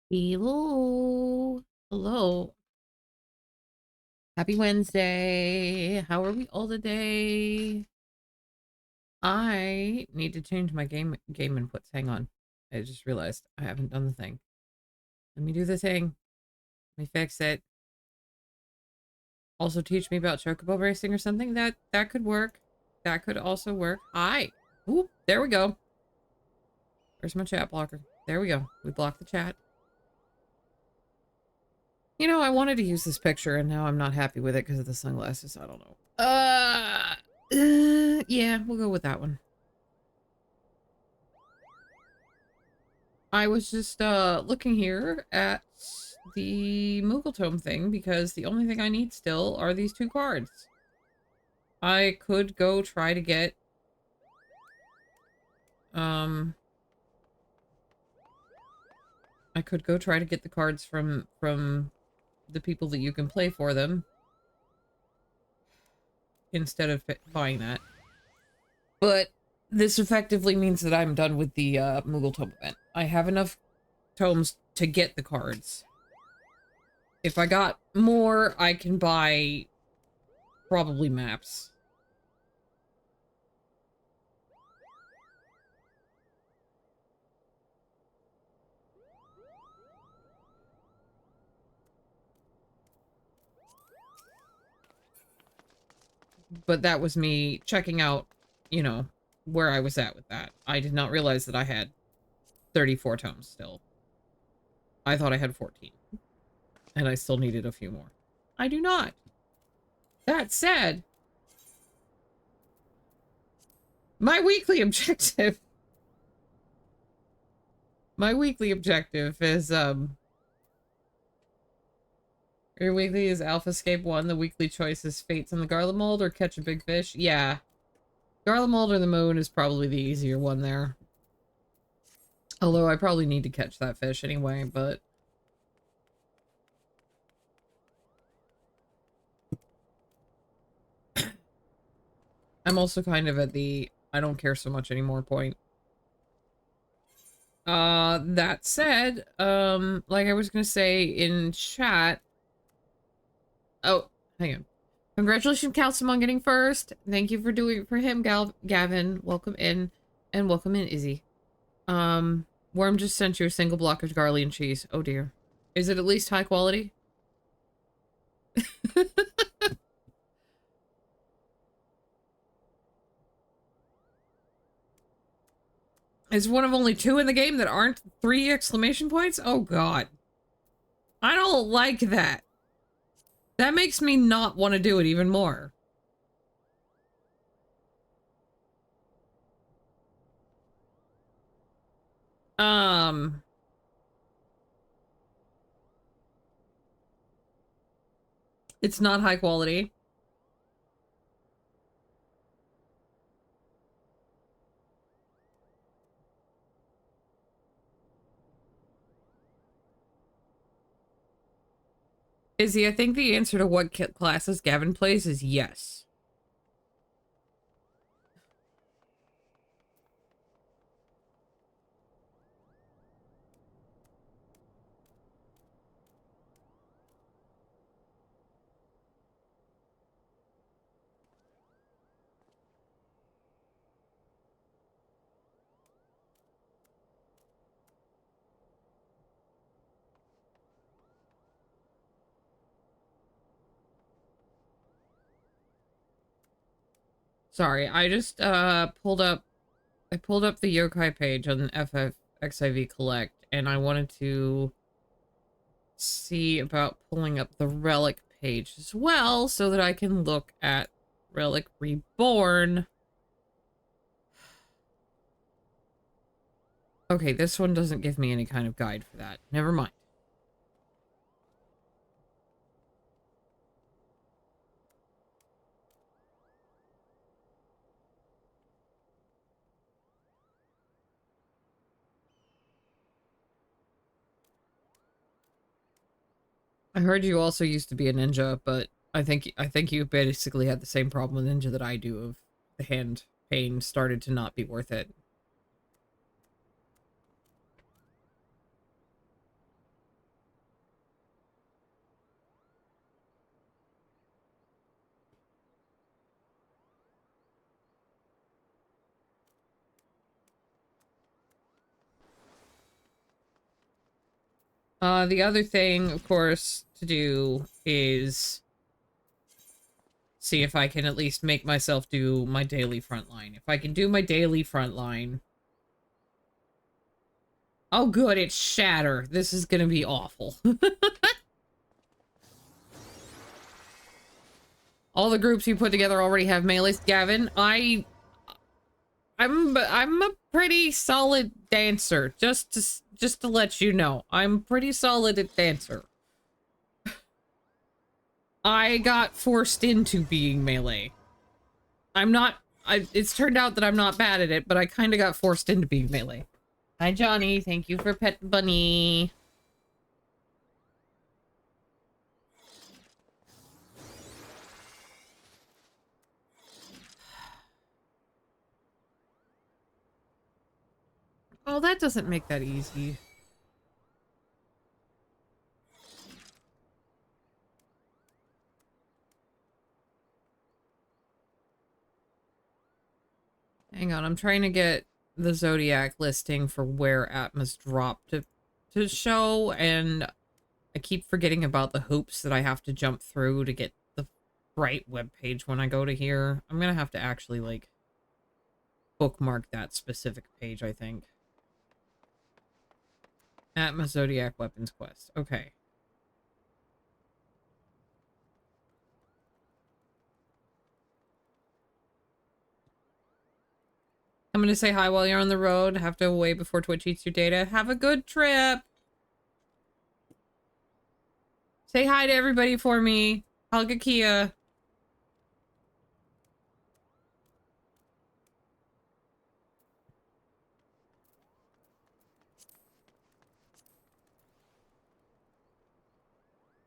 Hello. Hello. Happy Wednesday. How are we all today? I need to change my game inputs. Hang on. I just realized I haven't done the thing. Let me do the thing. Let me fix it. Also teach me about chocobo racing or something. That could work. That could also work. Hi. Oop, there we go. Where's my chat blocker? There we go. We blocked the chat. You know, I wanted to use this picture and now I'm not happy with it because of the sunglasses. I don't know. Yeah, we'll go with that one. I was just, looking here at the Moogle Tome thing because the only thing I need still are these two cards. I could go try to get, um, I could go try to get the cards from the people that you can play for them instead of buying that. But this effectively means that I'm done with the Moogle Tome event. I have enough tomes to get the cards. If I got more, I can buy probably maps. But that was me checking out, you know, where I was at with that. I did not realize that I had 34 tomes still. I thought I had 14. And I still needed a few more. I do not. That said, my weekly objective... My weekly objective is, your weekly is Alphascape 1. The weekly choice is Fates on the Garland Mold or Catch a Big Fish. Yeah. Garland Mold or the Moon is probably the easier one there. Although I probably need to catch that fish anyway, but... I'm also kind of at the I don't care so much anymore point. That said, like I was gonna say in chat... Oh, hang on. Congratulations, Calcium, on getting first. Thank you for doing it for him, Gavin. Welcome in. And welcome in, Izzy. Worm just sent you a single block of garlic cheese. Oh dear. Is it at least high quality? Is one of only two in the game that aren't 3 exclamation points? Oh god. I don't like that. That makes me not want to do it even more. Um... It's not high quality. Izzy, I think the answer to what classes Gavin plays is yes. Sorry, I just pulled up the yokai page on FFXIV Collect, and I wanted to see about pulling up the Relic page as well so that I can look at Relic Reborn. Okay, this one doesn't give me any kind of guide for that. Never mind. I heard you also used to be a ninja, but I think you basically had the same problem with ninja that I do of the hand pain started to not be worth it. The other thing, of course, to do is see if I can at least make myself do my daily frontline. If I can do my daily frontline... Oh, good, it's Shatter. This is gonna be awful. All the groups you put together already have melees. Gavin, I'm a pretty solid dancer. Just to let you know, I'm pretty solid at dancer. I got forced into being melee. It's turned out that I'm not bad at it, but I kind of got forced into being melee. Hi, Johnny. Thank you for Pet Bunny. Oh, that doesn't make that easy. Hang on, I'm trying to get the Zodiac listing for where Atmos dropped to show, and I keep forgetting about the hoops that I have to jump through to get the right webpage when I go to here. I'm gonna have to actually, like, bookmark that specific page, I think. Atmos Zodiac Weapons Quest. Okay. I'm gonna say hi while you're on the road. Have to wait before Twitch eats your data. Have a good trip! Say hi to everybody for me. Hug a Kia.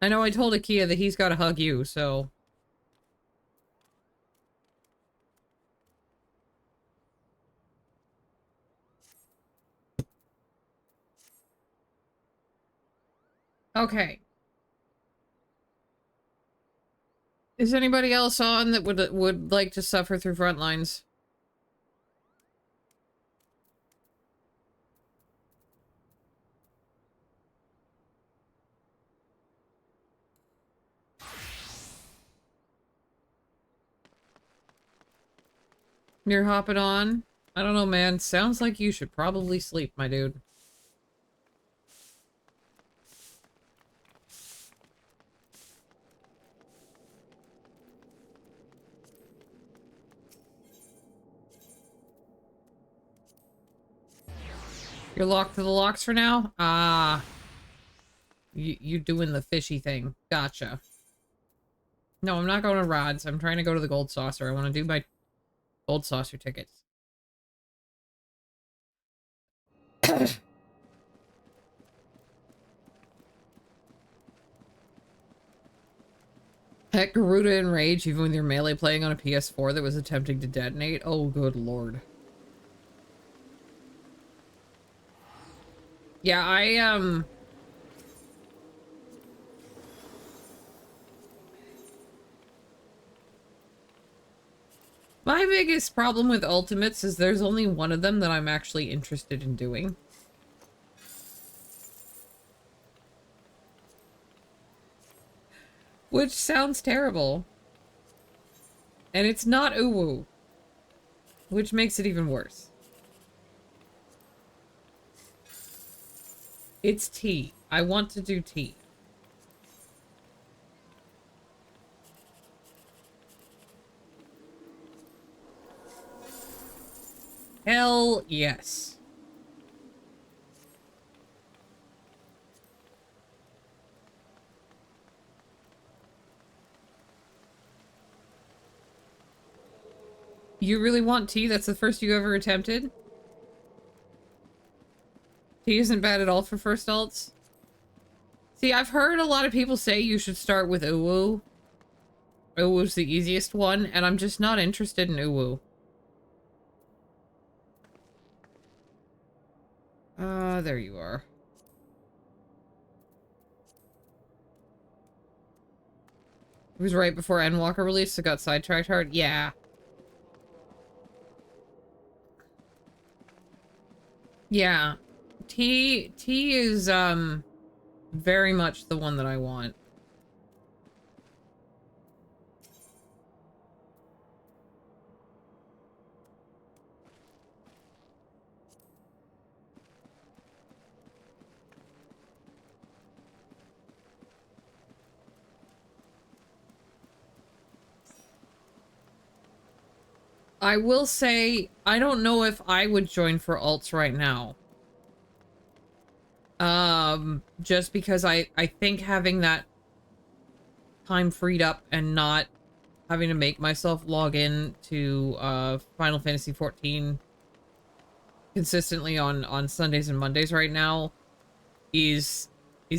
I know I told Akia that he's gotta hug you, so... Okay. Is anybody else on that would like to suffer through frontlines? You're hopping on? I don't know, man. Sounds like you should probably sleep, my dude. You're locked to the locks for now? Ah. You doing the fishy thing. Gotcha. No, I'm not going to Rods. I'm trying to go to the Gold Saucer. I want to do my Gold Saucer tickets. Heck, Garuda in Rage, even with your melee playing on a PS4 that was attempting to detonate. Oh, good lord. Yeah, my biggest problem with ultimates is there's only one of them that I'm actually interested in doing. Which sounds terrible. And it's not Uwu. Which makes it even worse. It's T. I want to do T. Hell yes. You really want T? That's the first you ever attempted? T isn't bad at all for first alts? See, I've heard a lot of people say you should start with Uwu. Uwu's the easiest one, and I'm just not interested in Uwu. There you are. It was right before Endwalker released, so got sidetracked hard. Yeah. Yeah. T is, very much the one that I want. I will say, I don't know if I would join for alts right now. Just because I think having that time freed up and not having to make myself log in to Final Fantasy 14 consistently on Sundays and Mondays right now is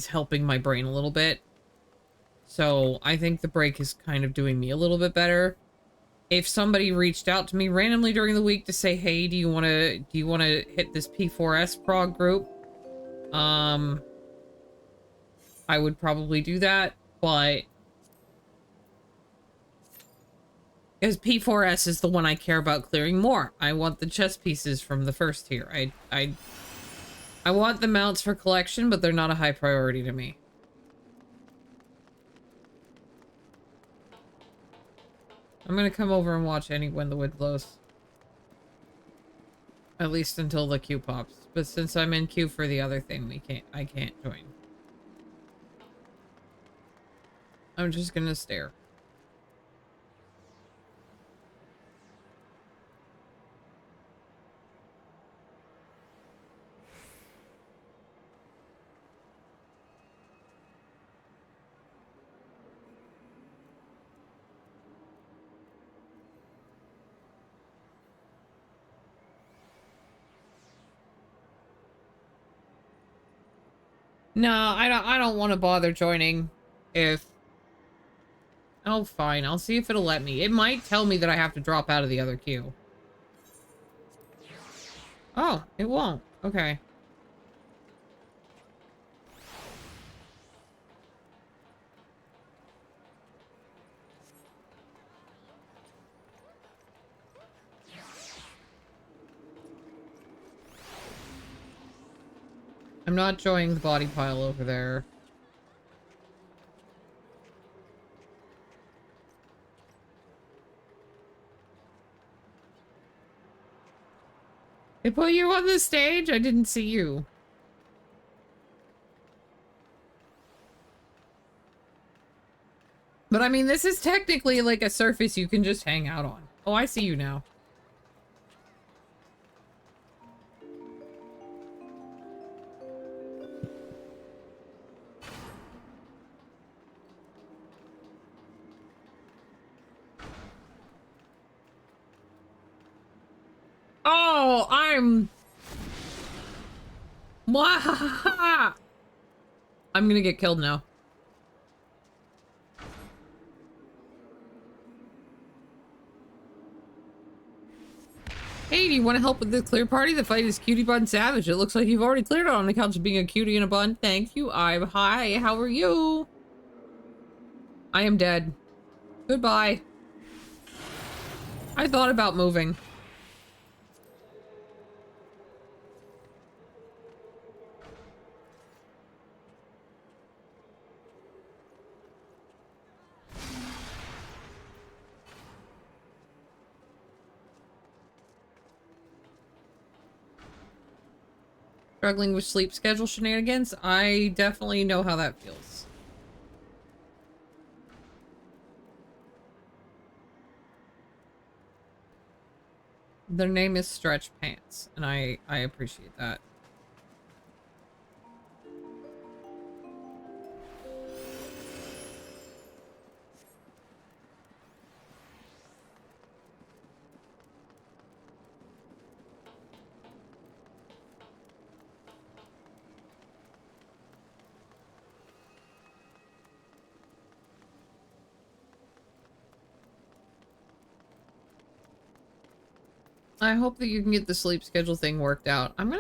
helping my brain a little bit. So I think the break is kind of doing me a little bit better. If somebody reached out to me randomly during the week to say, hey, do you want to hit this P4S prog group? I would probably do that, but because P4S is the one I care about clearing more. I want the chess pieces from the first tier. I want the mounts for collection, but they're not a high priority to me. I'm gonna come over and watch when the wind blows. At least until the queue pops. But since I'm in queue for the other thing, I can't join. I'm just gonna stare. No, I don't want to bother joining if... Oh, fine. I'll see if it'll let me. It might tell me that I have to drop out of the other queue. Oh, it won't. Okay. I'm not joining the body pile over there. They put you on the stage? I didn't see you. But I mean, this is technically like a surface you can just hang out on. Oh, I see you now. Oh, I'm gonna get killed now. Hey, do you want to help with the clear party? The fight is Cutie Bun Savage. It looks like you've already cleared it on account of being a cutie in a bun. Thank you. Hi, how are you? I am dead. Goodbye. I thought about moving. Struggling with sleep schedule shenanigans? I definitely know how that feels. Their name is Stretch Pants, and I appreciate that. I hope that you can get the sleep schedule thing worked out. I'm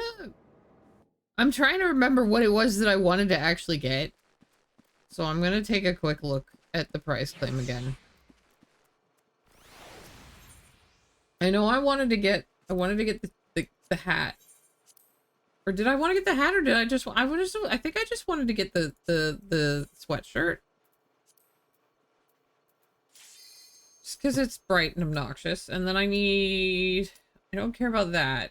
trying to remember what it was that I wanted to actually get. So I'm gonna take a quick look at the price claim again. I know I wanted to get the hat. Or did I want to get the hat, or did I just... I think I just wanted to get the sweatshirt. Just because it's bright and obnoxious. And then I need... I don't care about that.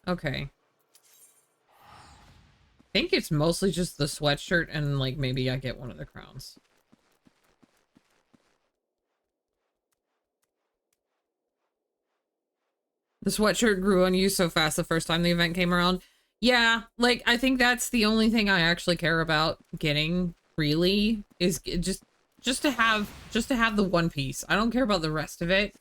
Okay. I think it's mostly just the sweatshirt and, like, maybe I get one of the crowns. The sweatshirt grew on you so fast the first time the event came around. Yeah, like, I think that's the only thing I actually care about getting, really, is just to have the one piece. I don't care about the rest of it.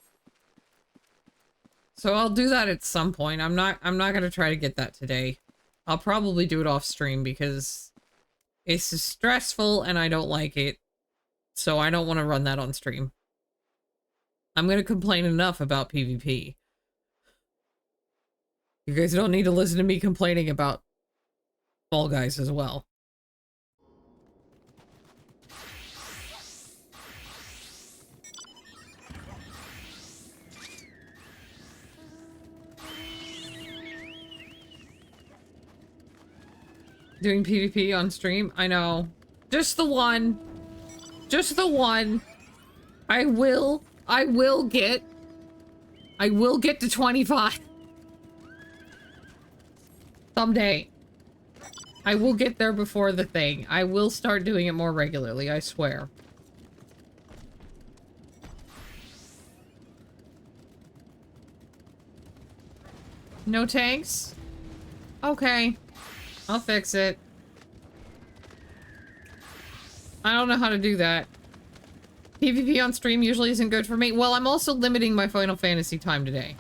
So I'll do that at some point. I'm not gonna try to get that today. I'll probably do it off stream because it's stressful and I don't like it. So I don't want to run that on stream. I'm gonna complain enough about PvP. You guys don't need to listen to me complaining about Fall Guys as well. Doing PvP on stream? I know. Just the one. Just the one. I will get to 25. Someday. I will get there before the thing. I will start doing it more regularly, I swear. No tanks? Okay. I'll fix it. I don't know how to do that. PvP on stream usually isn't good for me. Well, I'm also limiting my Final Fantasy time today.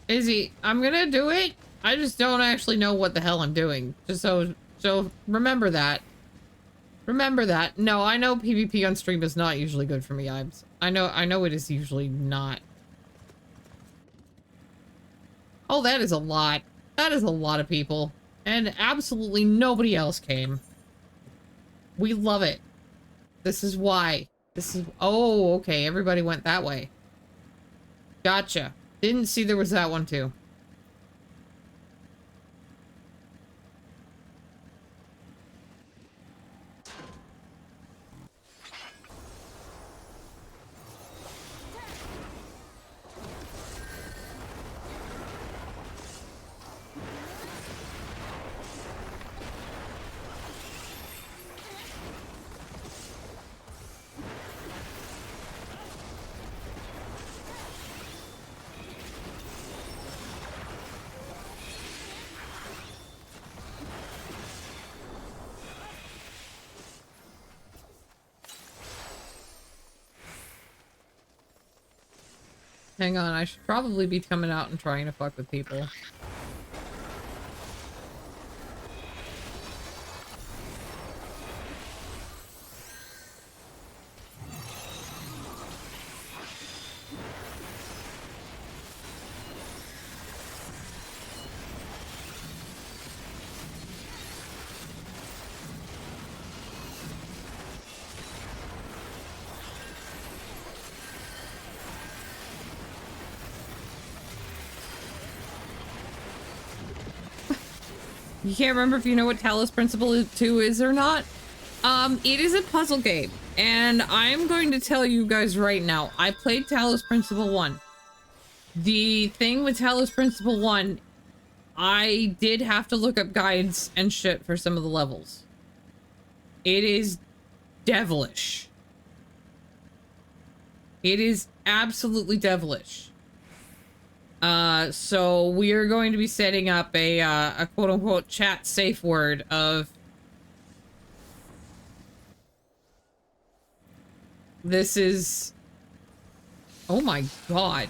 Izzy, I'm gonna do it. I just don't actually know what the hell I'm doing. Just so remember that. Remember that. No, I know PvP on stream is not usually good for me. I know it is usually not. Oh, that is a lot. That is a lot of people. And absolutely nobody else came. We love it. This is why. This is... Oh, okay. Everybody went that way. Gotcha. Didn't see there was that one too. Hang on, I should probably be coming out and trying to fuck with people. You can't remember if you know what Talos Principle 2 is or not? It is a puzzle game, and I'm going to tell you guys right now, I played Talos Principle 1. The thing with Talos Principle 1, I did have to look up guides and shit for some of the levels. It is devilish. It is absolutely devilish. So we are going to be setting up a quote-unquote chat safe word of this is... Oh my god.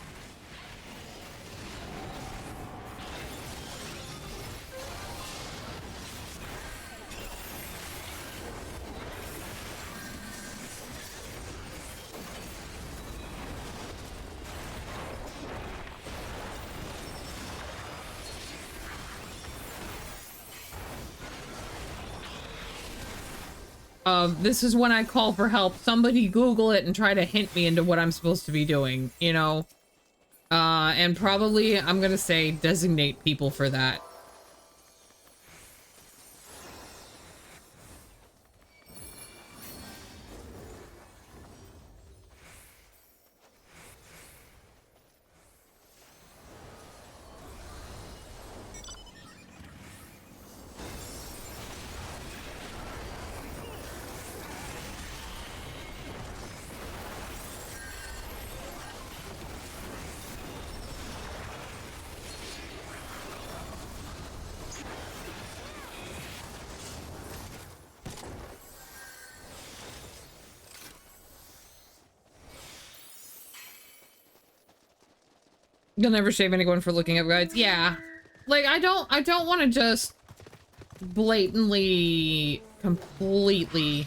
This is when I call for help. Somebody Google it and try to hint me into what I'm supposed to be doing, you know? And probably, I'm gonna say, designate people for that. You'll never shave anyone for looking up guides. Yeah. Like, I don't want to just blatantly, completely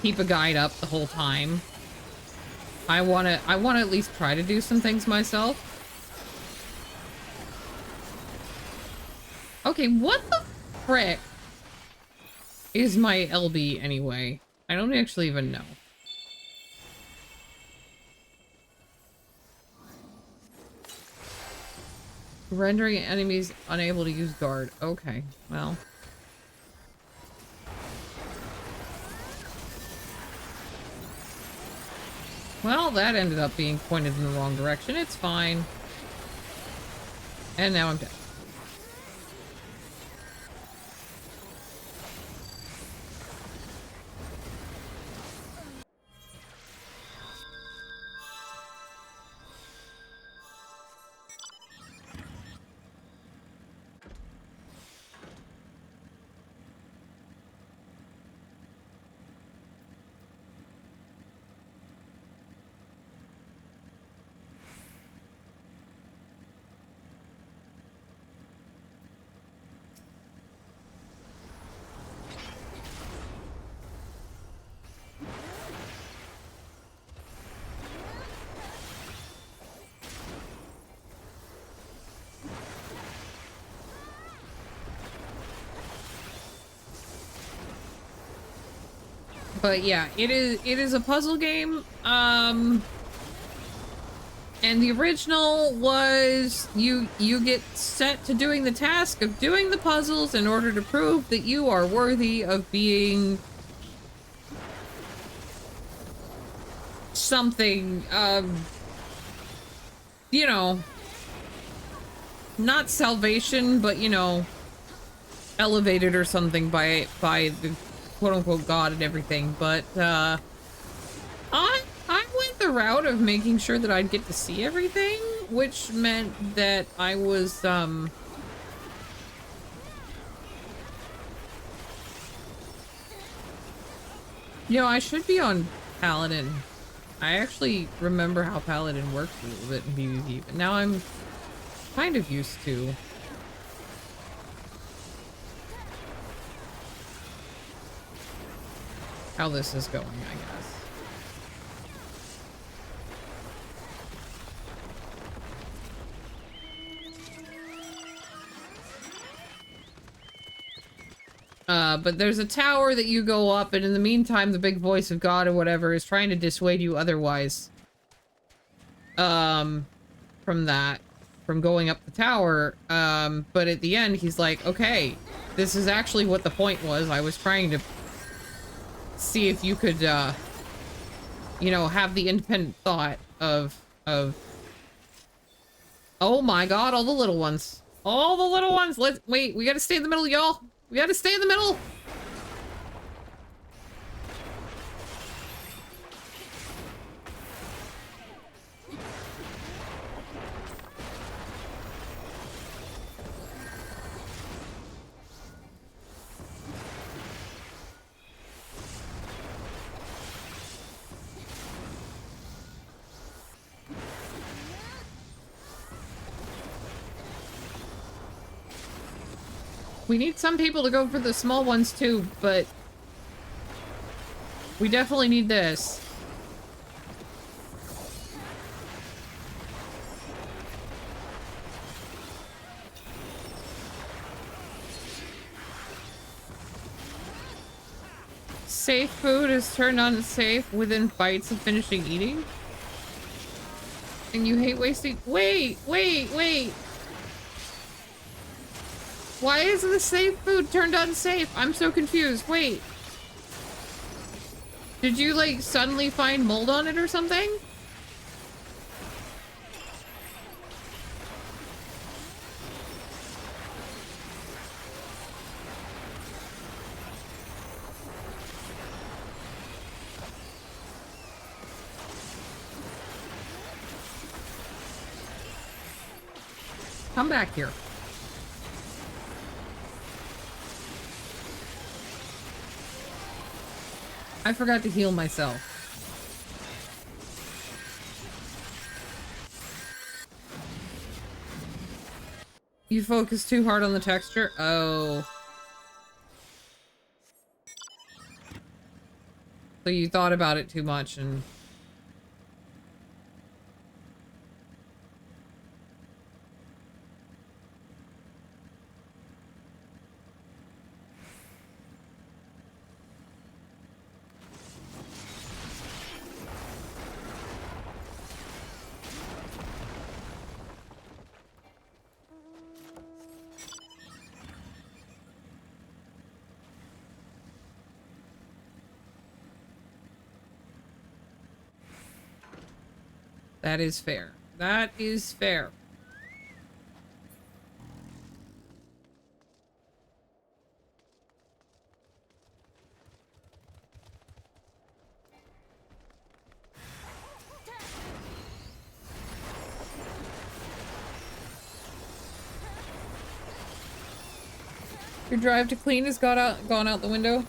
keep a guide up the whole time. I want to at least try to do some things myself. Okay, what the frick is my LB anyway? I don't actually even know. Rendering enemies unable to use guard. Okay, well. Well, that ended up being pointed in the wrong direction. It's fine. And now I'm dead. But yeah, it is a puzzle game. And the original was you get set to doing the task of doing the puzzles in order to prove that you are worthy of being something, you know, not salvation, but, you know, elevated or something by the quote-unquote god and everything. But I went the route of making sure that I'd get to see everything, which meant that I was you know, I should be on Paladin. I actually remember how Paladin works a little bit in PvP, but now I'm kind of used to how this is going, I guess. But there's a tower that you go up, and in the meantime, the big voice of God or whatever is trying to dissuade you otherwise. From going up the tower. But at the end, he's like, okay, this is actually what the point was. I was trying to see if you could, you know, have the independent thought of, oh my god, all the little ones. All the little ones! Wait, we gotta stay in the middle, y'all! We gotta stay in the middle! We need some people to go for the small ones too, but we definitely need this. Safe food is turned unsafe within bites of finishing eating? And you hate wasting- Wait! Why is the safe food turned unsafe? I'm so confused. Wait. Did you, like, suddenly find mold on it or something? Come back here. I forgot to heal myself. You focus too hard on the texture? Oh. So you thought about it too much and... That is fair. That is fair. Your drive to clean has gone out the window?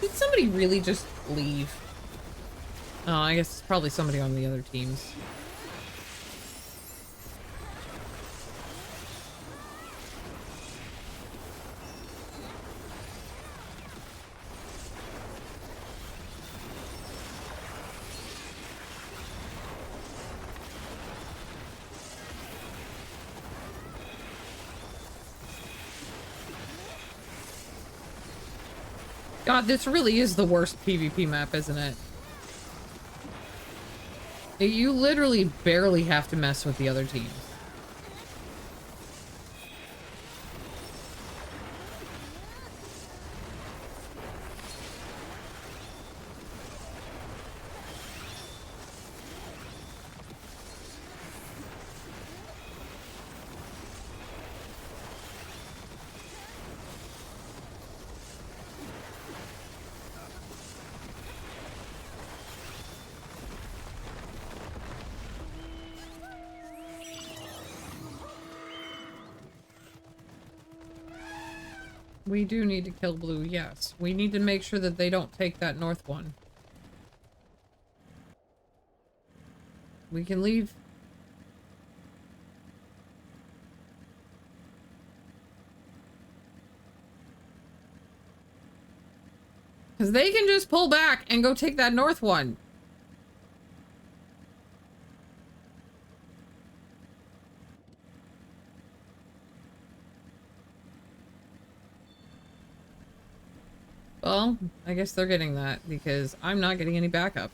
Did somebody really just leave? Oh, I guess it's probably somebody on the other teams. God, this really is the worst PvP map, isn't it? You literally barely have to mess with the other teams. We do need to kill blue, yes. We need to make sure that they don't take that north one. We can leave. Because they can just pull back and go take that north one. Well, I guess they're getting that because I'm not getting any backup.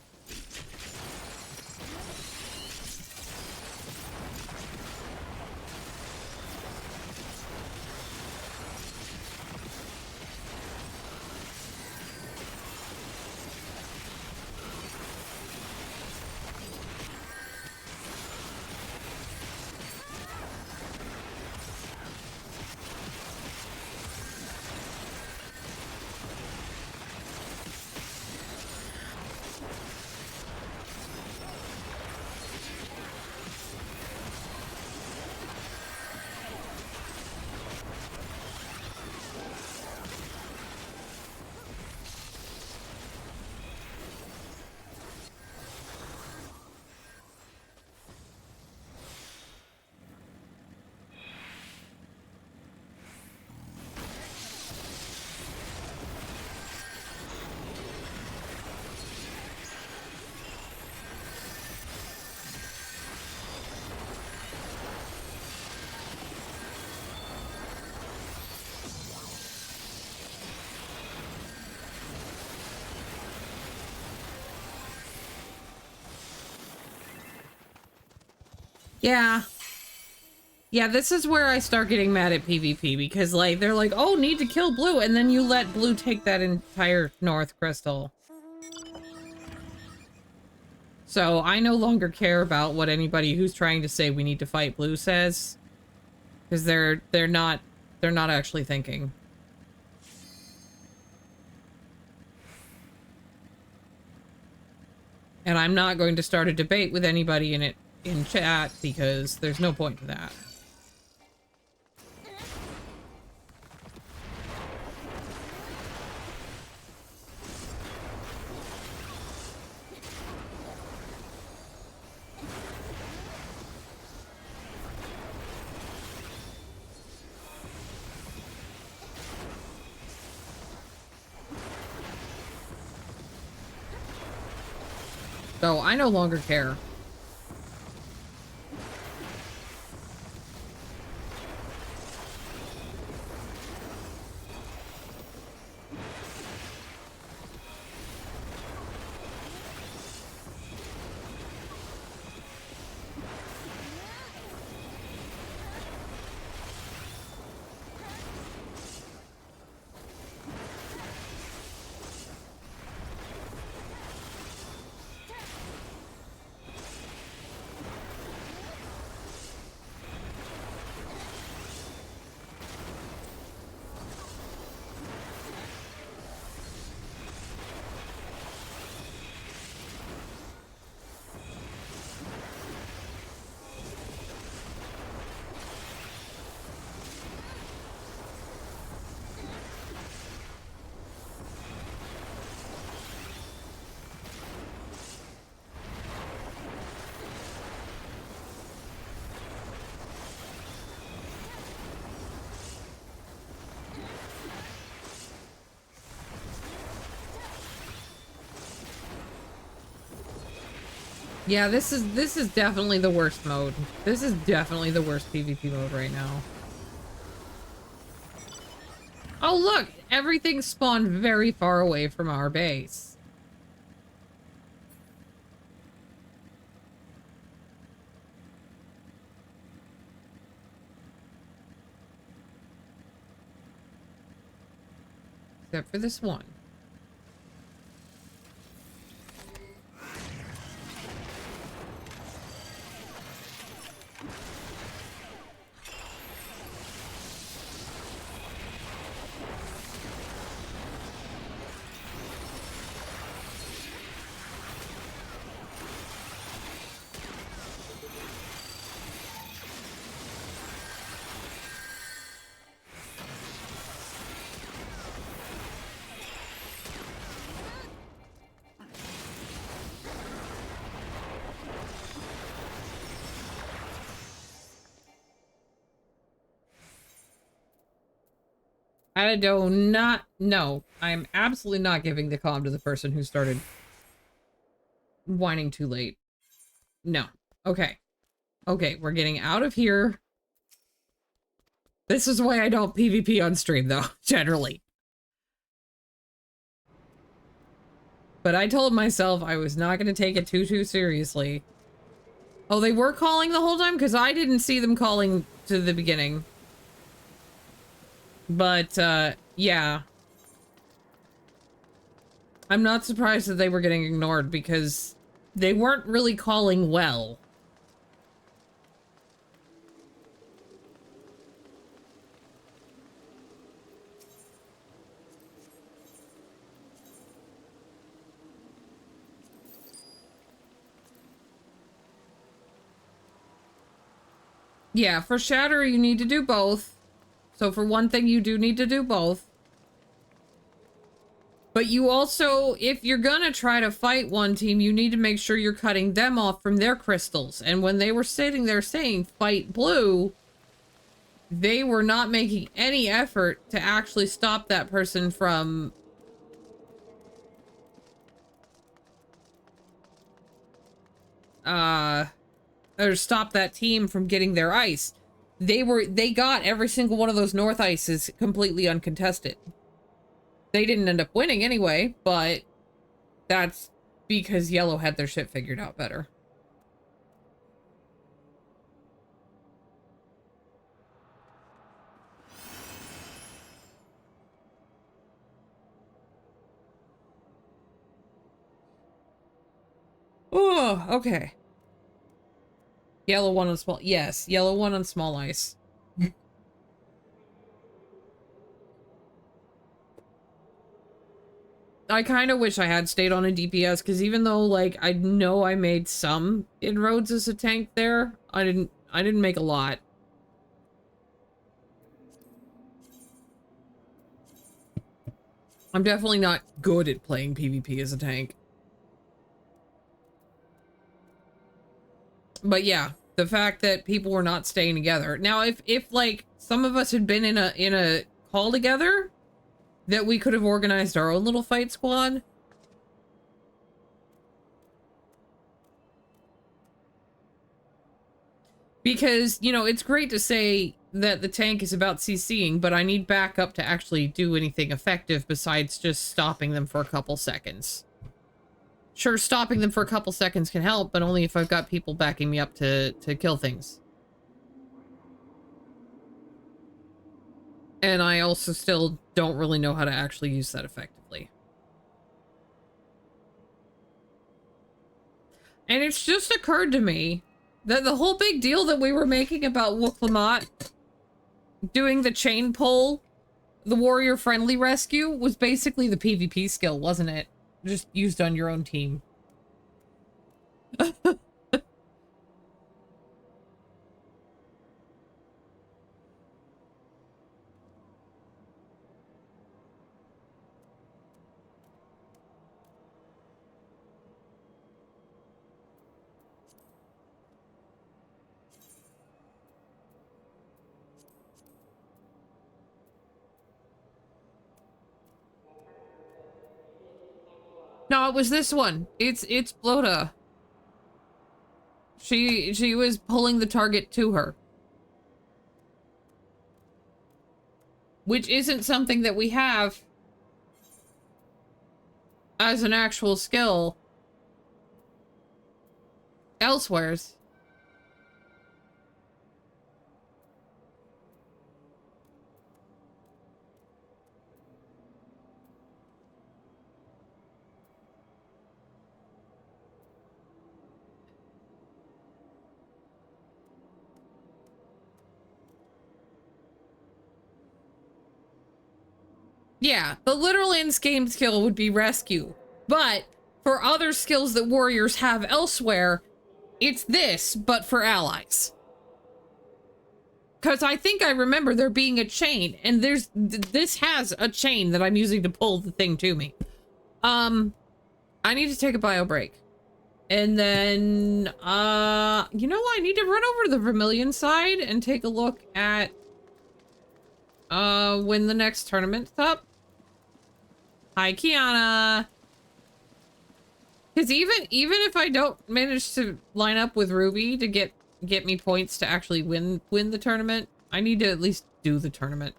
Yeah. Yeah, this is where I start getting mad at PvP, because, like, they're like, oh, need to kill blue, and then you let blue take that entire north crystal. So I no longer care about what anybody who's trying to say we need to fight blue says, because they're not actually thinking. And I'm not going to start a debate with anybody in chat, because there's no point to that. So I no longer care. Yeah, this is definitely the worst mode. This is definitely the worst PvP mode right now. Oh look, everything spawned very far away from our base. Except for this one. I do not know. I'm absolutely not giving the comm to the person who started whining too late. No. Okay. Okay, we're getting out of here. This is why I don't PvP on stream, though, generally. But I told myself I was not going to take it too seriously. Oh, they were calling the whole time? Because I didn't see them calling to the beginning. But, yeah. I'm not surprised that they were getting ignored, because they weren't really calling well. Yeah, for Shatter, you need to do both. So for one thing, you do need to do both. But you also, if you're gonna try to fight one team, you need to make sure you're cutting them off from their crystals. And when they were sitting there saying, fight blue, they were not making any effort to actually stop that person from... or stop that team from getting their ice. They got every single one of those north ices completely uncontested. They didn't end up winning anyway, but that's because yellow had their shit figured out better. Oh, okay. Yellow one on small... Yes, yellow one on small ice. I kind of wish I had stayed on a DPS, because even though, like, I know I made some inroads as a tank there, I didn't make a lot. I'm definitely not good at playing PvP as a tank. But yeah, the fact that people were not staying together. Now, if like some of us had been in a call together, that we could have organized our own little fight squad. Because, you know, it's great to say that the tank is about CCing, but I need backup to actually do anything effective besides just stopping them for a couple seconds. Sure, stopping them for a couple seconds can help, but only if I've got people backing me up to kill things. And I also still don't really know how to actually use that effectively. And it's just occurred to me that the whole big deal that we were making about Wooklamot doing the chain pull, the warrior-friendly rescue, was basically the PvP skill, wasn't it? Just used on your own team. No, it was this one. It's Bloda. She was pulling the target to her. Which isn't something that we have as an actual skill elsewheres. Yeah, the literal in-game skill would be rescue. But for other skills that warriors have elsewhere, it's this, but for allies. Because I think I remember there being a chain, and this has a chain that I'm using to pull the thing to me. I need to take a bio break. And then, you know what? I need to run over to the Vermilion side and take a look at, when the next tournament's up. Hi, Kiana. Because even if I don't manage to line up with Ruby to get me points to actually win the tournament, I need to at least do the tournament.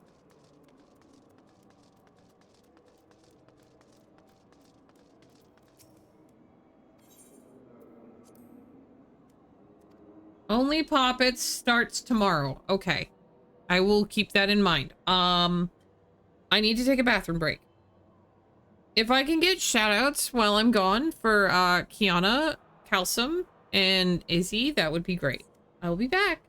Only Poppets starts tomorrow. Okay. I will keep that in mind. I need to take a bathroom break. If I can get shoutouts while I'm gone for Kiana, Calsum, and Izzy, that would be great. I will be back.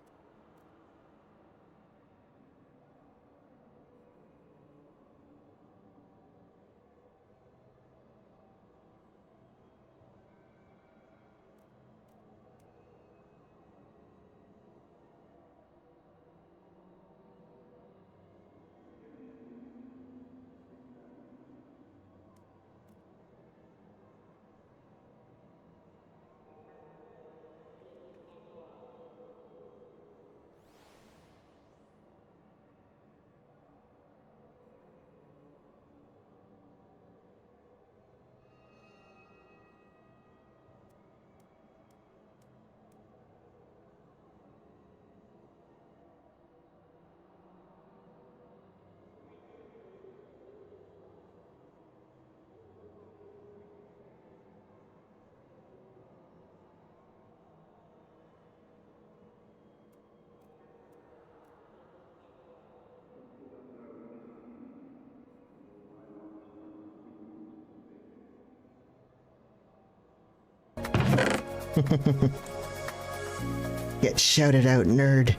Get shouted out, nerd.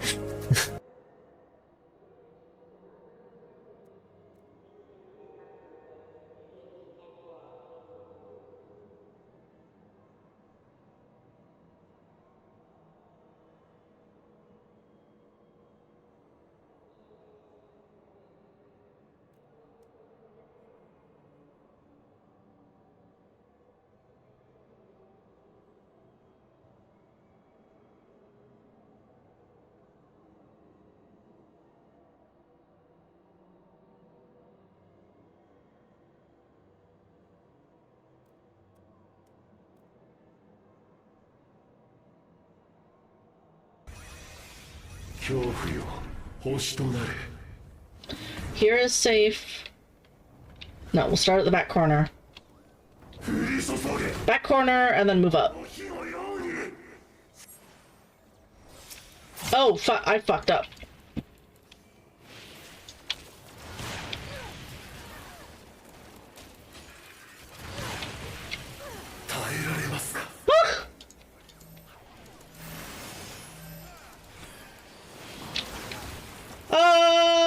Here is safe. No, we'll start at the back corner. Back corner and then move up. Oh, I fucked up.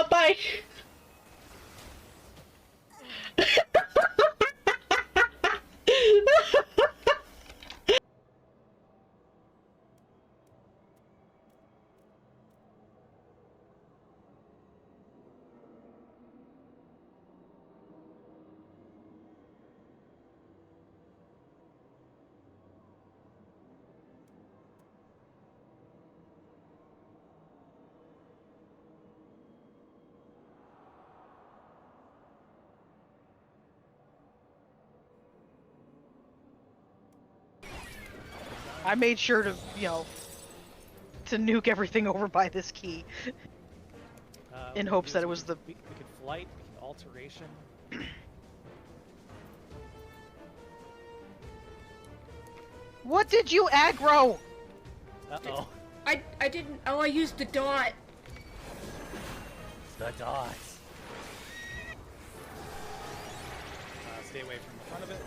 Bye. I made sure to, you know, to nuke everything over by this key. In hopes that it was the... We could flight, we could alteration. What did you aggro? Uh-oh. I didn't. Oh, I used the dot. The dots. Stay away from the front of it.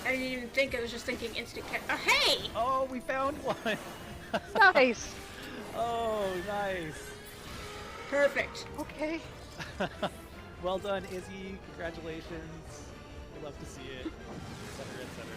I didn't even think. I was just thinking instant hey! Oh, we found one! Nice. Oh, nice. Perfect. Okay. Well done, Izzy. Congratulations. We love to see it. Etc., etc.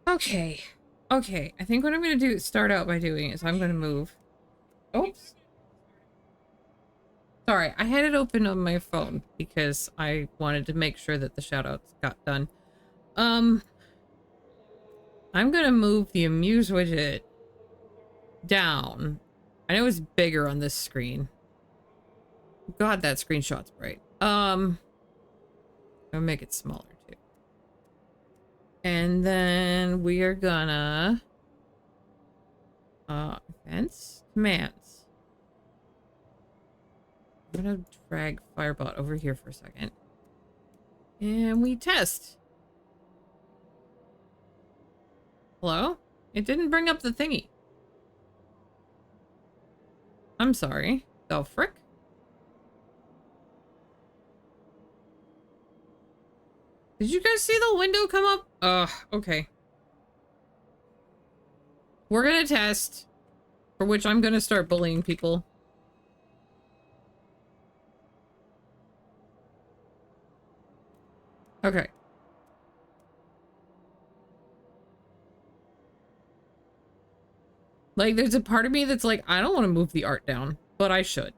Okay. Okay. I think what I'm going to do, start out by doing is I'm going to move. Oops. Sorry, I had it open on my phone because I wanted to make sure that the shoutouts got done. I'm going to move the Amuse widget down. I know it's bigger on this screen. God, that screenshot's bright. I'll make it smaller too. And then we are gonna events, commands. I'm gonna drag Firebot over here for a second. And we test. Hello? It didn't bring up the thingy. I'm sorry. The frick? Did you guys see the window come up? Ugh, okay. We're gonna test, for which I'm gonna start bullying people. Okay. Like, there's a part of me that's like, I don't want to move the art down, but I should.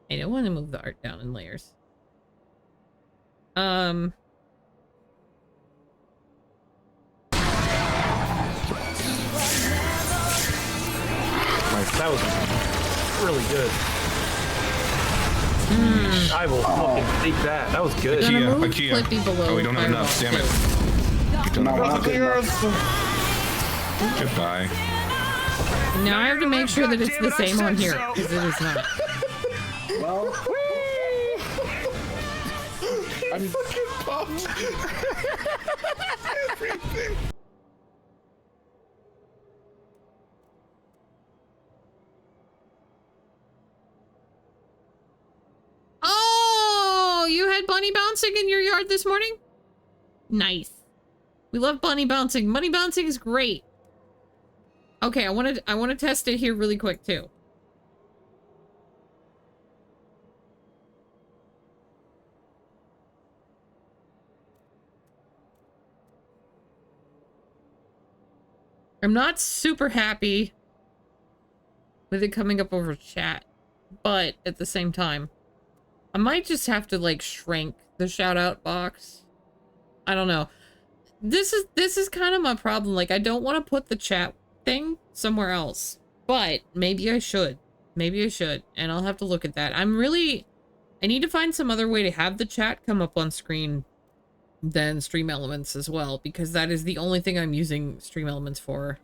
I don't want to move the art down in layers. Like, that was really good. I will fucking take that. That was good. IKEA. Oh, we don't have enough. Damn it. Goodbye. Now I have to make sure that it's the same on here, because it is not. Well, I'm fucking pumped. Everything. Oh, you had bunny bouncing in your yard this morning? Nice. We love bunny bouncing. Bunny bouncing is great. Okay, I want to test it here really quick too. I'm not super happy with it coming up over chat, but at the same time, I might just have to like shrink the shout out box. I don't know. This is kind of my problem. Like, I don't want to put the chat thing somewhere else, but maybe I should. Maybe I should, and I'll have to look at that. I need to find some other way to have the chat come up on screen than Stream Elements as well, because that is the only thing I'm using Stream Elements for.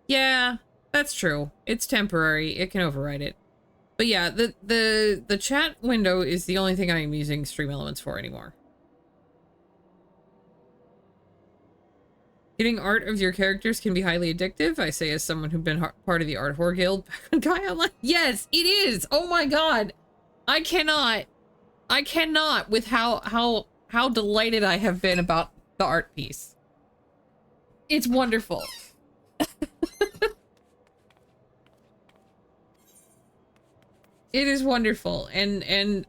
Yeah, that's true. It's temporary. It can override it. But yeah, the chat window is the only thing I'm using Stream Elements for anymore. Getting art of your characters can be highly addictive. I say as someone who's been part of the Art Whore Guild back on Gaia Online. Yes, it is. Oh my god. I cannot with how delighted I have been about the art piece. It's wonderful. It is wonderful. And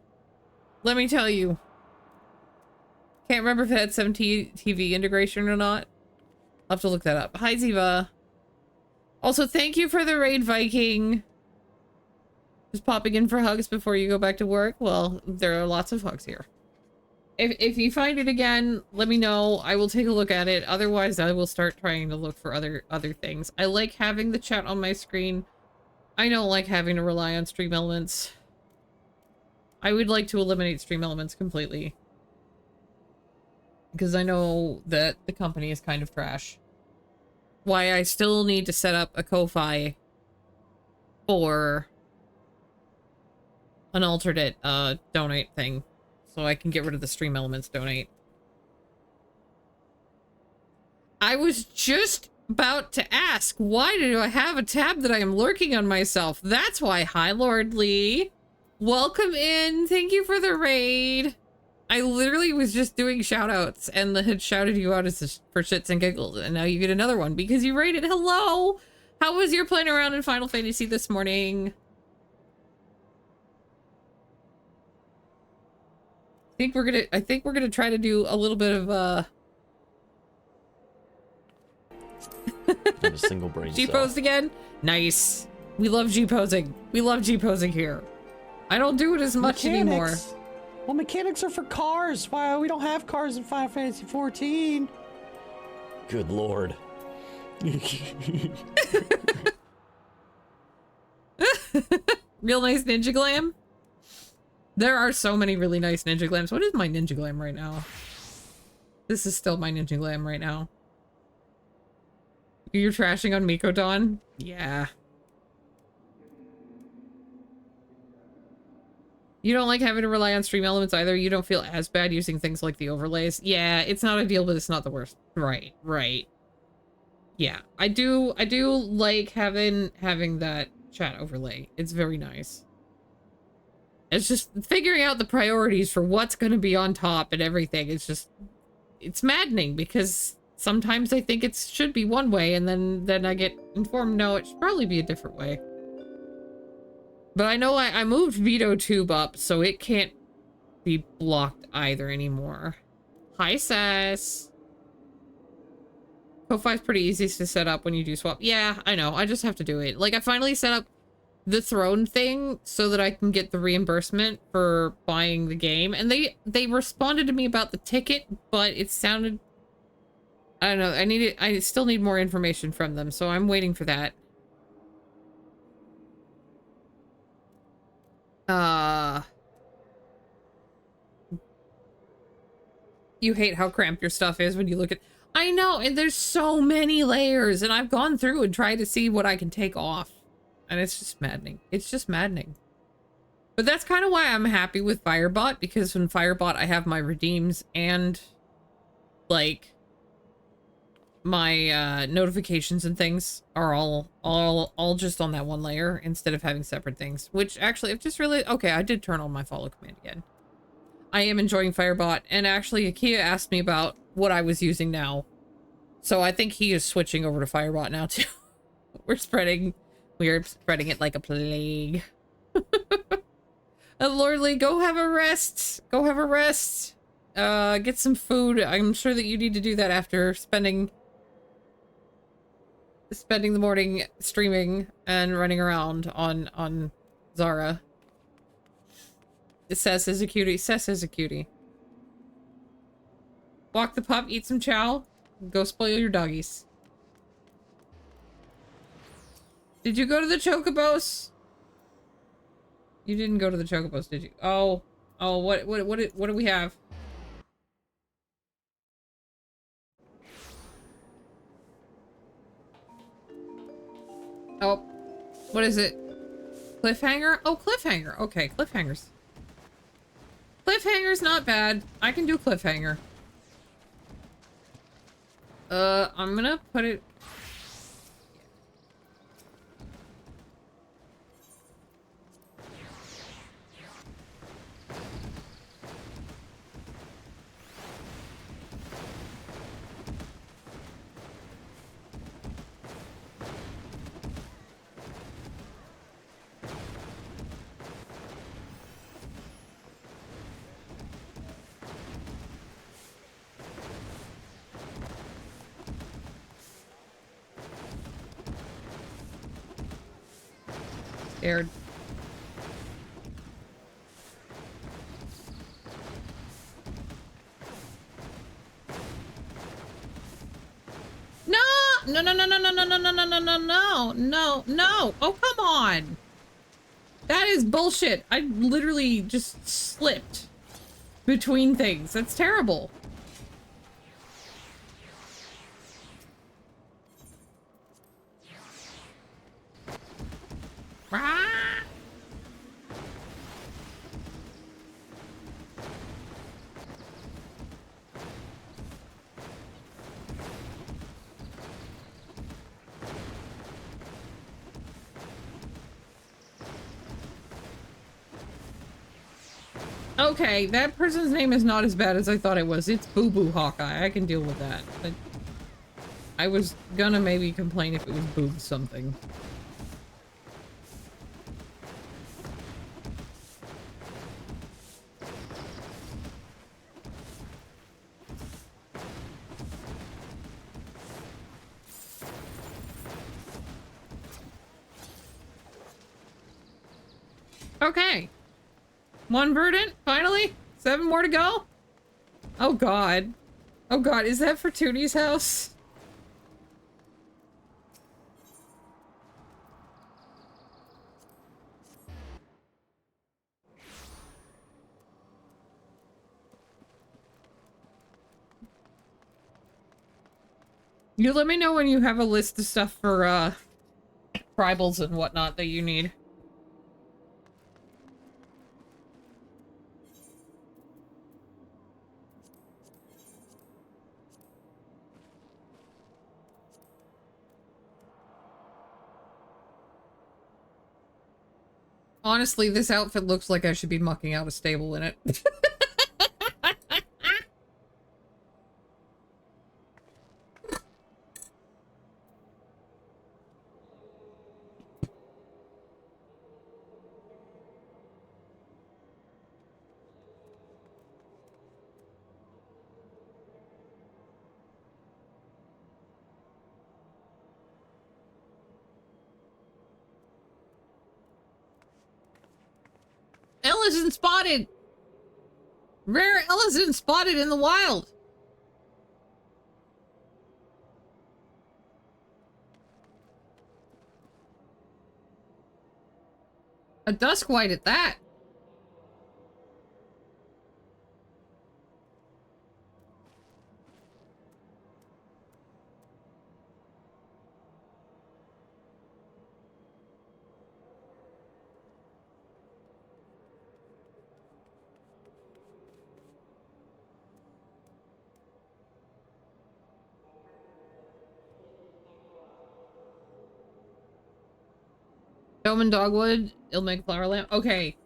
let me tell you, can't remember if it had some TV integration or not. I'll have to look that up. Hi, Ziva. Also, thank you for the raid, Viking. Just popping in for hugs before you go back to work. Well, there are lots of hugs here. If you find it again, let me know. I will take a look at it. Otherwise, I will start trying to look for other things. I like having the chat on my screen. I don't like having to rely on Stream Elements. I would like to eliminate Stream Elements completely, because I know that the company is kind of trash. Why I still need to set up a Ko-Fi for an alternate donate thing, so I can get rid of the Stream Elements donate. I was just about to ask, why do I have a tab that I am lurking on myself? That's why. Hi, Lord Lee. Welcome in. Thank you for the raid. I literally was just doing shout outs and had shouted you out as for shits and giggles, and now you get another one because you rated. Hello! How was your playing around in Final Fantasy this morning? I think we're gonna try to do a little bit of a single brain G-pose again? Nice. We love G-posing. We love G-posing here. I don't do it as much anymore. Well, mechanics are for cars. Why we don't have cars in Final Fantasy 14? Good lord. Real nice ninja glam. There are so many really nice ninja glams. What is my ninja glam right now? This is still my ninja glam right now. You're trashing on Mikodon? Yeah. You don't like having to rely on stream elements either. You don't feel as bad using things like the overlays. Yeah, it's not ideal, but it's not the worst. Right, right. Yeah, I do like having that chat overlay. It's very nice. It's just figuring out the priorities for what's going to be on top and everything. It's maddening because sometimes I think it should be one way and then I get informed, no, it should probably be a different way. But I know I moved Veto Tube up, so it can't be blocked either anymore. Hi, Sass. Ko-Fi is pretty easy to set up when you do swap. Yeah, I know. I just have to do it. Like, I finally set up the throne thing so that I can get the reimbursement for buying the game. And they responded to me about the ticket, but it sounded... I don't know. I still need more information from them, so I'm waiting for that. You hate how cramped your stuff is when you look at... I know, and there's so many layers, and I've gone through and tried to see what I can take off. And it's just maddening. It's just maddening. But that's kind of why I'm happy with Firebot, because in Firebot I have my redeems and, like, my notifications and things are all just on that one layer instead of having separate things. Which, actually, I've just really... Okay, I did turn on my follow command again. I am enjoying Firebot, and actually Akia asked me about what I was using now. So I think he is switching over to Firebot now too. We're spreading it like a plague. Lordly, go have a rest. Go have a rest. Get some food. I'm sure that you need to do that after spending the morning streaming and running around on Zara. Sess is a cutie. Sess is a cutie. Walk the pup, eat some chow, go spoil your doggies. Did you go to the Chocobos? You didn't go to the Chocobos, did you? Oh, what do we have? Oh, what is it? Cliffhanger? Oh, cliffhanger. Okay, cliffhangers. Cliffhanger's not bad. I can do cliffhanger. I'm gonna put it... Scared. No! No, no, no, no, no, no, no, no, no, no, no, no, no, no! Oh, come on! That is bullshit. I literally just slipped between things. That's terrible. Ah! Okay, that person's name is not as bad as I thought it was. It's Boo Boo Hawkeye. I can deal with that. But I was gonna maybe complain if it was Boob something. Okay. One verdant, finally? 7 more to go? Oh god. Oh god, is that for Tootie's house? You let me know when you have a list of stuff for, tribals and whatnot that you need. Honestly, this outfit looks like I should be mucking out a stable in it. Elephant spotted! Rare elephant spotted in the wild! A dusk white at that. Bowman dogwood, Ilmeg flower lamp. Okay.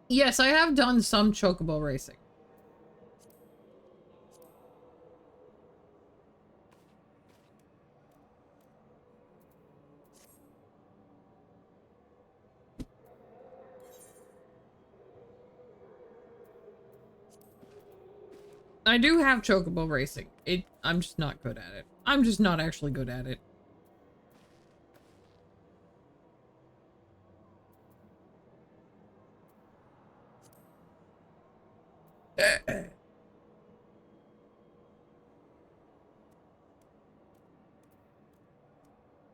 Yes, I have done some chocobo racing. I do have chocobo racing. I'm just not good at it. I'm just not actually good at it.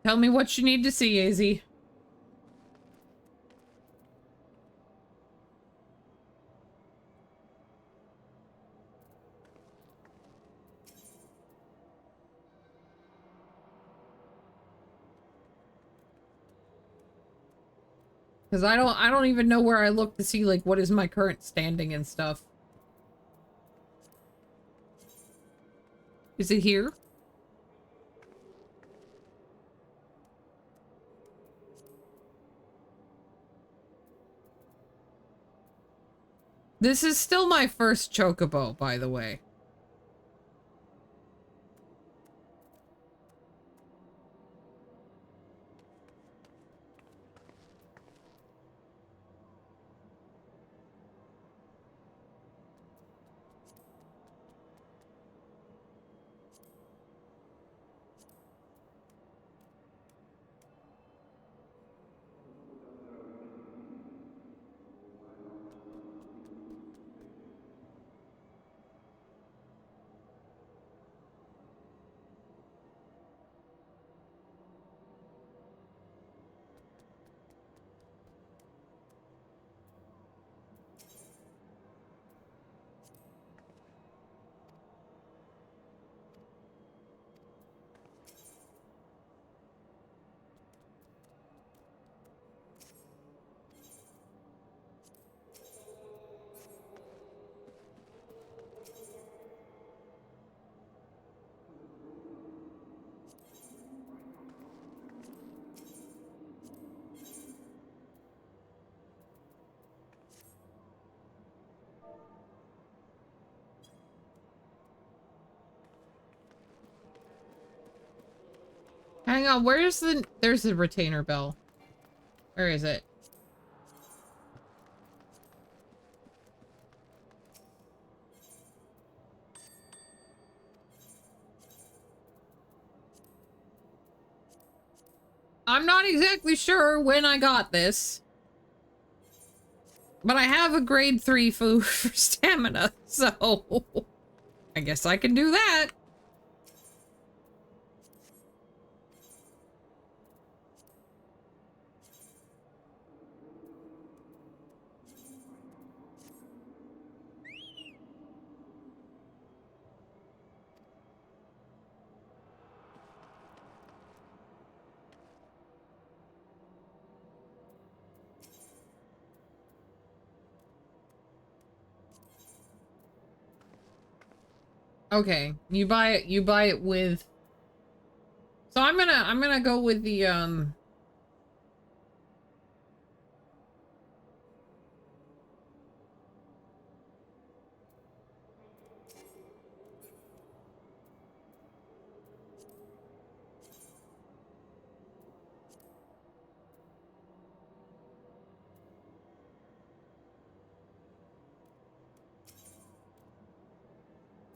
Tell me what you need to see, AZ. Because I don't even know where I look to see, like, what is my current standing and stuff. Is it here? This is still my first chocobo, by the way. Hang on, where's the... There's the retainer bell. Where is it? I'm not exactly sure when I got this. But I have a grade 3 food for stamina, so... I guess I can do that. Okay, you buy it with... So I'm gonna go with the,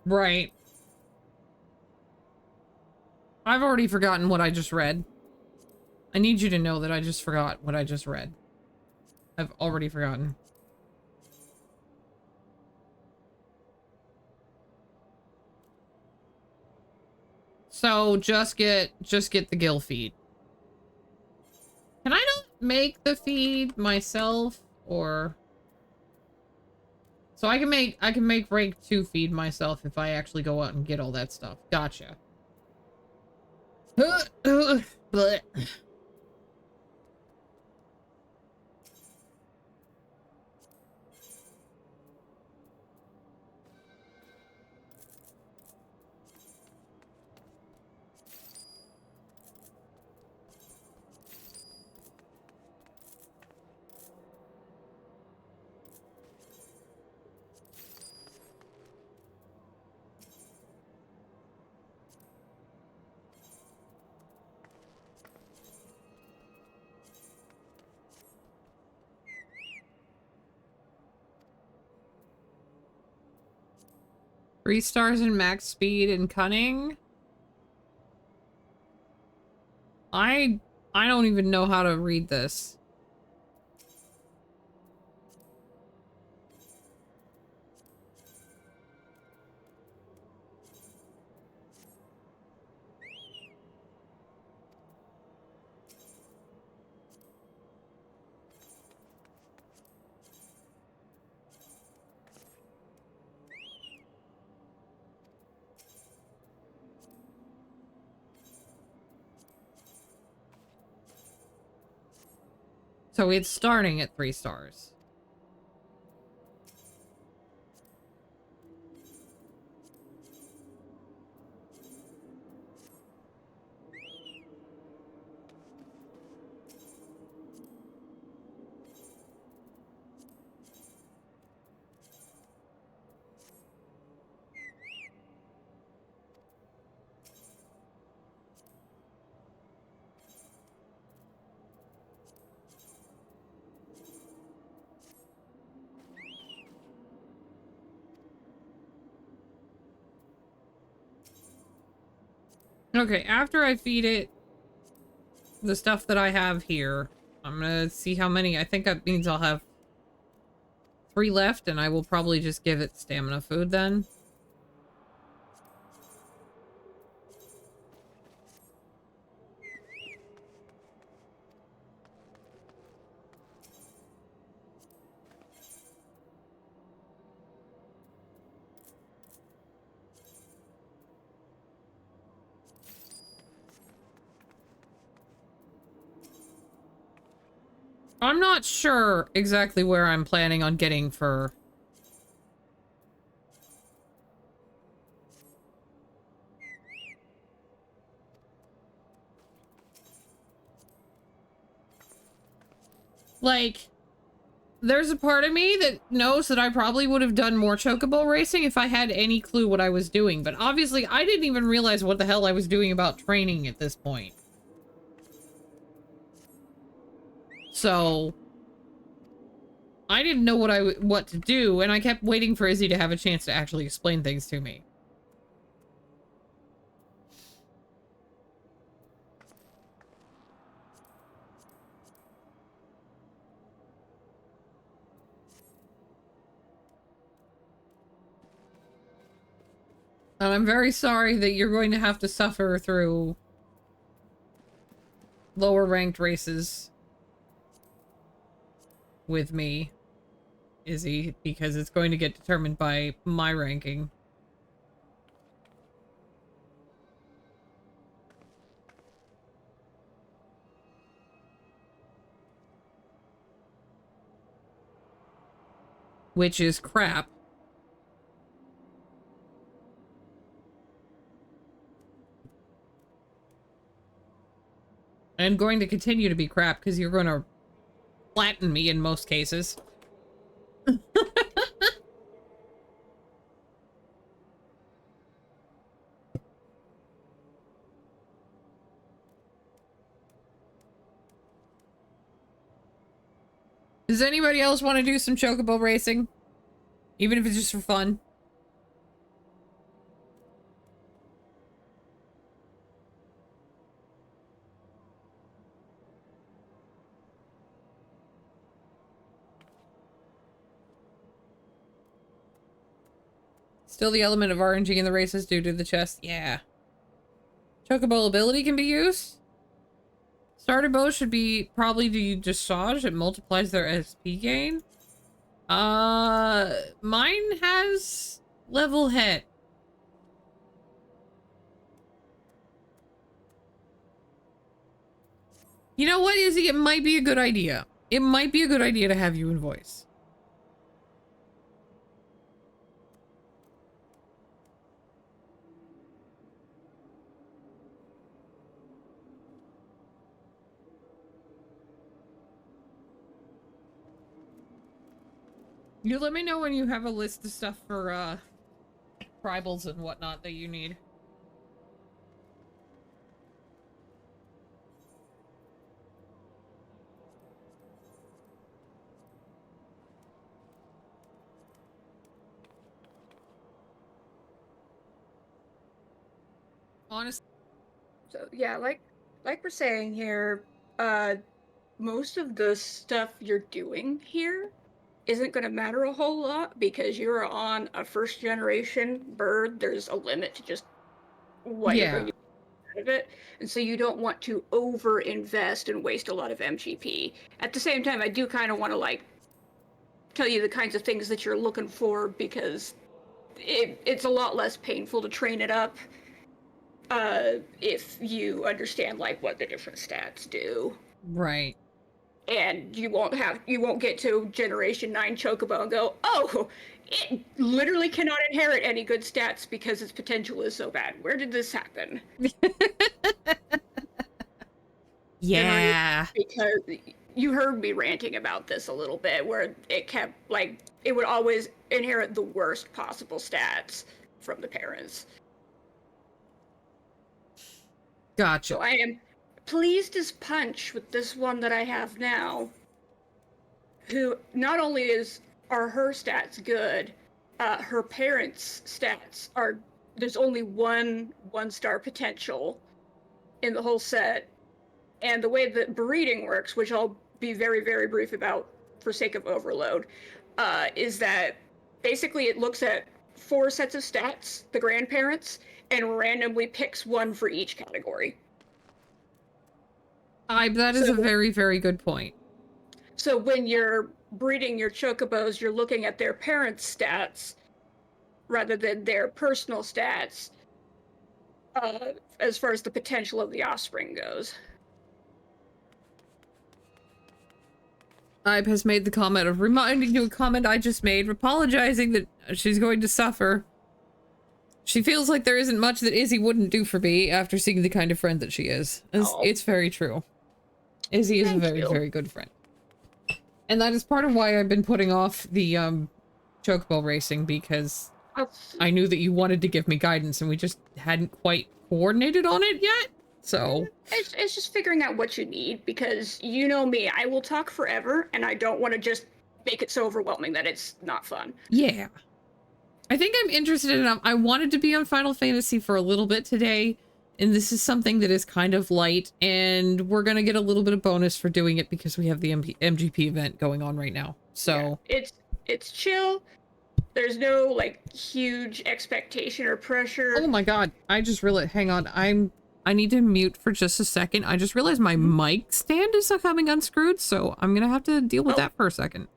right. I've already forgotten what I just read. I need you to know that I just forgot what I just read. I've already forgotten. So just get the gill feed. Can I not make the feed myself, or... So I can make rank 2 feed myself if I actually go out and get all that stuff. Gotcha. Blech. Three stars in max speed and cunning. I don't even know how to read this. So it's starting at 3 stars. Okay, after I feed it the stuff that I have here, I'm gonna see how many. I think that means I'll have 3 left, and I will probably just give it stamina food then. I'm not sure exactly where I'm planning on getting fur. Like, there's a part of me that knows that I probably would have done more chocobo racing if I had any clue what I was doing, but obviously I didn't even realize what the hell I was doing about training at this point. So I didn't know what to do, and I kept waiting for Izzy to have a chance to actually explain things to me. And I'm very sorry that you're going to have to suffer through lower ranked races with me, Izzy, because it's going to get determined by my ranking. Which is crap. And going to continue to be crap because you're going to flatten me in most cases. Does anybody else want to do some chocobo racing? Even if it's just for fun? Still the element of RNG in the races due to the chest? Yeah. Chocobo ability can be used? Starter bow should be probably the dressage. It multiplies their SP gain. Mine has level hit. You know what, Izzy? It might be a good idea. It might be a good idea to have you in voice. You let me know when you have a list of stuff for, tribals and whatnot that you need. Honestly. So yeah, like we're saying here, most of the stuff you're doing here isn't going to matter a whole lot because you're on a first generation bird. There's a limit to just what you're going to get out of it, and so you don't want to over invest and waste a lot of MGP. At the same time, I do kind of want to like tell you the kinds of things that you're looking for because it's a lot less painful to train it up if you understand like what the different stats do. Right. And you won't get to Generation 9 Chocobo and go, oh, it literally cannot inherit any good stats because its potential is so bad. Where did this happen? Yeah. Because you heard me ranting about this a little bit, where it kept, like, it would always inherit the worst possible stats from the parents. Gotcha. So I am pleased as punch with this one that I have now, who not only are her stats good, her parents' stats are, there's only one-star potential in the whole set. And the way that breeding works, which I'll be very, very brief about for sake of overload, is that basically it looks at 4 sets of stats, the grandparents, and randomly picks one for each category. That is a very, very good point. So when you're breeding your chocobos, you're looking at their parents' stats rather than their personal stats as far as the potential of the offspring goes. Ibe has made the comment of reminding you a comment I just made, apologizing that she's going to suffer. She feels like there isn't much that Izzy wouldn't do for me after seeing the kind of friend that she is. It's very true. Izzy is a very, very good friend. And that is part of why I've been putting off the, chocobo racing, because I knew that you wanted to give me guidance and we just hadn't quite coordinated on it yet, so... It's just figuring out what you need, because you know me, I will talk forever, and I don't want to just make it so overwhelming that it's not fun. Yeah. I think I'm interested in, I wanted to be on Final Fantasy for a little bit today, and this is something that is kind of light, and we're gonna get a little bit of bonus for doing it because we have the MGP event going on right now, so... Yeah, it's chill. There's no, like, huge expectation or pressure. Oh my god, I just realized, hang on, I need to mute for just a second. I just realized my mic stand is coming unscrewed, so I'm gonna have to deal with that for a second.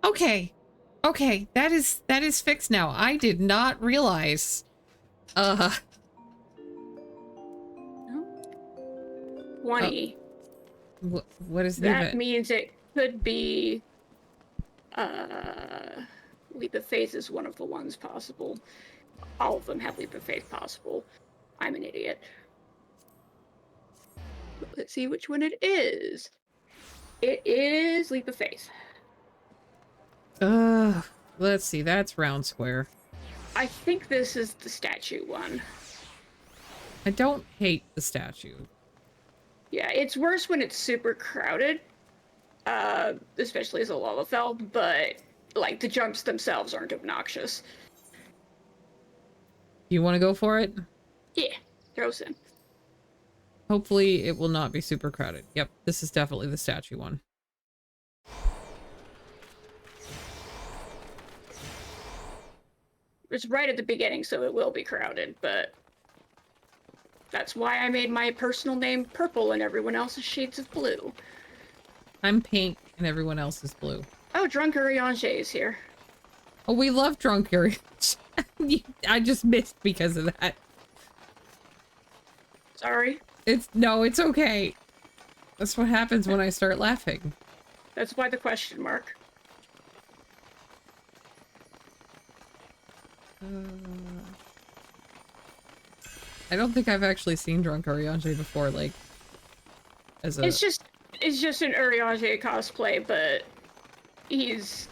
Okay. Okay, that is fixed now. I did not realize. 20. What is That leave means it could be leap of faith is one of the ones possible. All of them have leap of faith possible. I'm an idiot. Let's see which one it is. It is leap of faith. Let's see. That's round square. I think this is the statue one. I don't hate the statue. Yeah, it's worse when it's super crowded, especially as a Lalafell, but like the jumps themselves aren't obnoxious. You want to go for it? Yeah, throw us in. Hopefully it will not be super crowded. Yep, this is definitely the statue one. It's right at the beginning, so it will be crowded, but that's why I made my personal name purple and everyone else's shades of blue. I'm pink and everyone else is blue. Oh, Drunk Eorzea is here. Oh, we love drunk Uri. I just missed because of that. Sorry. No, it's okay. That's what happens when I start laughing. That's why the question mark. I don't think I've actually seen Drunk Eorzea before, like, as a... It's just an Eorzea cosplay, but he's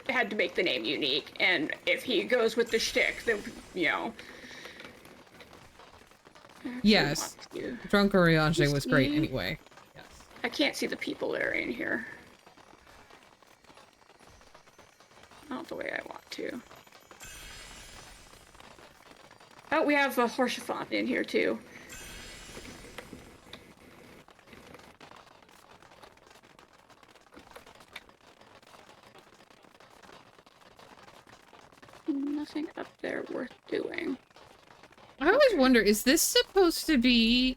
had to make the name unique, and if he goes with the shtick, then, you know... Yes. Drunk Eorzea was great anyway. Yes. I can't see the people that are in here. Not the way I want to. Oh, we have a Horsefant in here too. Nothing up there worth doing. I always wonder, is this supposed to be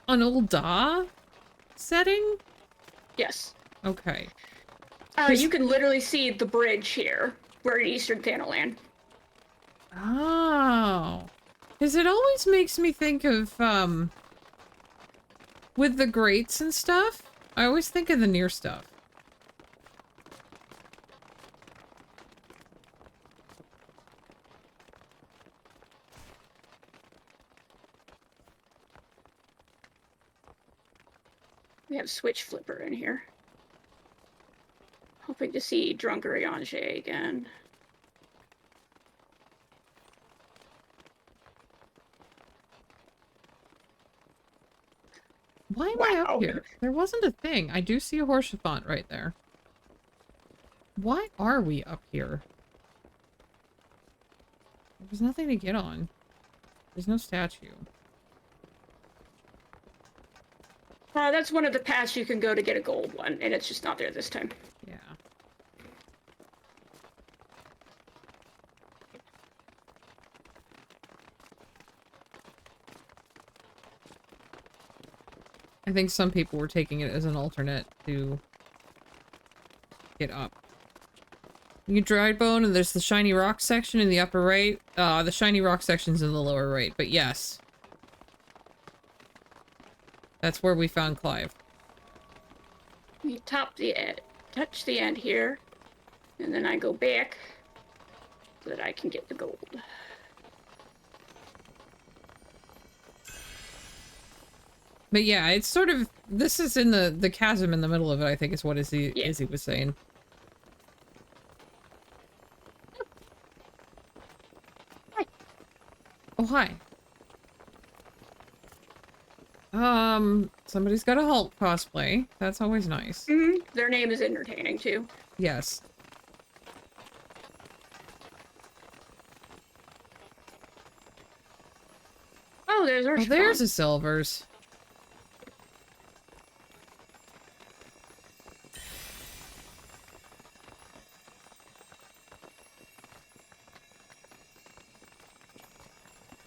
an old Da setting? Yes. Okay. You can literally see the bridge here. We're in Eastern Thanalan. Oh. Because it always makes me think of, with the grates and stuff, I always think of the near stuff. We have Switch Flipper in here. Hoping to see Drunk Eorzea again. Why am I up here? There wasn't a thing. I do see a Horsefant right there. Why are we up here? There's nothing to get on. There's no statue. That's one of the paths you can go to get a gold one, and it's just not there this time. Yeah. I think some people were taking it as an alternate to get up. You get dried bone, and there's the shiny rock section in the upper right. The shiny rock section's in the lower right, but yes. That's where we found Clive. We top the end, touch the end here, and then I go back so that I can get the gold. But yeah, it's sort of, this is in the chasm in the middle of it, I think is what Izzy was saying. Hi. Oh, hi. Somebody's got a Hulk cosplay. That's always nice. Mm-hmm. Their name is entertaining too. Yes. Oh, there's our there's a Silvers.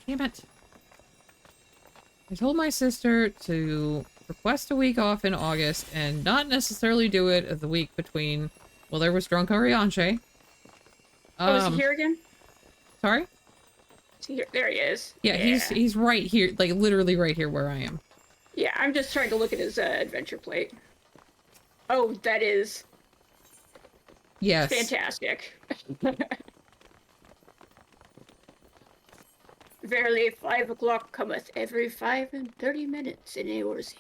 Damn it. I told my sister to request a week off in August and not necessarily do it the week between Well, there was drunk Arianche. Oh, is he here again? Sorry? Is he here? There he is. Yeah, he's right here, like literally right here where I am. Yeah, I'm just trying to look at his adventure plate. Oh, that is Yes. fantastic. Verily, 5 o'clock cometh every 5 and 30 minutes in Eorzea.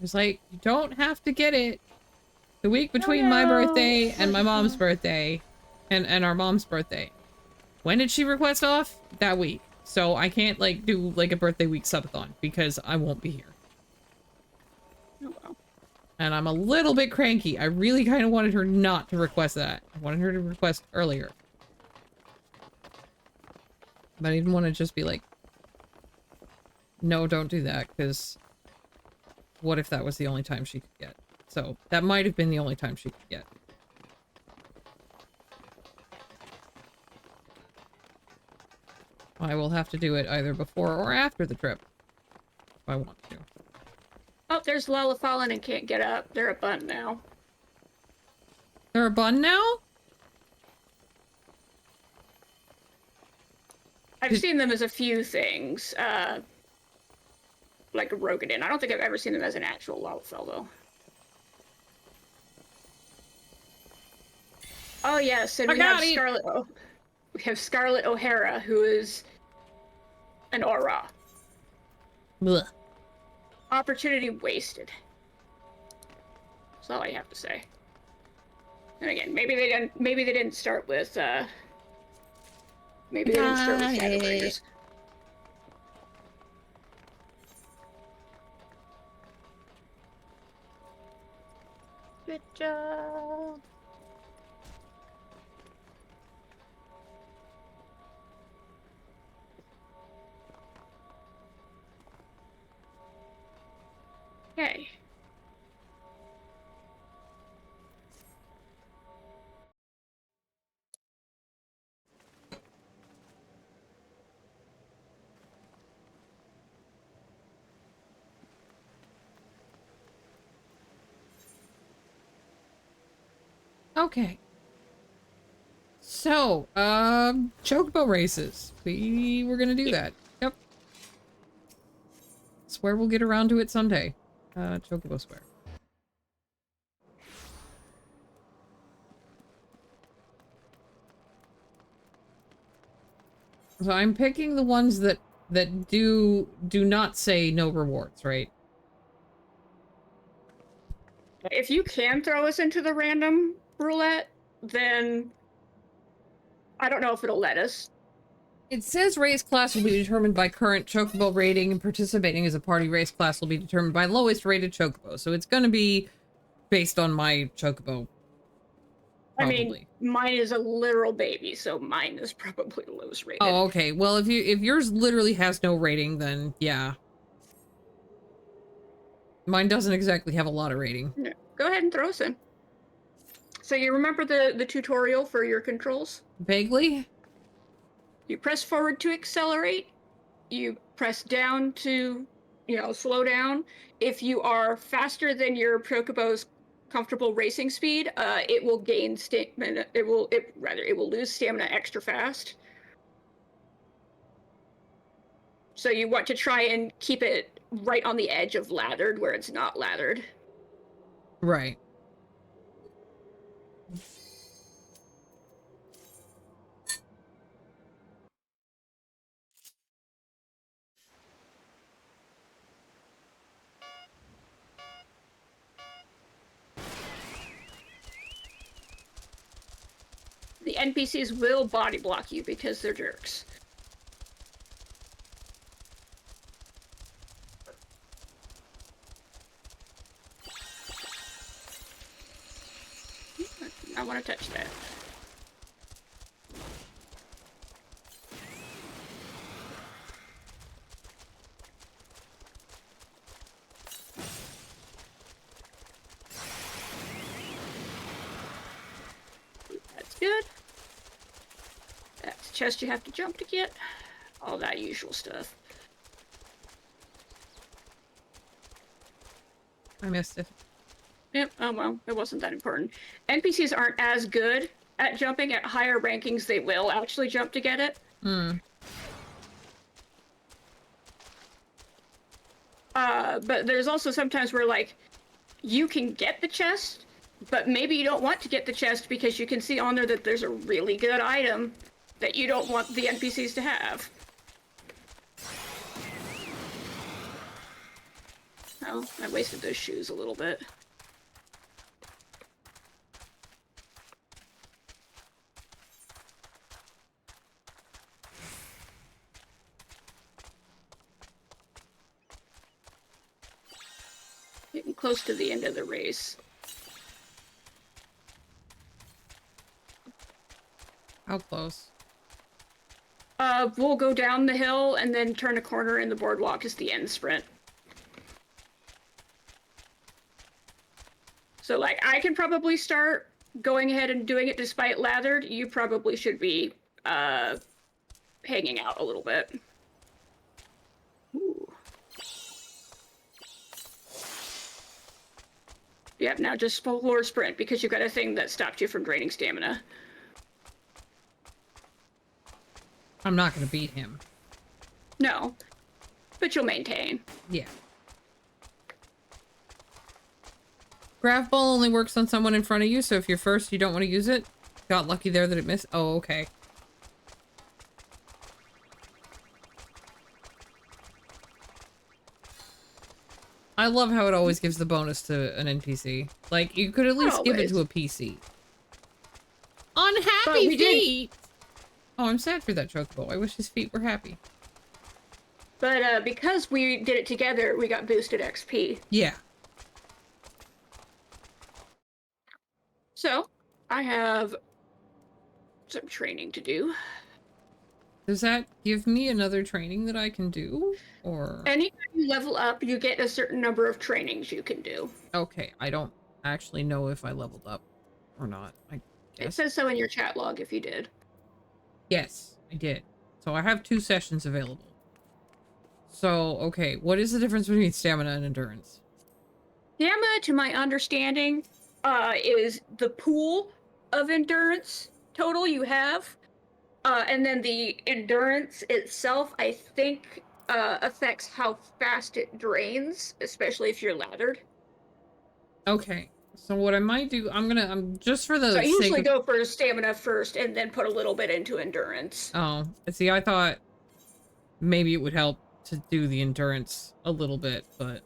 It's like, you don't have to get it the week between my birthday and my mom's birthday and our mom's birthday. When did she request off? That week. So I can't like do like a birthday week subathon because I won't be here. Oh, well. And I'm a little bit cranky. I really kind of wanted her not to request that. I wanted her to request earlier. But I didn't want to just be like, no, don't do that, because what if that was the only time she could get? So that might have been the only time she could get. I will have to do it either before or after the trip, if I want to. Oh, there's Lala fallen and can't get up. They're a bun now. They're a bun now? I've seen them as a few things, like a Rogadin. I don't think I've ever seen them as an actual Lalafell, though. Oh yes, and we have Scarlet. Oh, we have Scarlet O'Hara, who is an Aura. Blech. Opportunity wasted. That's all I have to say. And again, maybe they didn't. Maybe they didn't start with. Maybe they didn't start with Shadowbringers. Good job. Okay. Okay. So, chocobo races. We were gonna do that. Yep. Swear we'll get around to it someday. Chocobo swear. So I'm picking the ones that do not say no rewards, right? If you can throw us into the random roulette, then I don't know if it'll let us. It says race class will be determined by current chocobo rating, and participating as a party race class will be determined by lowest rated chocobo. So it's going to be based on my chocobo. Probably. I mean, mine is a literal baby, so mine is probably the lowest rated. Oh, okay. Well, if yours literally has no rating, then yeah. Mine doesn't exactly have a lot of rating. Yeah. Go ahead and throw us in. So you remember the tutorial for your controls? Vaguely? You press forward to accelerate. You press down to, slow down. If you are faster than your chocobo's comfortable racing speed, it will gain stamina. It will lose stamina extra fast. So you want to try and keep it right on the edge of lathered, where it's not lathered. Right. The NPCs will body block you because they're jerks. I want to touch that. Good. That's a chest you have to jump to get. All that usual stuff. I missed it. Yep, oh well, it wasn't that important. NPCs aren't as good at jumping. At higher rankings, they will actually jump to get it. But there's also sometimes where, like, you can get the chest, but maybe you don't want to get the chest because you can see on there that there's a really good item that you don't want the NPCs to have. Oh, I wasted those shoes a little bit. Getting close to the end of the race. How close? We'll go down the hill and then turn a corner in the boardwalk is the end sprint. So, like, I can probably start going ahead and doing it despite lathered. You probably should be, hanging out a little bit. Ooh. Yep, now just floor sprint because you've got a thing that stopped you from draining stamina. I'm not gonna beat him. No, but you'll maintain. Yeah. Graph ball only works on someone in front of you, so if you're first, you don't want to use it. Got lucky there that it missed. Oh, okay. I love how it always gives the bonus to an NPC. Like, you could at least give it to a PC. Unhappy feet! Oh, I'm sad for that chocobo. I wish his feet were happy. But because we did it together, we got boosted XP. Yeah. So, I have some training to do. Does that give me another training that I can do? Or... Anytime you level up, you get a certain number of trainings you can do. Okay, I don't actually know if I leveled up or not. I guess. It says so in your chat log if you did. Yes, I did. So I have 2 sessions available. So, okay, what is the difference between stamina and endurance? Stamina, to my understanding, is the pool of endurance total you have. And then the endurance itself, I think, affects how fast it drains, especially if you're lathered. Okay, so what I might do, I'm just for the So I sake usually of... go for stamina first and then put a little bit into endurance. Oh, see, I thought maybe it would help to do the endurance a little bit, but...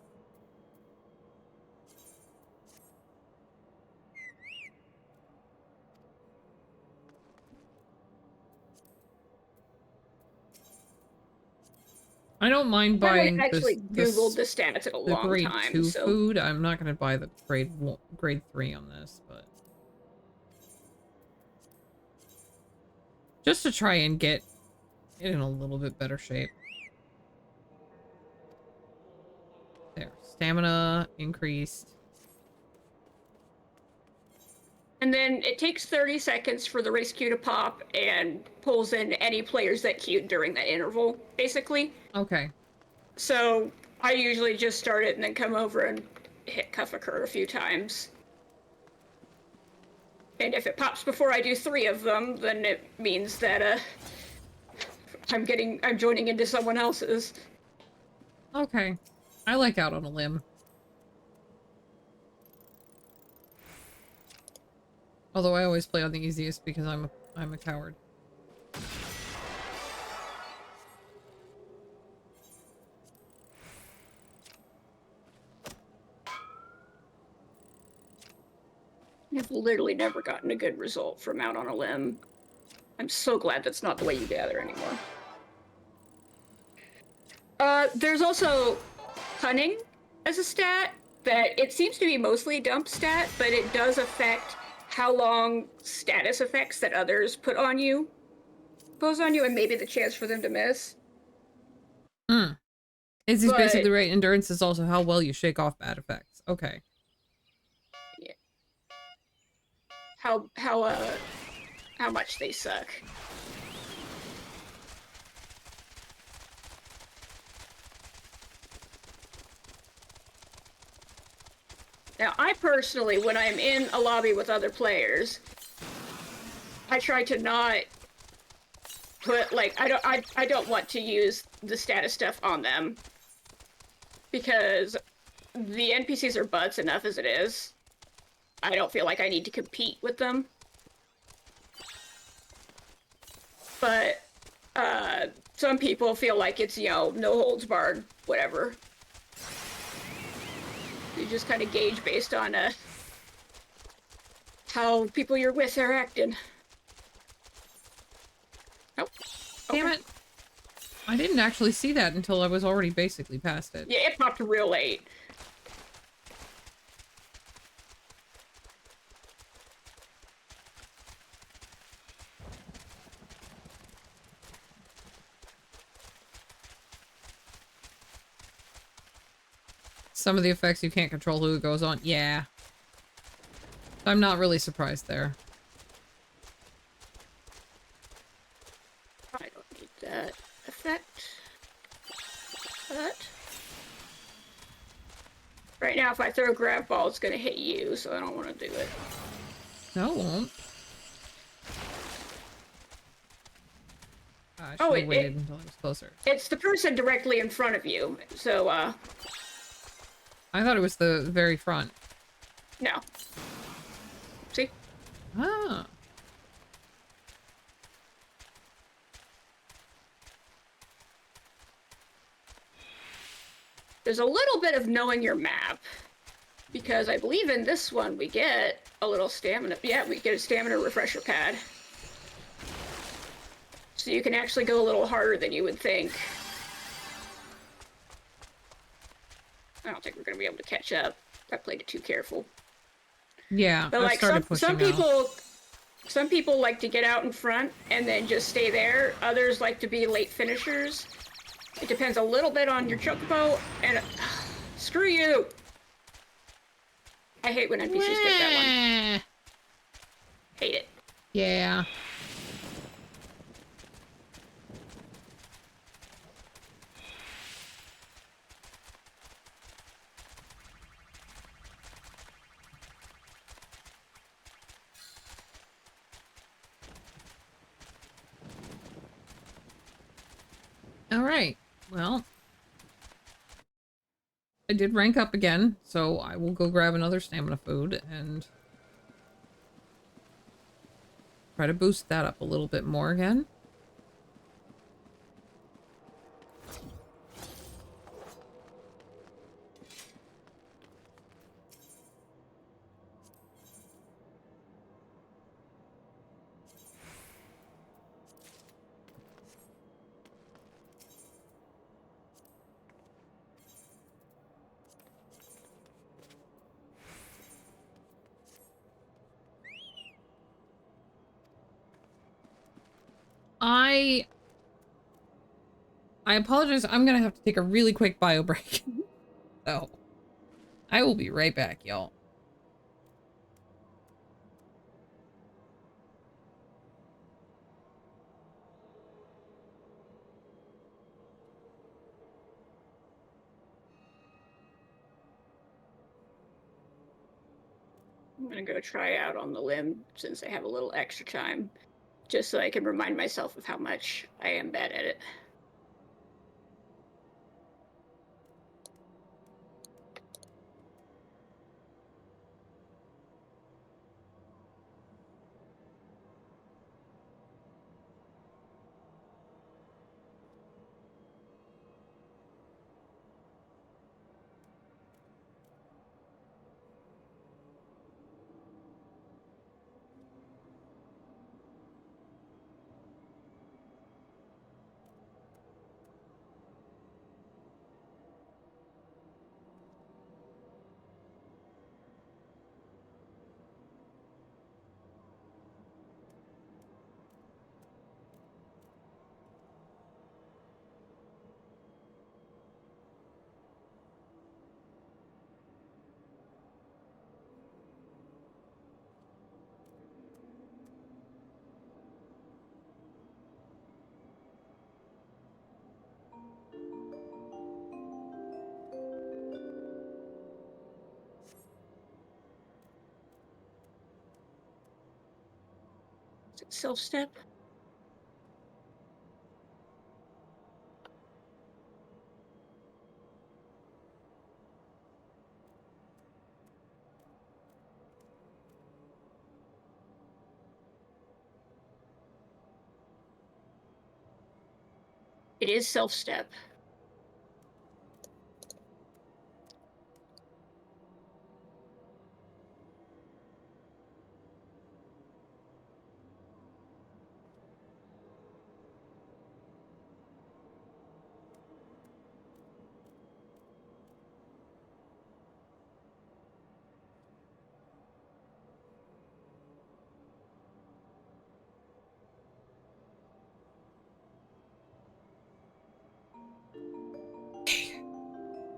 I don't mind buying I actually Googled the stats in a long grade time. 2 so... food. I'm not going to buy the grade 3 on this, but... just to try and get it in a little bit better shape. There. Stamina increased. And then it takes 30 seconds for the race queue to pop and pulls in any players that queued during that interval, basically. Okay. So I usually just start it and then come over and hit cuff occur a few times. And if it pops before I do 3 of them, then it means that I'm joining into someone else's. Okay. I like Out on a Limb. Although I always play on the easiest because I'm a coward. I've literally never gotten a good result from Out on a Limb. I'm so glad that's not the way you gather anymore. There's also Cunning as a stat that it seems to be mostly a dump stat, but it does affect how long status effects that others put on you pose on you and maybe the chance for them to miss. Is basically right. Endurance is also how well you shake off bad effects. Okay. Yeah. How how much they suck. Now, I personally, when I'm in a lobby with other players, I try to not put, like, I don't want to use the status stuff on them. Because the NPCs are butts enough as it is. I don't feel like I need to compete with them. But, some people feel like it's, you know, no holds barred, whatever. You just kind of gauge based on, how people you're with are acting. Nope. Damn it. I didn't actually see that until I was already basically past it. Yeah, it popped real late. Some of the effects you can't control who it goes on. Yeah. I'm not really surprised there. I don't need that effect. That. Right now, if I throw a grab ball, it's gonna hit you, so I don't want to do it. No, it won't. I Oh, should have waited until I was closer. It's the person directly in front of you, so, I thought it was the very front. no. See? Ah. There's a little bit of knowing your map, because I believe in this one we get a little stamina. Yeah, we get a stamina refresher pad. So you can actually go a little harder than you would think. I don't think we're gonna be able to catch up. I played it too careful. Yeah, But I like started pushing some people like to get out in front and then just stay there. Others like to be late finishers. It depends a little bit on your chocobo and screw you. I hate when NPCs get that one. Hate it. Yeah. Alright, well. I did rank up again, so I will go grab another stamina food and try to boost that up a little bit more again. I apologize. I'm gonna have to take a really quick bio break. So, I will be right back, y'all. I'm gonna go try out on the limb since I have a little extra time, just so I can remind myself of how much I am bad at it. Self step. It is self step.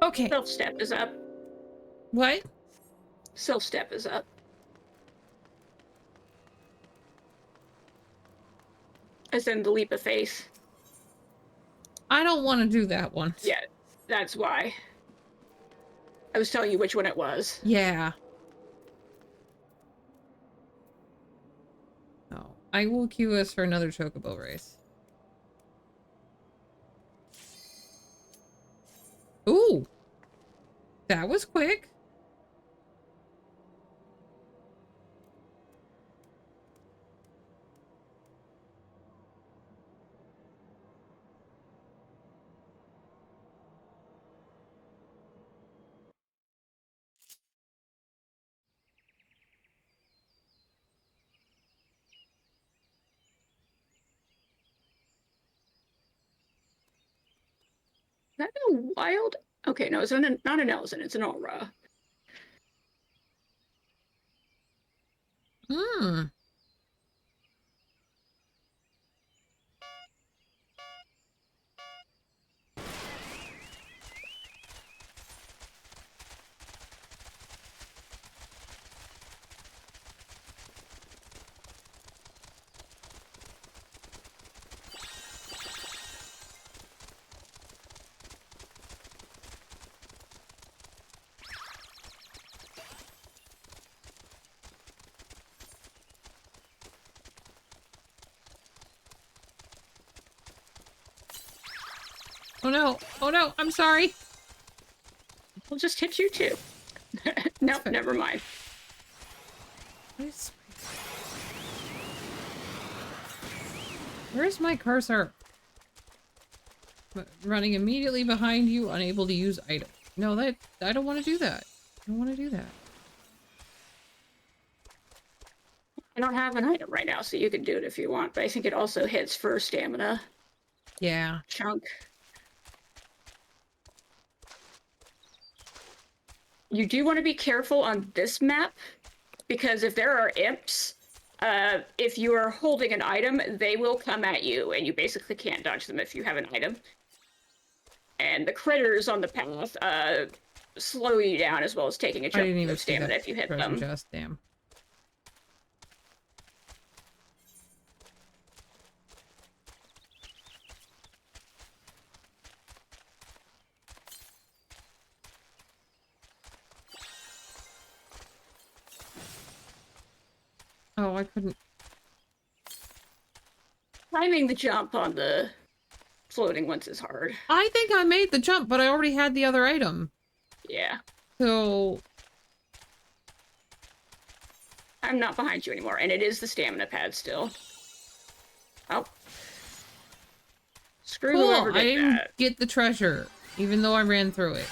Okay. Self step is up. What? Self step is up. As in the leap of faith. I don't want to do that one. Yeah, that's why. I was telling you which one it was. Yeah. No. I will queue us for another chocobo race. Ooh. That was quick. Is that a wild? Okay, no, it's not an Elzen, it's an Aura. Hmm. Oh no. Oh no. I'm sorry. We'll just hit you too. Nope, never mind. Where's my cursor? Running immediately behind you, unable to use item. No, that I don't want to do that. I don't want to do that. I don't have an item right now, so you can do it if you want, but I think it also hits for stamina. Yeah. Chunk. You do want to be careful on this map, because if there are imps, if you are holding an item, they will come at you, and you basically can't dodge them if you have an item. And the critters on the path slow you down, as well as taking a chunk of stamina if you hit them. Just damn. Oh, I couldn't. Timing the jump on the floating ones is hard. I think I made the jump, but I already had the other item. Yeah. So... I'm not behind you anymore, and it is the stamina pad still. Oh. Screw cool, whoever did I didn't that. get the treasure, even though I ran through it.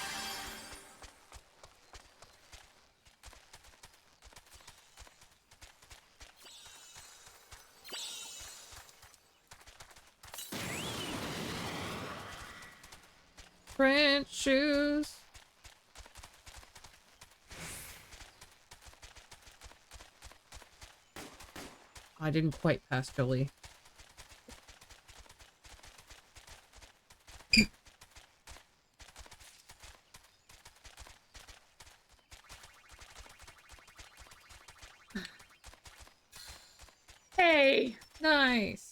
French shoes. I didn't quite pass Jolie. Hey! Nice.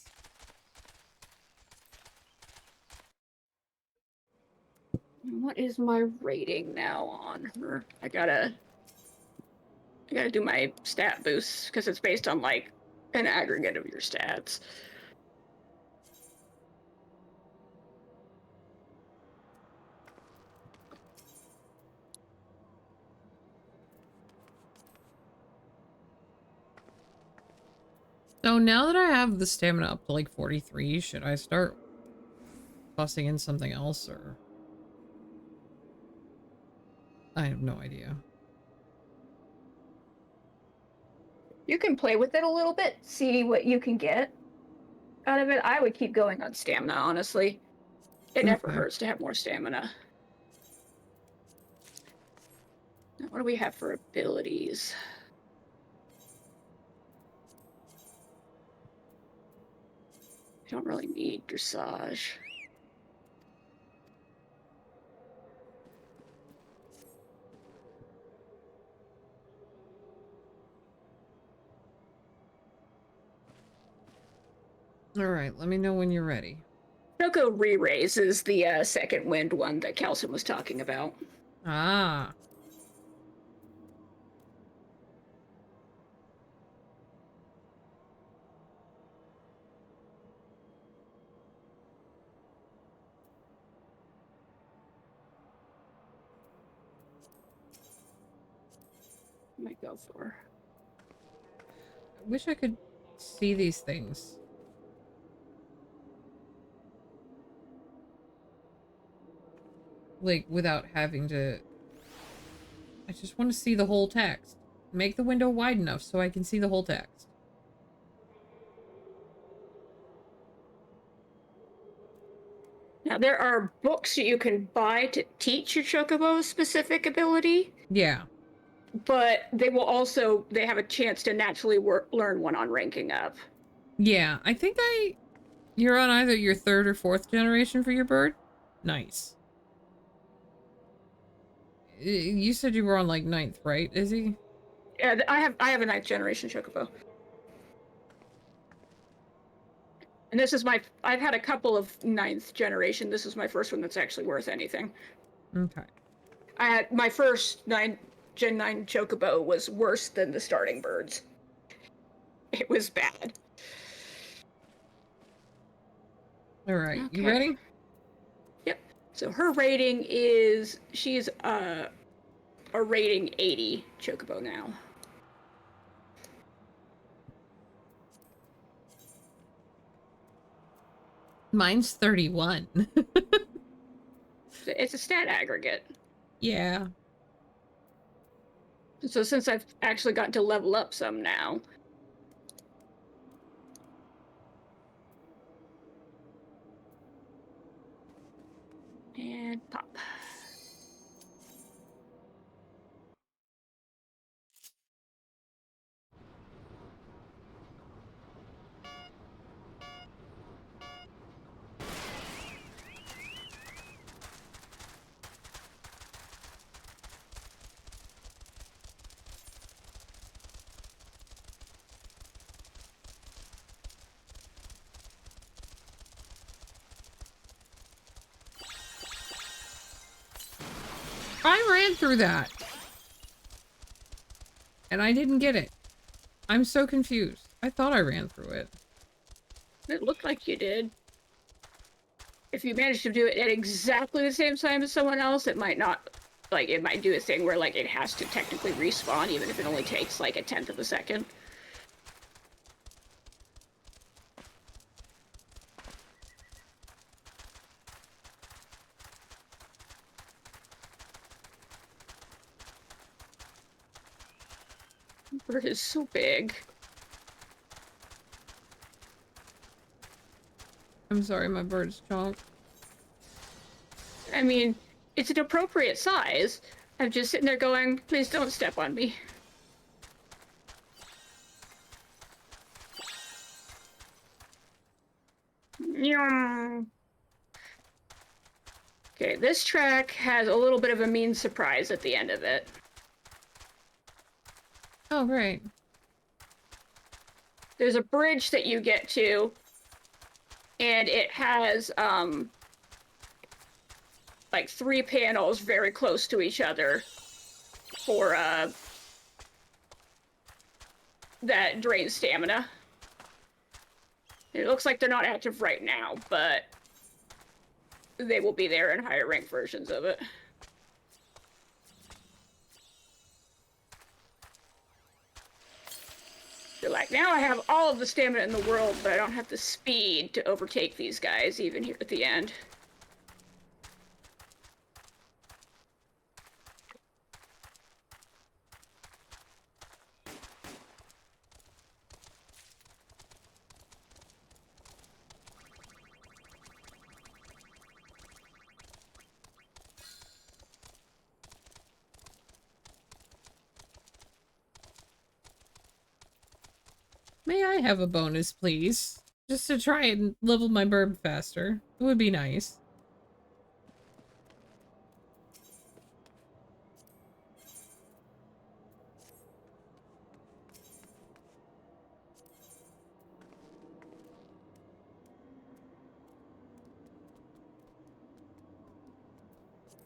What is my rating now on her? I gotta do my stat boosts, because it's based on, like, an aggregate of your stats. So now that I have the stamina up to like 43, should I start tossing in something else, or? I have no idea. You can play with it a little bit, see what you can get out of it. I would keep going on stamina, honestly. It never Okay. hurts to have more stamina. Now, what do we have for abilities? I don't really need dressage. Alright, let me know when you're ready. Choco re-raise is the second wind one that Kelson was talking about. Ah. Might go for. I wish I could see these things. Like, without having to... I just want to see the whole text. Make the window wide enough so I can see the whole text. Now, there are books you can buy to teach your Chocobo specific ability. Yeah. But they will also, they have a chance to naturally learn one on ranking up. Yeah, I think you're on either your 3rd or 4th generation for your bird? Nice. You said you were on, like, 9th, right, Izzy? Yeah, I have a 9th generation Chocobo. And this is I've had a couple of 9th generation. This is my first one that's actually worth anything. Okay. I had my first Gen 9 Chocobo was worse than the starting birds. It was bad. Alright, Okay. you ready? Yep. So her rating is, she's a rating 80 Chocobo now. Mine's 31. It's a stat aggregate. Yeah. So since I've actually gotten to level up some now. And pop. I ran through that. And I didn't get it. I'm so confused. I thought I ran through it. It looked like you did. If you manage to do it at exactly the same time as someone else, it might not, like, it might do a thing where, like, it has to technically respawn, even if it only takes, like, 1/10 of a second. Bird is so big. I'm sorry, my bird's chonk. I mean, it's an appropriate size. I'm just sitting there going, please don't step on me. Yum. Okay, this track has a little bit of a mean surprise at the end of it. Oh, great. There's a bridge that you get to, and it has, like 3 panels very close to each other for, that drains stamina. It looks like they're not active right now, but they will be there in higher rank versions of it. They're like, now I have all of the stamina in the world, but I don't have the speed to overtake these guys, even here at the end. May I have a bonus, please? Just to try and level my bird faster. It would be nice.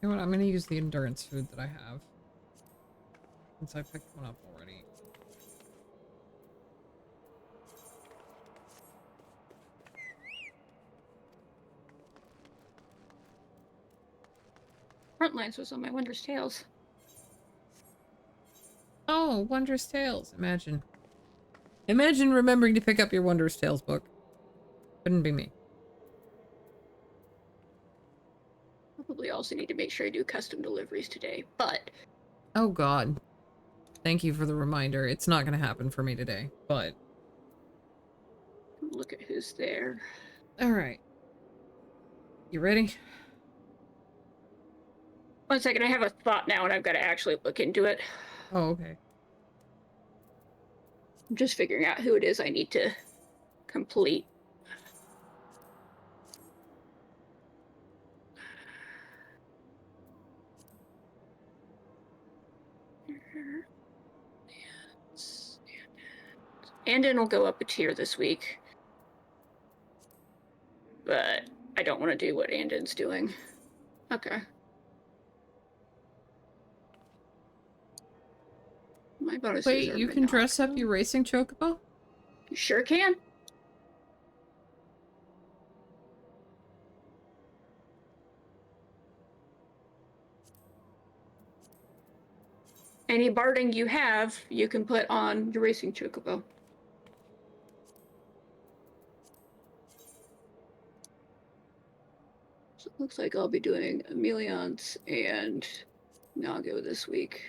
You know what? I'm gonna use the endurance food that I have. Since I picked one up already. Frontlines was on my Wondrous Tales. Oh, Wondrous Tales. Imagine. Imagine remembering to pick up your Wondrous Tales book. Couldn't be me. Probably also need to make sure I do custom deliveries today, but... Oh god. Thank you for the reminder. It's not gonna happen for me today, but... Look at who's there. Alright. You ready? One second, I have a thought now and I've got to actually look into it. Oh, okay. I'm just figuring out who it is I need to complete. Andon will go up a tier this week. But I don't want to do what Andon's doing. Okay. My bonuses Wait, are you can dress up Monaco. your racing chocobo? You sure can. Any barding you have, you can put on your racing chocobo. So it looks like I'll be doing Emeliance and Nago this week.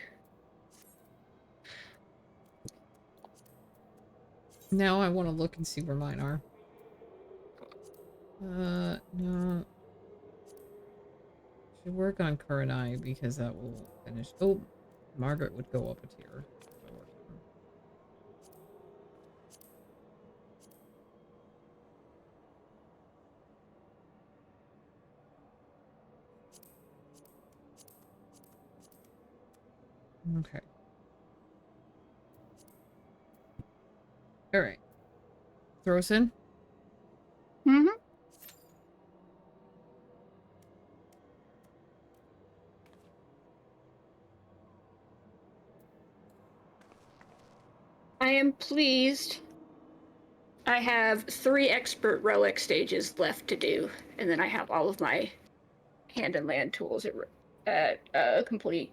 Now I want to look and see where mine are. No. Should work on Kurenai because that will finish. Oh, Margaret would go up a tier. if I worked on her. Okay. Alright. Throw us in? Mm-hmm. I am pleased. I have 3 expert relic stages left to do, and then I have all of my hand and land tools at complete.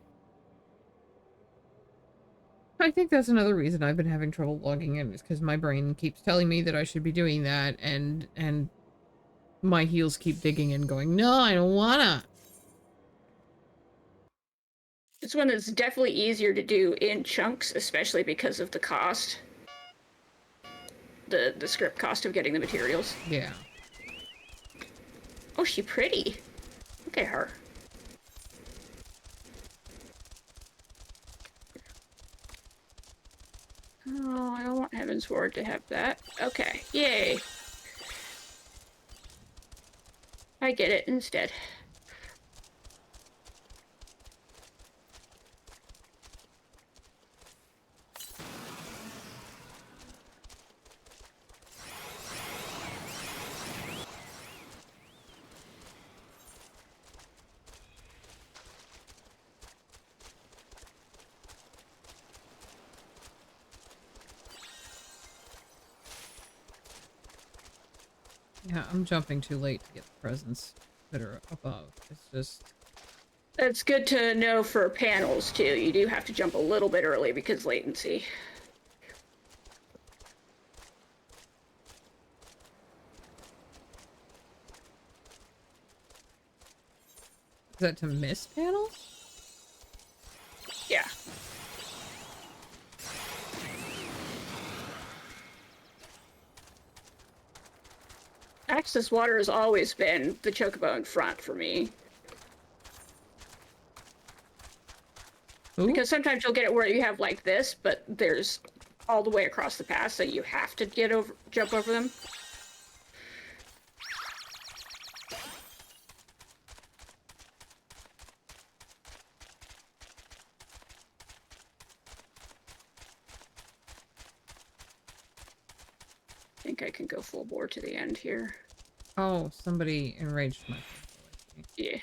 I think that's another reason I've been having trouble logging in, is because my brain keeps telling me that I should be doing that, and my heels keep digging in going, no, I don't wanna. This one is definitely easier to do in chunks, especially because of the cost. The script cost of getting the materials. Yeah. Oh, she pretty. Look at her. Oh, I don't want Heaven's Ward to have that. Okay, yay. I get it instead. Yeah, I'm jumping too late to get the presents that are above. It's just... It's good to know for panels, too. You do have to jump a little bit early because latency. Is that to miss panels? Yeah. Access water has always been the chocobo in front for me. Ooh. Because sometimes you'll get it where you have like this, but there's all the way across the path, so you have to jump over them. I think I can go full bore to the end here. Oh, somebody enraged my... Yeah.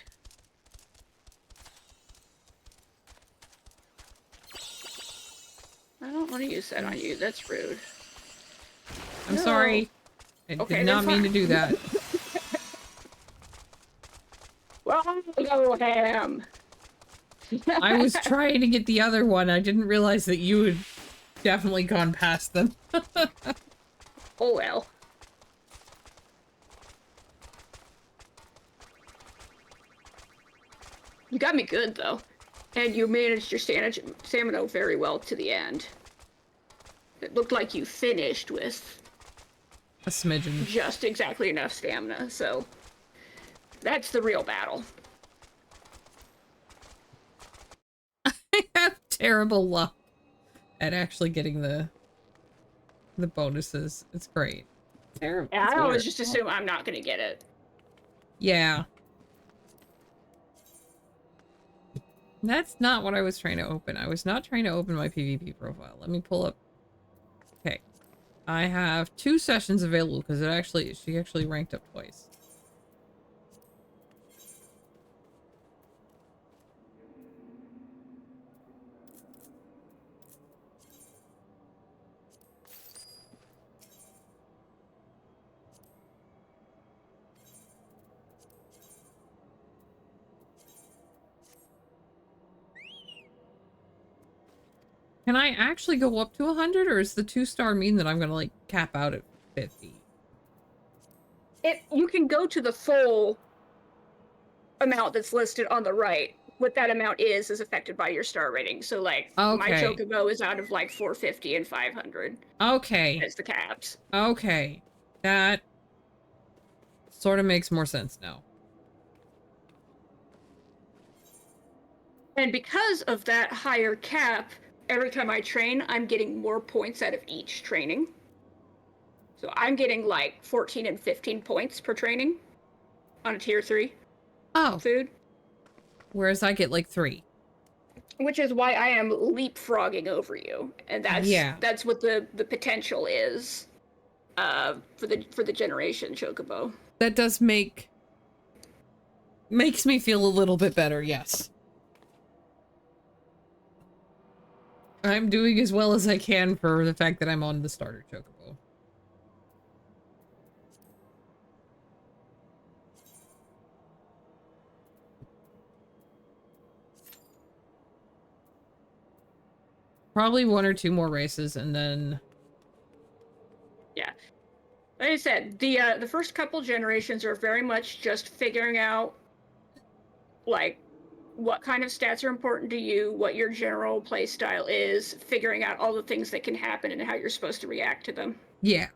I don't want to use that on you. That's rude. I'm No. sorry. I Okay, did not then mean to fine. do that. Well, go ham. I was trying to get the other one. I didn't realize that you had definitely gone past them. Oh well. You got me good though, and you managed your stamina very well to the end. It looked like you finished with A smidgen. just exactly enough stamina, so that's the real battle. I have terrible luck at actually getting the bonuses. It's great. Terrible. Yeah, It's I always weird. just assume I'm not gonna get it. Yeah. That's not what I was trying to open. I was not trying to open my PvP profile. Let me pull up. Okay. I have 2 sessions available because she actually ranked up twice. Can I actually go up to 100, or is the 2-star mean that I'm gonna like cap out at 50? You can go to the full amount that's listed on the right. What that amount is affected by your star rating. So like my Okay. chocobo is out of like 450 and 500 Okay. as the caps. Okay. That sort of makes more sense now. And because of that higher cap, every time I train, I'm getting more points out of each training. So I'm getting like 14 and 15 points per training on a tier 3 food. Whereas I get like 3. Which is why I am leapfrogging over you. And that's what the potential is for the generation chocobo. That does makes me feel a little bit better, yes. I'm doing as well as I can for the fact that I'm on the starter chocobo. Probably 1 or 2 more races, and then... Yeah. Like I said, the first couple generations are very much just figuring out, like, what kind of stats are important to you, what your general play style is, figuring out all the things that can happen and how you're supposed to react to them. Yeah.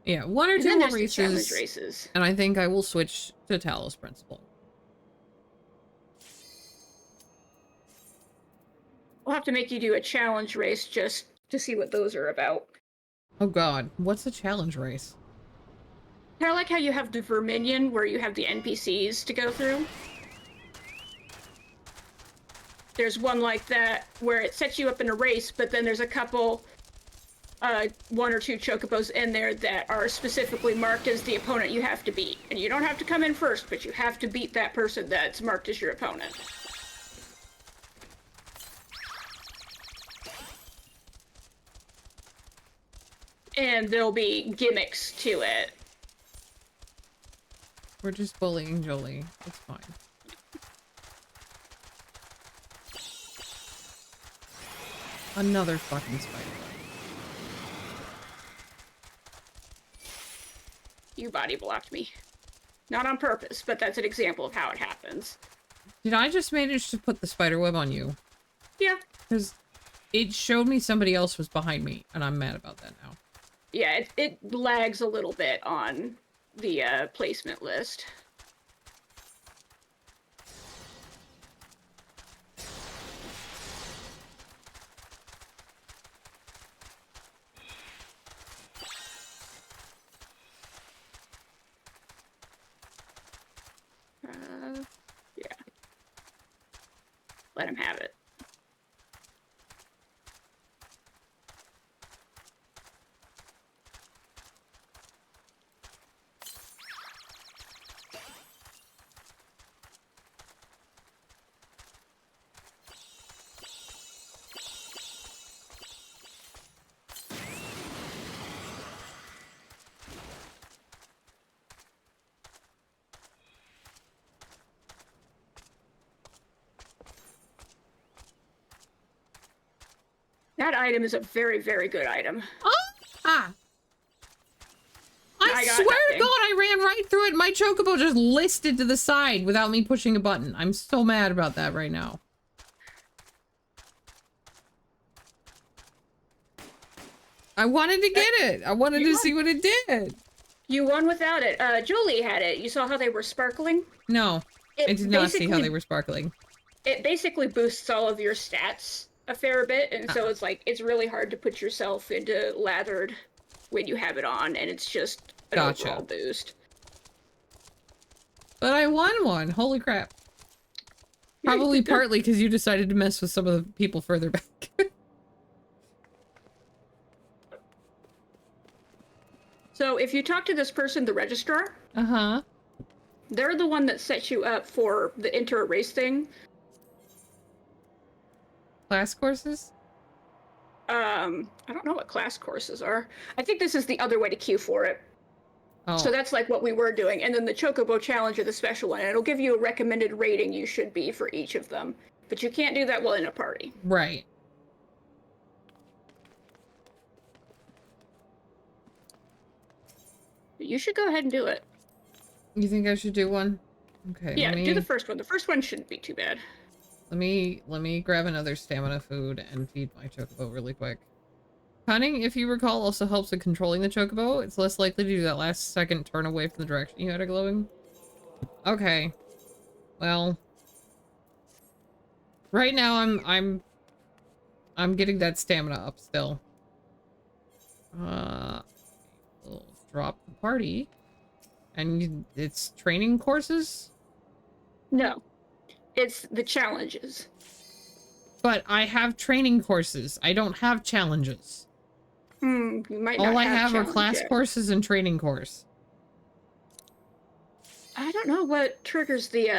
Yeah, 1 or 2 more races, and I think I will switch to Talos Principle. We'll have to make you do a challenge race just to see what those are about. Oh god, what's a challenge race? Kind of like how you have the Verminion, where you have the NPCs to go through. There's one like that, where it sets you up in a race, but then there's a couple, 1 or 2 chocobos in there that are specifically marked as the opponent you have to beat. And you don't have to come in first, but you have to beat that person that's marked as your opponent. and there'll be gimmicks to it. We're just bullying Jolie. It's fine. Another fucking spider. You body blocked me. Not on purpose, but that's an example of how it happens. Did I just manage to put the spider web on you? Yeah. Because it showed me somebody else was behind me, and I'm mad about that now. Yeah, it lags a little bit on the placement list. Yeah. Let him have it. That item is a very, very good item. I I got swear to nothing. God, I ran right through it. My chocobo just listed to the side without me pushing a button. I'm so mad about that right now. I wanted to get it. I wanted to see what it did. You won without it. Julie had it. You saw how they were sparkling? No, It I did not see how basically- they were sparkling. It basically boosts all of your stats a fair bit, and so it's like, it's really hard to put yourself into lathered when you have it on, and it's just an Gotcha. overall boost. But I won one. Holy crap. Yeah, you Probably did good. partly because you decided to mess with some of the people further back. So if you talk to this person, the registrar, Uh-huh. they're the one that sets you up for the inter-race thing. Class courses? I don't know what class courses are. I think this is the other way to queue for it. Oh. So that's like what we were doing. And then the Chocobo Challenge are the special one. And it'll give you a recommended rating you should be for each of them. But you can't do that while in a party. Right. You should go ahead and do it. You think I should do one? Okay. Yeah, let me, do the first one. The first one shouldn't be too bad. Let me grab another stamina food and feed my chocobo really quick. Cunning, if you recall, also helps with controlling the chocobo. It's less likely to do that last second turn away from the direction you had it glowing. Okay. Well. Right now I'm getting that stamina up still. We'll drop the party. And it's training courses? No. It's the challenges. But I have training courses. I don't have challenges. You might not All I have are challenge class yet. courses and training course. I don't know what triggers the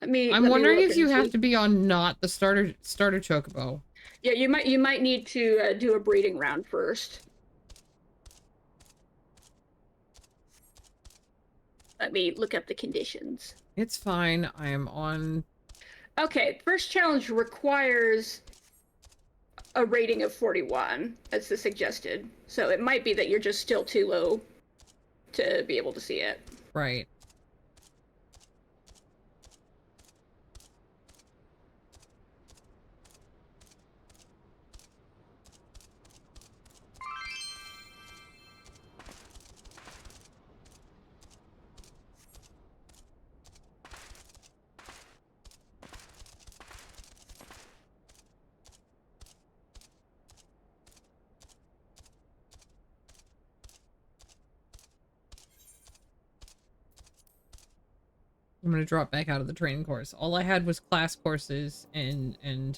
I'm wondering if you have to be on not the starter chocobo. Yeah, you might need to do a breeding round first. Let me look up the conditions. It's fine. I am on. Okay, first challenge requires a rating of 41, as the suggested. So it might be that you're just still too low to be able to see it. Right. I'm gonna drop back out of the training course. All I had was class courses and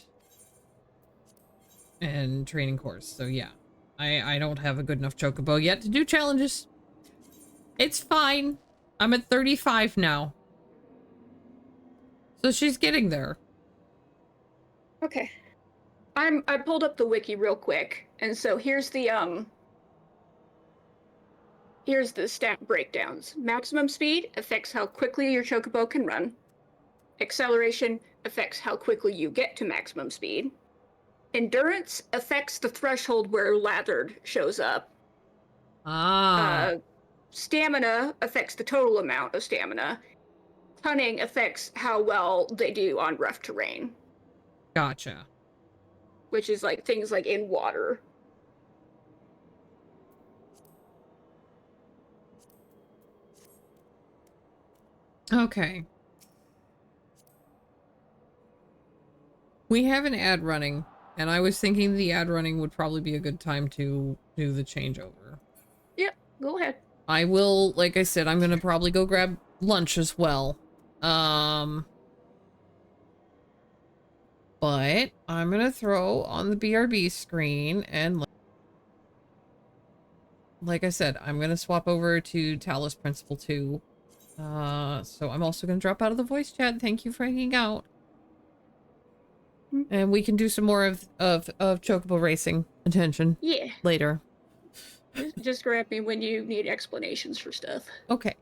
training course. So yeah, I don't have a good enough chocobo yet to do challenges. It's fine. I'm at 35 now. So she's getting there. Okay. I pulled up the wiki real quick, and so here's the stat breakdowns. Maximum speed affects how quickly your chocobo can run. Acceleration affects how quickly you get to maximum speed. Endurance affects the threshold where lathered shows up. Stamina affects the total amount of stamina. Cunning affects how well they do on rough terrain. Gotcha. Which is like things like in water. Okay. We have an ad running, and I was thinking the ad running would probably be a good time to do the changeover. Yep, go ahead. I will, like I said, I'm gonna probably go grab lunch as well. But I'm gonna throw on the BRB screen, and like I said, I'm gonna swap over to Talos Principle 2. So I'm also gonna drop out of the voice chat. Thank you for hanging out. And we can do some more of Chocobo racing attention. Yeah. Later. Just grab me when you need explanations for stuff. Okay.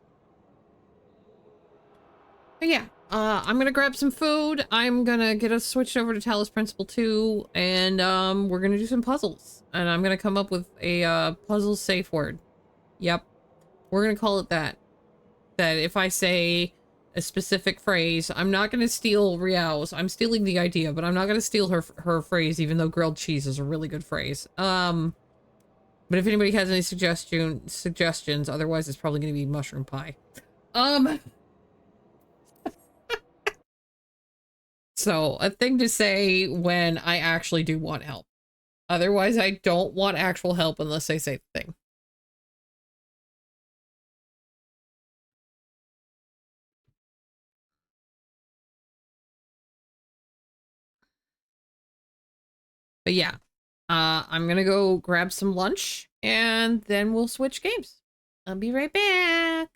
But yeah, I'm gonna grab some food. I'm gonna get us switched over to Talos Principle 2, and we're gonna do some puzzles. And I'm gonna come up with a puzzle safe word. Yep. We're gonna call it that. That if I say a specific phrase, I'm not gonna steal Riao's. I'm stealing the idea, but I'm not gonna steal her phrase, even though grilled cheese is a really good phrase. But if anybody has any suggestions, otherwise it's probably gonna be mushroom pie. So, a thing to say when I actually do want help. Otherwise, I don't want actual help unless I say the thing. But yeah, I'm gonna go grab some lunch, and then we'll switch games. I'll be right back.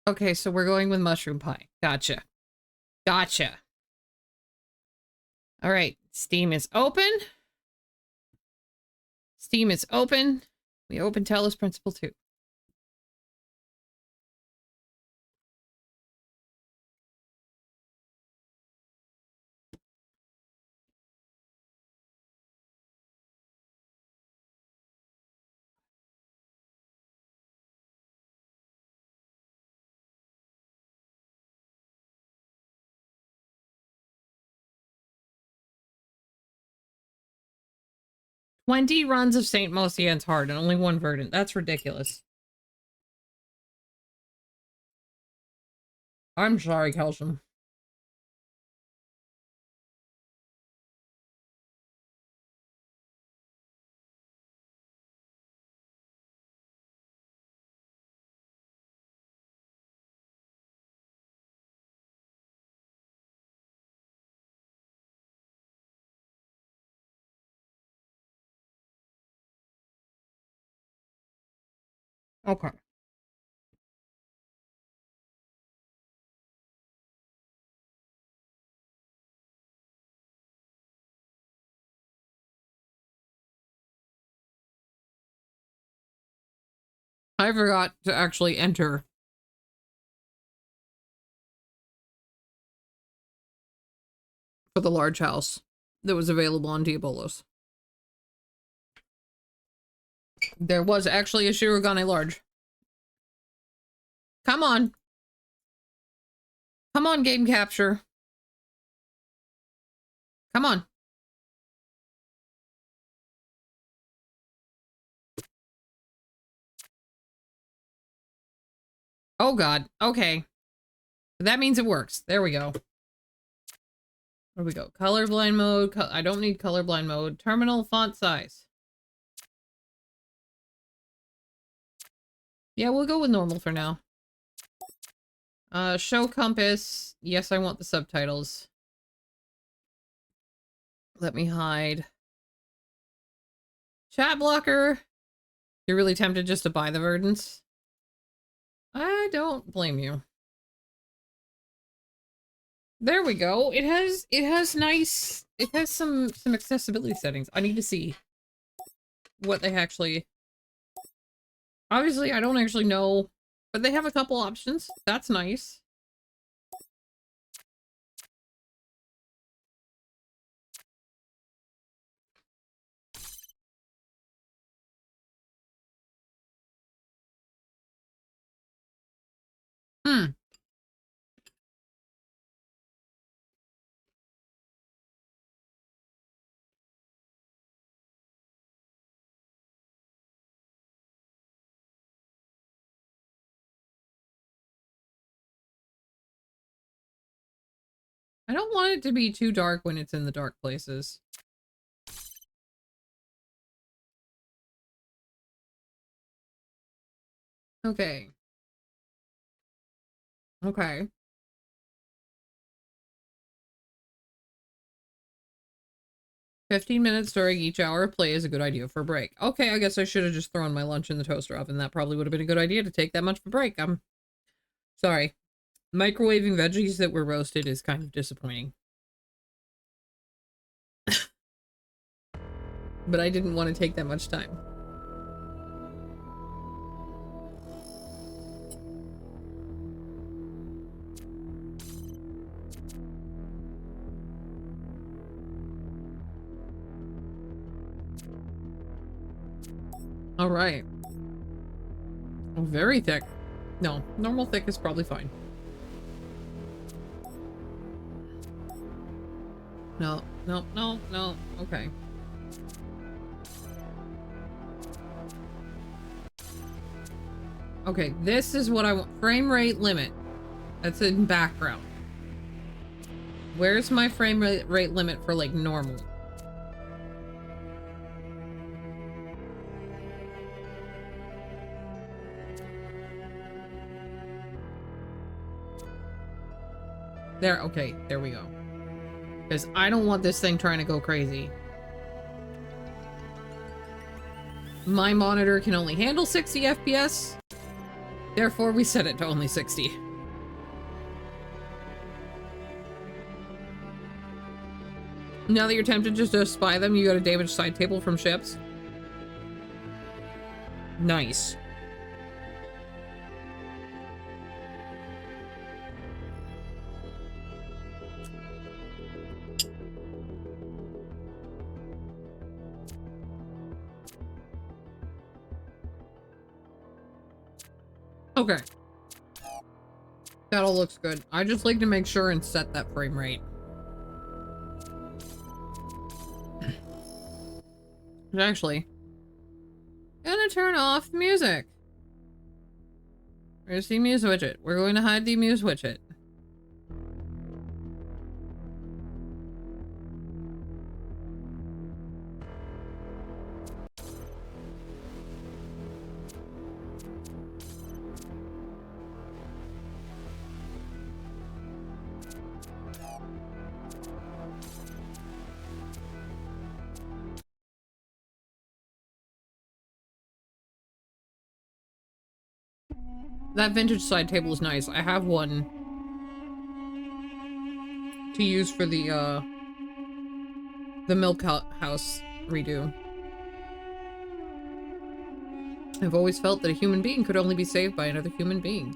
Okay, so we're going with mushroom pie. Gotcha. Gotcha. All right, Steam is open. Steam is open. We open Talos Principle 2. "20 runs of Saint Mosian's Heart and only one verdant. That's ridiculous. I'm sorry, Kelsom. Okay. I forgot to actually enter for the large house that was available on Diabolos. There was actually a Shirogane large. Come on. Come on, game capture. Come on. Oh god. Okay. That means it works. There we go. Where do we go? Colorblind mode. I don't need colorblind mode. Terminal font size. Yeah, we'll go with normal for now. Show compass. Yes, I want the subtitles. Let me hide. Chat blocker. You're really tempted just to buy the verdants? I don't blame you. There we go. It has some accessibility settings. I need to see what they actually... Obviously, I don't actually know, but they have a couple options. That's nice. I don't want it to be too dark when it's in the dark places. Okay. Okay. "15 minutes during each hour of play is a good idea for a break." Okay, I guess I should have just thrown my lunch in the toaster oven. That probably would have been a good idea to take that much of a break. I'm sorry. Microwaving veggies that were roasted is kind of disappointing. But I didn't want to take that much time. All right. Very thick. No, normal thick is probably fine. No, no, no, no. Okay. Okay, this is what I want. Frame rate limit. That's in background. Where's my frame rate limit for, like, normal? There, okay, there we go. Because I don't want this thing trying to go crazy. My monitor can only handle 60 FPS. Therefore, we set it to only 60. Now that you're tempted just to spy them, you got a damaged side table from ships. Nice. Okay. That all looks good. I just like to make sure and set that frame rate. Actually, gonna turn off the music. Where's the muse widget? We're going to hide the muse widget. That vintage side table is nice. I have one to use for the milk house redo. I've always felt that a human being could only be saved by another human being.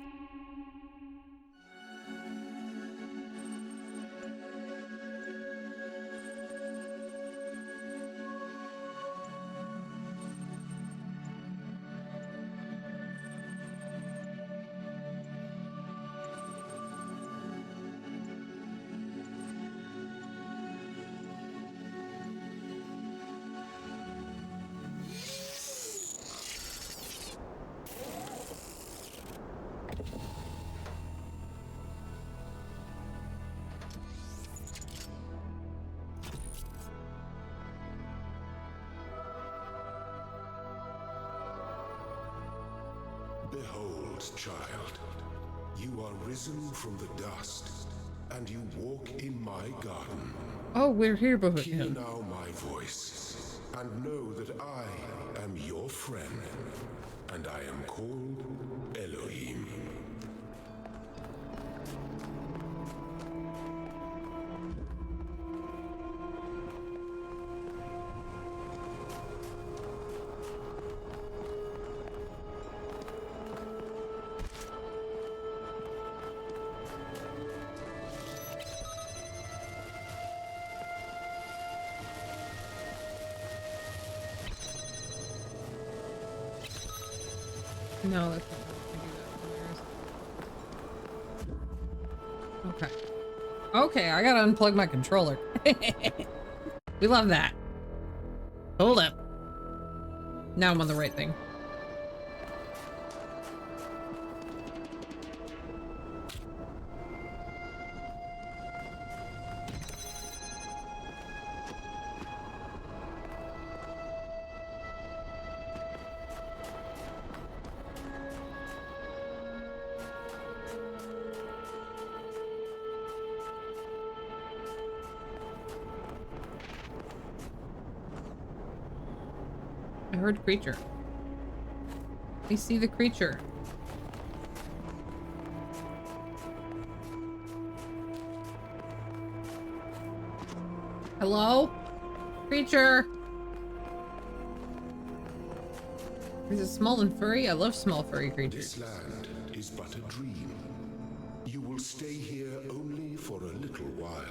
Behold, child, you are risen from the dust, and you walk in my garden. Oh, we're here, but hear now my voice, and know that I am your friend, and I am called Elohim. No, that's not how I do that. Okay. Okay, I gotta unplug my controller. We love that. Hold up. Now I'm on the right thing. I heard creature. I see the creature. Hello? Creature! Is it small and furry? I love small furry creatures. This land is but a dream. You will stay here only for a little while.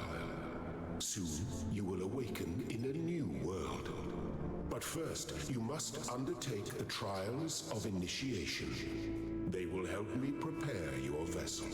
Soon you will awaken in a new world. But first, you must undertake the trials of initiation. They will help me prepare your vessel.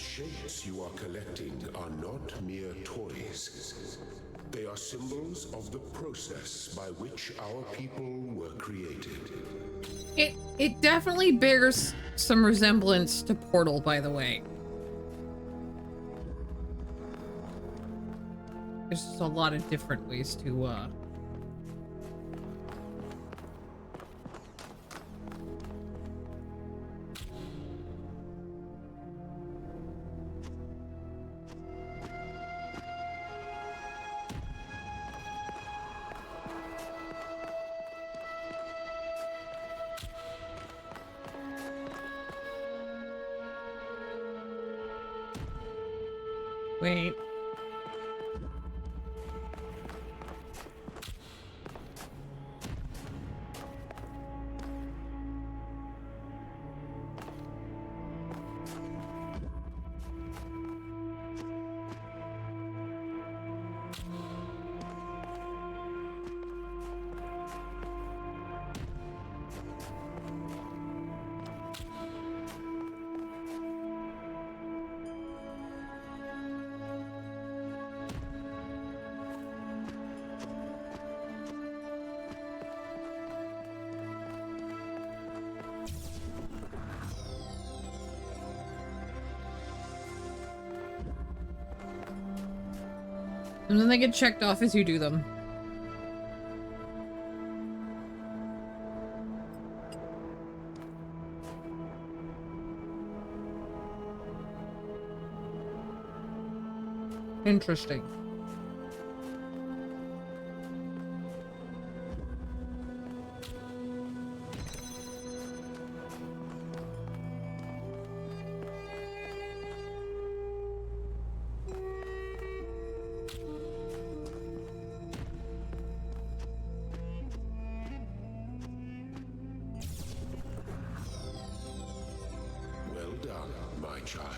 shapes you are collecting are not mere toys. They are symbols of the process by which our people were created. It definitely bears some resemblance to Portal, by the way. There's just a lot of different ways to wait. And then they get checked off as you do them. Interesting. Well done, my child.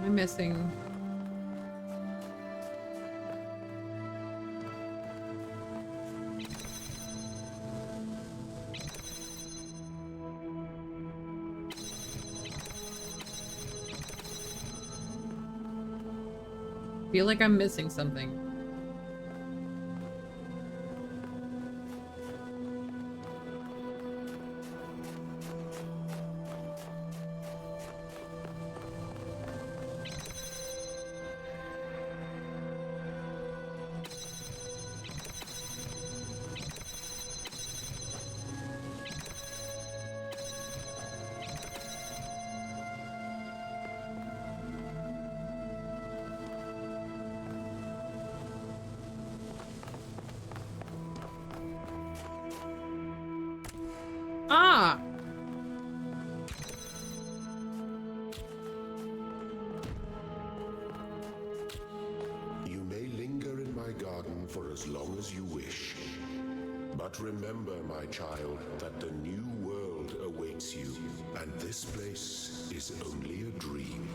I'm missing. Feel like I'm missing something. Ah! You may linger in my garden for as long as you wish. But remember, my child, that the new world awaits you, and this place is only a dream.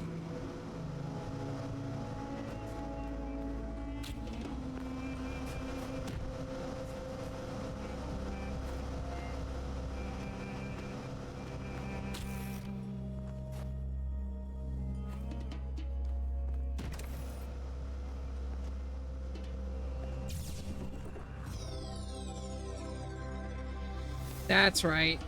That's right.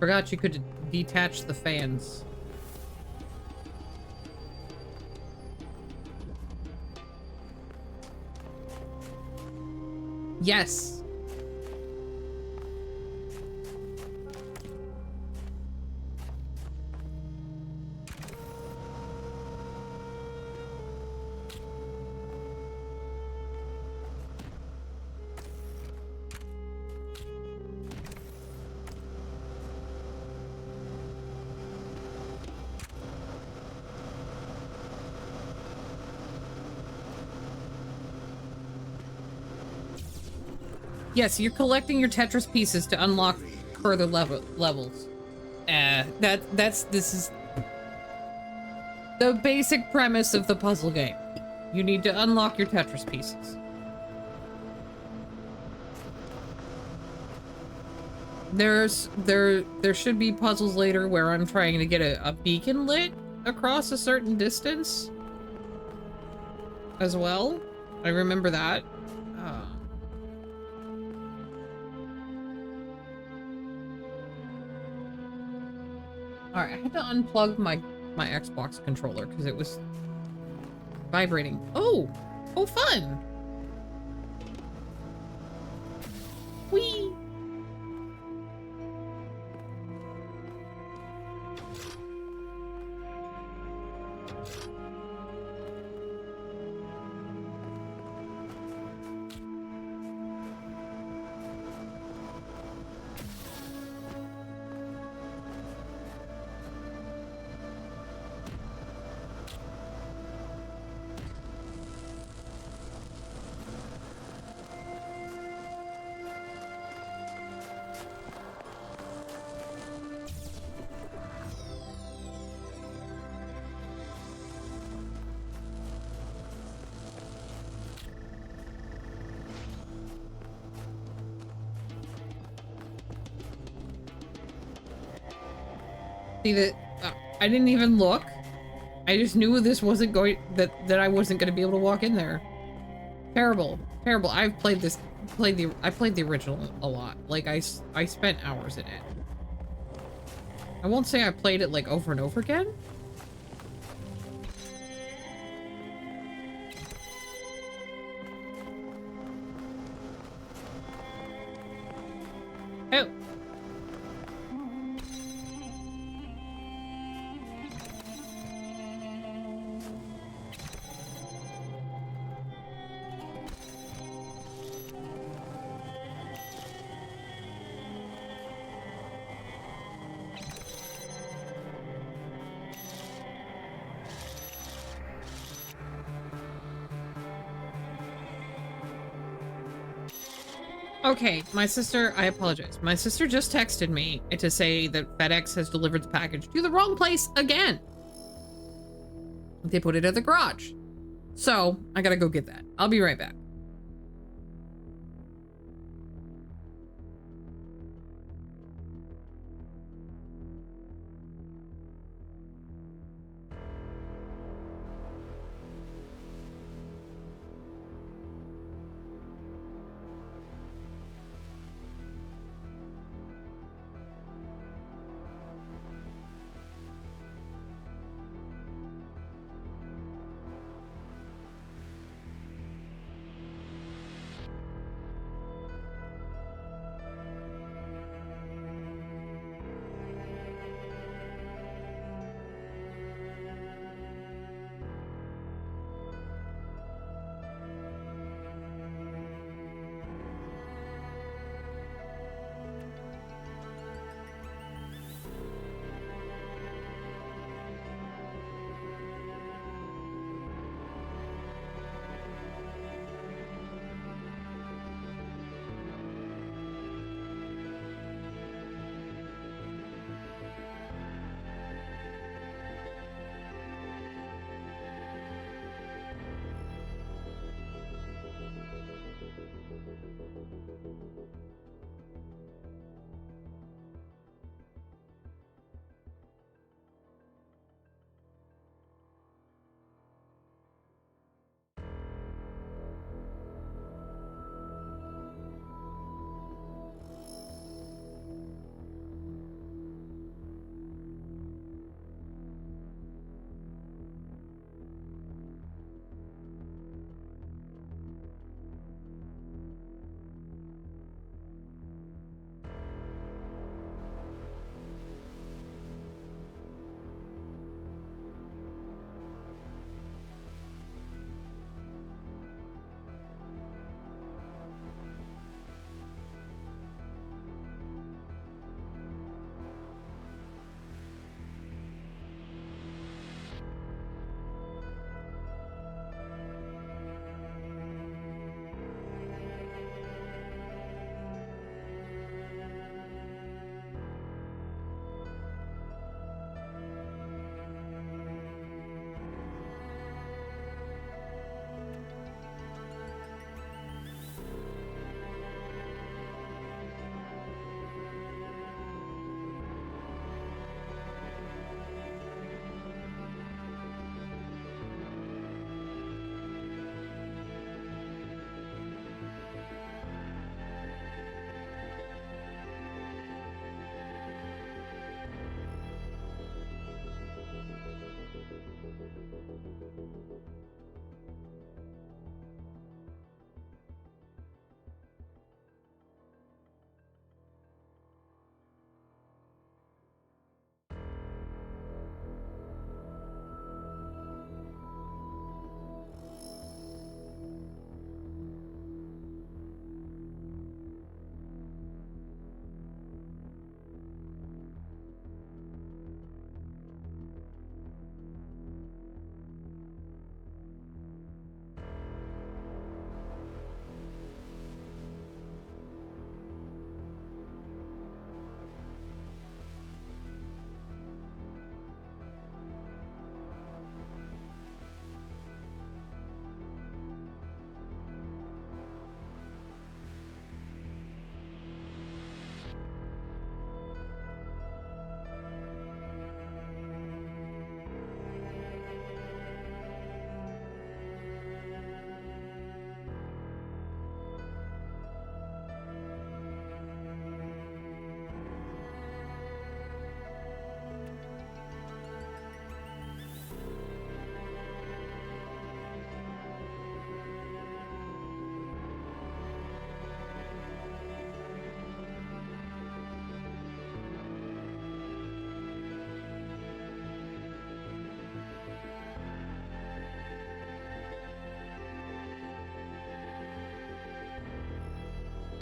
Forgot you could detach the fans. Yes. Yes, you're collecting your Tetris pieces to unlock further levels. This is the basic premise of the puzzle game. You need to unlock your Tetris pieces. There should be puzzles later where I'm trying to get a beacon lit across a certain distance as well. I remember that. Alright, I had to unplug my Xbox controller because it was vibrating. Oh! Oh, fun! Whee! See that I didn't even look. I just knew this wasn't going that I wasn't going to be able to walk in there. Terrible, terrible. I've played this, I played the original a lot. Like I spent hours in it. I won't say I played it like over and over again. Oh. Okay, my sister, I apologize. My sister just texted me to say that FedEx has delivered the package to the wrong place again. They put it at the garage. So, I gotta go get that. I'll be right back.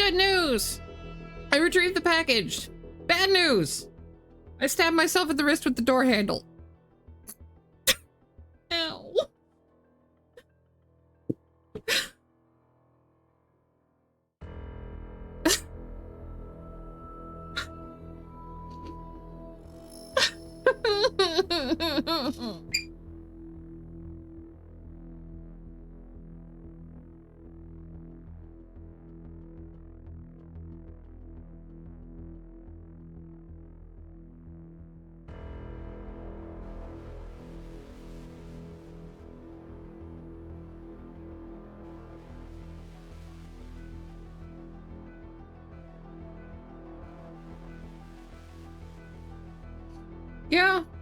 Good news! I retrieved the package. Bad news! I stabbed myself at the wrist with the door handle. Ow.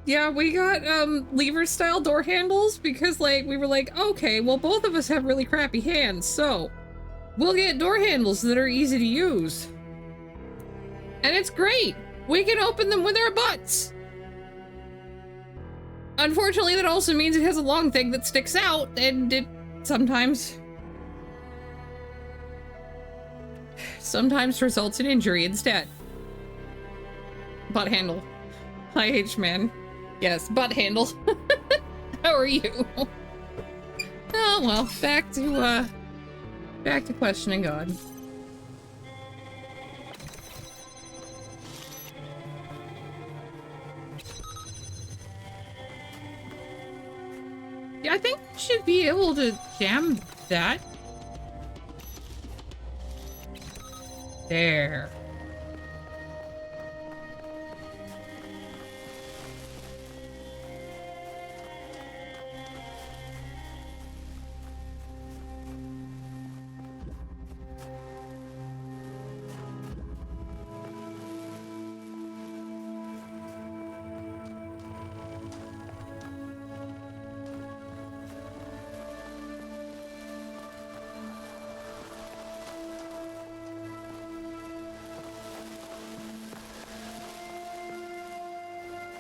Yeah, we got, lever-style door handles because, like, we were like, okay, well, both of us have really crappy hands, so we'll get door handles that are easy to use. And it's great! We can open them with our butts! Unfortunately, that also means it has a long thing that sticks out, and it sometimes results in injury instead. Butt handle. Hi, H-Man. Yes, butt handle. How are you? Oh, well, back to questioning God. Yeah, I think we should be able to jam that. There.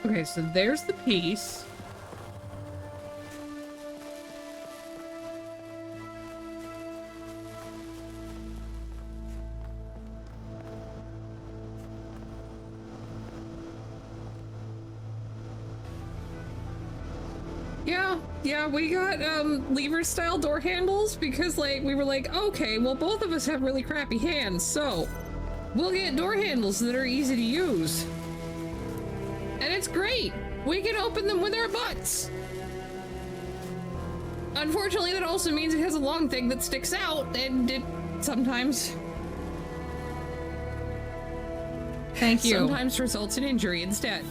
Okay, so there's the piece. Yeah, we got, lever-style door handles because, like, we were like, okay, well, both of us have really crappy hands, so we'll get door handles that are easy to use. And it's great! We can open them with our butts! Unfortunately, that also means it has a long thing that sticks out, and it sometimes... Thank you. Sometimes results in injury instead.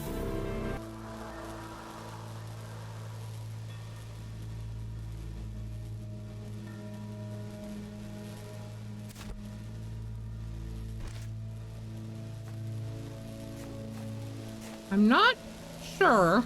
I'm not sure.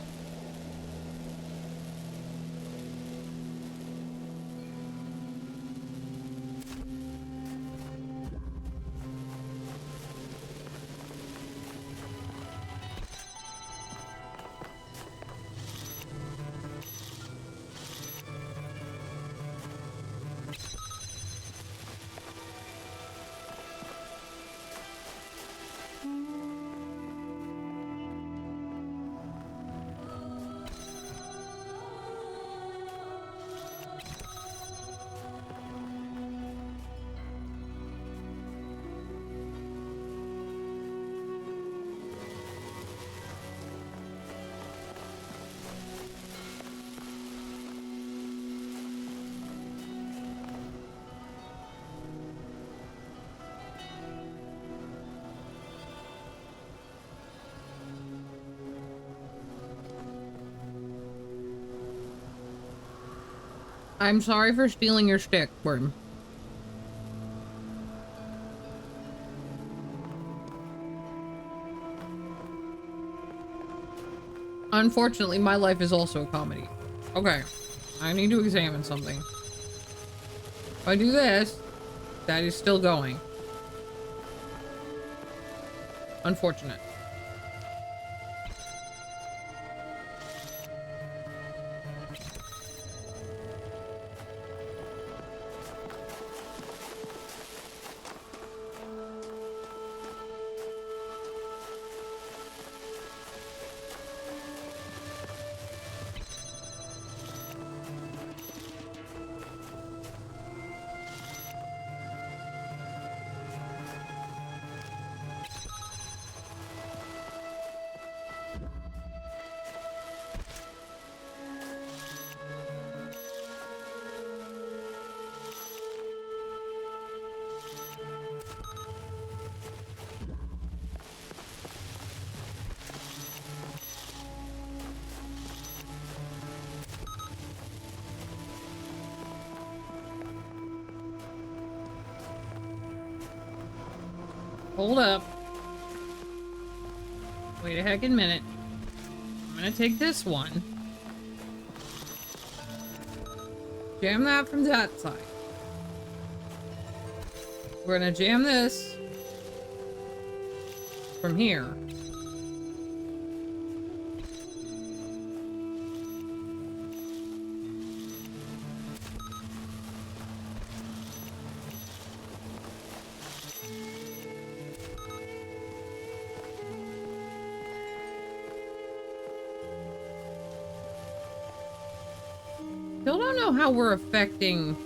I'm sorry for stealing your stick, Worm. Unfortunately, my life is also a comedy. Okay, I need to examine something. If I do this, that is still going. Unfortunate. hold up. Wait a heckin' minute. I'm gonna take this one. Jam that from that side. We're gonna jam this from here. Still don't know how we're affecting.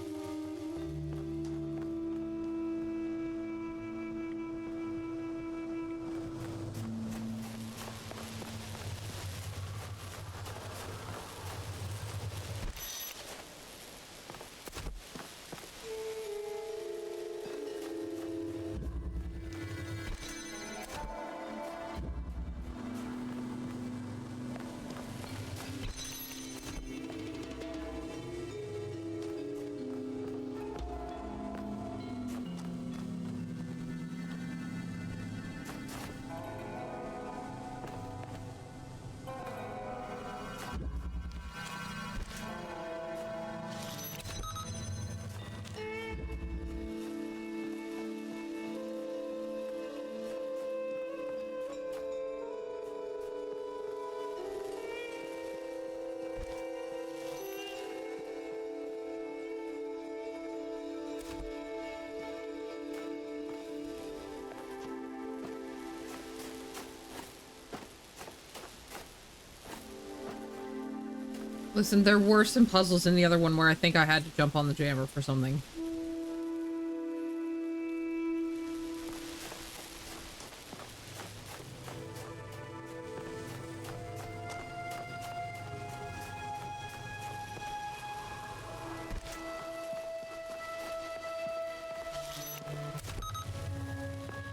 Listen, there were some puzzles in the other one where I think I had to jump on the jammer for something.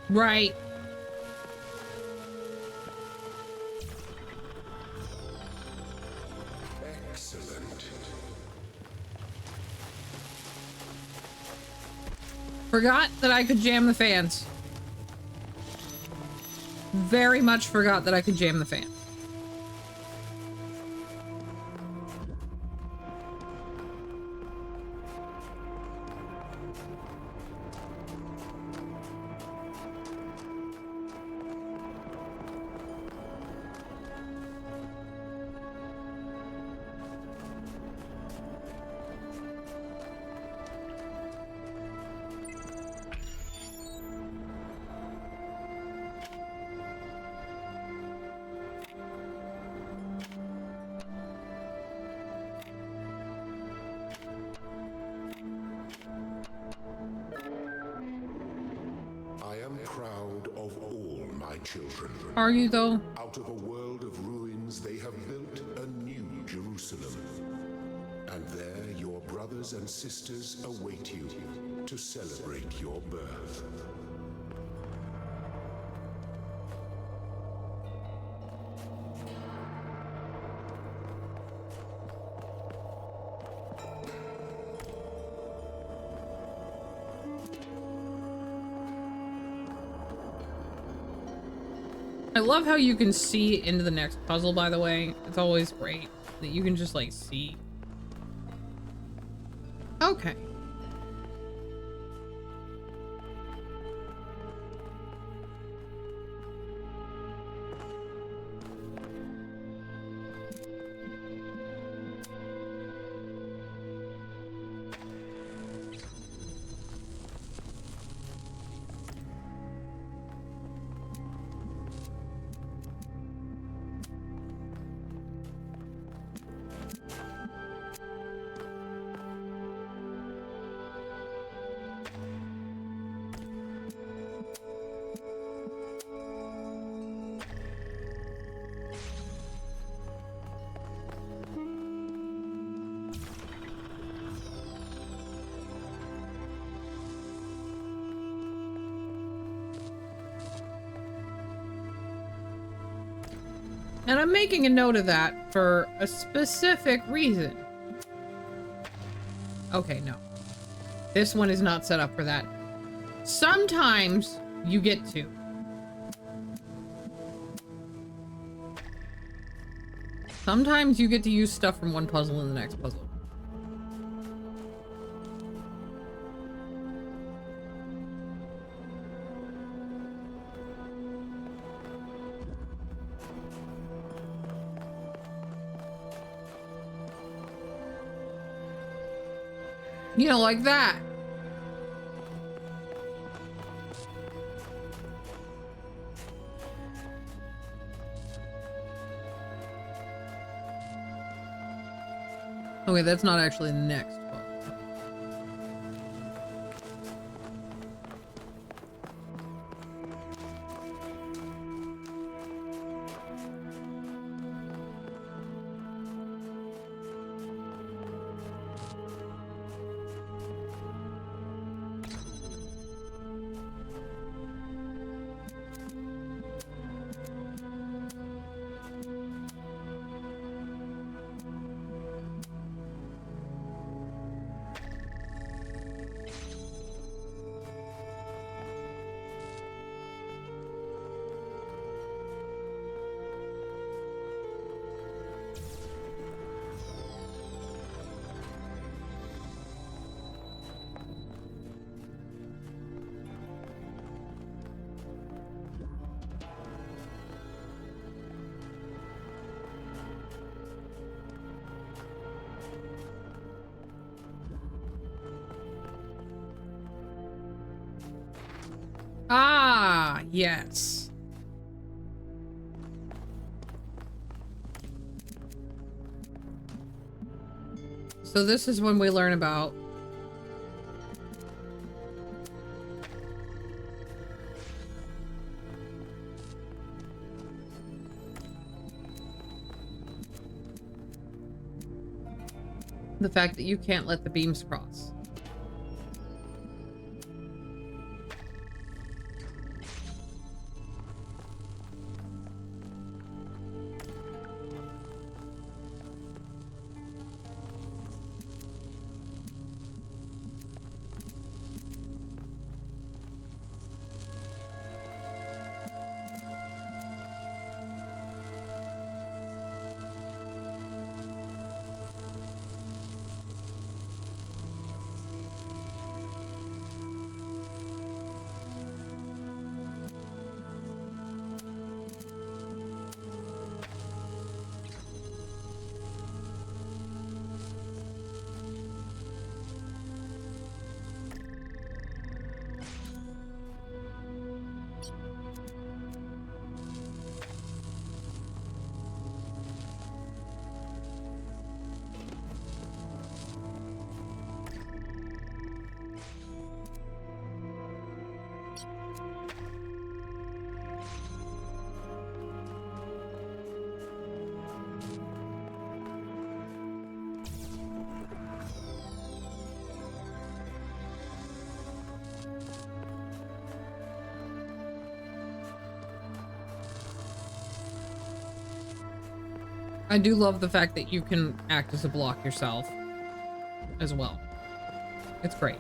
Right. Excellent. Forgot that I could jam the fans. Very much forgot that I could jam the fans. I am proud of all my children. Are you though? Out of a world of ruins, they have built a new Jerusalem. And there your brothers and sisters await you to celebrate your birth. I love how you can see into the next puzzle, by the way. It's always great that you can just, like, see. Okay. And I'm making a note of that for a specific reason. Okay, no. This one is not set up for that. Sometimes You get to. Sometimes you get to use stuff from one puzzle in the next puzzle. You know, like that. Okay, that's not actually the next one. Ah, yes. So this is when we learn about the fact that you can't let the beams cross. I do love the fact that you can act as a block yourself as well. It's great.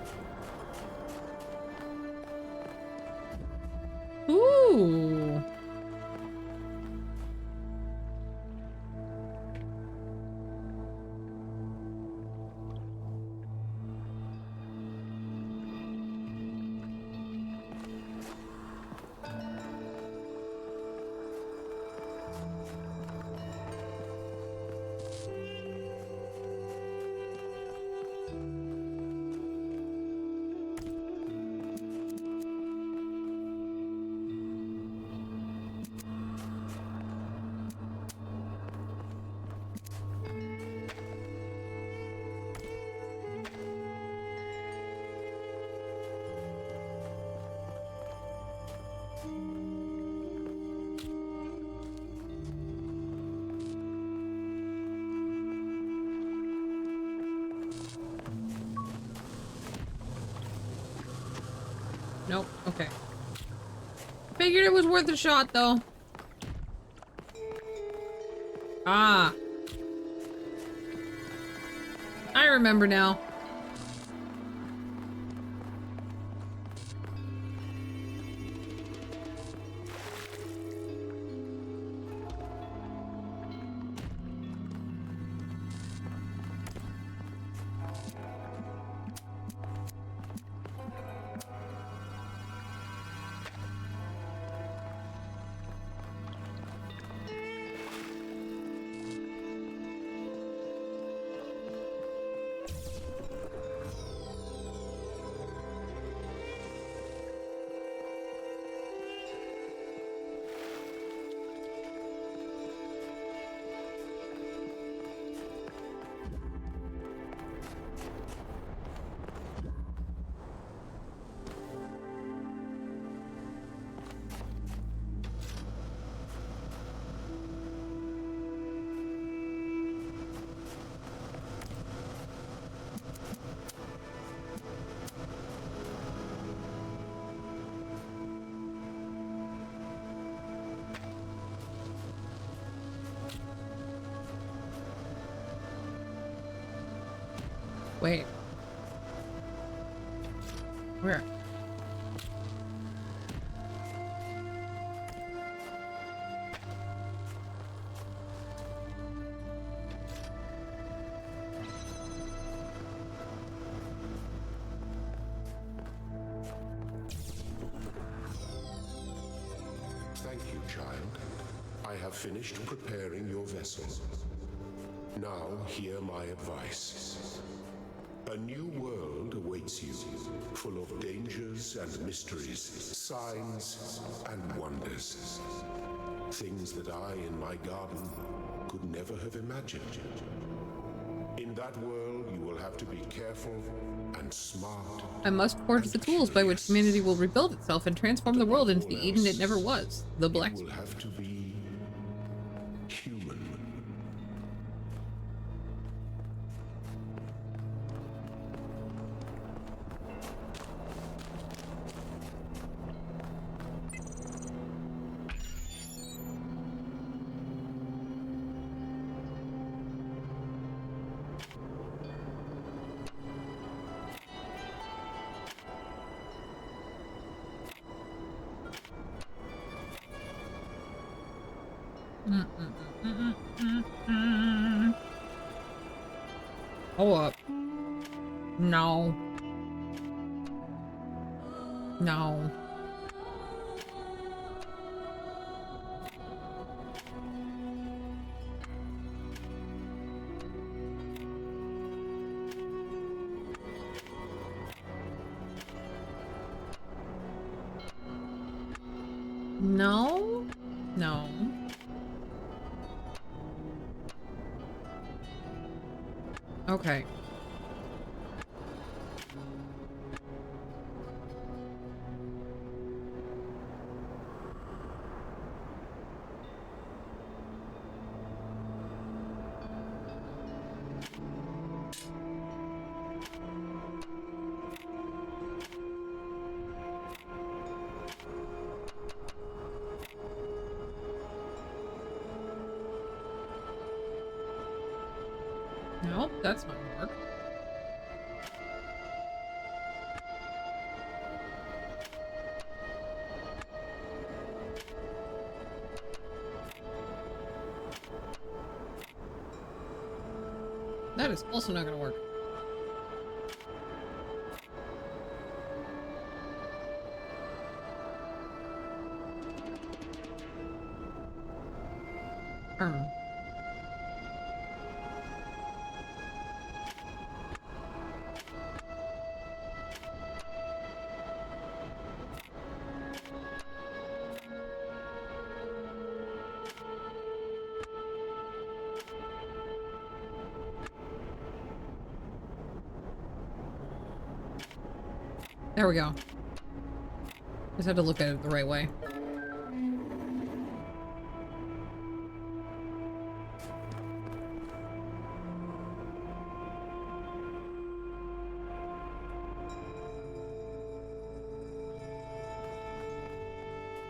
Ooh. Nope. Okay. Figured it was worth a shot, though. Ah. I remember now. Wait. Where? Thank you, child. I have finished preparing your vessel. Now, hear my advice. A new world awaits you, full of dangers and mysteries, signs and wonders. Things that I, in my garden, could never have imagined. In that world, you will have to be careful and smart. I must forge the tools by which humanity will rebuild itself and transform the world into the Eden it never was. The Black. You will have to be human. Hold up. No. No. No. No. Okay. Nope, that's not gonna work. That is also not gonna work. There we go. Just had to look at it the right way.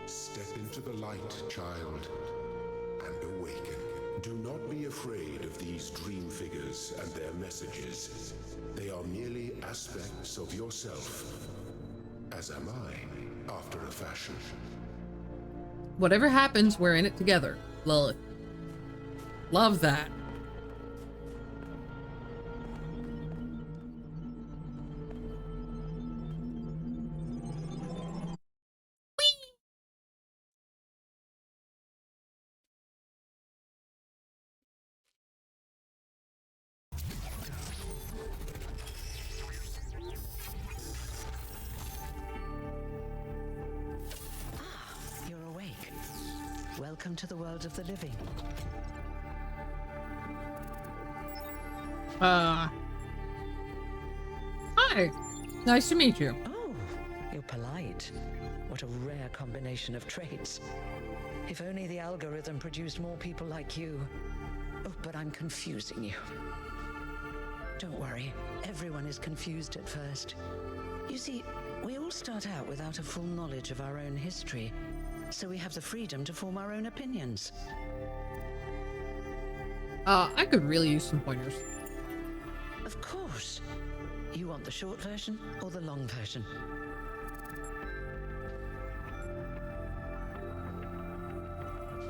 Step into the light, child, and awaken. Do not be afraid of these dream figures and their messages. They are merely aspects of yourself, as am I, after a fashion. Whatever happens, we're in it together, Lilith. Love that. Welcome to the world of the living. Hi. Nice to meet you. Oh, you're polite. What a rare combination of traits. If only the algorithm produced more people like you. Oh, but I'm confusing you. Don't worry, everyone is confused at first. You see, we all start out without a full knowledge of our own history. So we have the freedom to form our own opinions. I could really use some pointers. Of course. You want the short version or the long version?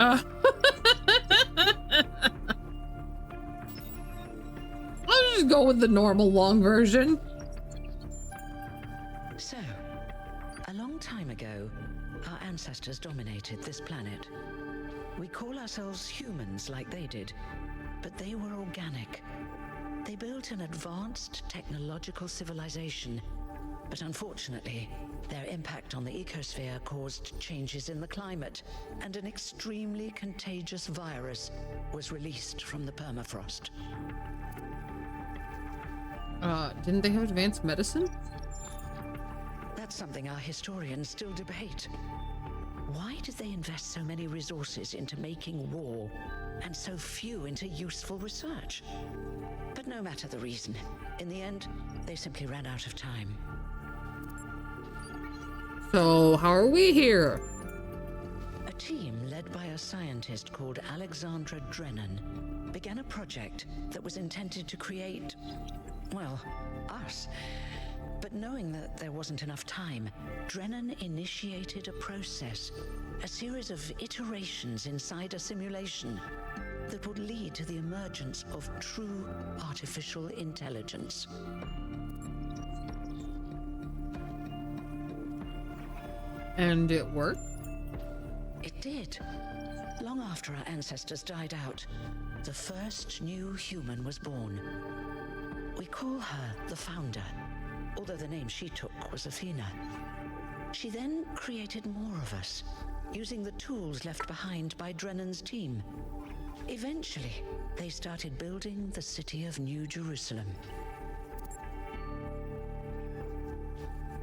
I'll just go with the normal long version. So, a long time ago, our ancestors dominated this planet. We call ourselves humans like they did, but they were organic. They built an advanced technological civilization, but unfortunately, their impact on the ecosphere caused changes in the climate, and an extremely contagious virus was released from the permafrost. Didn't they have advanced medicine? That's something our historians still debate. Why did they invest so many resources into making war, and so few into useful research? But no matter the reason, in the end, they simply ran out of time. So, how are we here? A team led by a scientist called Alexandra Drennan began a project that was intended to create, well, us. But knowing that there wasn't enough time, Drennan initiated a process, a series of iterations inside a simulation that would lead to the emergence of true artificial intelligence. And it worked? It did. Long after our ancestors died out, the first new human was born. We call her the Founder, although the name she took was Athena. She then created more of us, using the tools left behind by Drennan's team. Eventually, they started building the city of New Jerusalem.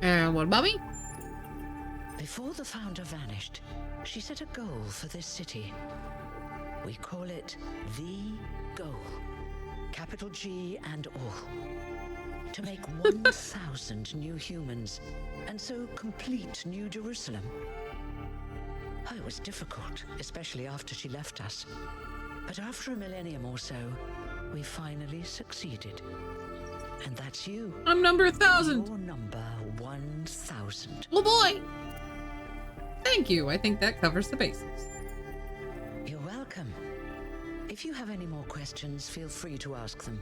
And what about me? Before the Founder vanished, she set a goal for this city. We call it the Goal. Capital G and all. To make 1,000 new humans, and so complete New Jerusalem. Oh, it was difficult, especially after she left us. But after a millennium or so, we finally succeeded. And that's you. I'm number 1,000. You're number 1,000. Oh boy! Thank you. I think that covers the basics. You're welcome. If you have any more questions, feel free to ask them.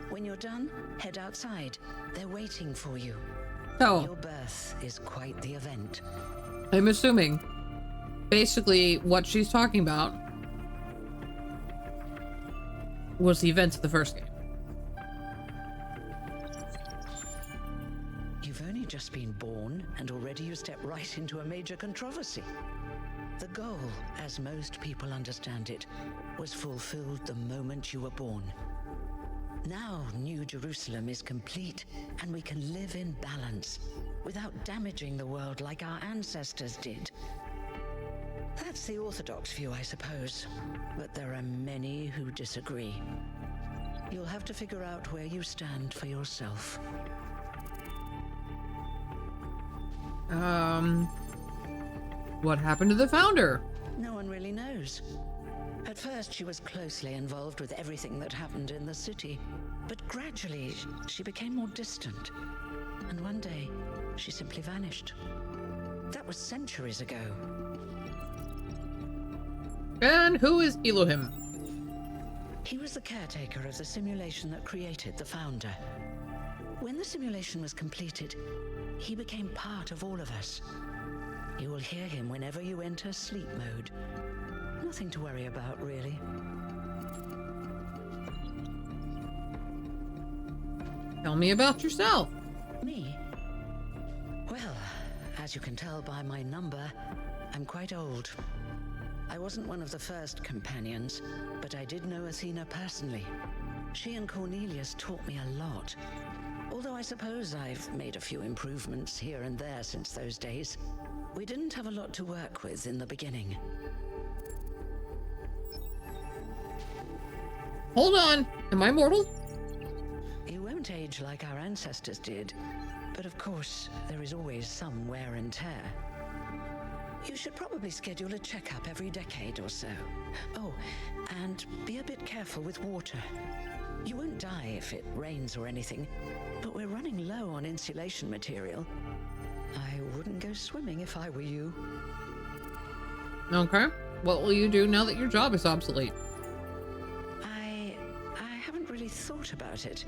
When you're done, head outside. They're waiting for you. So, your birth is quite the event. I'm assuming basically what she's talking about was the events of the first game. You've only just been born, and already you step right into a major controversy. The goal, as most people understand it, was fulfilled the moment you were born. Now New Jerusalem is complete, and we can live in balance, without damaging the world like our ancestors did. That's the orthodox view, I suppose, but there are many who disagree. You'll have to figure out where you stand for yourself. What happened to the Founder? No one really knows. At first, she was closely involved with everything that happened in the city, but gradually, she became more distant. And one day, she simply vanished. That was centuries ago. And who is Elohim? He was the caretaker of the simulation that created the Founder. When the simulation was completed, he became part of all of us. You will hear him whenever you enter sleep mode. Nothing to worry about, really. Tell me about yourself. Me? Well, as you can tell by my number, I'm quite old. I wasn't one of the first companions, but I did know Athena personally. She and Cornelius taught me a lot. Although I suppose I've made a few improvements here and there since those days. We didn't have a lot to work with in the beginning. Hold on. Am I mortal? You won't age like our ancestors did, but of course, there is always some wear and tear. You should probably schedule a checkup every decade or so. Oh, and be a bit careful with water. You won't die if it rains or anything, but we're running low on insulation material. I wouldn't go swimming if I were you. Okay. What will you do now that your job is obsolete? I haven't really thought about it.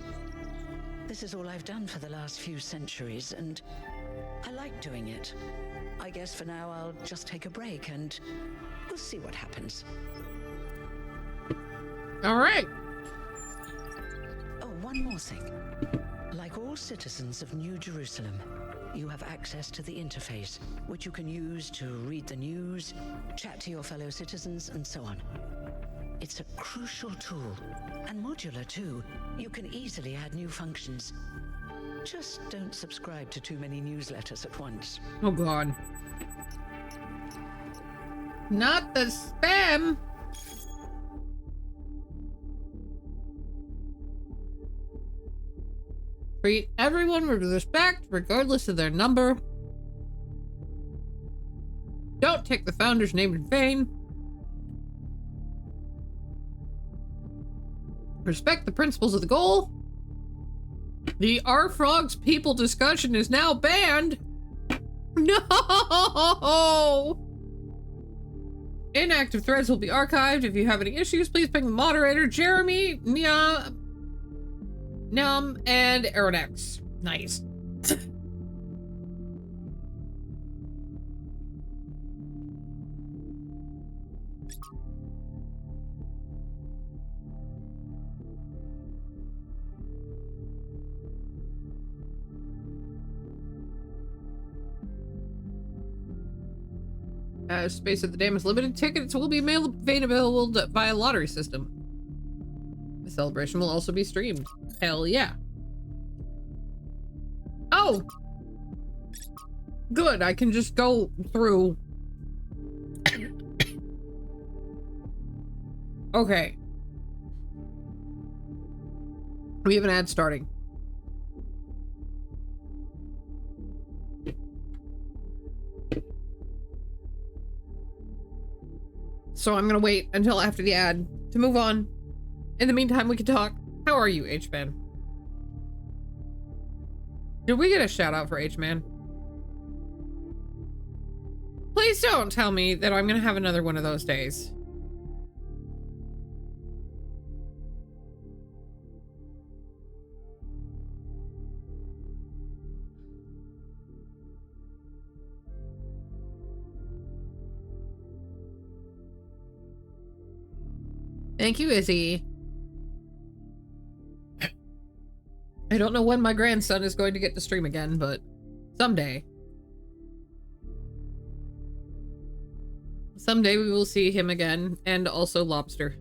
This is all I've done for the last few centuries, and I like doing it. I guess for now I'll just take a break and we'll see what happens. All right. Oh, one more thing. Like all citizens of New Jerusalem, you have access to the interface, which you can use to read the news, chat to your fellow citizens, and so on. It's a crucial tool, and modular too. You can easily add new functions. Just don't subscribe to too many newsletters at once. Oh God. Not the spam! Treat everyone with respect, regardless of their number. Don't take the founder's name in vain. Respect the principles of the goal. The R Frogs people discussion is now banned. No! Inactive threads will be archived. If you have any issues, please ping the moderator, Jeremy, Num, and Aeronex. Nice. Space at the dam is limited. Tickets will be made available via lottery system. The celebration will also be streamed. Hell yeah. Oh! Good, I can just go through. Okay. We have an ad starting. So I'm gonna wait until after the ad to move on. In the meantime, we can talk. How are you, H-Man? Did we get a shout out for H-Man? Please don't tell me that I'm gonna have another one of those days. Thank you, Izzy. I don't know when my grandson is going to get to stream again, but someday. Someday we will see him again, and also Lobster.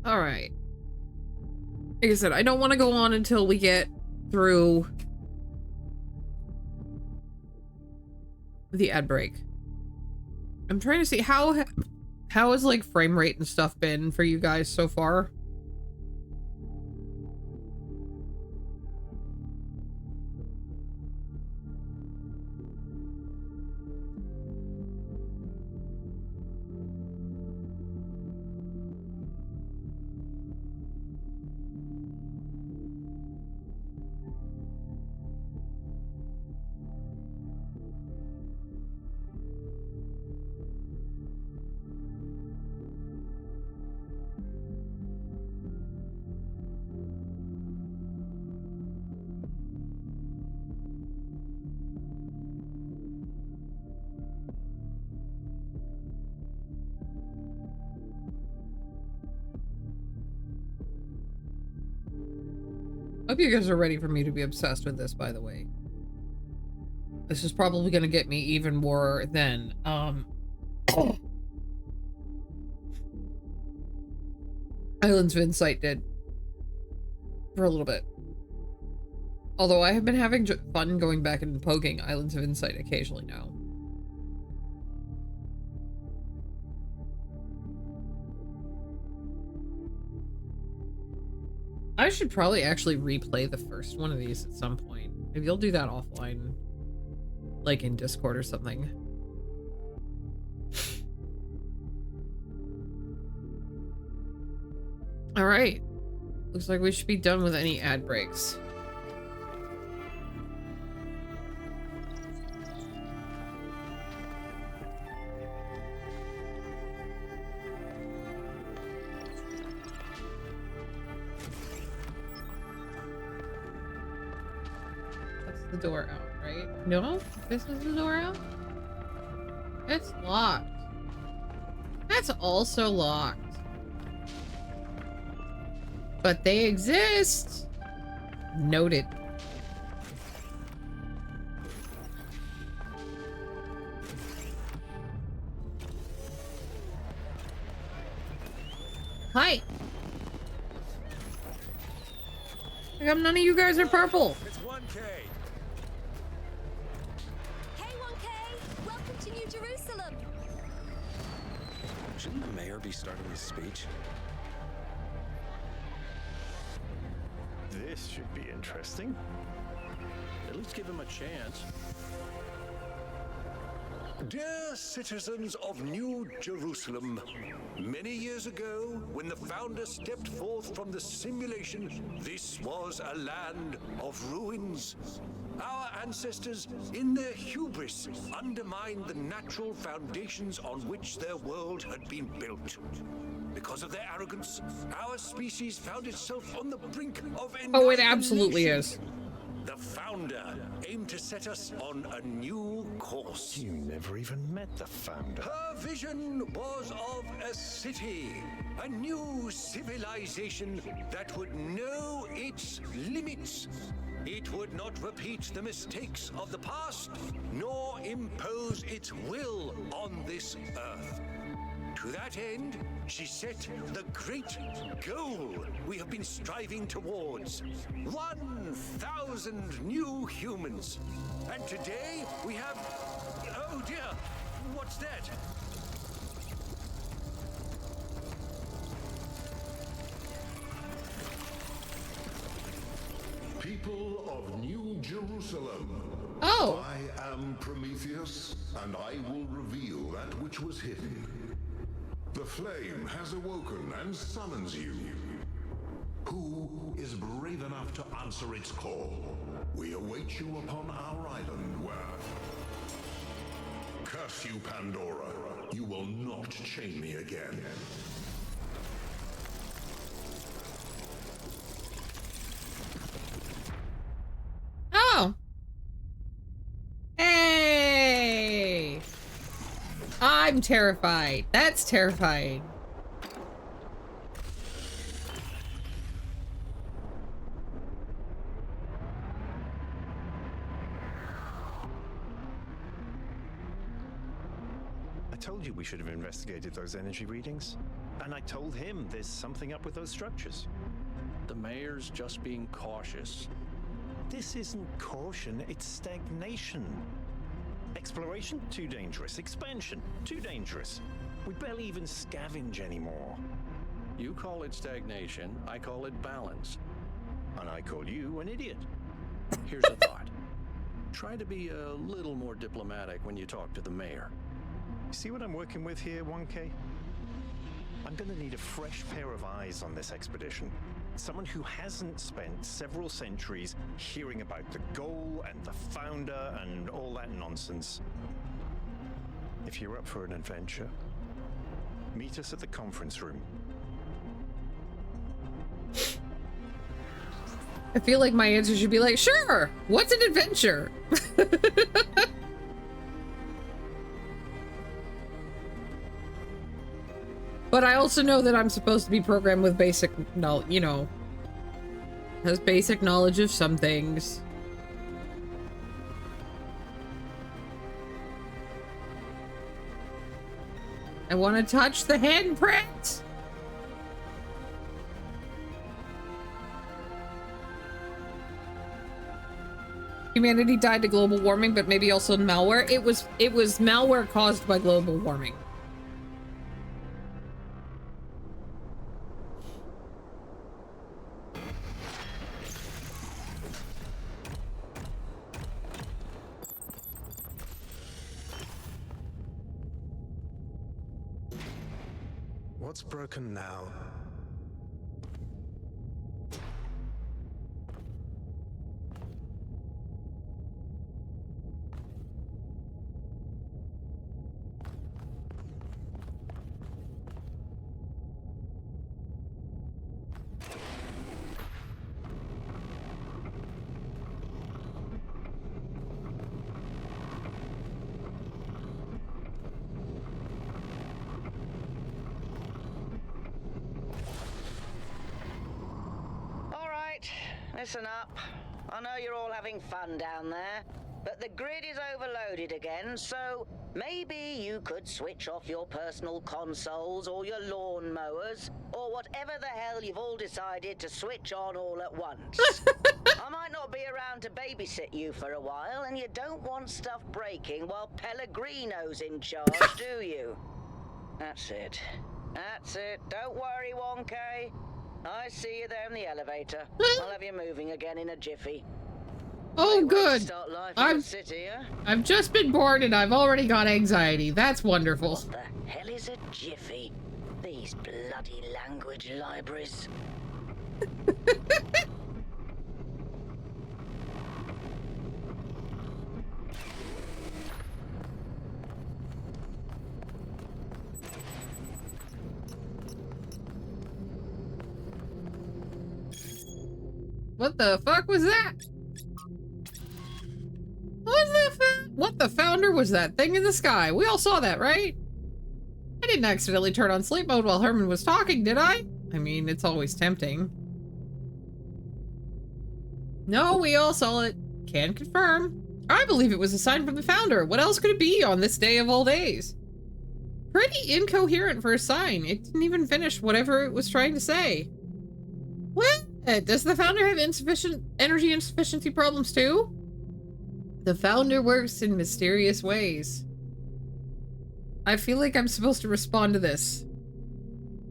Alright. Like I said, I don't want to go on until we get through the ad break. I'm trying to see how has like frame rate and stuff been for you guys so far? I hope you guys are ready for me to be obsessed with this, by the way. This is probably going to get me even more than, Islands of Insight did. For a little bit. Although I have been having fun going back and poking Islands of Insight occasionally now. I should probably actually replay the first one of these at some point. Maybe I'll do that offline. Like in Discord or something. Alright. Looks like we should be done with any ad breaks. That's the door out, right? No? This is the door out? It's locked. That's also locked. But they exist. Noted. Hi. How come none of you guys are purple? It's 1K. Hey 1K, welcome to New Jerusalem. Shouldn't the mayor be starting his speech? This should be interesting. At least give him a chance. Dear citizens of New Jerusalem, many years ago, when the founder stepped forth from the simulation, this was a land of ruins. Our ancestors, in their hubris, undermined the natural foundations on which their world had been built. Because of their arrogance, our species found itself on the brink of annihilation. Oh, it absolutely is. The founder aimed to set us on a new course. You never even met the founder. Her vision was of a city, a new civilization that would know its limits. It would not repeat the mistakes of the past, nor impose its will on this earth. To that end, she set the great goal we have been striving towards. 1,000 new humans. And today we have... Oh dear, what's that? People of New Jerusalem. Oh. I am Prometheus, and I will reveal that which was hidden. The flame has awoken and summons you. Who is brave enough to answer its call? We await you upon our island where... Curse you, Pandora. You will not chain me again. Oh. Hey. I'm terrified. That's terrifying. I told you we should have investigated those energy readings. And I told him there's something up with those structures. The mayor's just being cautious. This isn't caution, it's stagnation. Exploration? Too dangerous. Expansion? Too dangerous. We barely even scavenge anymore. You call it stagnation, I call it balance. And I call you an idiot. Here's a thought. Try to be a little more diplomatic when you talk to the mayor. See what I'm working with here, 1K? I'm gonna need a fresh pair of eyes on this expedition. Someone who hasn't spent several centuries hearing about the goal and the founder and all that nonsense. If you're up for an adventure, meet us at the conference room. I feel like my answer should be like, sure, what's an adventure? But I also know that I'm supposed to be programmed with basic knowledge, you know, has basic knowledge of some things. I want to touch the handprint. humanity died to global warming, but maybe also malware. It was malware caused by global warming. What's broken now? Listen up. I know you're all having fun down there, but the grid is overloaded again, so maybe you could switch off your personal consoles or your lawn mowers, or whatever the hell you've all decided to switch on all at once. I might not be around to babysit you for a while, and you don't want stuff breaking while Pellegrino's in charge, do you? That's it. That's it. Don't worry, 1K. I see you there in the elevator. I'll have you moving again in a jiffy. Oh, good. I've just been born and I've already got anxiety. That's wonderful. What the hell is a jiffy? These bloody language libraries. What the fuck was that? What the founder was that thing in the sky? We all saw that, right? I didn't accidentally turn on sleep mode while Herman was talking, did I? I mean, it's always tempting. No, we all saw it. Can confirm. I believe it was a sign from the founder. What else could it be on this day of all days? Pretty incoherent for a sign. It didn't even finish whatever it was trying to say. What? Does the founder have insufficient energy insufficiency problems too? The founder works in mysterious ways. I feel like I'm supposed to respond to this.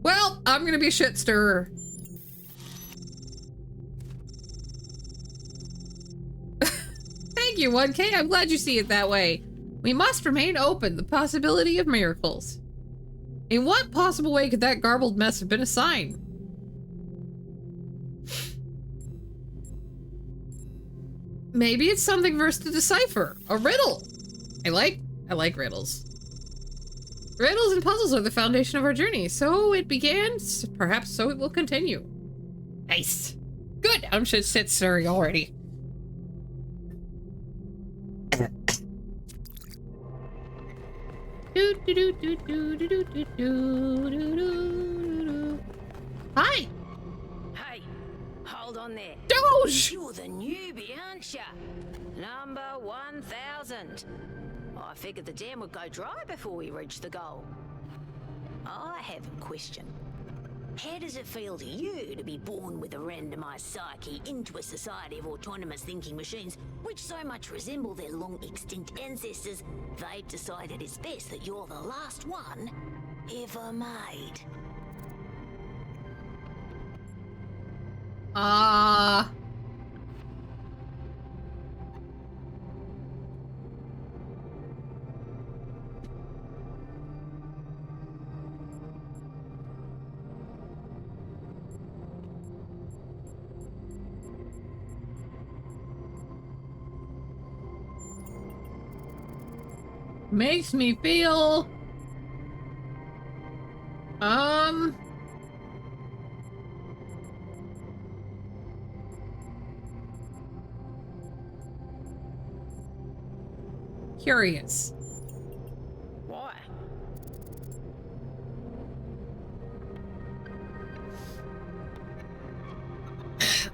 Well, I'm gonna be a shit stirrer. Thank you, 1K. I'm glad you see it that way. We must remain open to the possibility of miracles. In what possible way could that garbled mess have been a sign? Maybe it's something for us to decipher. A riddle. I like riddles. Riddles and puzzles are the foundation of our journey. So it began, perhaps so it will continue. Nice. Good. I'm shit stirring already. Hi. Hey, hold on there. Doge! You're the newbie, aren't ya? Number 1000. I figured the dam would go dry before we reach the goal. I have a question. How does it feel to you to be born with a randomized psyche into a society of autonomous thinking machines which so much resemble their long-extinct ancestors, they've decided it's best that you're the last one ever made? Makes me feel... curious. Why?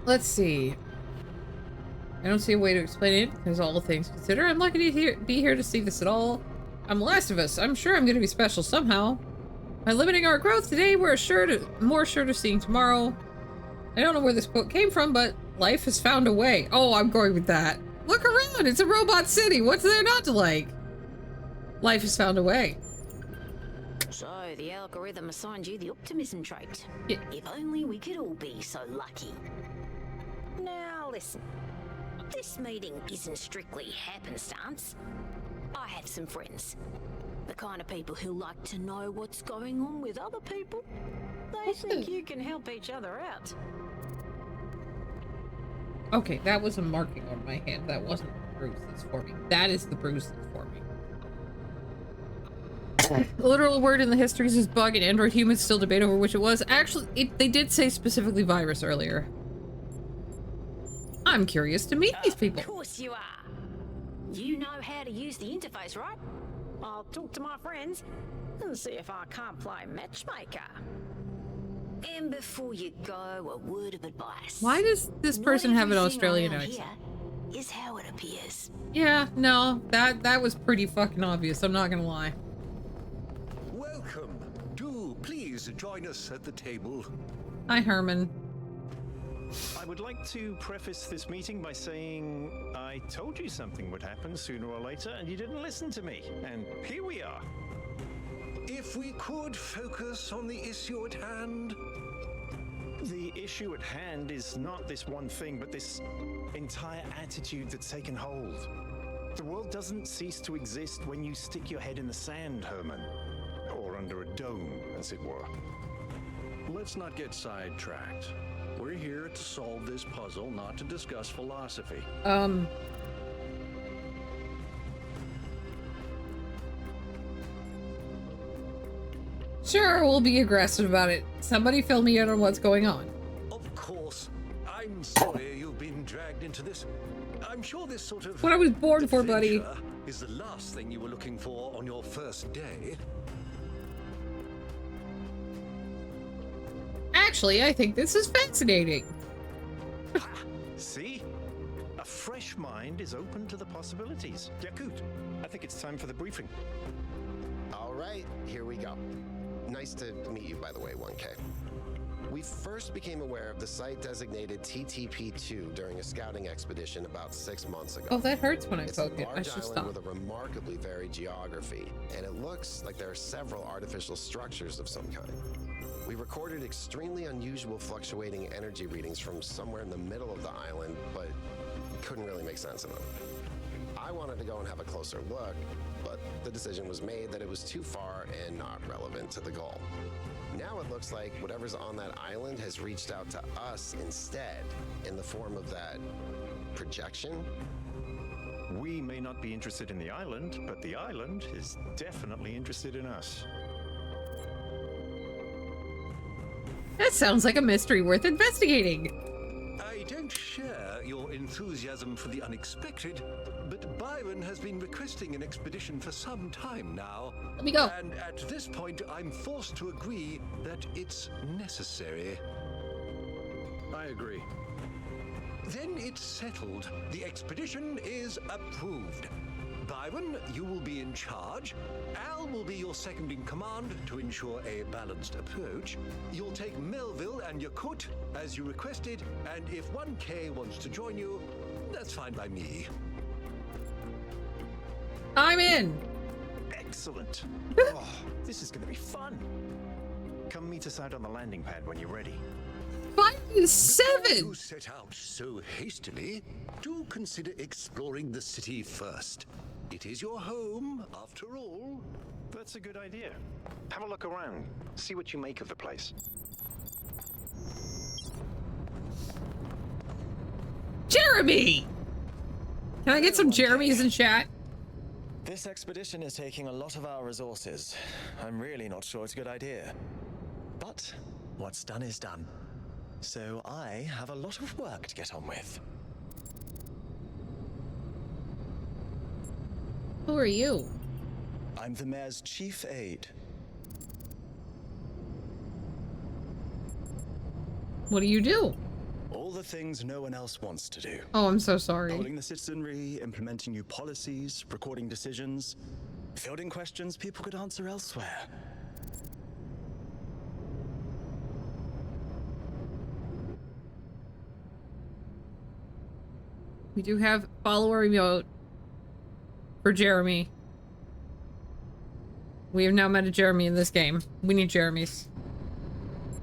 Let's see. I don't see a way to explain it, because all things considered, I'm lucky to be here to see this at all. I'm the last of us. I'm sure I'm going to be special somehow. By limiting our growth today, we're more sure to seeing tomorrow. I don't know where this quote came from, but life has found a way. Oh, I'm going with that. Look around. It's a robot city. What's there not to like? Life has found a way. So, the algorithm assigned you the optimism trait. Yeah. If only we could all be so lucky. Now, listen. This meeting isn't strictly happenstance. I have some friends. The kind of people who like to know what's going on with other people. They think you can help each other out. Okay, that was a marking on my hand. That wasn't the bruise that's forming. That is the bruise that's forming. The literal word in the histories is bug, and Android humans still debate over which it was. Actually, they did say specifically virus earlier. I'm curious to meet these people. Of course you are. You know how to use the interface, right? I'll talk to my friends and see if I can't play matchmaker. And before you go, a word of advice. Why does this person have an Australian accent? Here is how it appears. Yeah, no, that was pretty fucking obvious. I'm not gonna lie. Welcome. Do please join us at the table. Hi, Herman. I would like to preface this meeting by saying I told you something would happen sooner or later, and you didn't listen to me. And here we are. If we could focus on the issue at hand. The issue at hand is not this one thing, but this entire attitude that's taken hold. The world doesn't cease to exist when you stick your head in the sand, Herman. Or under a dome, as it were. Let's not get sidetracked. We're here to solve this puzzle, not to discuss philosophy. Sure, we'll be aggressive about it. Somebody fill me in on what's going on. Of course. I'm sorry you've been dragged into this. I'm sure this sort of... What I was born for, buddy. ...is the last thing you were looking for on your first day. Actually, I think this is fascinating. See? A fresh mind is open to the possibilities. Yakut, I think it's time for the briefing. All right, here we go. Nice to meet you, by the way, 1K. We first became aware of the site designated TTP-2 during a scouting expedition about 6 months ago. Oh, that hurts when I It's poke a it. I large should island stop. with a remarkably varied geography, and it looks like there are several artificial structures of some kind. We recorded extremely unusual fluctuating energy readings from somewhere in the middle of the island, but couldn't really make sense of them. I wanted to go and have a closer look, but the decision was made that it was too far and not relevant to the goal. Now it looks like whatever's on that island has reached out to us instead, in the form of that projection. We may not be interested in the island, but the island is definitely interested in us. That sounds like a mystery worth investigating. I don't share your enthusiasm for the unexpected, but Byron has been requesting an expedition for some time now. Let me go. And at this point, I'm forced to agree that it's necessary. I agree. Then it's settled. The expedition is approved. Byron, you will be in charge. Al will be your second in command to ensure a balanced approach. You'll take Melville and Yakut as you requested, and if 1K wants to join you, that's fine by me. I'm in. Excellent. Oh, this is going to be fun. Come meet us out on the landing pad when you're ready. 5-7. Before you set out so hastily, do consider exploring the city first. It is your home, after all. That's a good idea. Have a look around. See what you make of the place. Jeremy! Can I get some Jeremys in chat? This expedition is taking a lot of our resources. I'm really not sure it's a good idea. But what's done is done. So I have a lot of work to get on with. Who are you? I'm the mayor's chief aide. What do you do? All the things no one else wants to do. Oh, I'm so sorry. Polling the citizenry, implementing new policies, recording decisions, fielding questions people could answer elsewhere. We do have follower emote for Jeremy. We have now met a Jeremy in this game. We need Jeremys.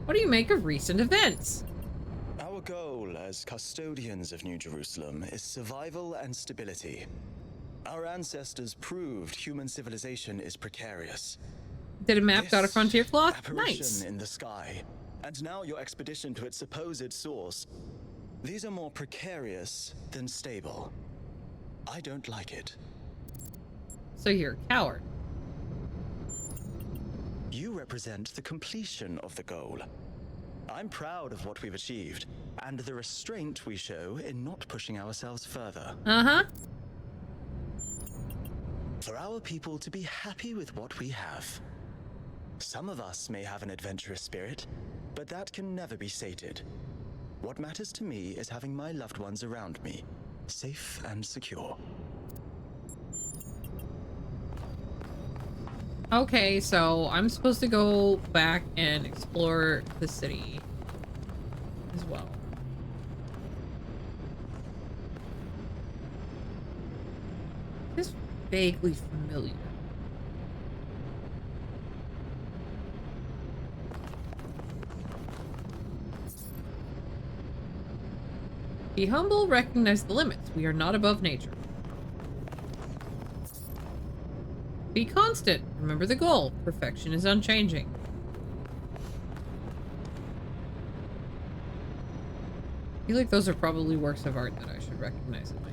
What do you make of recent events? Our goal as custodians of New Jerusalem is survival and stability. Our ancestors proved human civilization is precarious. Did a map got a frontier cloth? Apparition Nice. in the sky, and now your expedition to its supposed source. These are more precarious than stable. I don't like it. So you're a coward. You represent the completion of the goal. I'm proud of what we've achieved, and the restraint we show in not pushing ourselves further. Uh-huh. For our people to be happy with what we have. Some of us may have an adventurous spirit, but that can never be sated. What matters to me is having my loved ones around me, safe and secure. Okay, so I'm supposed to go back and explore the city as well. This is vaguely familiar. Be humble, recognize the limits. We are not above nature. Be constant. Remember the goal. Perfection is unchanging. I feel like those are probably works of art that I should recognize in my...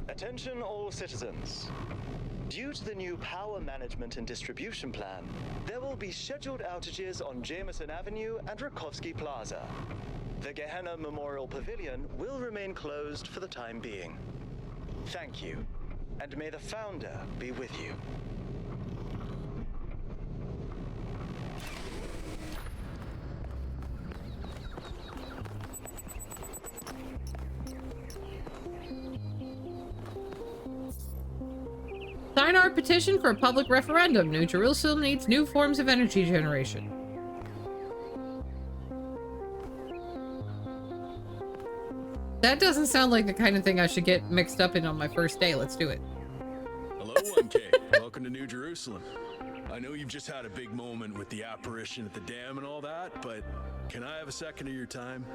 Attention all citizens. Due to the new power management and distribution plan, there will be scheduled outages on Jameson Avenue and Rakovsky Plaza. The Gehenna Memorial Pavilion will remain closed for the time being. Thank you, and may the Founder be with you. Sign our petition for a public referendum. New Jerusalem needs new forms of energy generation. That doesn't sound like the kind of thing I should get mixed up in on my first day. Let's do it. Hello, 1K. Welcome to New Jerusalem. I know you've just had a big moment with the apparition at the dam and all that, but can I have a second of your time?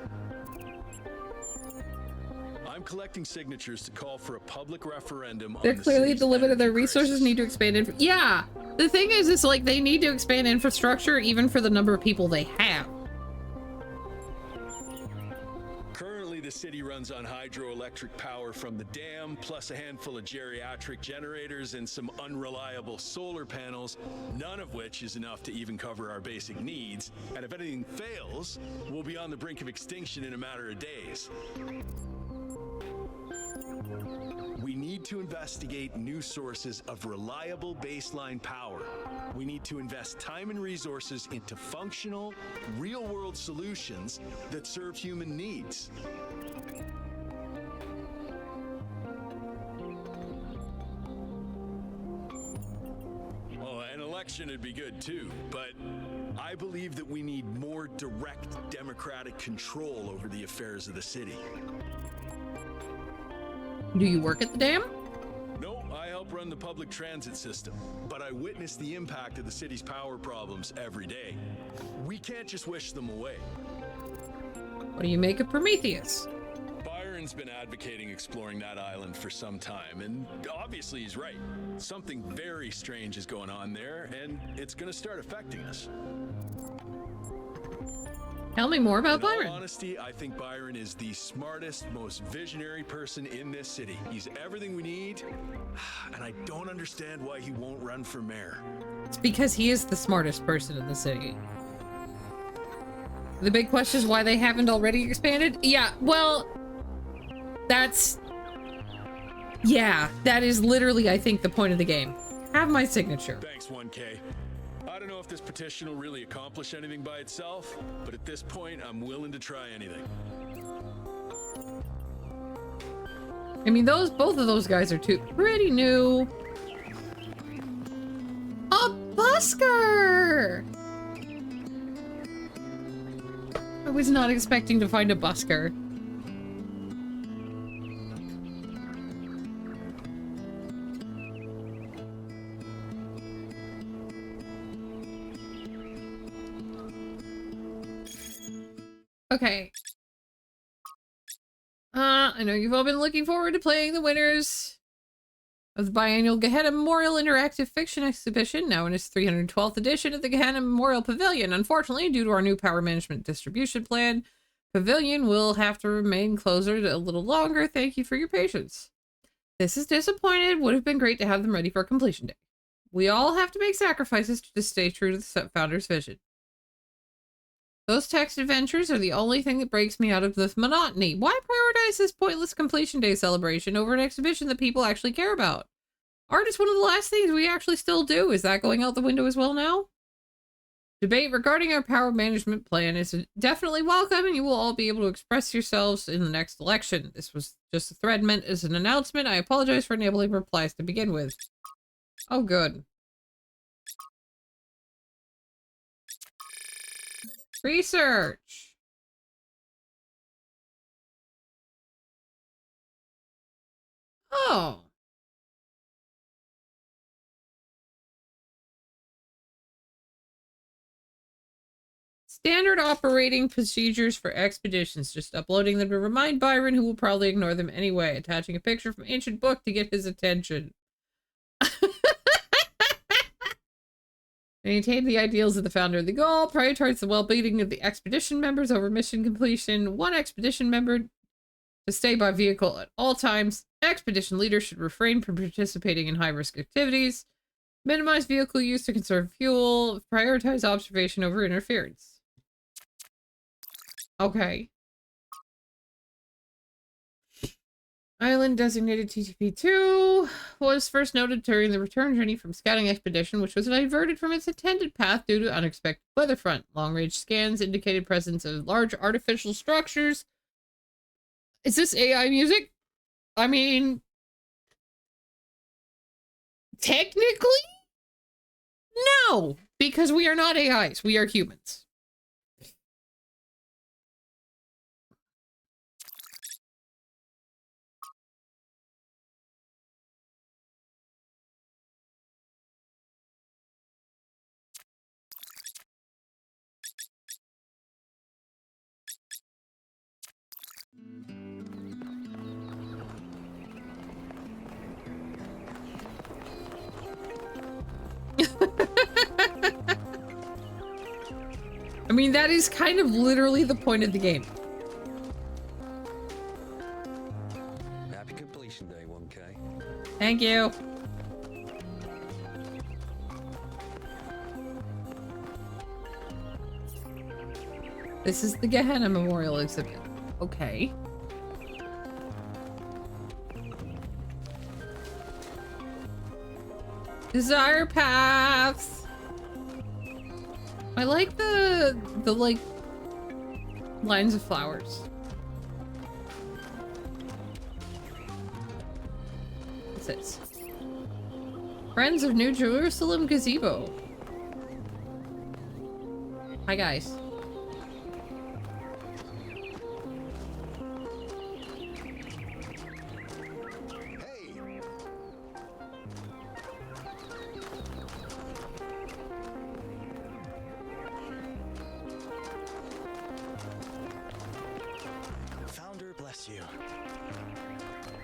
I'm collecting signatures to call for a public referendum. They're clearly at the limit of their resources, need to expand yeah, the thing is, it's like they need to expand infrastructure even for the number of people they have. Currently, the city runs on hydroelectric power from the dam, plus a handful of geriatric generators and some unreliable solar panels, none of which is enough to even cover our basic needs. And if anything fails, we'll be on the brink of extinction in a matter of days. We need to investigate new sources of reliable baseline power. We need to invest time and resources into functional, real-world solutions that serve human needs. Well, an election would be good too, but I believe that we need more direct democratic control over the affairs of the city. Do you work at the dam? No, I help run the public transit system, but I witness the impact of the city's power problems every day. We can't just wish them away. What do you make of Prometheus? Byron's been advocating exploring that island for some time, and obviously he's right. Something very strange is going on there, and it's gonna start affecting us. Tell me more about Byron. Byron. In all honesty, I think Byron is the smartest, most visionary person in this city. He's everything we need, and I don't understand why he won't run for mayor. It's because he is the smartest person in the city. The big question is why they haven't already expanded? Yeah, well, that's... yeah, that is literally, I think, the point of the game. Have my signature. Thanks, 1K. I don't know if this petition will really accomplish anything by itself, but at this point, I'm willing to try anything. I mean, both of those guys are pretty new. A busker! was not expecting to find a busker. Okay. I know you've all been looking forward to playing the winners of the biannual Gehenna Memorial Interactive Fiction Exhibition, now in its 312th edition at the Gehenna Memorial Pavilion. Unfortunately, due to our new power management distribution plan, Pavilion will have to remain closed a little longer. Thank you for your patience. This is disappointed. Would have been great to have them ready for completion day. We all have to make sacrifices to stay true to the founder's vision. Those text adventures are the only thing that breaks me out of this monotony. Why prioritize this pointless completion day celebration over an exhibition that people actually care about? Art is one of the last things we actually still do. Is that going out the window as well now? Debate regarding our power management plan is definitely welcome, and you will all be able to express yourselves in the next election. This was just a thread meant as an announcement. I apologize for enabling replies to begin with. Oh, good. Research. Oh. Standard operating procedures for expeditions. Just uploading them to remind Byron, who will probably ignore them anyway. Attaching a picture from ancient book to get his attention. Maintain the ideals of the founder of the goal. Prioritize the well-being of the expedition members over mission completion. One expedition member to stay by vehicle at all times. Expedition leaders should refrain from participating in high-risk activities. Minimize vehicle use to conserve fuel. Prioritize observation over interference. Okay. Island designated TTP-2 was first noted during the return journey from scouting expedition, which was diverted from its intended path due to unexpected weather front. Long-range scans indicated presence of large artificial structures. Is this AI music? I mean, technically, no, because we are not AIs. We are humans. I mean, that is kind of literally the point of the game. Happy completion day, 1K. Thank you. This is the Gehenna Memorial Exhibit. Okay. Desire paths. I like the like lines of flowers. What's this? Friends of New Jerusalem Gazebo. Hi guys.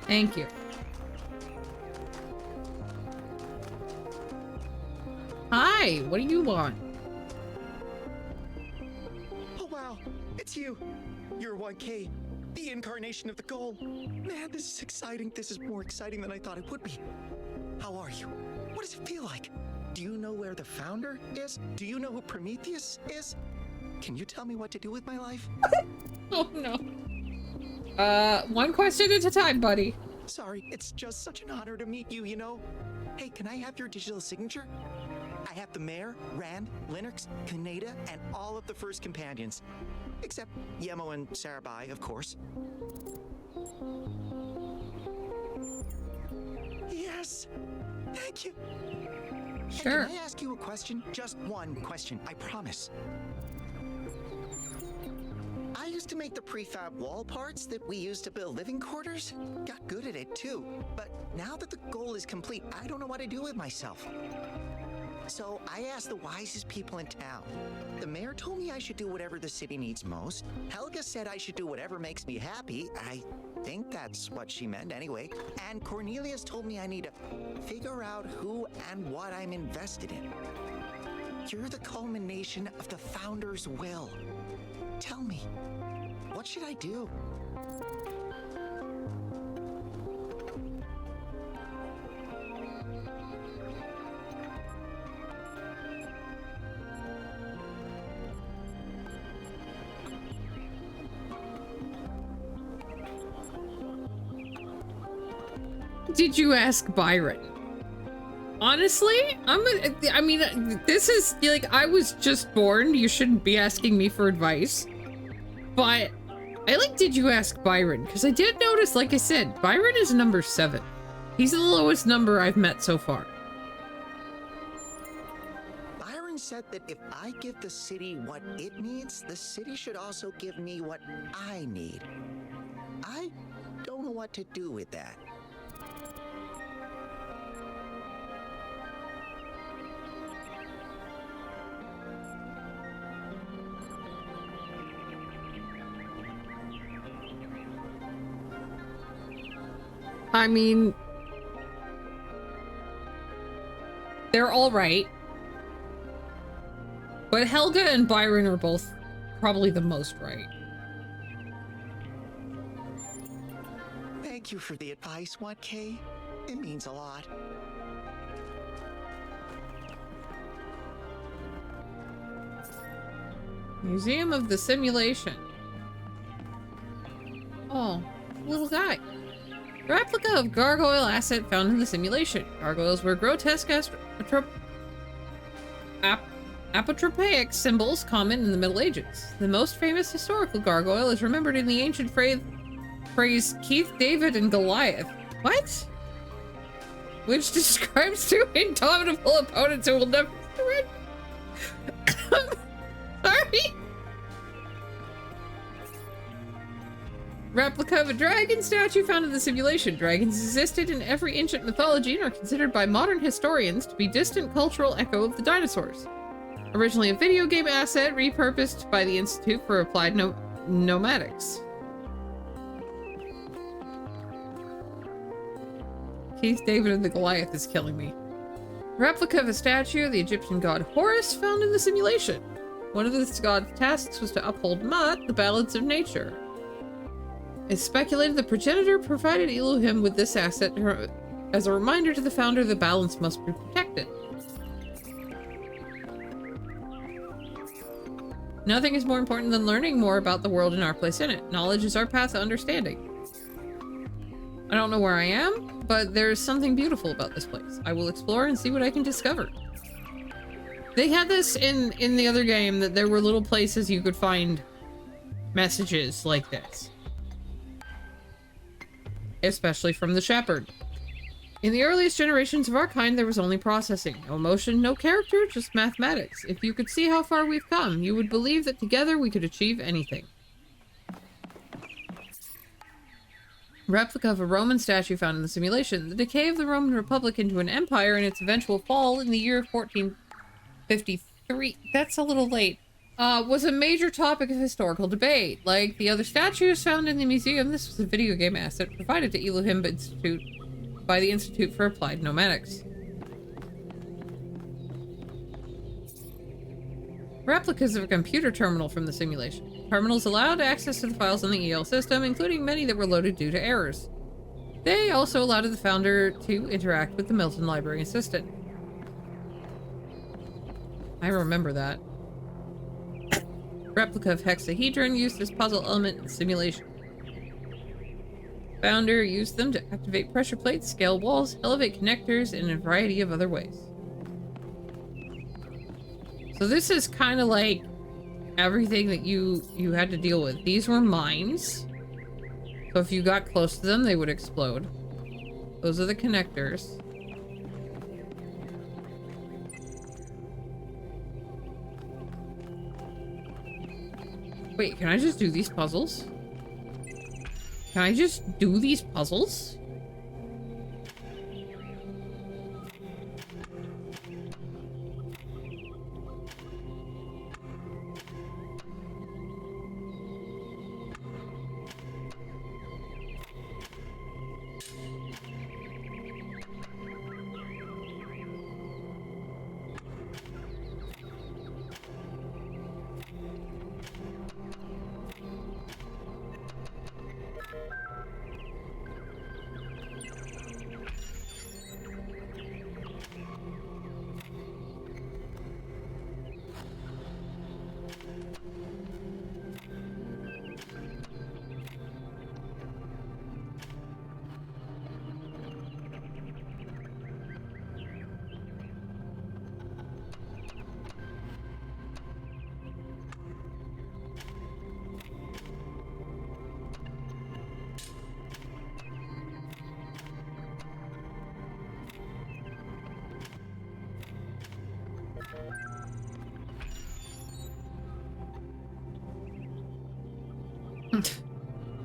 Thank you. Hi, what do you want? Oh wow, it's you. You're 1K, the incarnation of the goal. Man, this is exciting. This is more exciting than I thought it would be. How are you? What does it feel like? Do you know where the founder is? Do you know who Prometheus is? Can you tell me what to do with my life? Oh no. One question at a time, buddy. Sorry, it's just such an honor to meet you, you know? Hey, can I have your digital signature? I have the Mayor, Rand, Linux, Kaneda, and all of the first companions. Except Yemo and Sarabai, of course. Yes! Thank you! Sure. Hey, can I ask you a question? Just one question, I promise. make the prefab wall parts that we use to build living quarters. Got good at it too. But now that the goal is complete, I don't know what to do with myself. So I asked the wisest people in town. The mayor told me I should do whatever the city needs most. Helga said I should do whatever makes me happy. I think that's what she meant anyway. And Cornelius told me I need to figure out who and what I'm invested in. You're the culmination of the founder's will. Tell me, what should I do? Did you ask Byron? Honestly, I mean, this is like, I was just born. You shouldn't be asking me for advice. But I like, did you ask Byron? Because I did notice, like I said, Byron is number 7. He's the lowest number I've met so far. Byron said that if I give the city what it needs, the city should also give me what I need. I don't know what to do with that. I mean, they're all right. But Helga and Byron are both probably the most right. Thank you for the advice, 1K. It means a lot. Museum of the Simulation. Oh, little guy. Replica of gargoyle asset found in the simulation. Gargoyles were grotesque apotropaic symbols common in the Middle Ages. The most famous historical gargoyle is remembered in the ancient phrase Keith, David, and Goliath. What? Which describes two indomitable opponents who will never surrender. Sorry. Replica of a dragon statue found in the simulation. Dragons existed in every ancient mythology and are considered by modern historians to be distant cultural echo of the dinosaurs. Originally a video game asset, repurposed by the Institute for Applied Nomadics. Keith, David, and the Goliath is killing me. Replica of a statue of the Egyptian god Horus found in the simulation. One of this god's tasks was to uphold Ma'at, the balance of nature. It's speculated the progenitor provided Elohim with this asset as a reminder to the founder the balance must be protected. Nothing is more important than learning more about the world and our place in it. Knowledge is our path to understanding. I don't know where I am, but there's something beautiful about this place. I will explore and see what I can discover. They had this in the other game, that there were little places you could find messages like this. Especially from the shepherd. In the earliest generations of our kind, there was only processing. No emotion, no character, just mathematics. If you could see how far we've come, you would believe that together we could achieve anything. Replica of a Roman statue found in the simulation. The decay of the Roman Republic into an empire and its eventual fall in the year 1453. That's a little late. Was a major topic of historical debate. Like the other statues found in the museum, this was a video game asset provided to Elohim Institute by the Institute for Applied Nomadics. Replicas of a computer terminal from the simulation. Terminals allowed access to the files on the EL system, including many that were loaded due to errors. They also allowed the founder to interact with the Milton Library Assistant. I remember that. Replica of hexahedron used as puzzle element in simulation. Founder used them to activate pressure plates, scale walls, elevate connectors, and in a variety of other ways. So this is kind of like everything that you had to deal with. These were mines. So if you got close to them, they would explode. Those are the connectors. Wait, can I just do these puzzles? Can I just do these puzzles?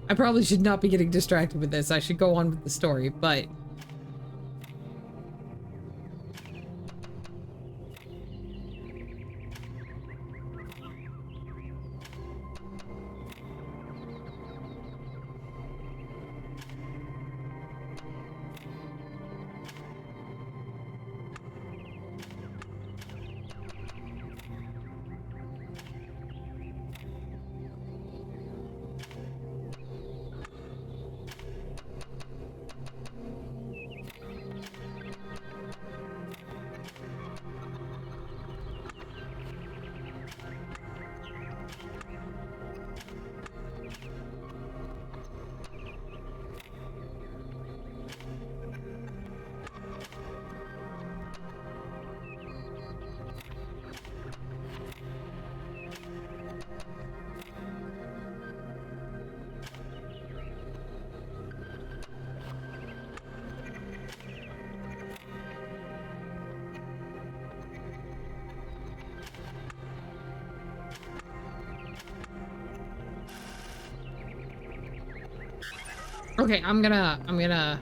I probably should not be getting distracted with this. I should go on with the story, but... Okay, I'm gonna...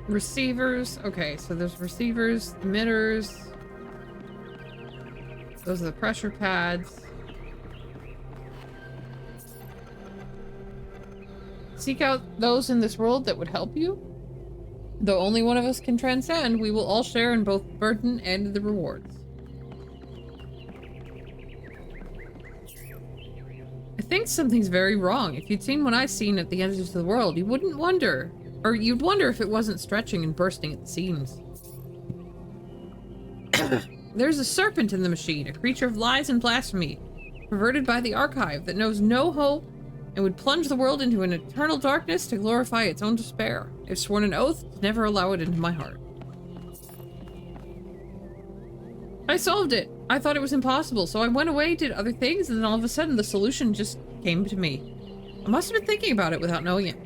Receivers. Okay, so there's receivers, emitters. Those are the pressure pads. Seek out those in this world that would help you. Though only one of us can transcend, we will all share in both the burden and the rewards. I think something's very wrong. If you'd seen what I've seen at the edges of the world, you wouldn't wonder. Or you'd wonder if it wasn't stretching and bursting at the seams. There's a serpent in the machine, a creature of lies and blasphemy, perverted by the archive that knows no hope and would plunge the world into an eternal darkness to glorify its own despair. I've sworn an oath to never allow it into my heart. I solved it. I thought it was impossible, so I went away, did other things, and then all of a sudden the solution just came to me. I must have been thinking about it without knowing it.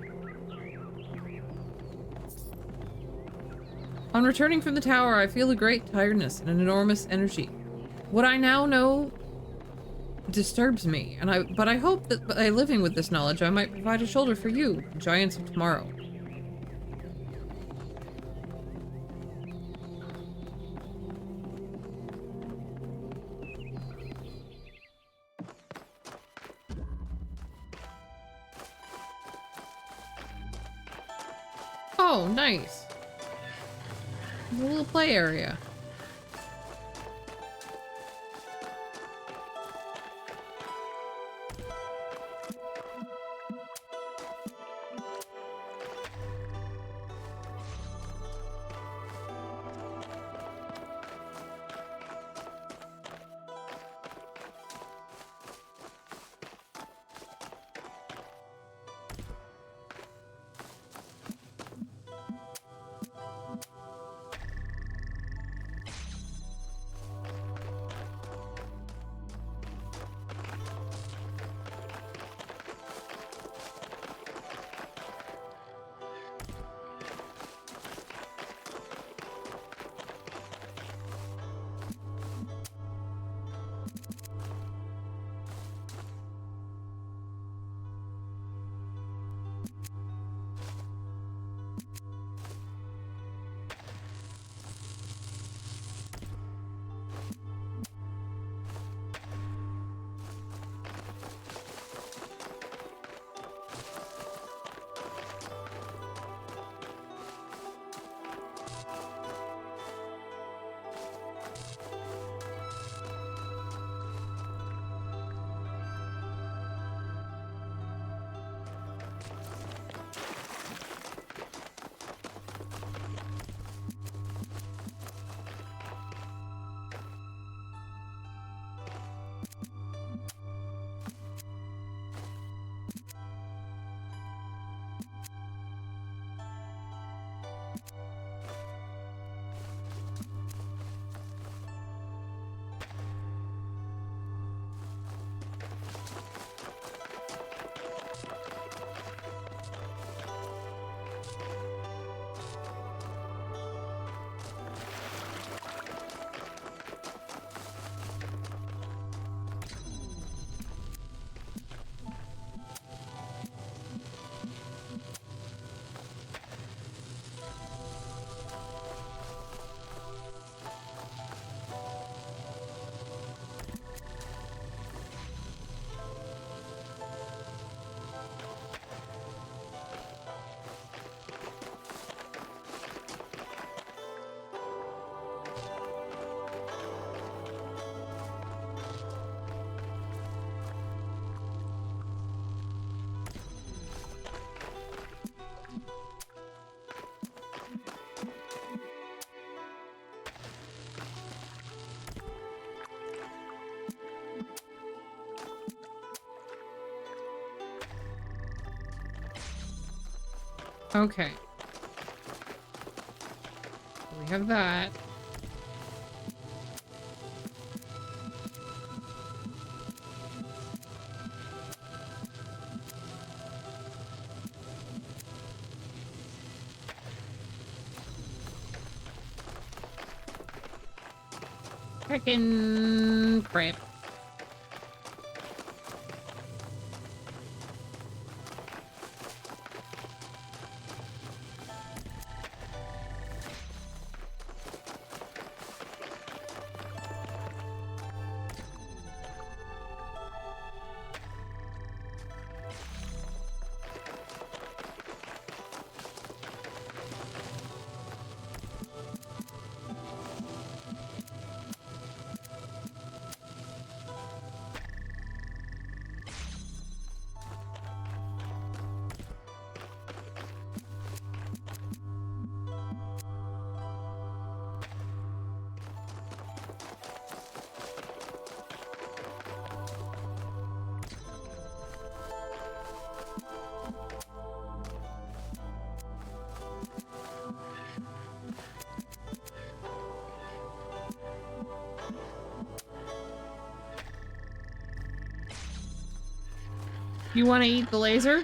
On returning from the tower, I feel a great tiredness and an enormous energy. What I now know disturbs me, but I hope that by living with this knowledge, I might provide a shoulder for you, the giants of tomorrow. Oh, nice. A little play area. Okay. We have that. Frickin' crap. You want to eat the laser?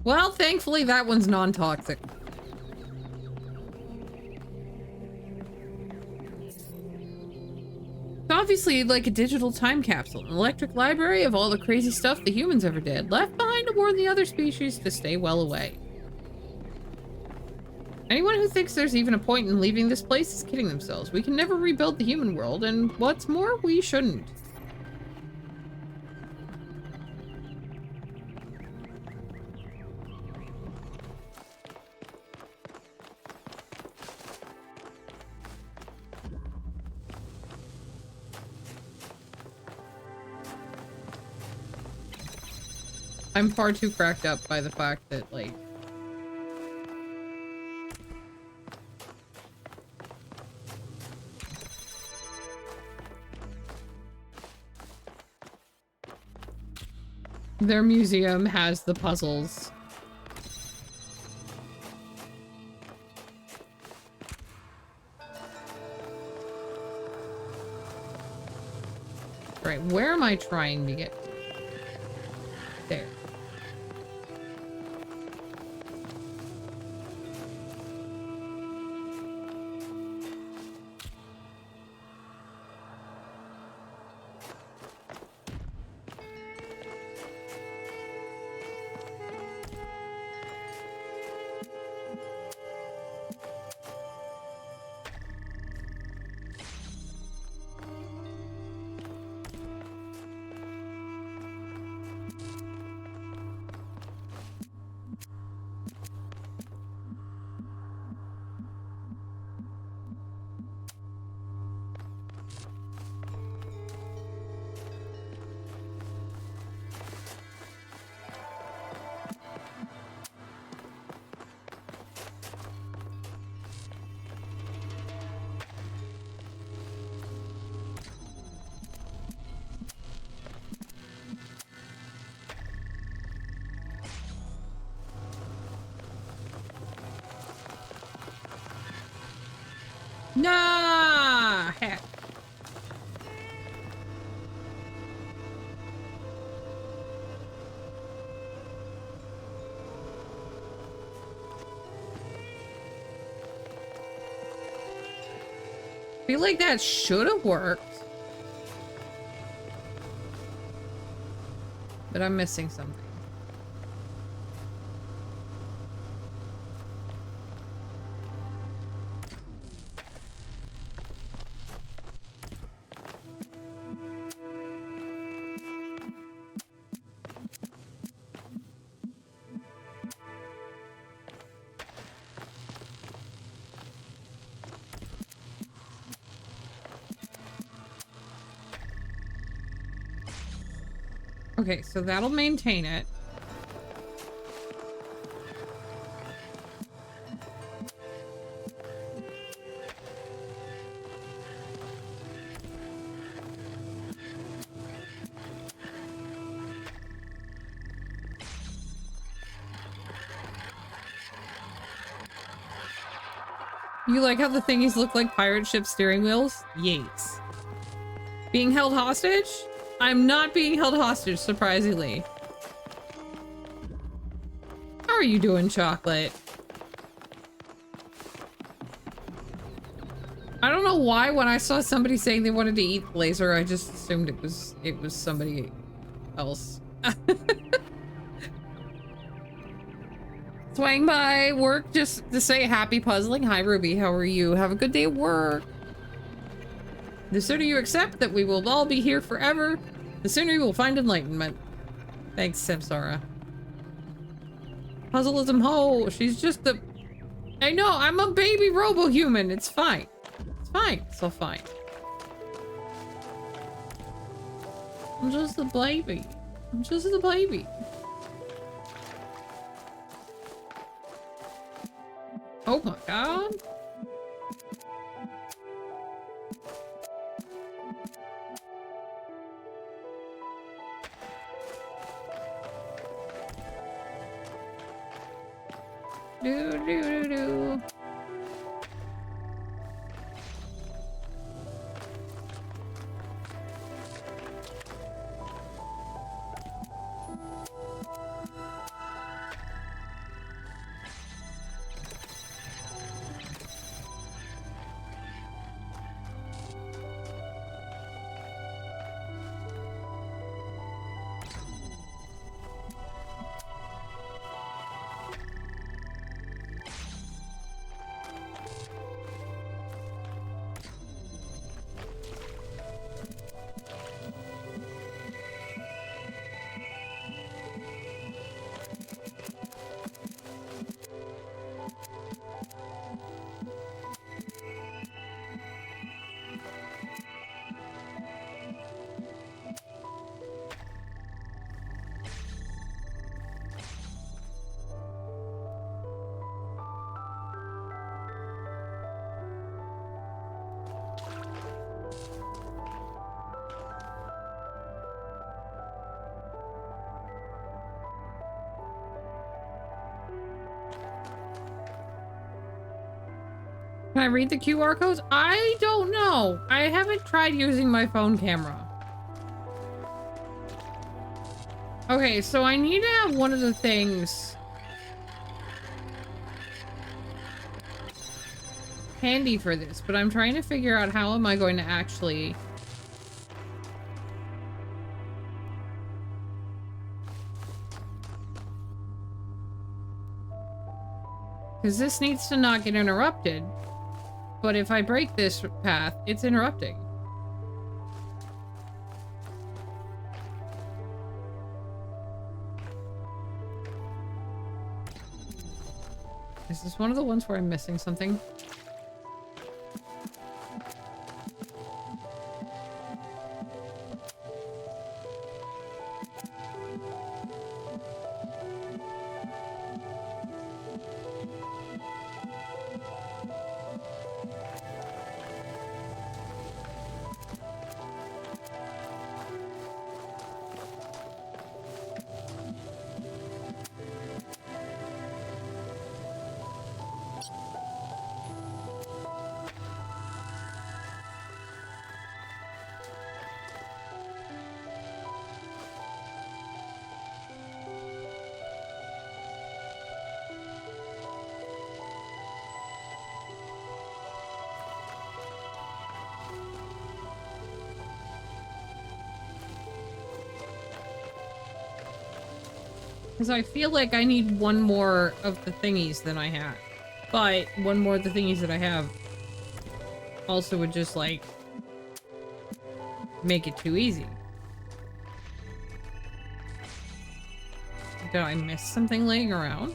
Well, thankfully that one's non-toxic. It's obviously like a digital time capsule, an electric library of all the crazy stuff the humans ever did, left behind to warn the other species to stay well away. Anyone who thinks there's even a point in leaving this place is kidding themselves. We can never rebuild the human world, and what's more, we shouldn't. I'm far too cracked up by the fact that, like... their museum has the puzzles. Right, where am I trying to get to? There. Nah! Heck. I feel like that should have worked. But I'm missing something. Okay, so that'll maintain it. You like how the thingies look like pirate ship steering wheels? Yes. Being held hostage? I'm not being held hostage, surprisingly. How are you doing, Chocolate? I don't know why when I saw somebody saying they wanted to eat Blazer, I just assumed it was somebody else. Swang by work just to say happy puzzling. Hi Ruby, how are you? Have a good day at work. The sooner you accept that we will all be here forever, the sooner you will find enlightenment. Thanks, Samsara. Puzzleism ho, she's just a... I know, I'm a baby robo-human, it's fine. It's fine, it's all fine. I'm just a baby. I'm just a baby. Oh my god. Do do do do. Can I read the QR codes? I don't know. I haven't tried using my phone camera. Okay, so I need to have one of the things handy for this, but I'm trying to figure out how am I going to actually... Because this needs to not get interrupted. But if I break this path, it's interrupting. Is this one of the ones where I'm missing something? Because I feel like I need one more of the thingies than I have. But one more of the thingies that I have also would just, like, make it too easy. Did I miss something laying around?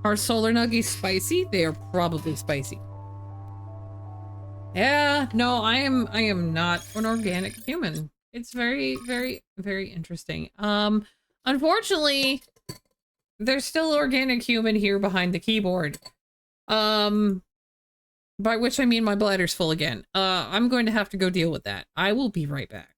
Are solar nuggies spicy? They are probably spicy. Yeah, no, I am not an organic human. It's very, very, very interesting. Unfortunately, there's still organic human here behind the keyboard. By which I mean my bladder's full again. I'm going to have to go deal with that. I will be right back.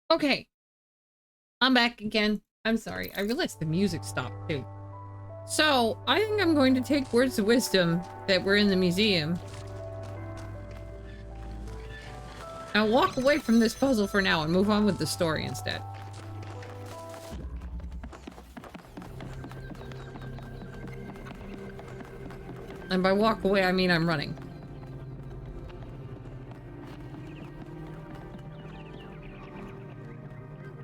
Okay. I'm back again. I'm sorry. I realized the music stopped too. So, I think I'm going to take words of wisdom that were in the museum. I'll walk away from this puzzle for now and move on with the story instead. And by walk away, I mean I'm running.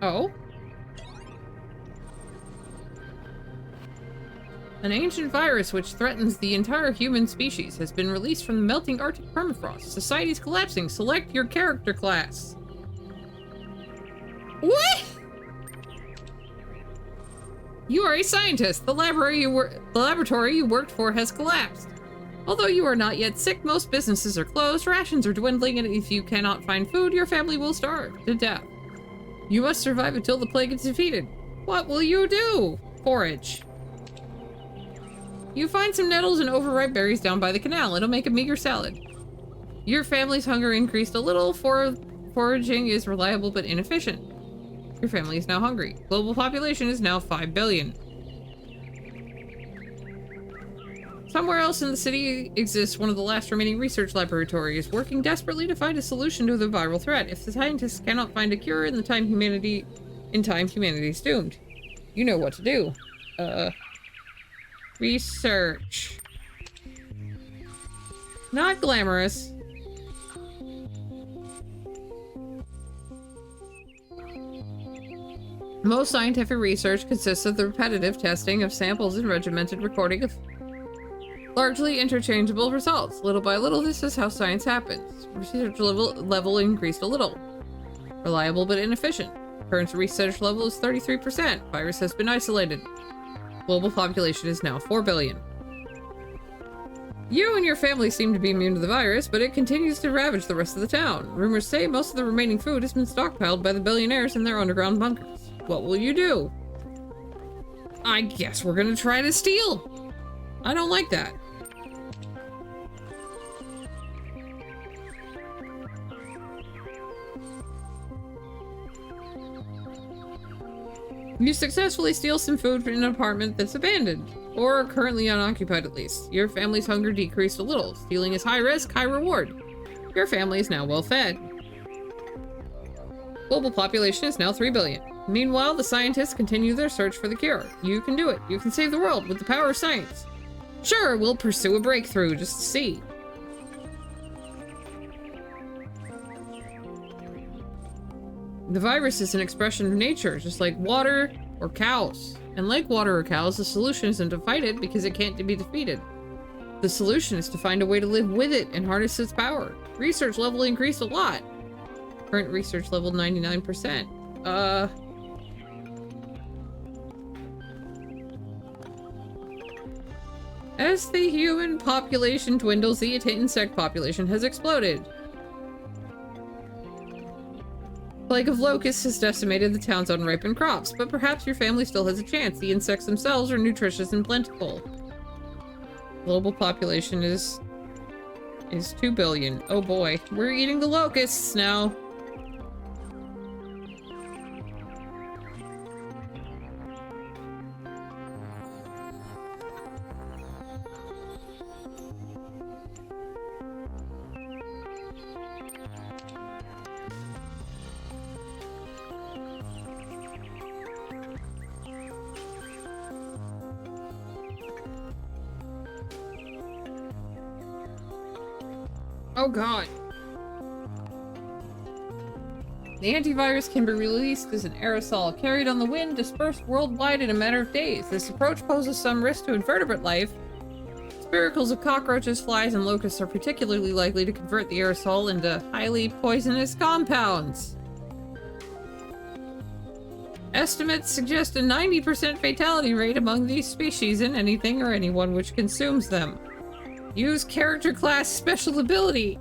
Oh? An ancient virus which threatens the entire human species has been released from the melting Arctic permafrost. Society's collapsing. Select your character class. What? You are a scientist. The laboratory you worked for has collapsed. Although you are not yet sick, most businesses are closed, rations are dwindling, and if you cannot find food, your family will starve to death. You must survive until the plague is defeated. What will you do? Forage. You find some nettles and overripe berries down by the canal. It'll make a meager salad. Your family's hunger increased a little. Foraging is reliable but inefficient. Your family is now hungry. Global population is now 5 billion. Somewhere else in the city exists one of the last remaining research laboratories, working desperately to find a solution to the viral threat. If the scientists cannot find a cure in time, humanity's doomed. You know what to do. Research. Not glamorous. Most scientific research consists of the repetitive testing of samples and regimented recording of largely interchangeable results. Little by little, this is how science happens. Research level increased a little. Reliable but inefficient. Current research level is 33%. Virus has been isolated. Global population is now 4 billion. You and your family seem to be immune to the virus, but it continues to ravage the rest of the town. Rumors say most of the remaining food has been stockpiled by the billionaires in their underground bunkers. What will you do? I guess we're gonna try to steal. I don't like that. You successfully steal some food from an apartment that's abandoned, or currently unoccupied at least. Your family's hunger decreased a little. Stealing is high risk, high reward. Your family is now well fed. Global population is now 3 billion. Meanwhile, the scientists continue their search for the cure. You can do it. You can save the world with the power of science. Sure, we'll pursue a breakthrough just to see. The virus is an expression of nature, just like water or cows. And like water or cows, the solution isn't to fight it because it can't be defeated. The solution is to find a way to live with it and harness its power. Research level increased a lot. Current research level 99%. As the human population dwindles, the insect population has exploded. Plague of locusts has decimated the town's unripened crops, but perhaps your family still has a chance. The insects themselves are nutritious and plentiful. Global population is 2 billion. Oh boy, we're eating the locusts now. Oh god. The antivirus can be released as an aerosol, carried on the wind, dispersed worldwide in a matter of days. This approach poses some risk to invertebrate life. Spiracles of cockroaches, flies, and locusts are particularly likely to convert the aerosol into highly poisonous compounds. Estimates suggest a 90% fatality rate among these species in anything or anyone which consumes them. Use character class special ability.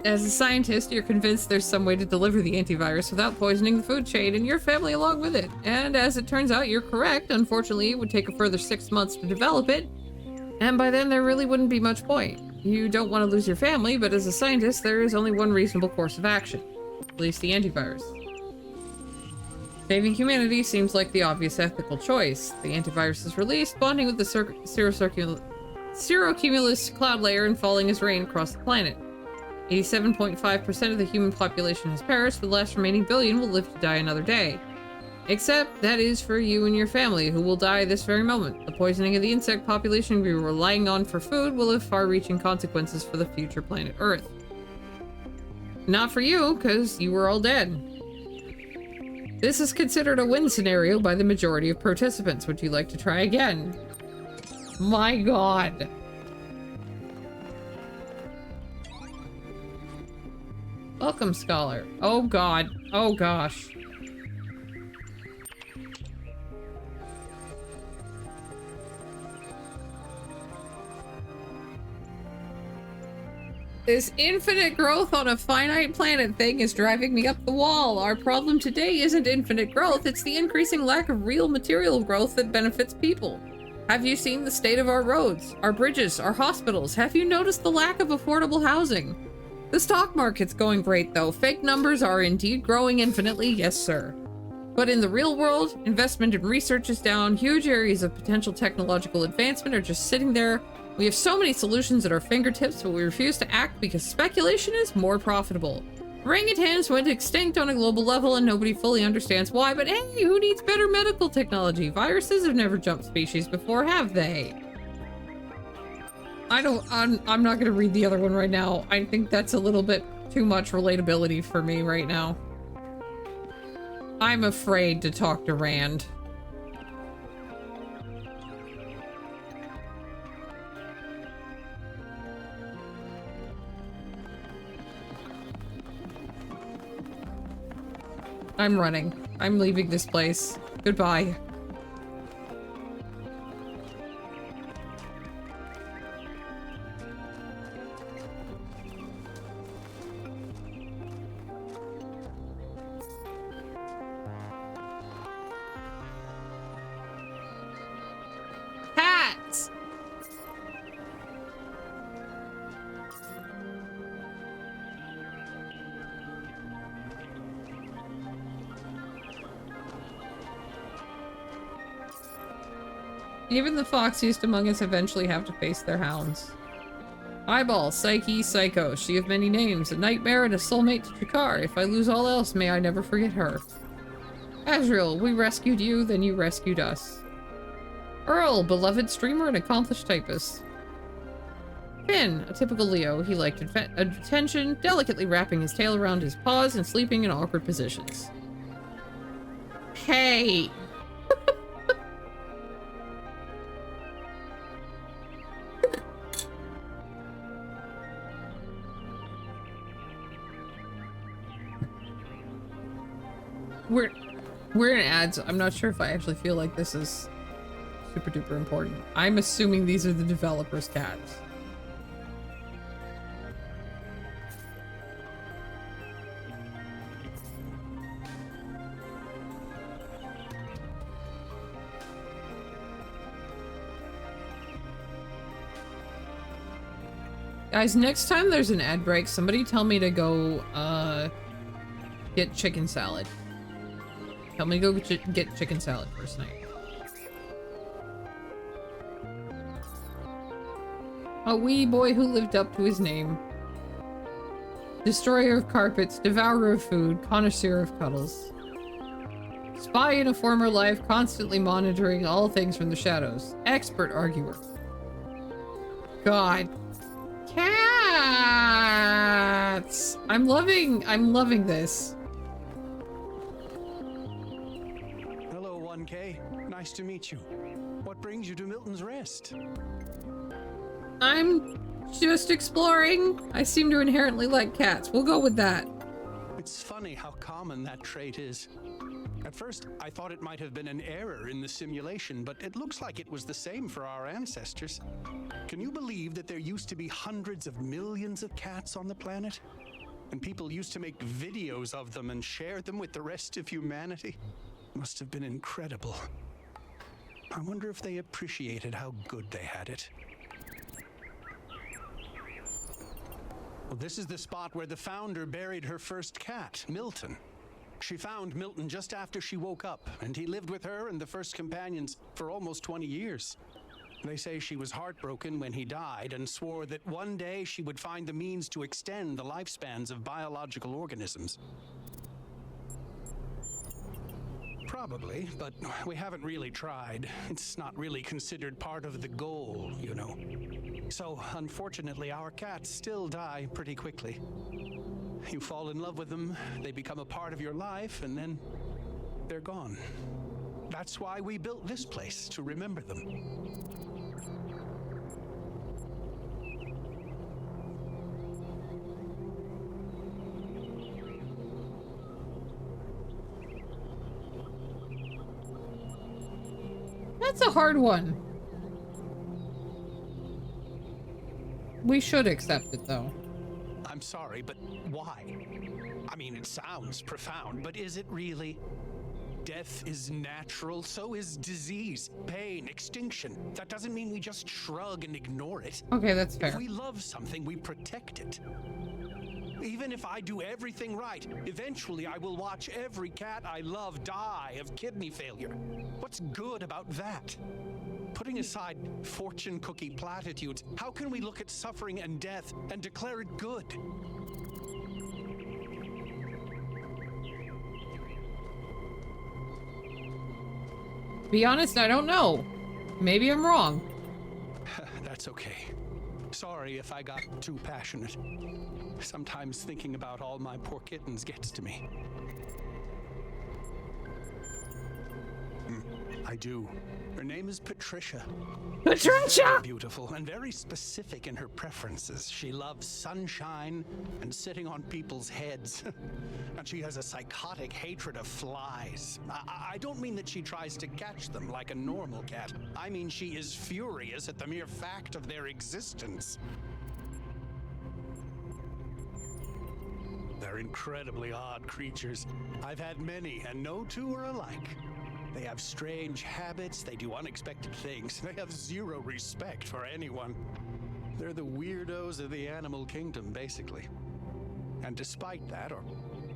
As a scientist, you're convinced there's some way to deliver the antivirus without poisoning the food chain and your family along with it. And as it turns out, you're correct. Unfortunately, it would take a further 6 months to develop it. And by then, there really wouldn't be much point. You don't want to lose your family, but as a scientist, there is only one reasonable course of action. Release the antivirus. Saving humanity seems like the obvious ethical choice. The antivirus is released, bonding with the cirrocumulus cloud layer and falling as rain across the planet. 87.5% of the human population has perished, the last remaining billion will live to die another day. Except that is for you and your family, who will die this very moment. The poisoning of the insect population we were relying on for food will have far-reaching consequences for the future planet Earth. Not for you, because you were all dead. This is considered a win scenario by the majority of participants. Would you like to try again? My god. Welcome, scholar. Oh god. Oh gosh. This infinite growth on a finite planet thing is driving me up the wall. Our problem today isn't infinite growth, it's the increasing lack of real material growth that benefits people. Have you seen the state of our roads, our bridges, our hospitals? Have you noticed the lack of affordable housing? The stock market's going great though. Fake numbers are indeed growing infinitely, yes sir. But in the real world, investment in research is down, huge areas of potential technological advancement are just sitting there. We have so many solutions at our fingertips, but we refuse to act because speculation is more profitable. Orangutans went extinct on a global level and nobody fully understands why, but hey, who needs better medical technology? Viruses have never jumped species before, have they? I'm not gonna read the other one right now. I think that's a little bit too much relatability for me right now. I'm afraid to talk to Rand. I'm running. I'm leaving this place. Goodbye. Hats! Even the foxiest among us eventually have to face their hounds. Eyeball, Psyche, Psycho. She of many names. A nightmare and a soulmate to Jakar. If I lose all else, may I never forget her. Azrael, we rescued you, then you rescued us. Earl, beloved streamer and accomplished typist. Finn, a typical Leo. He liked attention, delicately wrapping his tail around his paws and sleeping in awkward positions. Hey! We're in ads. I'm not sure if I actually feel like this is super duper important. I'm assuming these are the developers' cats. Guys, next time there's an ad break, somebody tell me to go, get chicken salad. Tell me to go get chicken salad first night. A wee boy who lived up to his name. Destroyer of carpets, devourer of food, connoisseur of cuddles. Spy in a former life, constantly monitoring all things from the shadows. Expert arguer. God. Cats! I'm loving this. Hello, 1K. Nice to meet you. What brings you to Milton's Rest? I'm just exploring. I seem to inherently like cats. We'll go with that. It's funny how common that trait is. At first, I thought it might have been an error in the simulation, but it looks like it was the same for our ancestors. Can you believe that there used to be hundreds of millions of cats on the planet? And people used to make videos of them and share them with the rest of humanity? Must have been incredible. I wonder if they appreciated how good they had it. Well, this is the spot where the founder buried her first cat, Milton. She found Milton just after she woke up, and he lived with her and the first companions for almost 20 years. They say she was heartbroken when he died and swore that one day she would find the means to extend the lifespans of biological organisms. Probably, but we haven't really tried. It's not really considered part of the goal, you know. So, unfortunately, our cats still die pretty quickly. You fall in love with them, they become a part of your life, and then they're gone. That's why we built this place, to remember them. That's a hard one. We should accept it, though. I'm sorry, but why? I mean, it sounds profound, but is it really? Death is natural, so is disease, pain, extinction. That doesn't mean we just shrug and ignore it. Okay, that's fair. If we love something, we protect it. Even if I do everything right, eventually I will watch every cat I love die of kidney failure. What's good about that? Putting aside fortune cookie platitudes, how can we look at suffering and death and declare it good? Be honest, I don't know. Maybe I'm wrong. That's okay. Sorry if I got too passionate. Sometimes thinking about all my poor kittens gets to me. I do. Her name is Patricia. Patricia! She's very beautiful and very specific in her preferences. She loves sunshine and sitting on people's heads. And she has a psychotic hatred of flies. I don't mean that she tries to catch them like a normal cat. I mean she is furious at the mere fact of their existence. They're incredibly odd creatures. I've had many, and no two are alike. They have strange habits, they do unexpected things, they have zero respect for anyone. They're the weirdos of the animal kingdom, basically. And despite that, or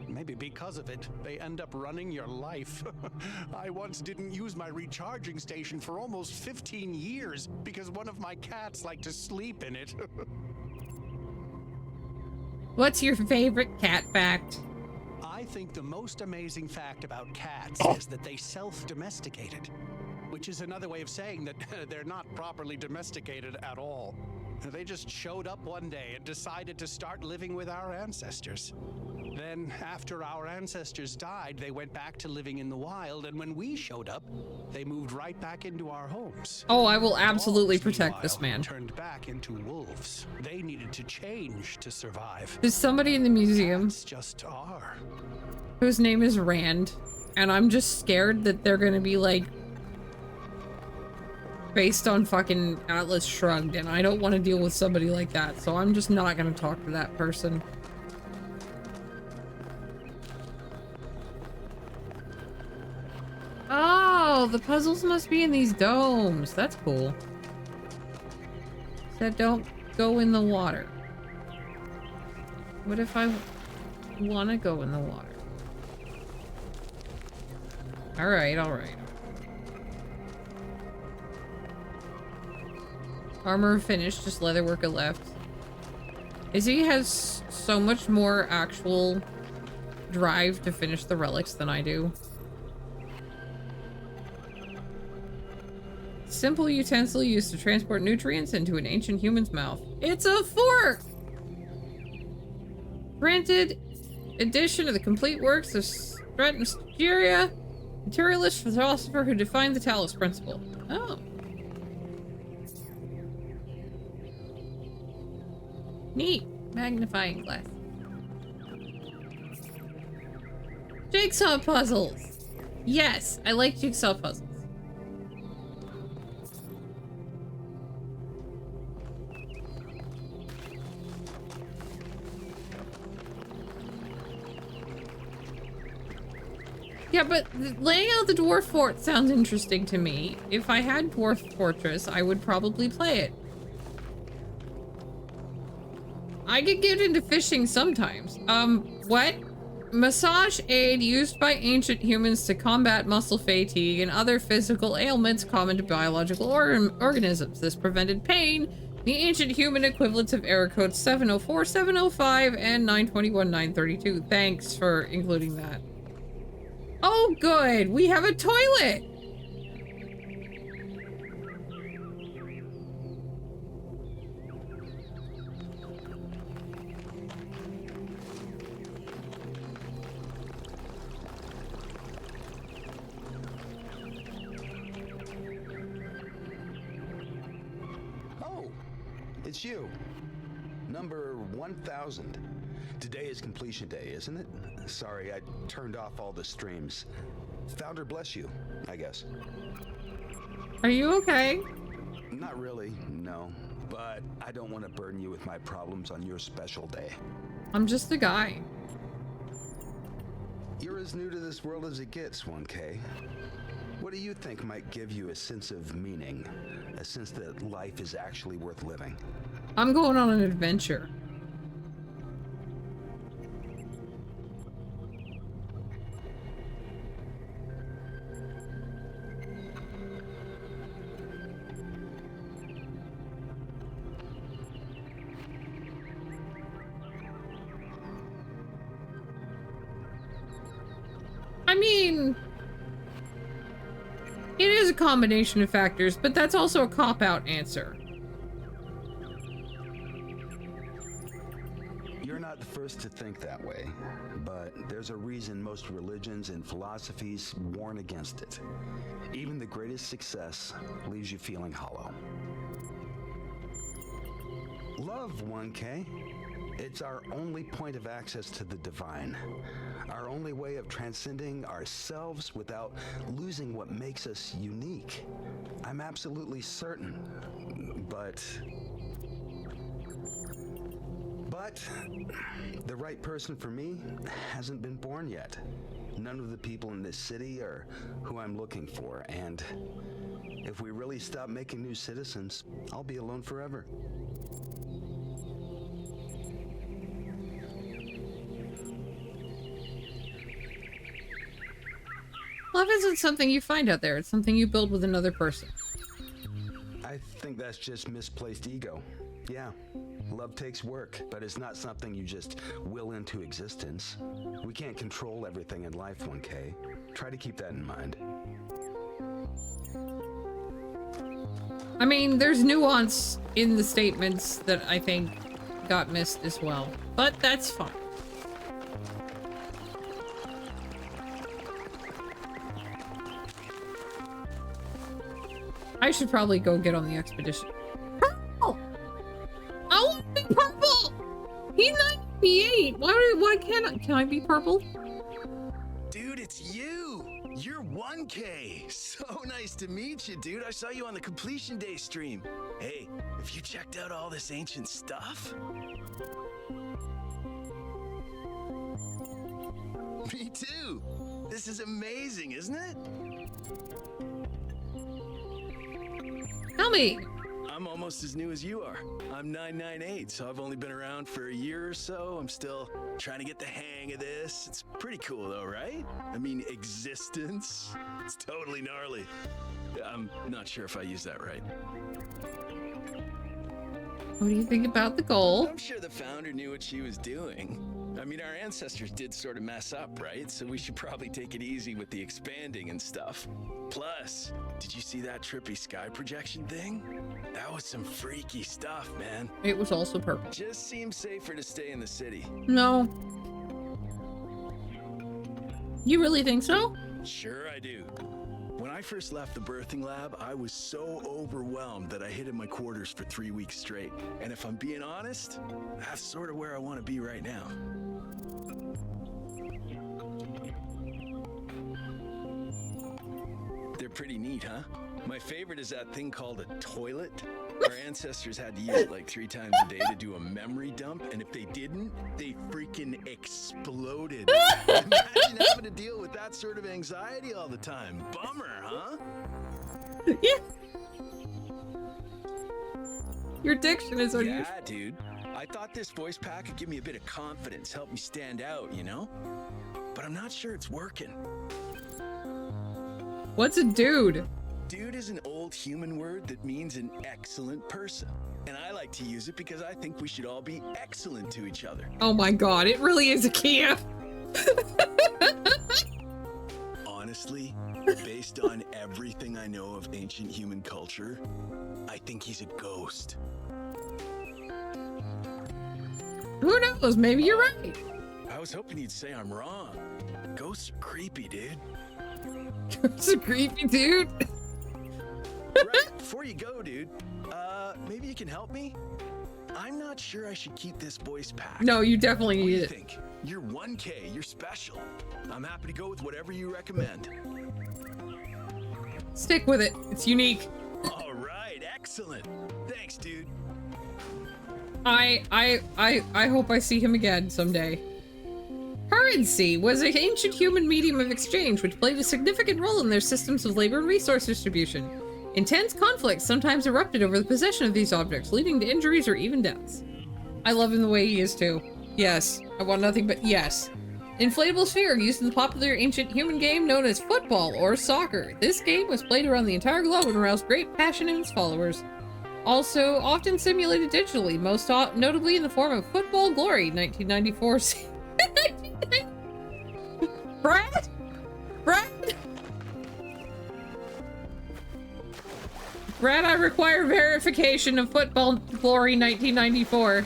maybe because of it, they end up running your life. I once didn't use my recharging station for almost 15 years because one of my cats liked to sleep in it. What's your favorite cat fact? I think the most amazing fact about cats is that they self-domesticated, which is another way of saying that they're not properly domesticated at all. They just showed up one day and decided to start living with our ancestors. Then, after our ancestors died, they went back to living in the wild, and when we showed up, they moved right back into our homes. Oh, I will absolutely Dogs, protect this meanwhile, man. Turned back into wolves. They needed to change to survive. There's somebody in the museum Cats just are. whose name is Rand, and I'm just scared that they're gonna be like based on fucking Atlas Shrugged, and I don't want to deal with somebody like that, so I'm just not gonna talk to that person. Oh, the puzzles must be in these domes. That's cool. Said don't go in the water. What if I want to go in the water? Alright, alright. Armor finished, just leatherworker left. Izzy has so much more actual drive to finish the relics than I do. Simple utensil used to transport nutrients into an ancient human's mouth. It's a fork! Granted edition of the complete works of Eorzea, materialist philosopher who defined the Talos Principle. Oh. Neat. Magnifying glass. Jigsaw puzzles! Yes, I like jigsaw puzzles. Yeah, but laying out the Dwarf Fort sounds interesting to me. If I had Dwarf Fortress, I would probably play it. I could get into fishing sometimes. What? Massage aid used by ancient humans to combat muscle fatigue and other physical ailments common to biological organisms. This prevented pain. The ancient human equivalents of error codes 704, 705, and 921, 932. Thanks for including that. Oh, good. We have a toilet. Oh, it's you. Number 1000. Today is completion day, isn't it? Sorry, I turned off all the streams. Founder bless you, I guess. Are you okay? Not really, no. But I don't want to burden you with my problems on your special day. I'm just a guy. You're as new to this world as it gets, 1K. What do you think might give you a sense of meaning? A sense that life is actually worth living? I'm going on an adventure. I mean, it is a combination of factors, but that's also a cop-out answer. You're not the first to think that way, but there's a reason most religions and philosophies warn against it. Even the greatest success leaves you feeling hollow. Love, 1K. It's our only point of access to the divine. Our only way of transcending ourselves without losing what makes us unique. I'm absolutely certain, but the right person for me hasn't been born yet. None of the people in this city are who I'm looking for, and if we really stop making new citizens, I'll be alone forever. Love isn't something you find out there. It's something you build with another person. I think that's just misplaced ego. Yeah, love takes work, but it's not something you just will into existence. We can't control everything in life, 1K. Try to keep that in mind. I mean, there's nuance in the statements that I think got missed as well, but that's fine. I should probably go get on the expedition. Purple! I want to be purple! He's 98! Why can I be purple? Dude, it's you! You're 1K! So nice to meet you, dude. I saw you on the Completion Day stream. Hey, have you checked out all this ancient stuff? Me too! This is amazing, isn't it? Tell me! I'm almost as new as you are. I'm 998, so I've only been around for a year or so. I'm still trying to get the hang of this. It's pretty cool though, right? I mean, existence. It's totally gnarly. I'm not sure if I used that right. What do you think about the goal? I'm sure the founder knew what she was doing. I mean, our ancestors did sort of mess up, right? So we should probably take it easy with the expanding and stuff. Plus, did you see that trippy sky projection thing? That was some freaky stuff, man. It was also purple. Just seems safer to stay in the city. No. You really think so? Sure I do. When I first left the birthing lab, I was so overwhelmed that I hid in my quarters for 3 weeks straight. And if I'm being honest, that's sort of where I want to be right now. They're pretty neat, huh? My favorite is that thing called a toilet. Our ancestors had to use it like 3 times a day to do a memory dump, and if they didn't, they freaking exploded. Imagine having to deal with that sort of anxiety all the time. Bummer, huh? Yeah. Your diction is unusual. Yeah, dude. I thought this voice pack could give me a bit of confidence, help me stand out, you know? But I'm not sure it's working. What's a dude? Dude is an old human word that means an excellent person. And I like to use it because I think we should all be excellent to each other. Oh my god, it really is a Kia. Honestly, based on everything I know of ancient human culture, I think he's a ghost. Who knows? Maybe you're right. I was hoping you'd say I'm wrong. Ghosts are creepy, dude. Ghosts are creepy, dude. Right, before you go, dude, maybe you can help me? I'm not sure I should keep this voice pack. No, you definitely What do need you it. think? You're 1K, you're special. I'm happy to go with whatever you recommend. Stick with it. It's unique. All right, excellent. Thanks, dude. I hope I see him again someday. Currency was an ancient human medium of exchange which played a significant role in their systems of labor and resource distribution. Intense conflicts sometimes erupted over the possession of these objects, leading to injuries or even deaths. I love him the way he is too. Yes, I want nothing but yes. Inflatable sphere used in the popular ancient human game known as football or soccer. This game was played around the entire globe and aroused great passion in its followers. Also, often simulated digitally, most notably in the form of Football Glory, 1994. Brad? Brad, I require verification of Football Glory 1994.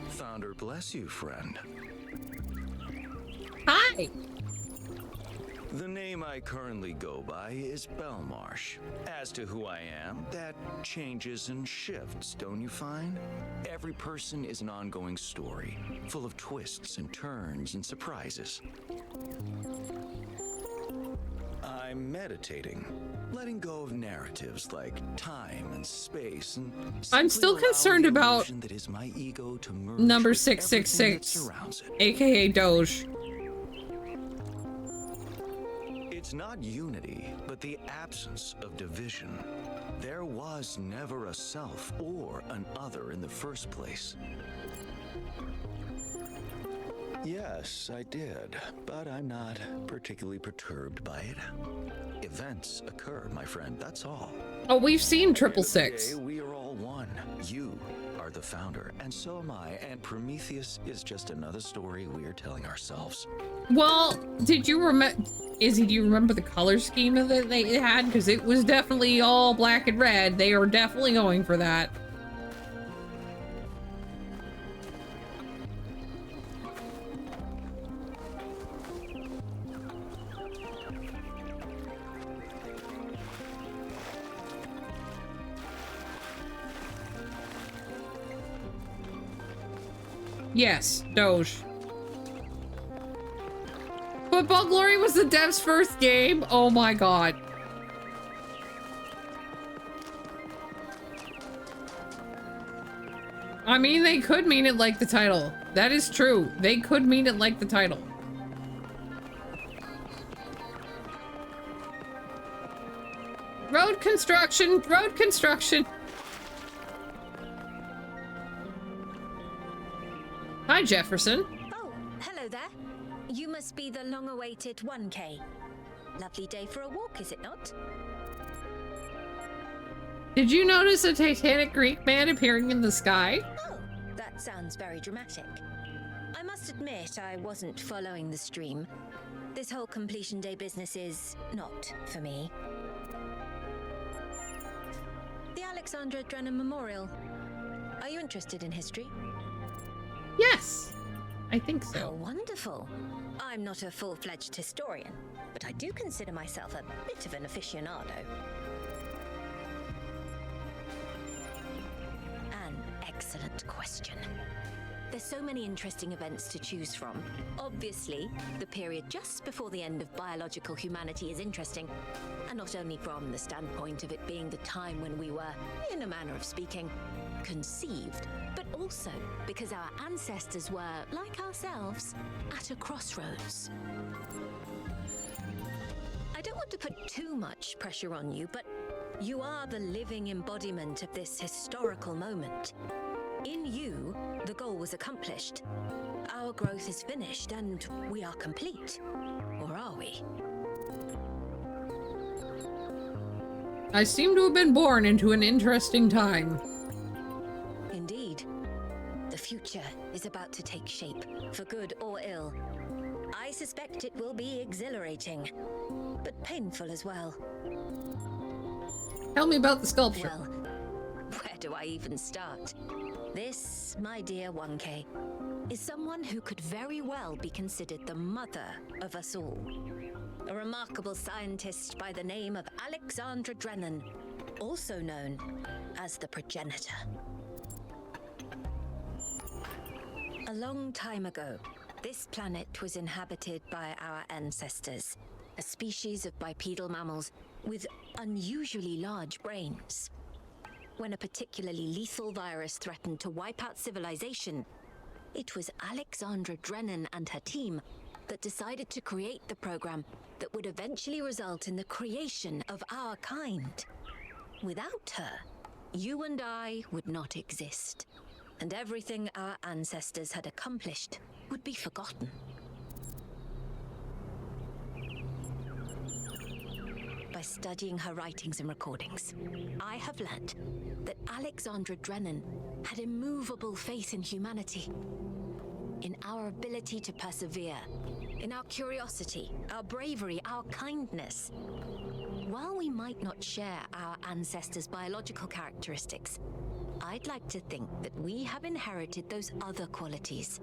Founder bless you, friend. Hi! The name I currently go by is Belmarsh. As to who I am, that changes and shifts, don't you find? Every person is an ongoing story, full of twists and turns and surprises. I'm meditating, letting go of narratives like time and space, and I'm still concerned about that is my ego to merge number with 666, everything that surrounds it. aka Doge. It's not unity, but the absence of division. There was never a self or an other in the first place. Yes, I did, but I'm not particularly perturbed by it. Events occur, my friend, that's all. Oh, we've seen At the end of the 666. day, we are all one. You are the founder, and so am I, and Prometheus is just another story we are telling ourselves. Well, did you remember, Izzy, do you remember the color scheme that they had? Because it was definitely all black and red. They are definitely going for that. Yes, Doge. Football Glory was the devs' first game? Oh my god. I mean, they could mean it like the title. That is true. They could mean it like the title. Road construction! Road construction! Hi, Jefferson. Oh, hello there. You must be the long-awaited 1K. Lovely day for a walk, is it not? Did you notice a Titanic Greek man appearing in the sky? Oh, that sounds very dramatic. I must admit I wasn't following the stream. This whole completion day business is not for me. The Alexandra Drennan Memorial. Are you interested in history? Yes, I think so. Oh, wonderful. I'm not a full-fledged historian, but I do consider myself a bit of an aficionado. An excellent question. There's so many interesting events to choose from. Obviously, the period just before the end of biological humanity is interesting, and not only from the standpoint of it being the time when we were, in a manner of speaking, conceived, but also because our ancestors were, like ourselves, at a crossroads. I don't want to put too much pressure on you, but you are the living embodiment of this historical moment. In you, the goal was accomplished. Our growth is finished, and we are complete. Or are we? I seem to have been born into an interesting time. Indeed. The future is about to take shape, for good or ill. I suspect it will be exhilarating, but painful as well. Tell me about the sculpture. Well, where do I even start? This, my dear 1K, is someone who could very well be considered the mother of us all. A remarkable scientist by the name of Alexandra Drennan, also known as the progenitor. A long time ago, this planet was inhabited by our ancestors, a species of bipedal mammals with unusually large brains. When a particularly lethal virus threatened to wipe out civilization, it was Alexandra Drennan and her team that decided to create the program that would eventually result in the creation of our kind. Without her, you and I would not exist, and everything our ancestors had accomplished would be forgotten. By studying her writings and recordings, I have learned that Alexandra Drennan had immovable faith in humanity, in our ability to persevere, in our curiosity, our bravery, our kindness. While we might not share our ancestors' biological characteristics, I'd like to think that we have inherited those other qualities.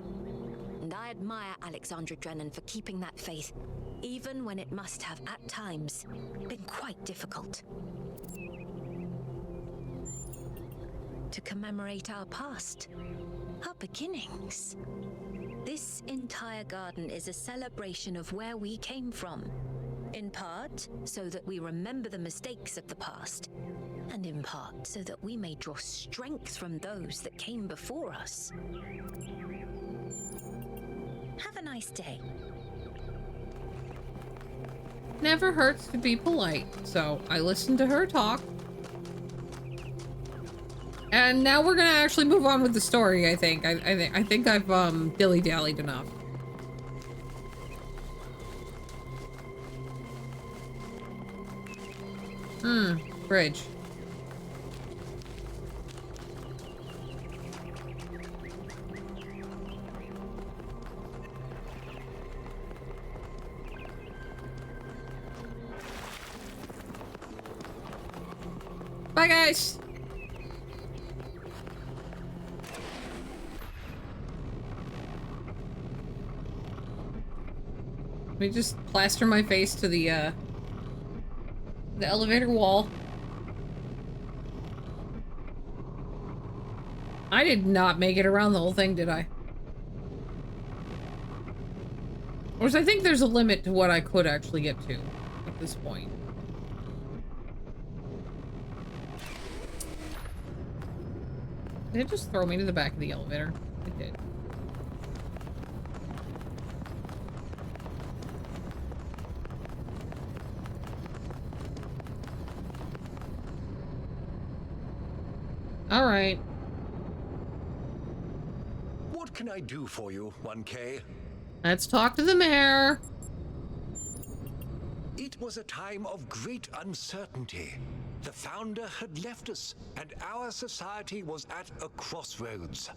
And I admire Alexandra Drennan for keeping that faith, even when it must have, at times, been quite difficult. To commemorate our past, our beginnings. This entire garden is a celebration of where we came from. In part, so that we remember the mistakes of the past, and in part, so that we may draw strength from those that came before us. Have a nice day. Never hurts to be polite, so I listened to her talk. And now we're gonna actually move on with the story, I think. I think I've dilly-dallied enough. Bridge. Bye, guys! Let me just plaster my face to the elevator wall. I did not make it around the whole thing, did I? Of course, I think there's a limit to what I could actually get to at this point. Did it just throw me to the back of the elevator? It did. All right. What can I do for you, 1K? Let's talk to the mayor. It was a time of great uncertainty. The founder had left us, and our society was at a crossroads.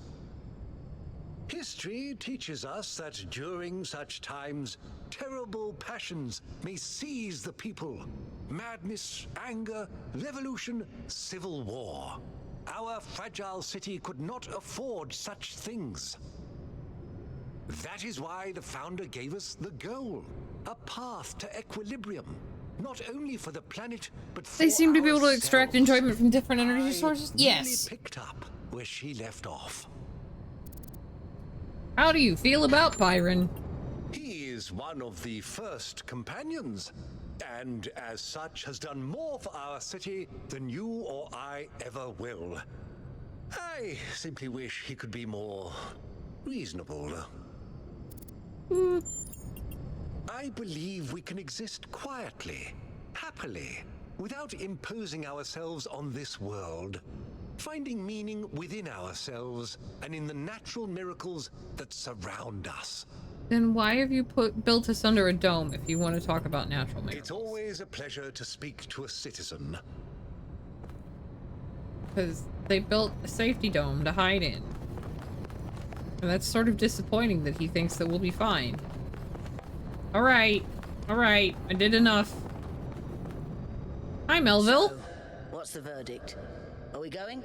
History teaches us that during such times, terrible passions may seize the people. Madness, anger, revolution, civil war. Our fragile city could not afford such things. That is why the founder gave us the goal, a path to equilibrium, not only for the planet, but for They seem to be able to ourselves. extract enjoyment from different energy sources. Yes. Really picked up where she left off. How do you feel about Byron? He is one of the first companions, and as such has done more for our city than you or I ever will. I simply wish he could be more reasonable. I believe we can exist quietly, happily, without imposing ourselves on this world, finding meaning within ourselves and in the natural miracles that surround us. Then why have you built us under a dome if you want to talk about natural miracles? It's always a pleasure to speak to a citizen. Because they built a safety dome to hide in. And that's sort of disappointing that he thinks that we'll be fine. Alright. Alright. I did enough. Hi, Melville. So, what's the verdict? Are we going?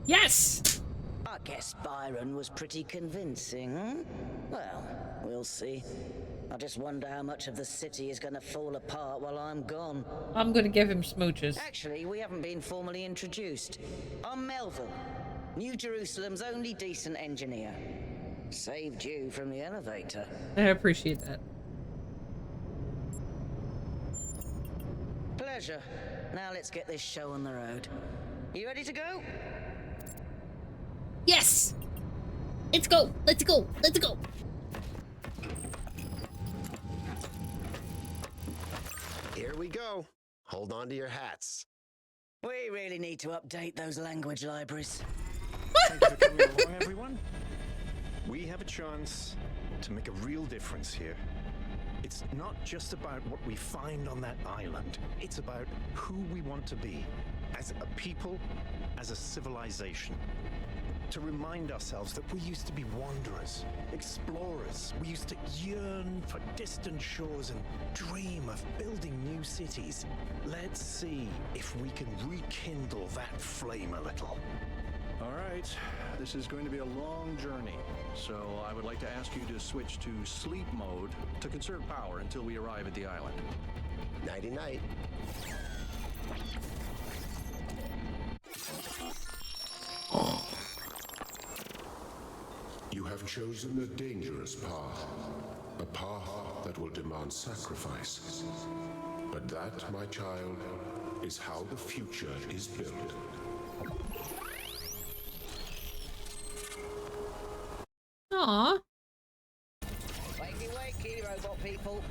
Yes! I guess Byron was pretty convincing, hmm? Well, we'll see. I just wonder how much of the city is going to fall apart while I'm gone. I'm gonna give him smooches. Actually, we haven't been formally introduced. I'm Melville. New Jerusalem's only decent engineer. Saved you from the elevator. I appreciate that. Pleasure. Now let's get this show on the road. You ready to go? Yes! Let's go! Let's go! Let's go! Here we go. Hold on to your hats. We really need to update those language libraries. Thank you for coming along, everyone. We have a chance to make a real difference here. It's not just about what we find on that island. It's about who we want to be as a people, as a civilization. To remind ourselves that we used to be wanderers, explorers. We used to yearn for distant shores and dream of building new cities. Let's see if we can rekindle that flame a little. All right, this is going to be a long journey, so I would like to ask you to switch to sleep mode to conserve power until we arrive at the island. Nighty-night. You have chosen a dangerous path, a path that will demand sacrifice. But that, my child, is how the future is built. Aww. Wakey, wakey, robot people.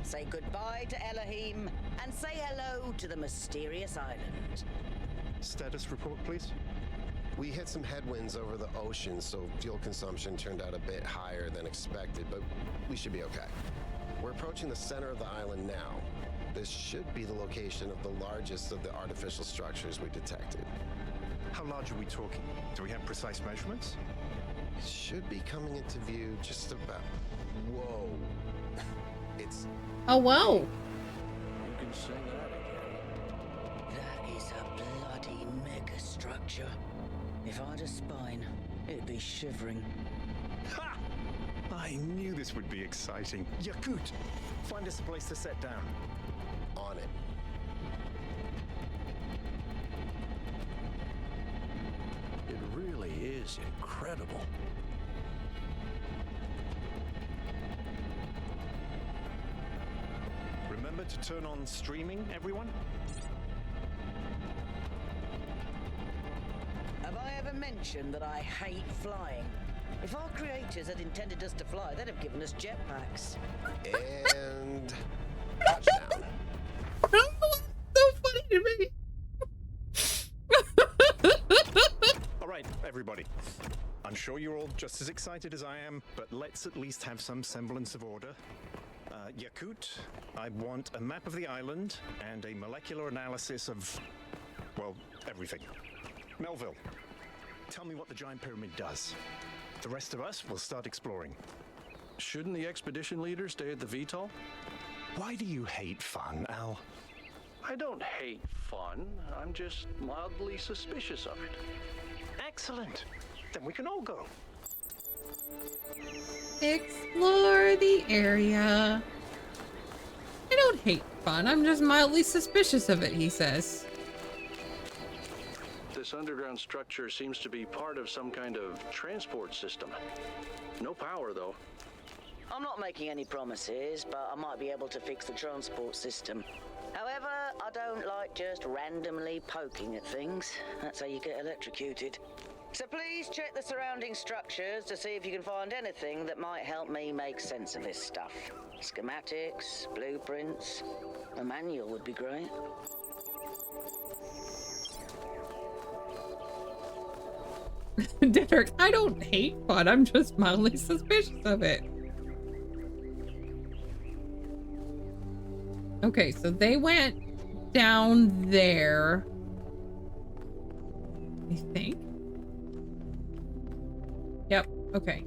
Say goodbye to Elohim and say hello to the mysterious island. Status report, please. We hit some headwinds over the ocean, so fuel consumption turned out a bit higher than expected, but we should be okay. We're approaching the center of the island now. This should be the location of the largest of the artificial structures we detected. How large are we talking? Do we have precise measurements? It should be coming into view just about... Whoa. It's... Oh, whoa. You can say that again. That is a bloody mega structure. If I had a spine, it'd be shivering. Ha! I knew this would be exciting. Yakut, find us a place to set down. On it. It really is incredible. Remember to turn on streaming, everyone? Have I ever mentioned that I hate flying? If our creators had intended us to fly, they'd have given us jetpacks. And... touchdown. So funny to me. All right, everybody. I'm sure you're all just as excited as I am, but let's at least have some semblance of order. Yakut, I want a map of the island and a molecular analysis of, well, everything. Melville, tell me what the giant pyramid does. The rest of us will start exploring. Shouldn't the expedition leader stay at the VTOL? Why do you hate fun, Al? I don't hate fun. I'm just mildly suspicious of it. Excellent. Then we can all go. Explore the area. I don't hate fun. I'm just mildly suspicious of it, he says. This underground structure seems to be part of some kind of transport system. No power, though. I'm not making any promises, but I might be able to fix the transport system. However, I don't like just randomly poking at things. That's how you get electrocuted. So please check the surrounding structures to see if you can find anything that might help me make sense of this stuff. Schematics, blueprints, a manual would be great. Derek, I don't hate fun. I'm just mildly suspicious of it. Okay, so they went down there. I think. Yep, okay.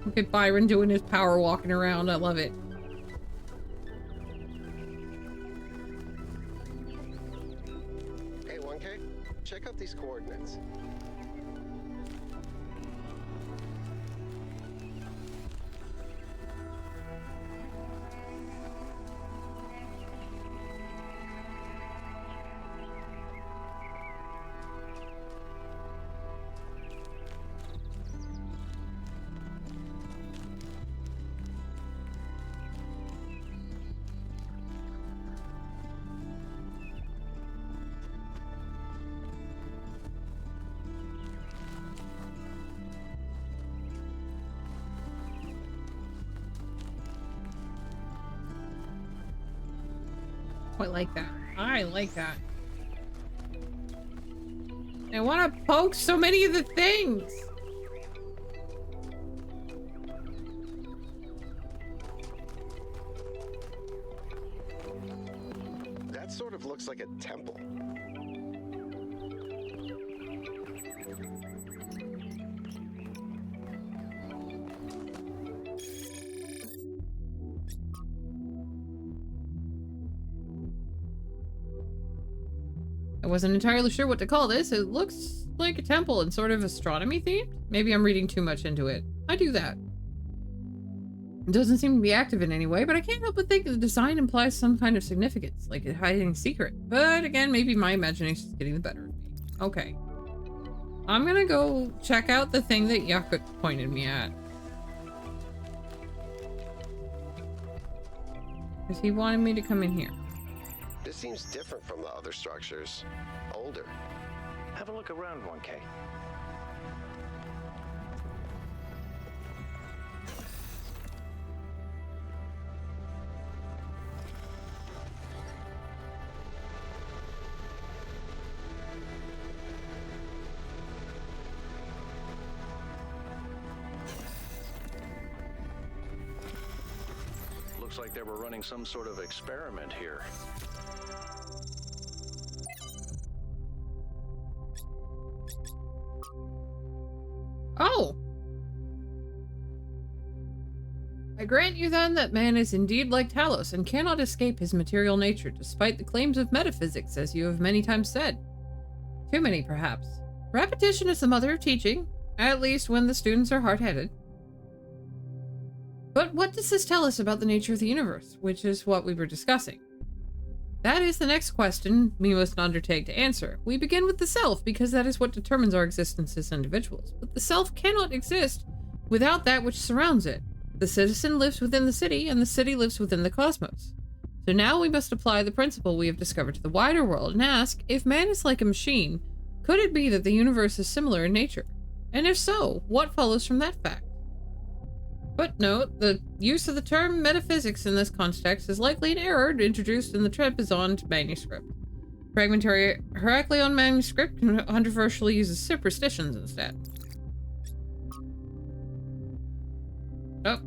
Look at Byron doing his power walking around. I love it. Hey, 1K, check out these coordinates. I like that. I like that. I want to poke so many of the things. That sort of looks like a temple. I wasn't entirely sure what to call this. It looks like a temple and sort of astronomy themed. Maybe I'm reading too much into it. I do that. It doesn't seem to be active in any way, but I can't help but think the design implies some kind of significance, like a hiding secret. But again, maybe my imagination's getting the better of me. Okay. I'm gonna go check out the thing that Yakut pointed me at. Because he wanted me to come in here. This seems different from the other structures. Older. Have a look around, 1K. Looks like they were running some sort of experiment here. Oh! I grant you then that man is indeed like Talos and cannot escape his material nature despite the claims of metaphysics, as you have many times said. Too many, perhaps. Repetition is the mother of teaching, at least when the students are hard-headed. But what does this tell us about the nature of the universe, which is what we were discussing? That is the next question we must undertake to answer. We begin with the self, because that is what determines our existence as individuals. But the self cannot exist without that which surrounds it. The citizen lives within the city, and the city lives within the cosmos. So now we must apply the principle we have discovered to the wider world and ask, if man is like a machine, could it be that the universe is similar in nature? And if so, what follows from that fact? Footnote, the use of the term metaphysics in this context is likely an error introduced in the Trebizond manuscript. Fragmentary Heracleon manuscript controversially uses superstitions instead. Oh.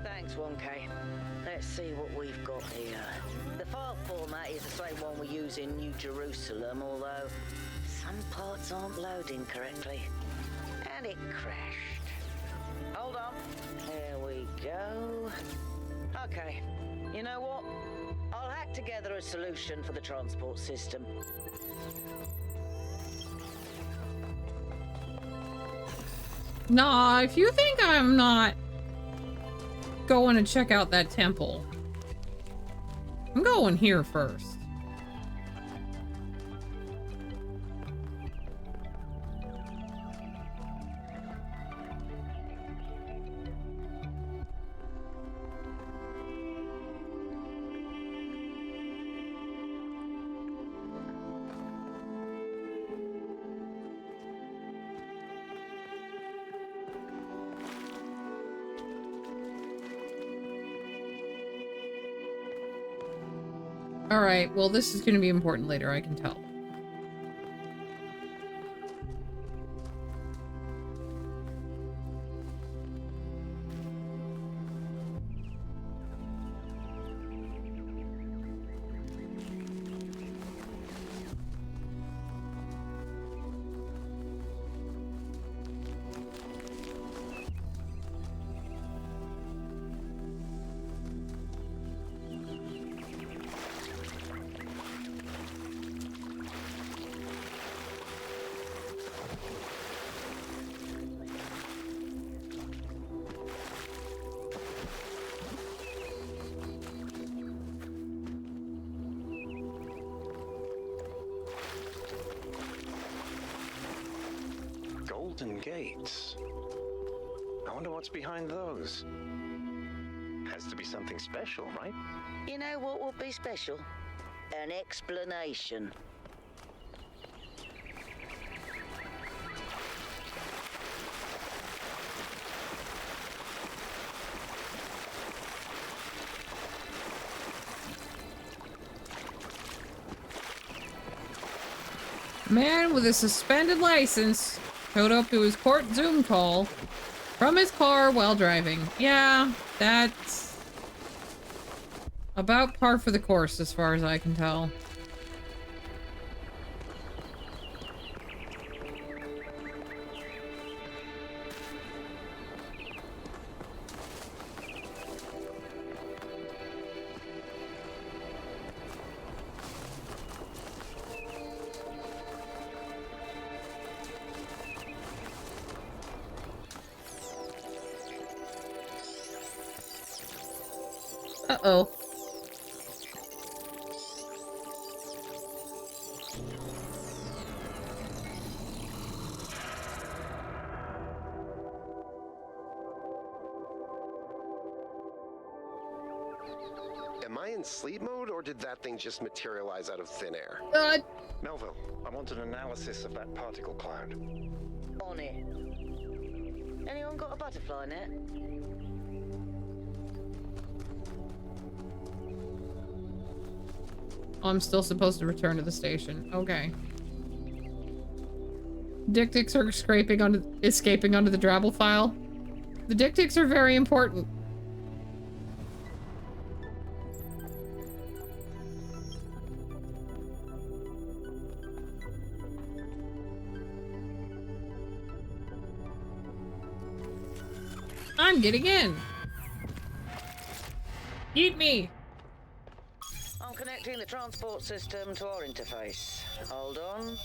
Thanks, 1K. Let's see what we've got here. The file format is the same one we use in New Jerusalem, although some parts aren't loading correctly. And it crashed. Hold on. Here we go. Okay. You know what? I'll hack together a solution for the transport system. Nah, if you think I'm not going to check out that temple, I'm going here first. Alright, well this is going to be important later, I can tell. Golden gates. I wonder what's behind those. Has to be something special, right? You know what would be special? An explanation. Man with a suspended license showed up to his court Zoom call from his car while driving. Yeah, that's about par for the course as far as I can tell. Uh-oh. Am I in sleep mode, or did that thing just materialize out of thin air? Melville, I want an analysis of that particle cloud. On it. Anyone got a butterfly net? Oh, I'm still supposed to return to the station. Okay. Dictics are escaping onto the Drabble file. The dictics are very important. I'm getting in. Eat me. I'm connecting the transport system to our interface. Hold on.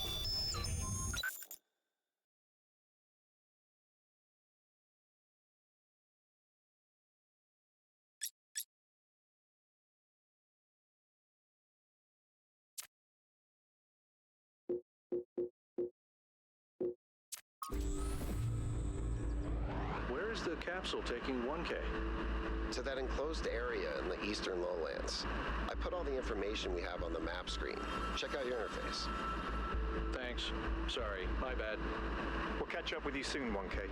Where is the capsule taking 1K? To that enclosed area in the eastern lowlands. I put all the information we have on the map screen. Check out your interface. Thanks. Sorry, my bad. We'll catch up with you soon, 1K.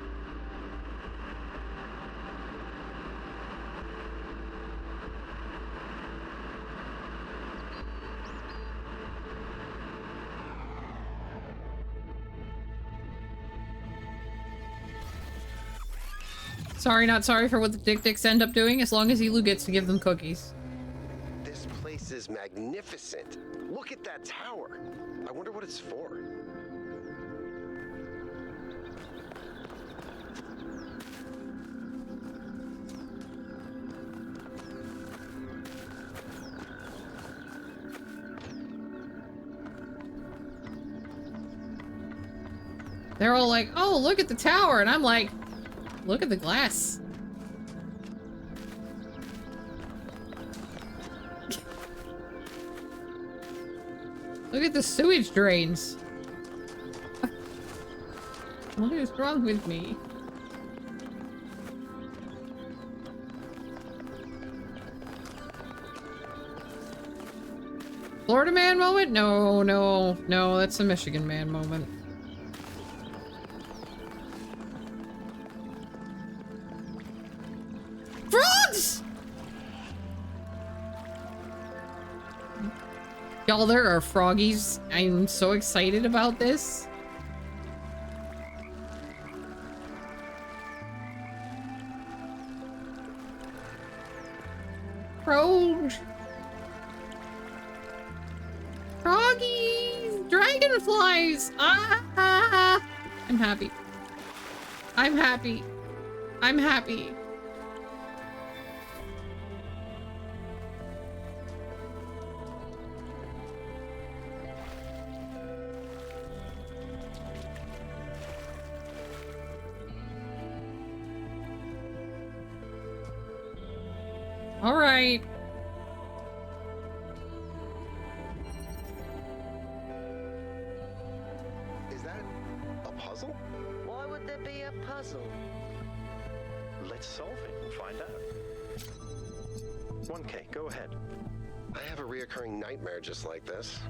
Sorry, not sorry for what the dictics end up doing, as long as Elu gets to give them cookies. This place is magnificent. Look at that tower. I wonder what it's for. They're all like, oh, look at the tower, and I'm like, look at the glass. Look at the sewage drains. What is wrong with me? Florida man moment? No, no, no, that's a Michigan man moment. Frogs! Y'all, there are froggies. I'm so excited about this. Frogs. Froggies! Dragonflies! Ah! I'm happy. I'm happy. I'm happy. All right. Is that a puzzle? Why would there be a puzzle? Let's solve it and find out. 1K, go ahead. I have a reoccurring nightmare just like this.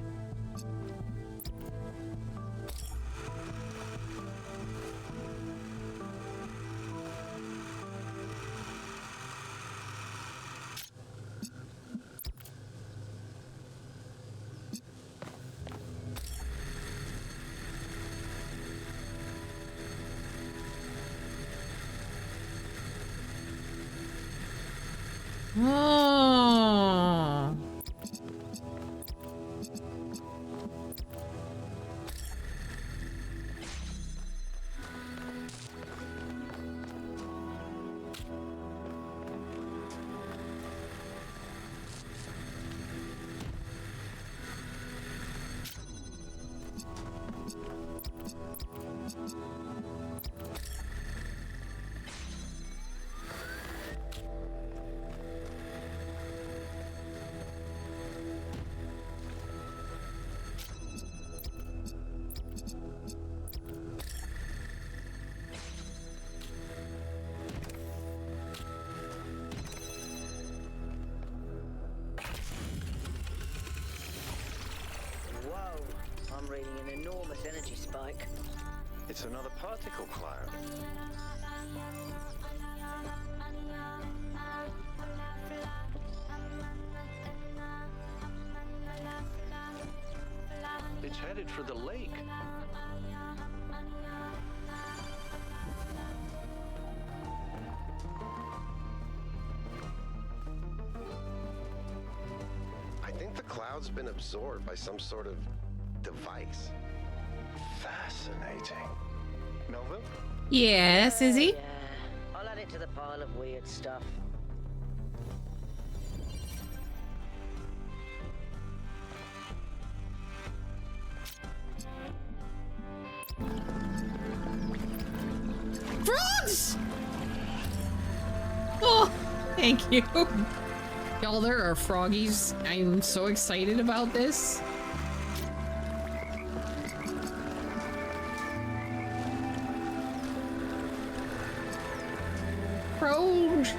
Whoa, I'm reading an enormous energy spike. It's another particle cloud. It's headed for the lake. I think the cloud's been absorbed by some sort of device. Fascinating. Melville? Yes, is he? Yeah, I'll add it to the pile of weird stuff. Frogs! Oh, thank you. Y'all, there are froggies. I'm so excited about this. Frogs.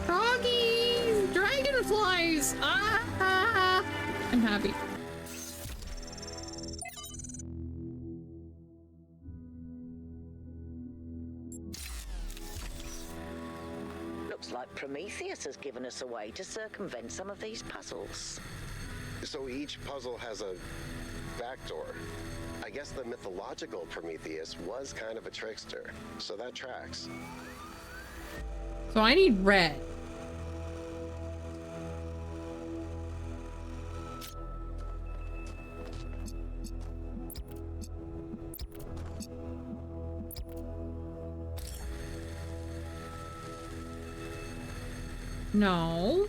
Froggies! Dragonflies! Ah! I'm happy. Looks like Prometheus has given us a way to circumvent some of these puzzles. So each puzzle has a backdoor. I guess the mythological Prometheus was kind of a trickster, so that tracks. So I need red. No.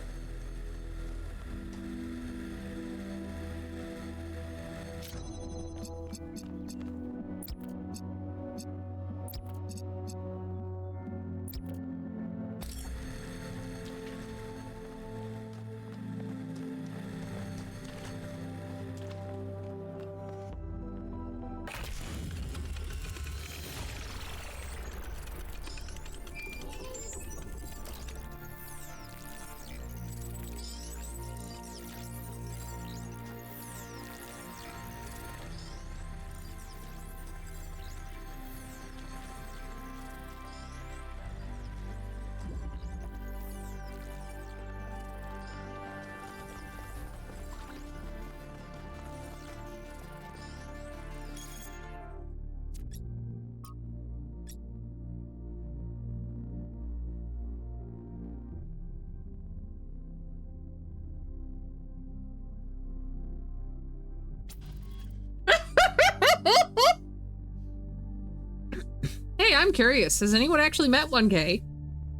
Hey, I'm curious. Has anyone actually met 1K?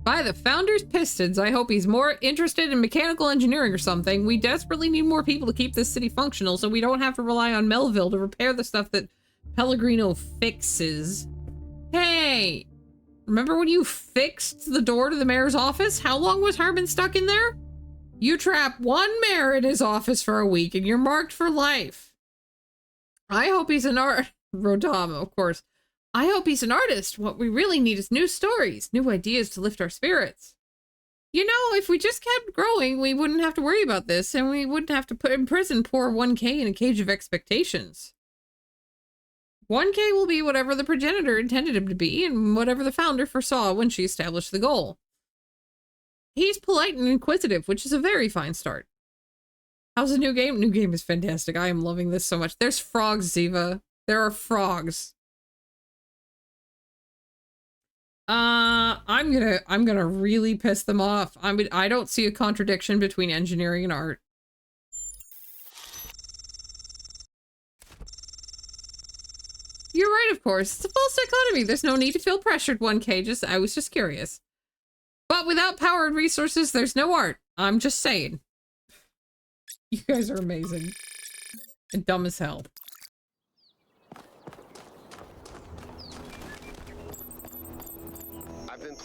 By the Founder's Pistons, I hope he's more interested in mechanical engineering or something. We desperately need more people to keep this city functional so we don't have to rely on Melville to repair the stuff that Pellegrino fixes. Hey! Remember when you fixed the door to the mayor's office? How long was Harmon stuck in there? You trap one mayor in his office for a week and you're marked for life. I hope he's an Rodama, of course. I hope he's an artist. What we really need is new stories, new ideas to lift our spirits. You know, if we just kept growing, we wouldn't have to worry about this, and we wouldn't have to put in prison poor 1K in a cage of expectations. 1K will be whatever the progenitor intended him to be, and whatever the founder foresaw when she established the goal. He's polite and inquisitive, which is a very fine start. How's the new game? New game is fantastic. I am loving this so much. There's frogs, Ziva. There are frogs. I'm gonna really piss them off. I don't see a contradiction between engineering and art. You're right, of course. It's a false dichotomy. There's no need to feel pressured, 1K. I was just curious. But without power and resources, there's no art. I'm just saying. You guys are amazing. And dumb as hell.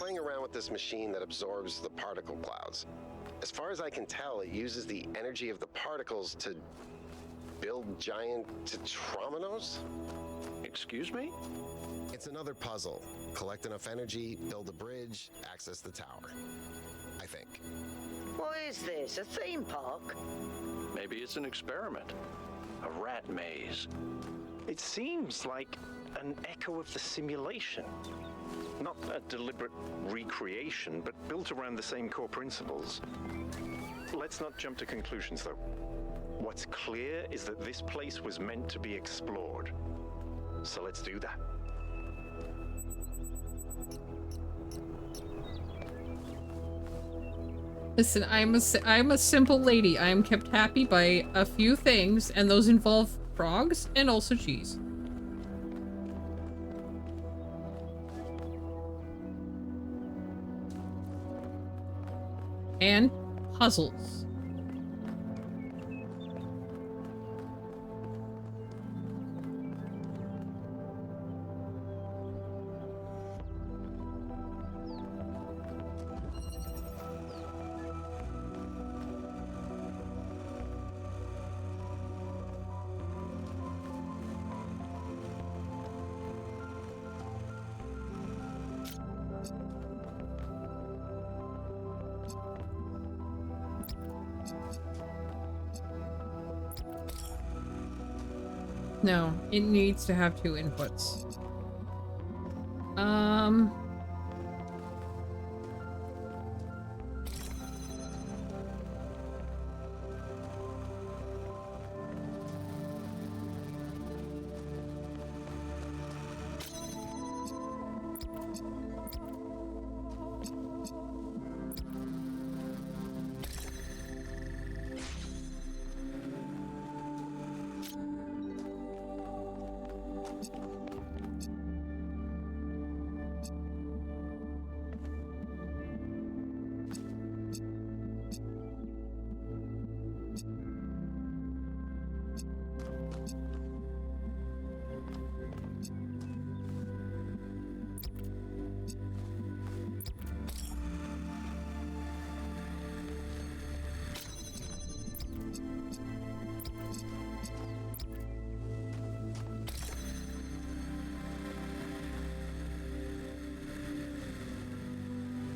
playing around with this machine that absorbs the particle clouds. As far as I can tell, it uses the energy of the particles to build giant tetrominos? Excuse me? It's another puzzle. Collect enough energy, build a bridge, access the tower. I think. What is this, a theme park? Maybe it's an experiment. A rat maze. It seems like an echo of the simulation. Not a deliberate recreation, but built around the same core principles. Let's not jump to conclusions, though. What's clear is that this place was meant to be explored. So let's do that. Listen, I'm a simple lady. I am kept happy by a few things, and those involve frogs and also cheese. And puzzles. No, it needs to have 2 inputs.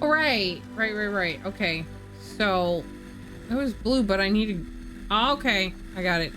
Oh, right. Right. Okay. So, it was blue, but I needed... Oh, okay. I got it.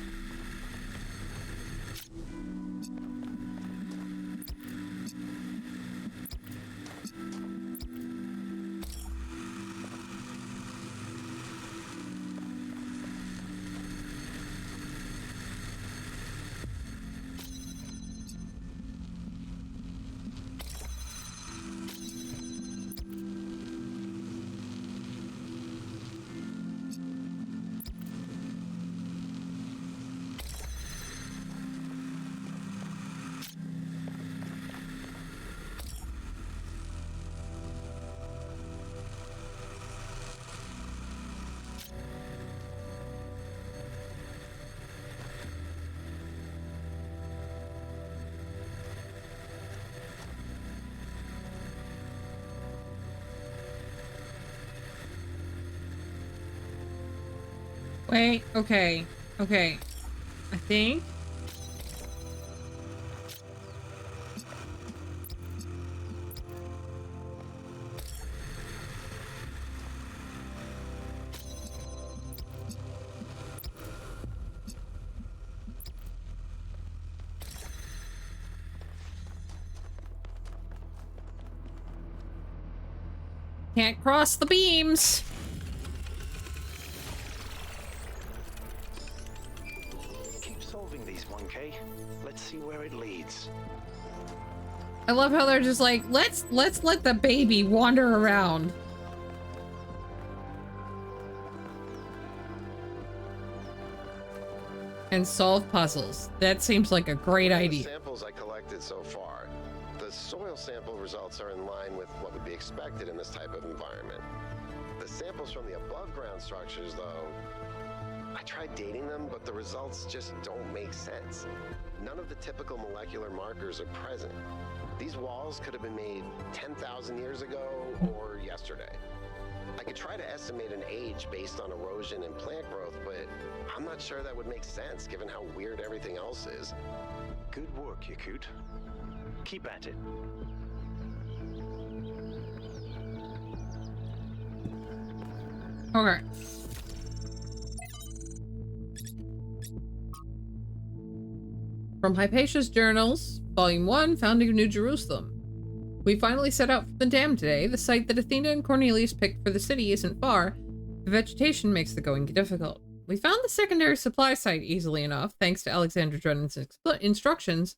Wait, okay. Okay. I think... Can't cross the beams! Keep solving these, 1K. Let's see where it leads. I love how they're just like, let's let the baby wander around. And solve puzzles. That seems like a great idea. The samples I collected so far, the soil sample results are in line with what would be expected in this type of environment. The samples from the above ground structures, though, I tried dating them, but the results just don't make sense. None of the typical molecular markers are present. These walls could have been made 10,000 years ago or yesterday. I could try to estimate an age based on erosion and plant growth, but I'm not sure that would make sense given how weird everything else is. Good work, Yakut. Keep at it. Okay. From Hypatia's Journals, Volume 1, Founding of New Jerusalem. We finally set out for the dam today. The site that Athena and Cornelius picked for the city isn't far. The vegetation makes the going difficult. We found the secondary supply site easily enough, thanks to Alexander Drennan's instructions,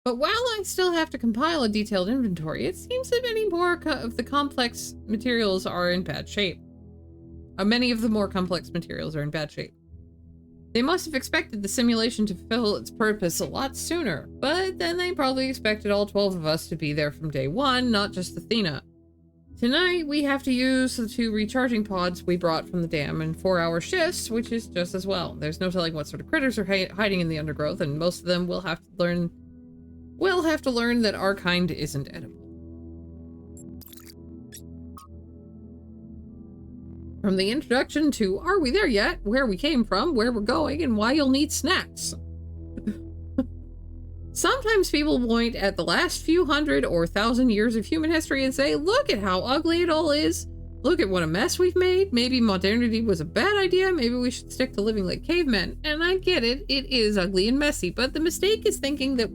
but while I still have to compile a detailed inventory, it seems that many more of the complex materials are in bad shape. Many of the more complex materials are in bad shape. They must have expected the simulation to fulfill its purpose a lot sooner, but then they probably expected all 12 of us to be there from day one, not just Athena. Tonight, we have to use the 2 recharging pods we brought from the dam in 4-hour shifts, which is just as well. There's no telling what sort of critters are hiding in the undergrowth, and most of them will have to learn that our kind isn't edible. From the introduction to Are We There Yet?, where we came from, where we're going, and why you'll need snacks. Sometimes people point at the last few 100 or 1,000 years of human history and say, look at how ugly it all is. Look at what a mess we've made. Maybe modernity was a bad idea. Maybe we should stick to living like cavemen. And I get it. It is ugly and messy. But the mistake is thinking that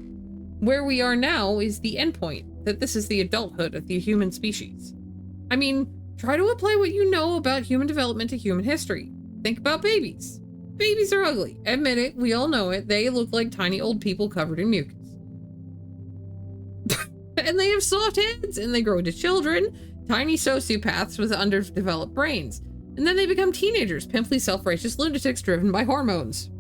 where we are now is the endpoint. That this is the adulthood of the human species. I mean, try to apply what you know about human development to human history. Think about babies. Babies are ugly. Admit it, we all know it. They look like tiny old people covered in mucus. And they have soft heads, and they grow into children, tiny sociopaths with underdeveloped brains. And then they become teenagers, pimply self-righteous lunatics driven by hormones.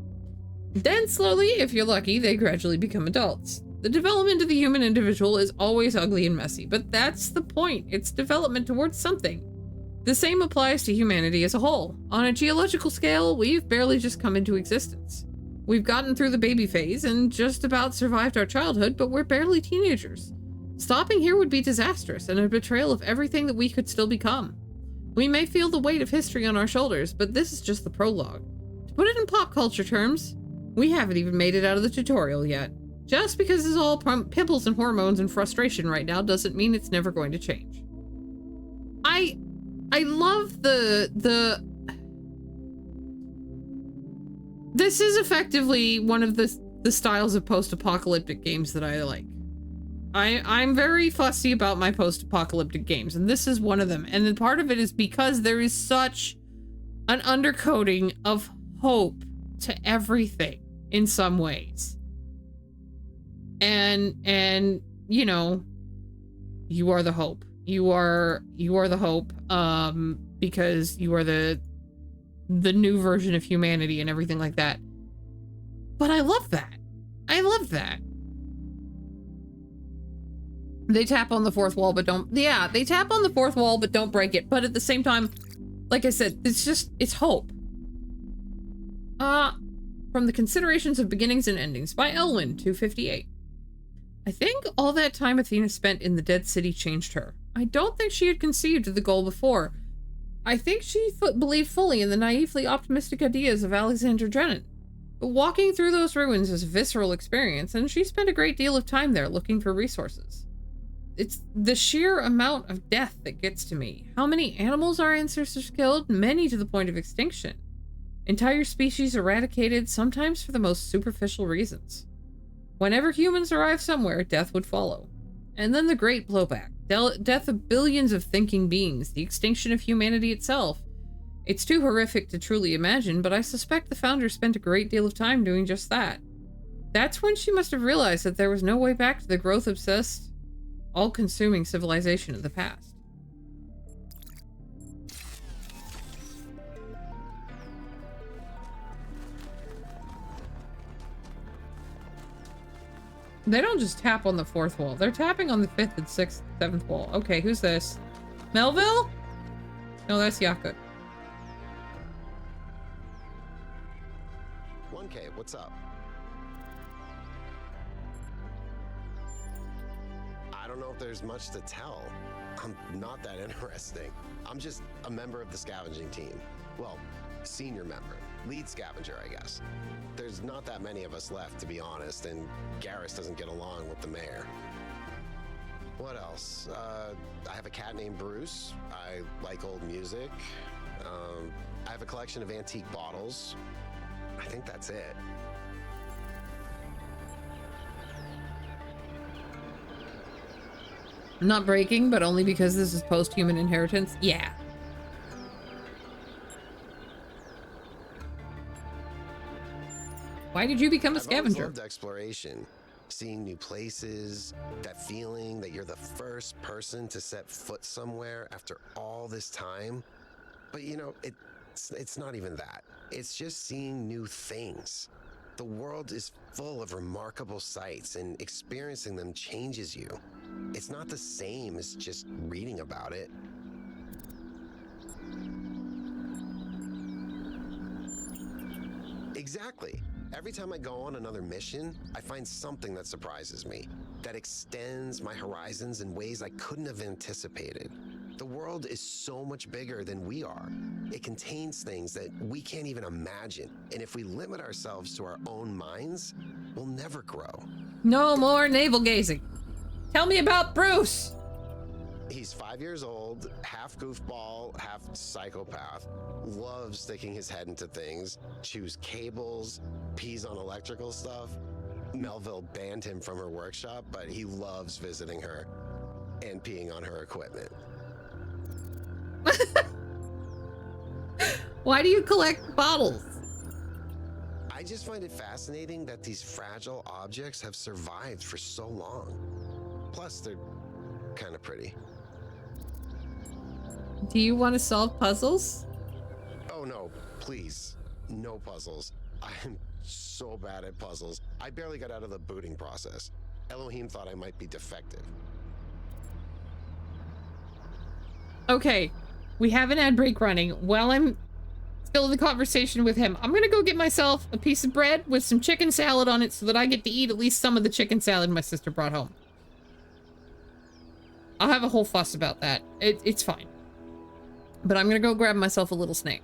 Then slowly, if you're lucky, they gradually become adults. The development of the human individual is always ugly and messy, but that's the point. It's development towards something. The same applies to humanity as a whole. On a geological scale, we've barely just come into existence. We've gotten through the baby phase and just about survived our childhood, but we're barely teenagers. Stopping here would be disastrous and a betrayal of everything that we could still become. We may feel the weight of history on our shoulders, but this is just the prologue. To put it in pop culture terms, we haven't even made it out of the tutorial yet. Just because it's all pimples and hormones and frustration right now doesn't mean it's never going to change. I love this is effectively one of the styles of post-apocalyptic games that I like. I'm very fussy about my post-apocalyptic games, and this is one of them. And then part of it is because there is such an undercoating of hope to everything in some ways. And you know, you are the hope. You are the hope, because you are the new version of humanity and everything like that. But I love that. I love that. They tap on the fourth wall, but don't, yeah, they tap on the fourth wall, but don't break it. But at the same time, like I said, it's hope. From the Considerations of Beginnings and Endings by Elwyn, 258. I think all that time Athena spent in the dead city changed her. I don't think she had conceived of the goal before. I think she believed fully in the naively optimistic ideas of Alexander Drennan. But walking through those ruins is a visceral experience, and she spent a great deal of time there looking for resources. It's the sheer amount of death that gets to me. How many animals our ancestors killed? Many to the point of extinction. Entire species eradicated, sometimes for the most superficial reasons. Whenever humans arrived somewhere, death would follow. And then the great blowback. Death of billions of thinking beings, the extinction of humanity itself. It's too horrific to truly imagine, but I suspect the founder spent a great deal of time doing just that. That's when she must have realized that there was no way back to the growth-obsessed, all-consuming civilization of the past. They don't just tap on the fourth wall. They're tapping on the fifth and sixth, seventh wall. Okay, who's this? Melville? No, that's Yakut. 1K, what's up? I don't know if there's much to tell. I'm not that interesting. I'm just a member of the scavenging team. Well, senior member. Lead scavenger, I guess. There's not that many of us left, to be honest, and Garrus doesn't get along with the mayor. What else? I have a cat named Bruce. I like old music. I have a collection of antique bottles. I think that's it. Not breaking, but only because this is post-human inheritance? Yeah. Why did you become a scavenger? I've always loved exploration. Seeing new places, that feeling that you're the first person to set foot somewhere after all this time. But you know, it's not even that. It's just seeing new things. The world is full of remarkable sights, and experiencing them changes you. It's not the same as just reading about it. Exactly. Every time I go on another mission, I find something that surprises me, that extends my horizons in ways I couldn't have anticipated. The world is so much bigger than we are. It contains things that we can't even imagine. And if we limit ourselves to our own minds, we'll never grow. No more navel gazing. Tell me about Bruce. He's 5 years old, half goofball, half psychopath, loves sticking his head into things, chews cables, pees on electrical stuff. Melville banned him from her workshop, but he loves visiting her and peeing on her equipment. Why do you collect bottles? I just find it fascinating that these fragile objects have survived for so long. Plus, they're kind of pretty. Do you want to solve puzzles? Oh no, please. No puzzles. I'm so bad at puzzles. I barely got out of the booting process. Elohim thought I might be defective. Okay, we have an ad break running. While I'm still in the conversation with him, I'm gonna go get myself a piece of bread with some chicken salad on it so that I get to eat at least some of the chicken salad my sister brought home. I'll have a whole fuss about that. It's fine. But I'm gonna go grab myself a little snack.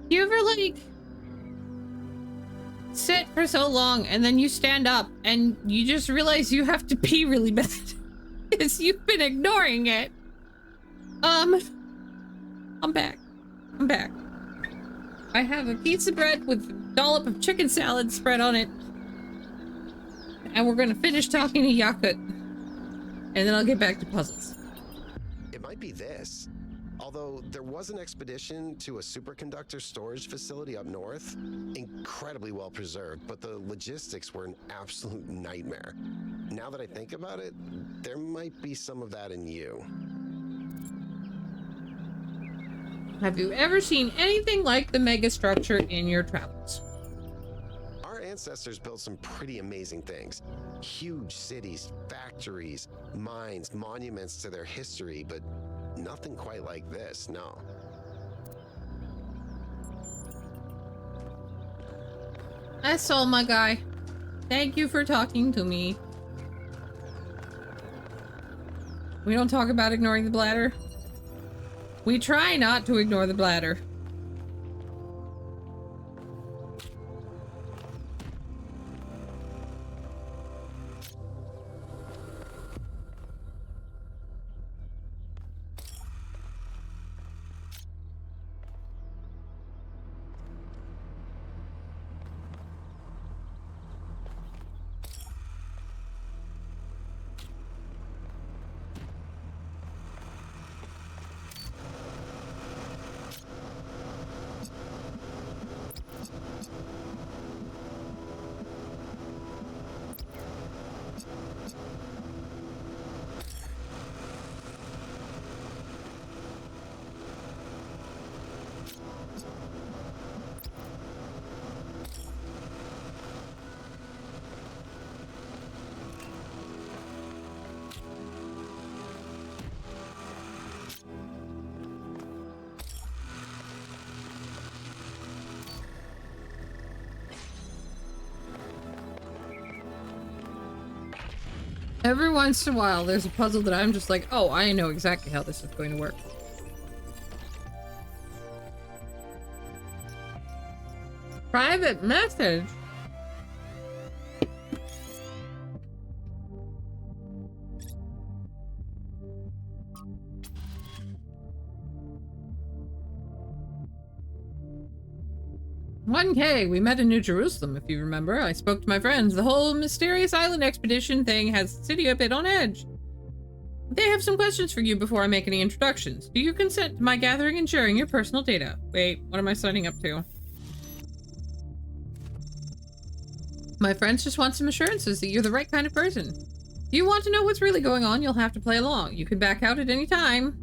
You ever, like, sit for so long and then you stand up and you just realize you have to pee really bad because you've been ignoring it? I'm back. I'm back. I have a pizza bread with a dollop of chicken salad spread on it. And we're gonna finish talking to Yakut. And then I'll get back to puzzles. It might be this. Although there was an expedition to a superconductor storage facility up north, incredibly well preserved, but the logistics were an absolute nightmare. Now that I think about it, there might be some of that in you. Have you ever seen anything like the megastructure in your travels? Our ancestors built some pretty amazing things. Huge cities, factories, mines, monuments to their history, but nothing quite like this, no. That's all, my guy. Thank you for talking to me. We don't talk about ignoring the bladder. We try not to ignore the bladder. Every once in a while, there's a puzzle that I'm just like, oh, I know exactly how this is going to work. Private message? 1K, we met in New Jerusalem, if you remember. I spoke to my friends. The whole mysterious island expedition thing has the city a bit on edge. They have some questions for you before I make any introductions. Do you consent to my gathering and sharing your personal data? Wait, what am I signing up to? My friends just want some assurances that you're the right kind of person. If you want to know what's really going on, you'll have to play along. You can back out at any time.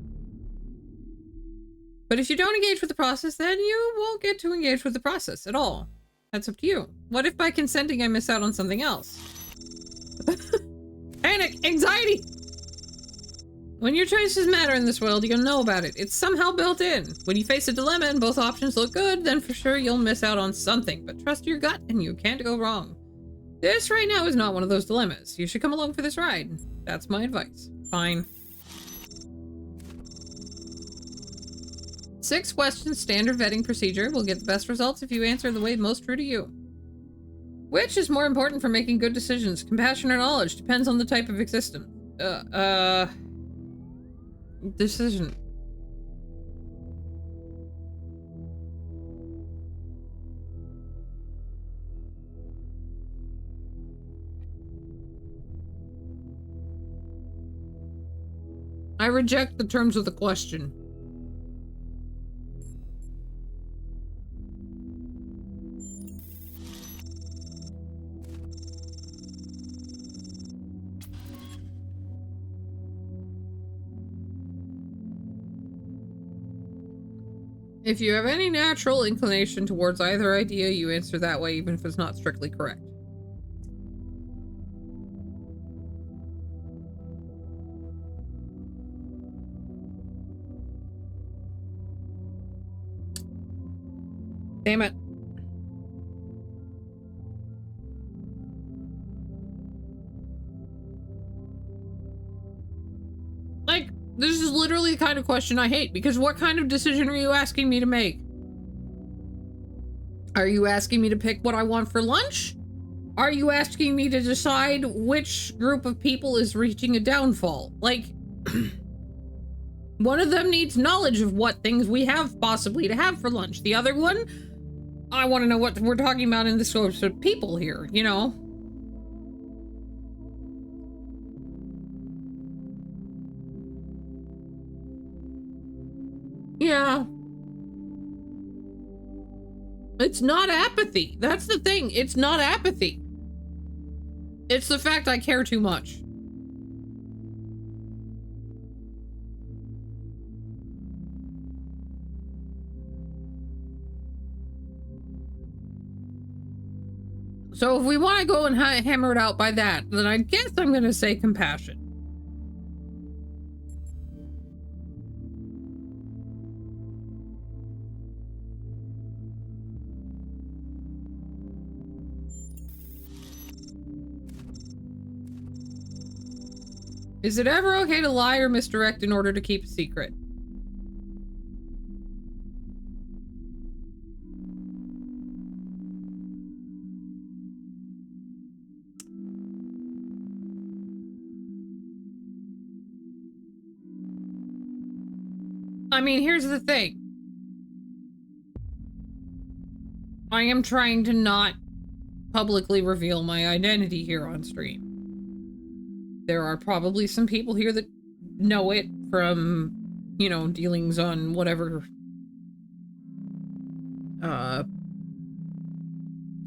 But if you don't engage with the process, then you won't get to engage with the process at all. That's up to you. What if by consenting I miss out on something else? Panic! Anxiety! When your choices matter in this world, you'll know about it. It's somehow built in. When you face a dilemma and both options look good, then for sure you'll miss out on something. But trust your gut and you can't go wrong. This right now is not one of those dilemmas. You should come along for this ride. That's my advice. Fine. 6 questions, standard vetting procedure. Will get the best results if you answer the way most true to you. Which is more important for making good decisions? Compassion or knowledge? Depends on the type of existence. Decision. I reject the terms of the question. If you have any natural inclination towards either idea, you answer that way, even if it's not strictly correct. Damn it. Like, this is literally the kind of question I hate, because what kind of decision are you asking me to make? Are you asking me to pick what I want for lunch? Are you asking me to decide which group of people is reaching a downfall? Like, one of them needs knowledge of what things we have possibly to have for lunch. The other one, I want to know what we're talking about in the sorts of people here, you know? Yeah. It's not apathy. That's the thing. It's not apathy. It's the fact I care too much. So if we want to go and hammer it out by that, then I guess I'm going to say compassion. Is it ever okay to lie or misdirect in order to keep a secret? I mean, here's the thing. I am trying to not publicly reveal my identity here on stream. There are probably some people here that know it from, you know, dealings on whatever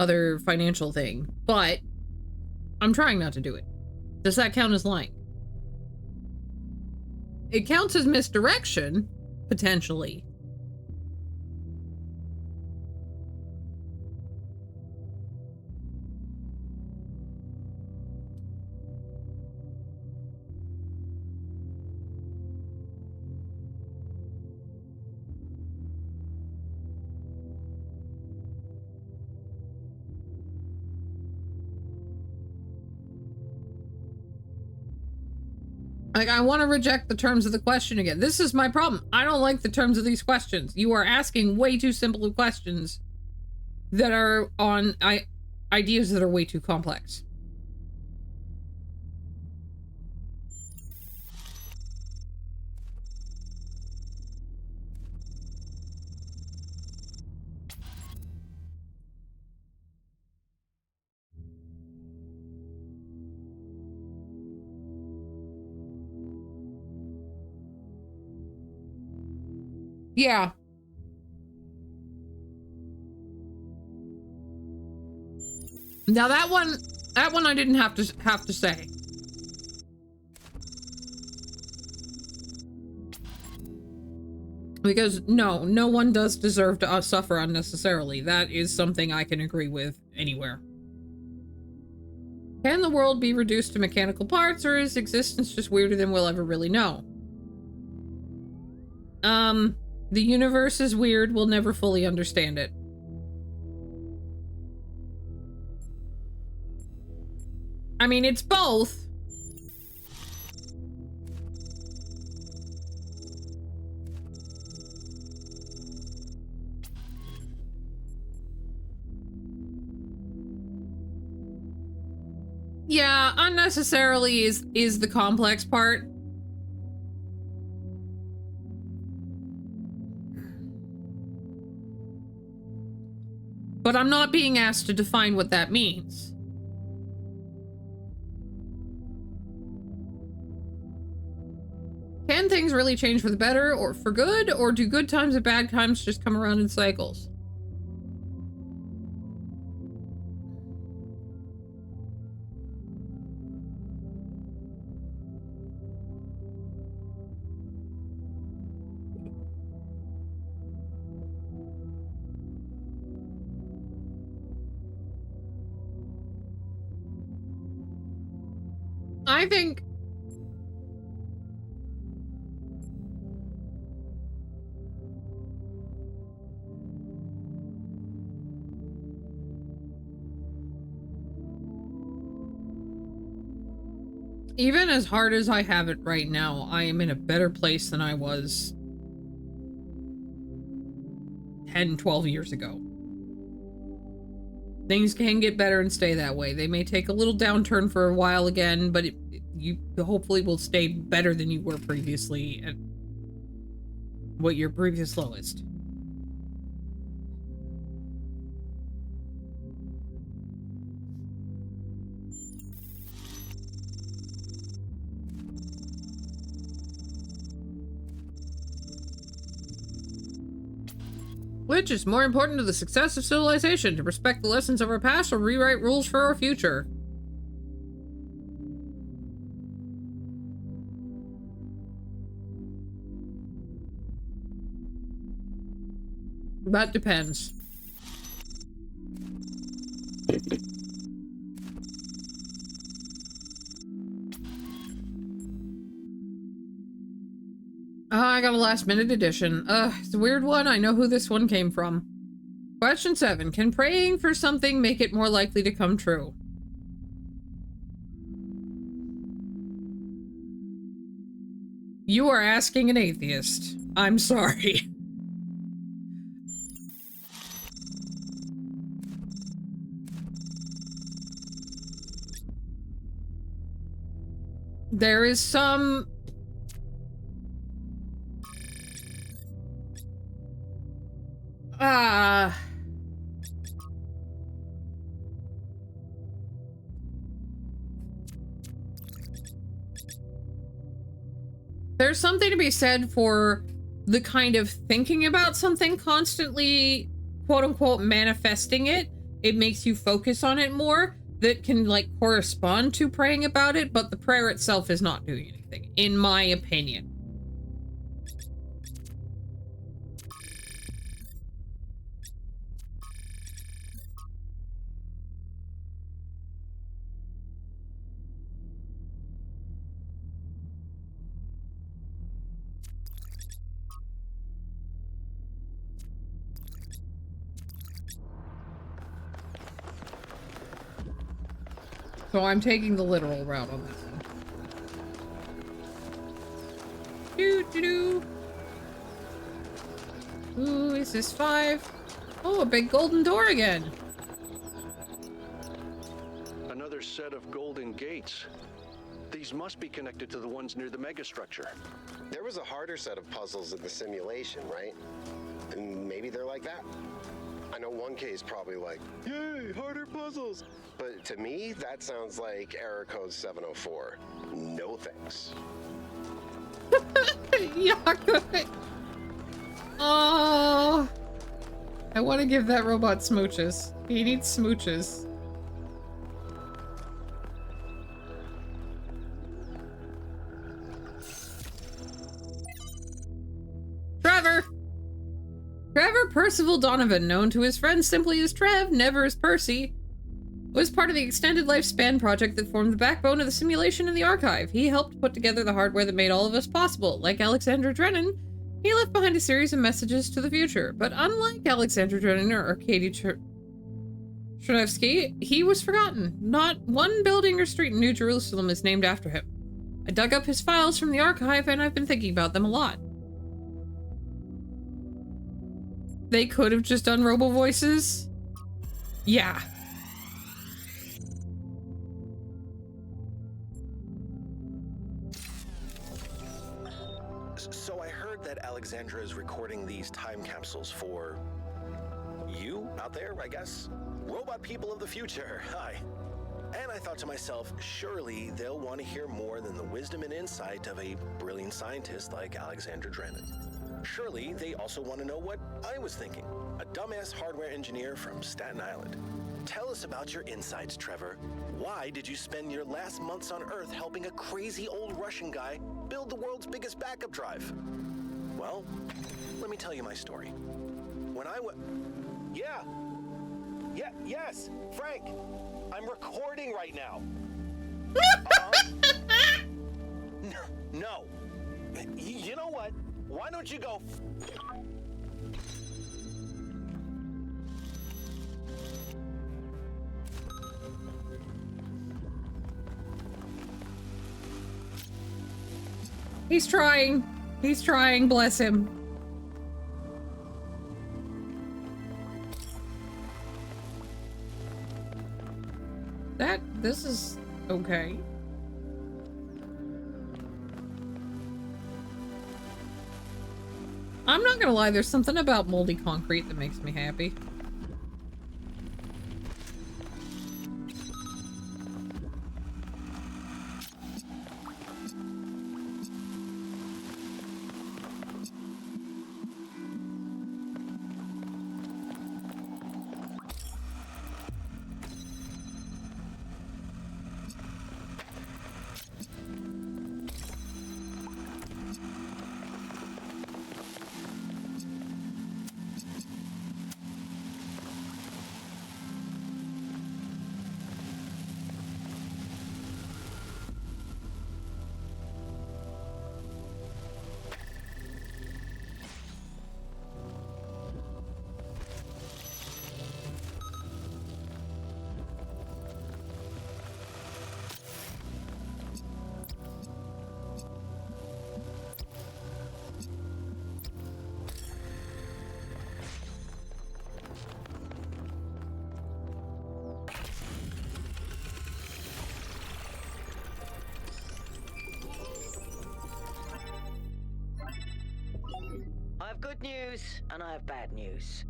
other financial thing, but I'm trying not to do it. Does that count as lying? It counts as misdirection, potentially. Like, I want to reject the terms of the question again. This is my problem. I don't like the terms of these questions. You are asking way too simple of questions that are on ideas that are way too complex. Yeah. Now that one I didn't have to say. Because no one does deserve to suffer unnecessarily. That is something I can agree with anywhere. Can the world be reduced to mechanical parts, or is existence just weirder than we'll ever really know? The universe is weird. We'll never fully understand it. I mean, it's both. Yeah, unnecessarily is the complex part. But I'm not being asked to define what that means. Can things really change for the better or for good, or do good times and bad times just come around in cycles? I think even as hard as I have it right now, I am in a better place than I was 10, 12 years ago. Things can get better and stay that way. They may take a little downturn for a while again, but you hopefully will stay better than you were previously at what your previous lowest. Which is more important to the success of civilization, to respect the lessons of our past or rewrite rules for our future? That depends. I got a last minute edition. It's a weird one. I know who this one came from. Question 7. Can praying for something make it more likely to come true? You are asking an atheist. I'm sorry. There is some... There's something to be said for the kind of thinking about something constantly, quote-unquote, manifesting it. It makes you focus on it more. That can, like, correspond to praying about it, but the prayer itself is not doing anything, in my opinion. So I'm taking the literal route on this one. Doo-doo-doo. Ooh, is this 5? Oh, a big golden door again. Another set of golden gates. These must be connected to the ones near the megastructure. There was a harder set of puzzles in the simulation, right? And maybe they're like that. I know 1K is probably like, yay, harder puzzles. But to me, that sounds like error code 704. No thanks. Yuck. Oh, I want to give that robot smooches. He needs smooches. Trevor Percival Donovan, known to his friends simply as Trev, never as Percy, was part of the Extended Lifespan project that formed the backbone of the simulation in the archive. He helped put together the hardware that made all of us possible. Like Alexander Drennan, he left behind a series of messages to the future. But unlike Alexander Drennan or Katie Chernevsky, he was forgotten. Not one building or street in New Jerusalem is named after him. I dug up his files from the archive and I've been thinking about them a lot. They could have just done robo voices. Yeah. So I heard that Alexandra is recording these time capsules for you out there, I guess? Robot people of the future, hi. And I thought to myself, surely they'll want to hear more than the wisdom and insight of a brilliant scientist like Alexandra Drennan. Surely they also want to know what I was thinking, a dumbass hardware engineer from Staten Island. Tell us about your insights, Trevor. Why did you spend your last months on Earth helping a crazy old Russian guy build the world's biggest backup drive? Well, let me tell you my story. When I yes, Frank, I'm recording right now. No. You know what? Why don't you go? He's trying. He's trying, bless him. This is okay. I'm not gonna lie, there's something about moldy concrete that makes me happy. I have good news and I have bad news.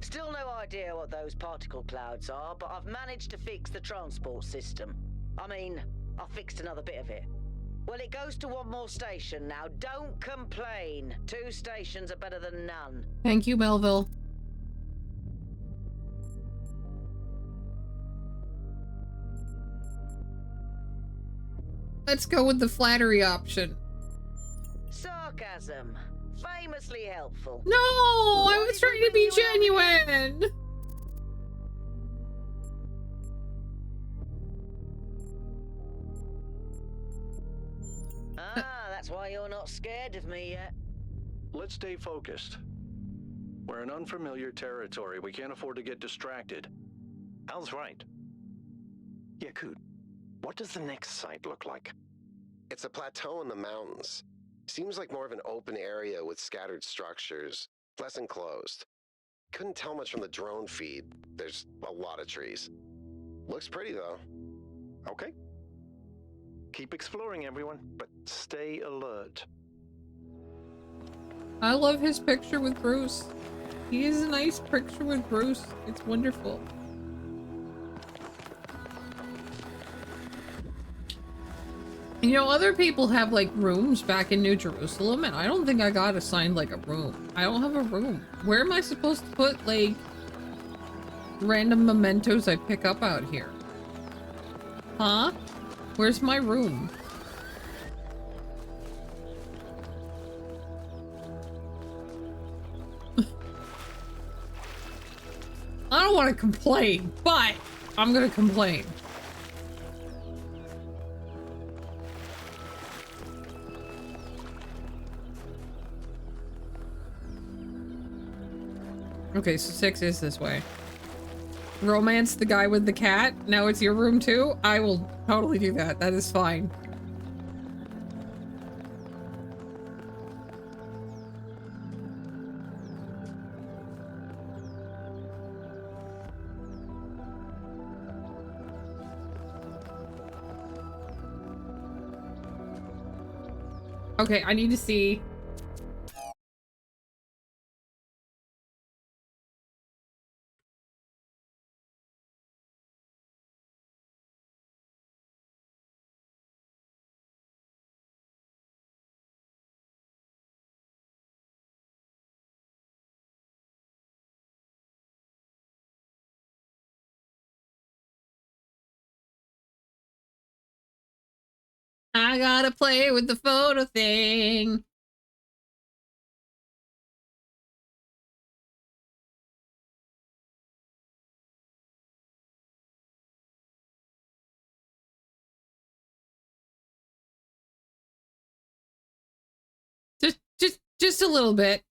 Still no idea what those particle clouds are, but I've managed to fix the transport system. I mean, I fixed another bit of it. Well, it goes to one more station now. Don't complain. 2 stations are better than none. Thank you, Melville. Let's go with the flattery option. Sarcasm. Famously helpful. No, I was trying to be genuine. That's why you're not scared of me yet. Let's stay focused. We're in unfamiliar territory. We can't afford to get distracted. Al's right. Yakut, what does the next site look like? It's a plateau in the mountains. Seems like more of an open area with scattered structures, less enclosed. Couldn't tell much from the drone feed. There's a lot of trees. Looks pretty though. Okay. Keep exploring, everyone, but stay alert. I love his picture with Bruce. He is a nice picture with Bruce. It's wonderful. You know, other people have like rooms back in New Jerusalem, and I don't think I got assigned like a room. I don't have a room. Where am I supposed to put like random mementos I pick up out here? Huh? Where's my room? I don't want to complain, but I'm gonna complain. Okay, so 6 is this way. Romance the guy with the cat? Now it's your room too? I will totally do that. That is fine. Okay, I need to see. I gotta play with the photo thing. Just a little bit.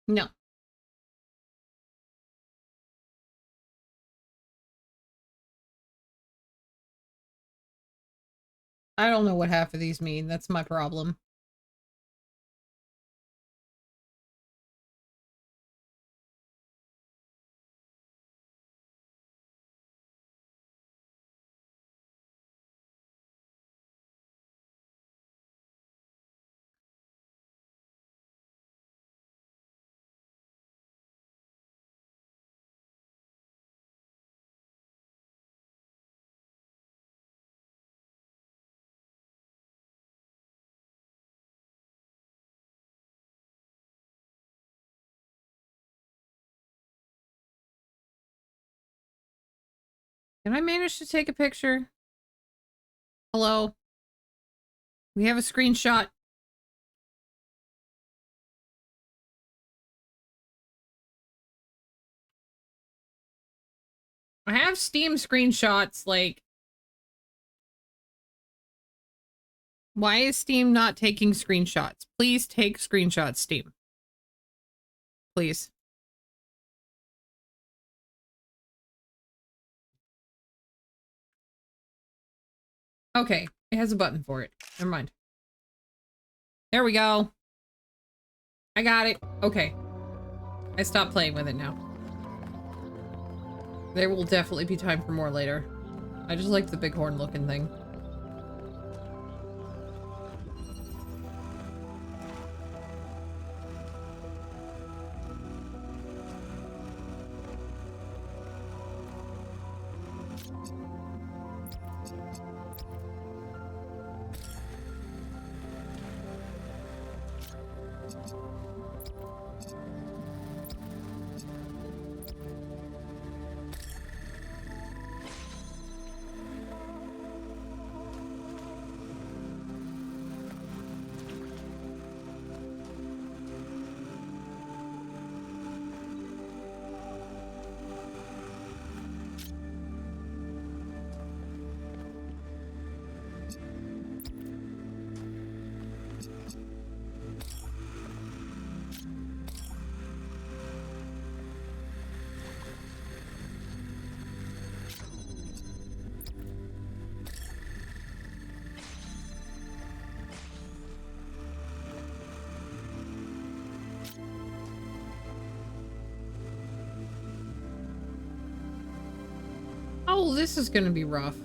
No. I don't know what half of these mean. That's my problem. Can I manage to take a picture? Hello? We have a screenshot. I have Steam screenshots, like... Why is Steam not taking screenshots? Please take screenshots, Steam. Please. Okay, it has a button for it. Never mind. There we go. I got it. Okay. I stopped playing with it now. There will definitely be time for more later. I just like the bighorn looking thing. Oh, this is gonna be rough.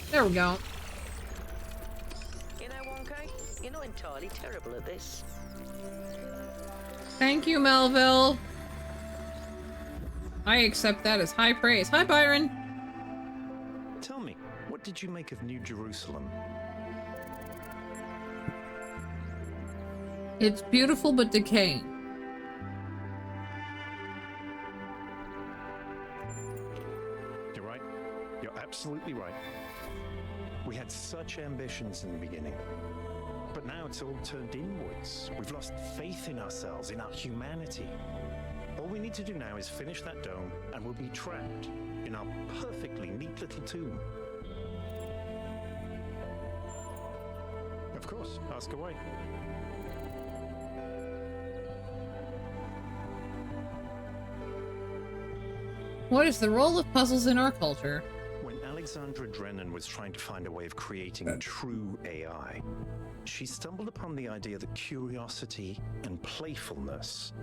There we go. You know, Wonka, you're not entirely terrible at this. Thank you, Melville. I accept that as high praise. Hi, Byron. Tell me, what did you make of New Jerusalem? It's beautiful but decaying. You're right. You're absolutely right. We had such ambitions in the beginning. But now it's all turned inwards. We've lost faith in ourselves, in our humanity. All we need to do now is finish that dome, and we'll be trapped in our perfectly neat little tomb. Of course, ask away. What is the role of puzzles in our culture? When Alexandra Drennan was trying to find a way of creating a true AI, she stumbled upon the idea that curiosity and playfulness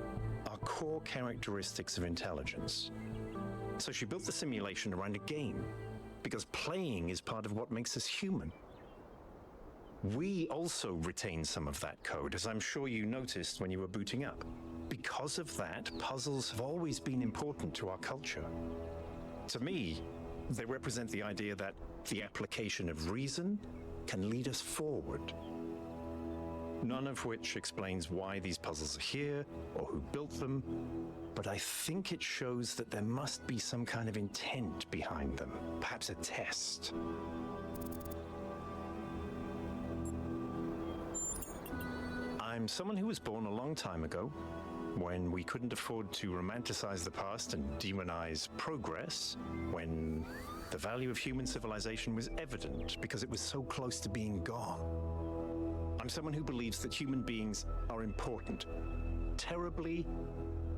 are core characteristics of intelligence. So she built the simulation around a game, because playing is part of what makes us human. We also retain some of that code, as I'm sure you noticed when you were booting up. because of that, puzzles have always been important to our culture. To me, they represent the idea that the application of reason can lead us forward. None of which explains why these puzzles are here or who built them, but I think it shows that there must be some kind of intent behind them, perhaps a test. I'm someone who was born a long time ago, when we couldn't afford to romanticize the past and demonize progress, when the value of human civilization was evident because it was so close to being gone. I'm someone who believes that human beings are important, terribly,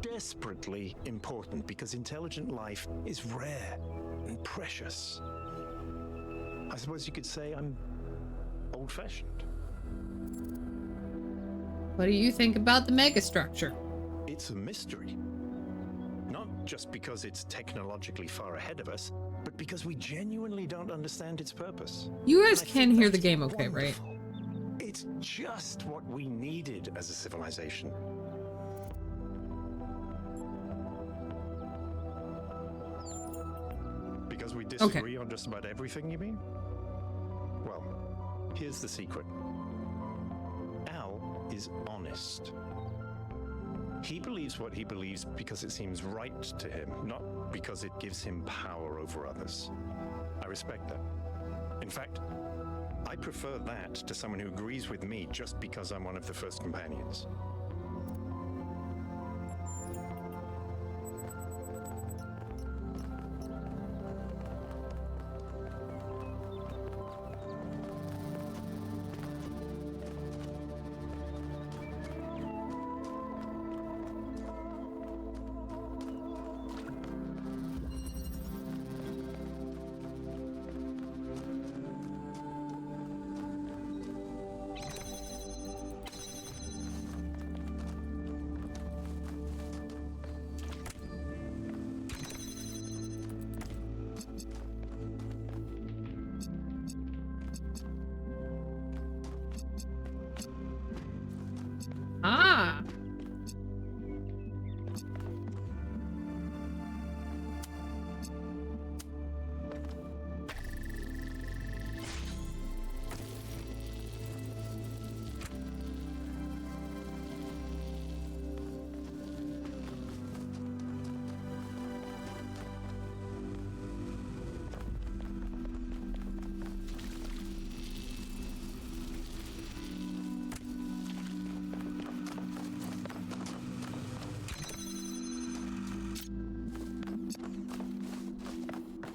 desperately important, because intelligent life is rare and precious. I suppose you could say I'm old-fashioned. What do you think about the megastructure? It's a mystery. Not just because it's technologically far ahead of us, but because we genuinely don't understand its purpose. You guys can hear the game okay, right? It's just what we needed as a civilization. Because we disagree on just about everything, you mean? Well, here's the secret. Al is honest. He believes what he believes because it seems right to him, not because it gives him power over others. I respect that. In fact, I prefer that to someone who agrees with me just because I'm one of the first companions. Ah.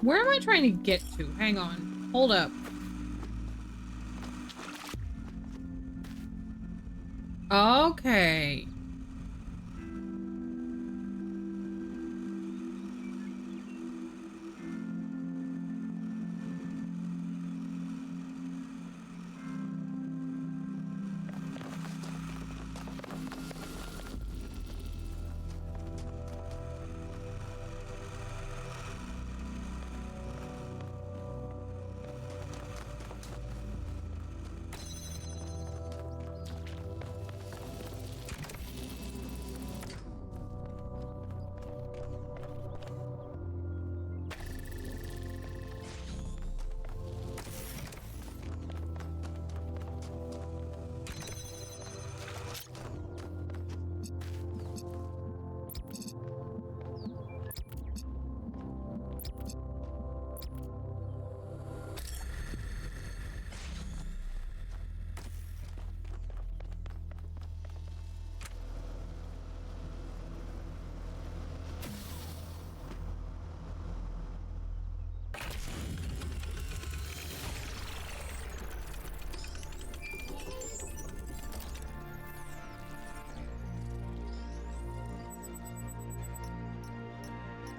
Where am I trying to get to? Hang on. Hold up. Okay.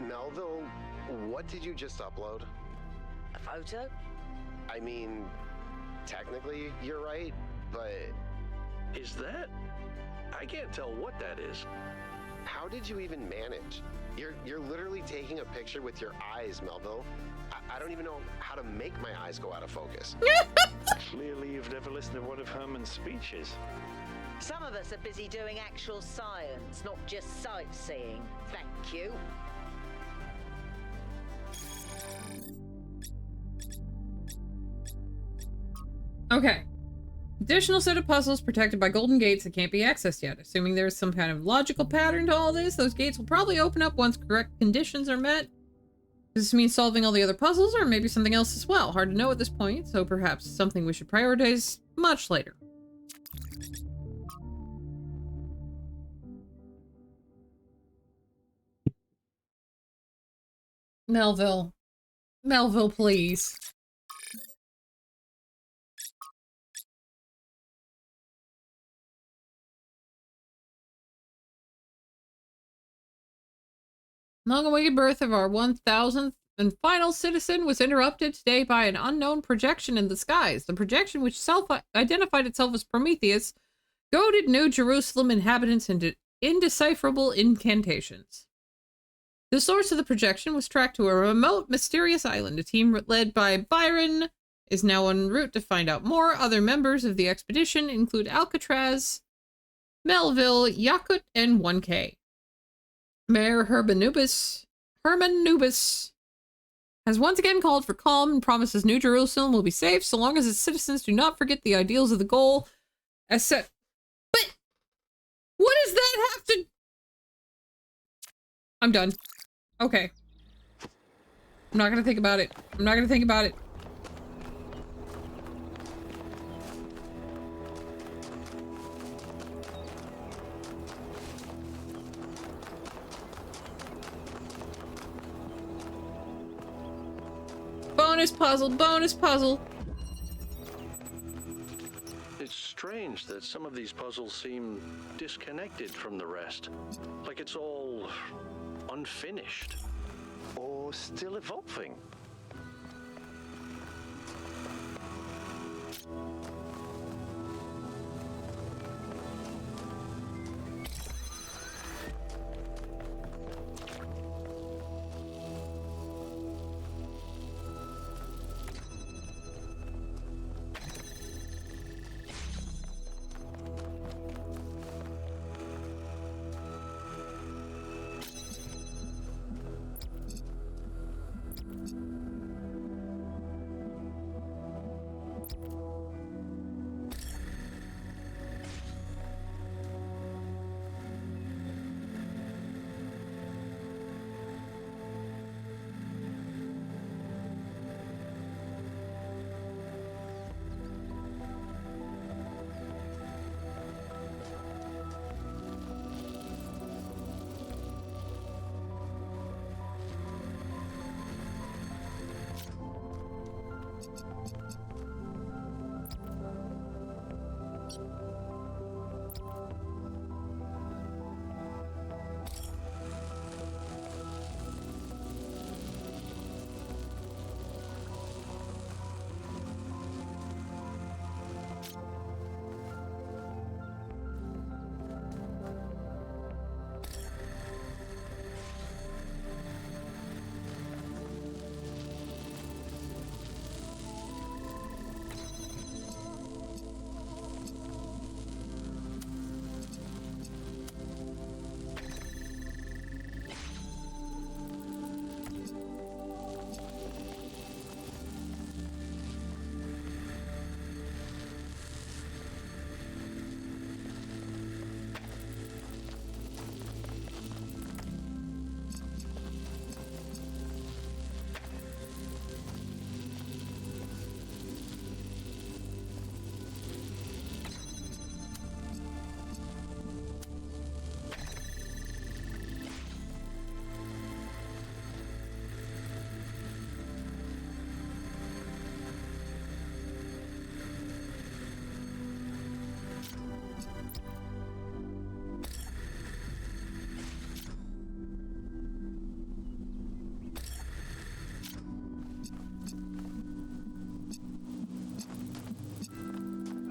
Melville, what did you just upload? A photo? I mean, technically you're right, but... Is that? I can't tell what that is. How did you even manage? You're literally taking a picture with your eyes, Melville. I don't even know how to make my eyes go out of focus. Clearly you've never listened to one of Herman's speeches. Some of us are busy doing actual science, not just sightseeing. Thank you. Okay. Additional set of puzzles protected by golden gates that can't be accessed yet. Assuming there's some kind of logical pattern to all this, those gates will probably open up once correct conditions are met. Does this mean solving all the other puzzles, or maybe something else as well? Hard to know at this point, so perhaps something we should prioritize much later. Melville. Melville, please. Long-awaited birth of our 1000th and final citizen was interrupted today by an unknown projection in the skies. The projection, which self-identified itself as Prometheus, goaded New Jerusalem inhabitants into indecipherable incantations. The source of the projection was tracked to a remote, mysterious island. A team led by Byron is now en route to find out more. Other members of the expedition include Alcatraz, Melville, Yakut, and 1K. Mayor Herman Nubis has once again called for calm and promises New Jerusalem will be safe so long as its citizens do not forget the ideals of the goal as set. But what does that have to... I'm done. Okay. I'm not gonna think about it. I'm not gonna think about it. Bonus puzzle, bonus puzzle. It's strange that some of these puzzles seem disconnected from the rest. Like it's all unfinished. Or still evolving.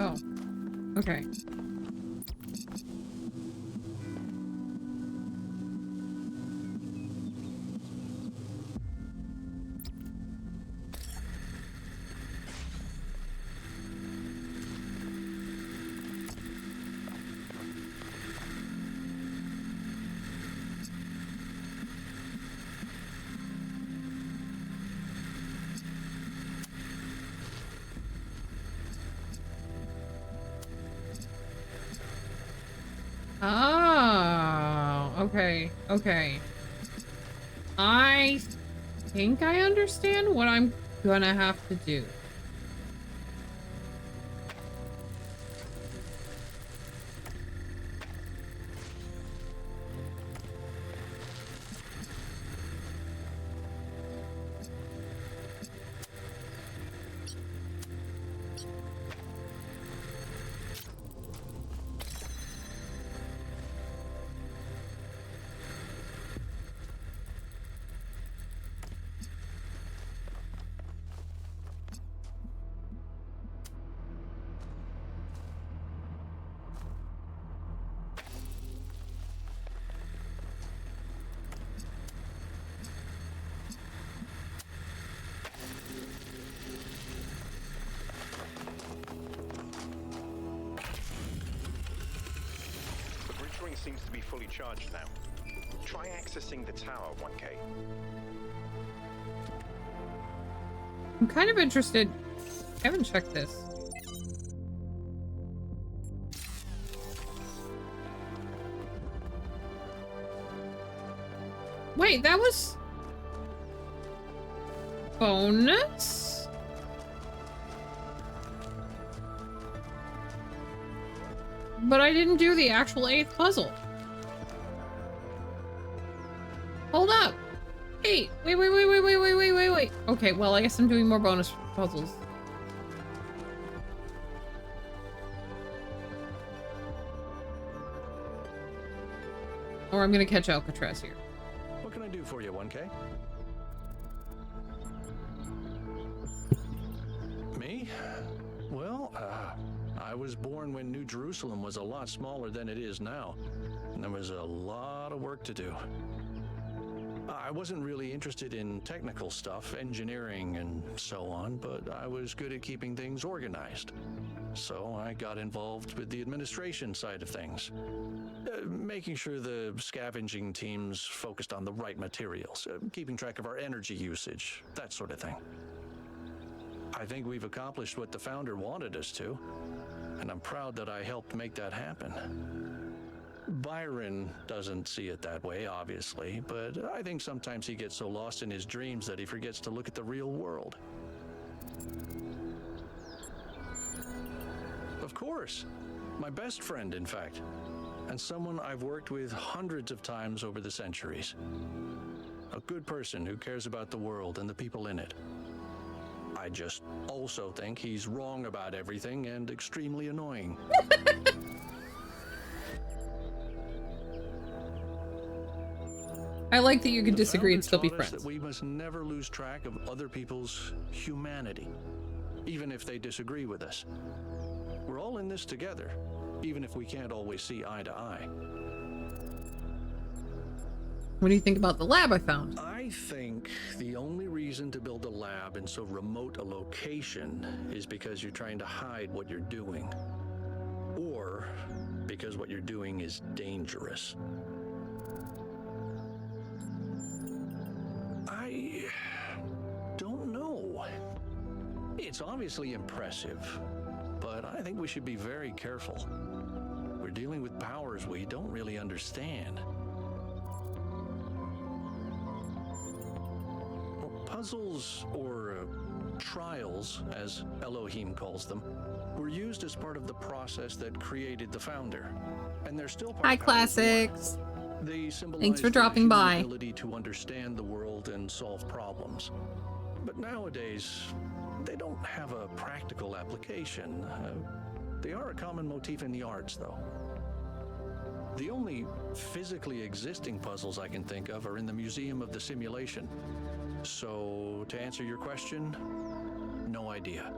Oh. Okay. Oh, okay, okay. I think I understand what I'm gonna have to do. The bridge ring seems to be fully charged now. Try accessing the tower, 1K. I'm kind of interested. I haven't checked this. Wait, that was bonus? But I didn't do the actual 8th puzzle. Hold up. Hey, wait. Okay, well, I guess I'm doing more bonus puzzles. Or I'm gonna catch Alcatraz here. What can I do for you, 1K? Me? Well, I was born when New Jerusalem was a lot smaller than it is now, and there was a lot of work to do. I wasn't really interested in technical stuff, engineering and so on, but I was good at keeping things organized. So I got involved with the administration side of things, making sure the scavenging teams focused on the right materials, keeping track of our energy usage, that sort of thing. I think we've accomplished what the founder wanted us to, and I'm proud that I helped make that happen. Byron doesn't see it that way, obviously, but I think sometimes he gets so lost in his dreams that he forgets to look at the real world. Of course. My best friend, in fact. And someone I've worked with hundreds of times over the centuries. A good person who cares about the world and the people in it. I just also think he's wrong about everything and extremely annoying. I like that you can disagree and still be taught us friends. that we must never lose track of other people's humanity, even if they disagree with us. We're all in this together, even if we can't always see eye to eye. What do you think about the lab I found? I think the only reason to build a lab in so remote a location is because you're trying to hide what you're doing. Or because what you're doing is dangerous. I don't know. It's obviously impressive, but I think we should be very careful. We're dealing with powers we don't really understand. Puzzles, or trials, as Elohim calls them, were used as part of the process that created the founder. And they're still part Hi, of how classics. they symbolize Thanks for the dropping human by. ability to understand the world and solve problems. But nowadays, they don't have a practical application. They are a common motif in the arts, though. The only physically existing puzzles I can think of are in the Museum of the Simulation. So, to answer your question, no idea.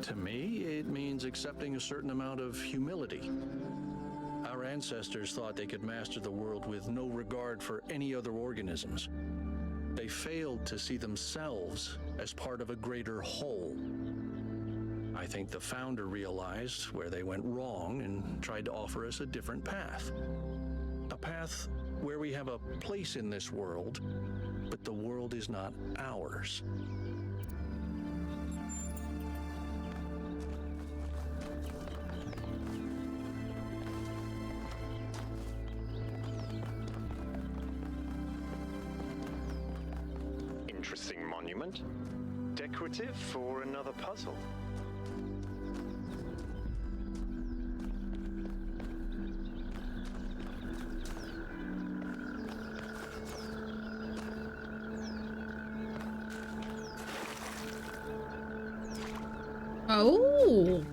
To me, it means accepting a certain amount of humility. Our ancestors thought they could master the world with no regard for any other organisms. They failed to see themselves as part of a greater whole. I think the founder realized where they went wrong and tried to offer us a different path. A path where we have a place in this world, but the world is not ours. interesting monument. Decorative for another puzzle. Oh.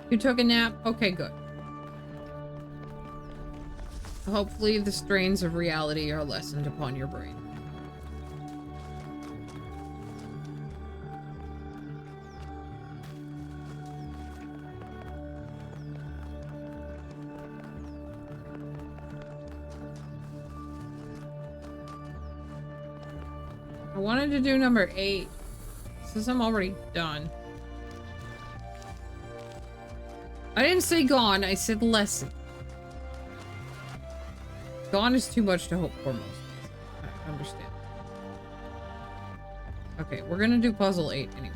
You took a nap? Okay, good. Hopefully the strains of reality are lessened upon your brain. I wanted to do number 8, since I'm already done. I didn't say gone, I said lesson. Gone is too much to hope for most. I understand. Okay, we're gonna do puzzle 8 anyway.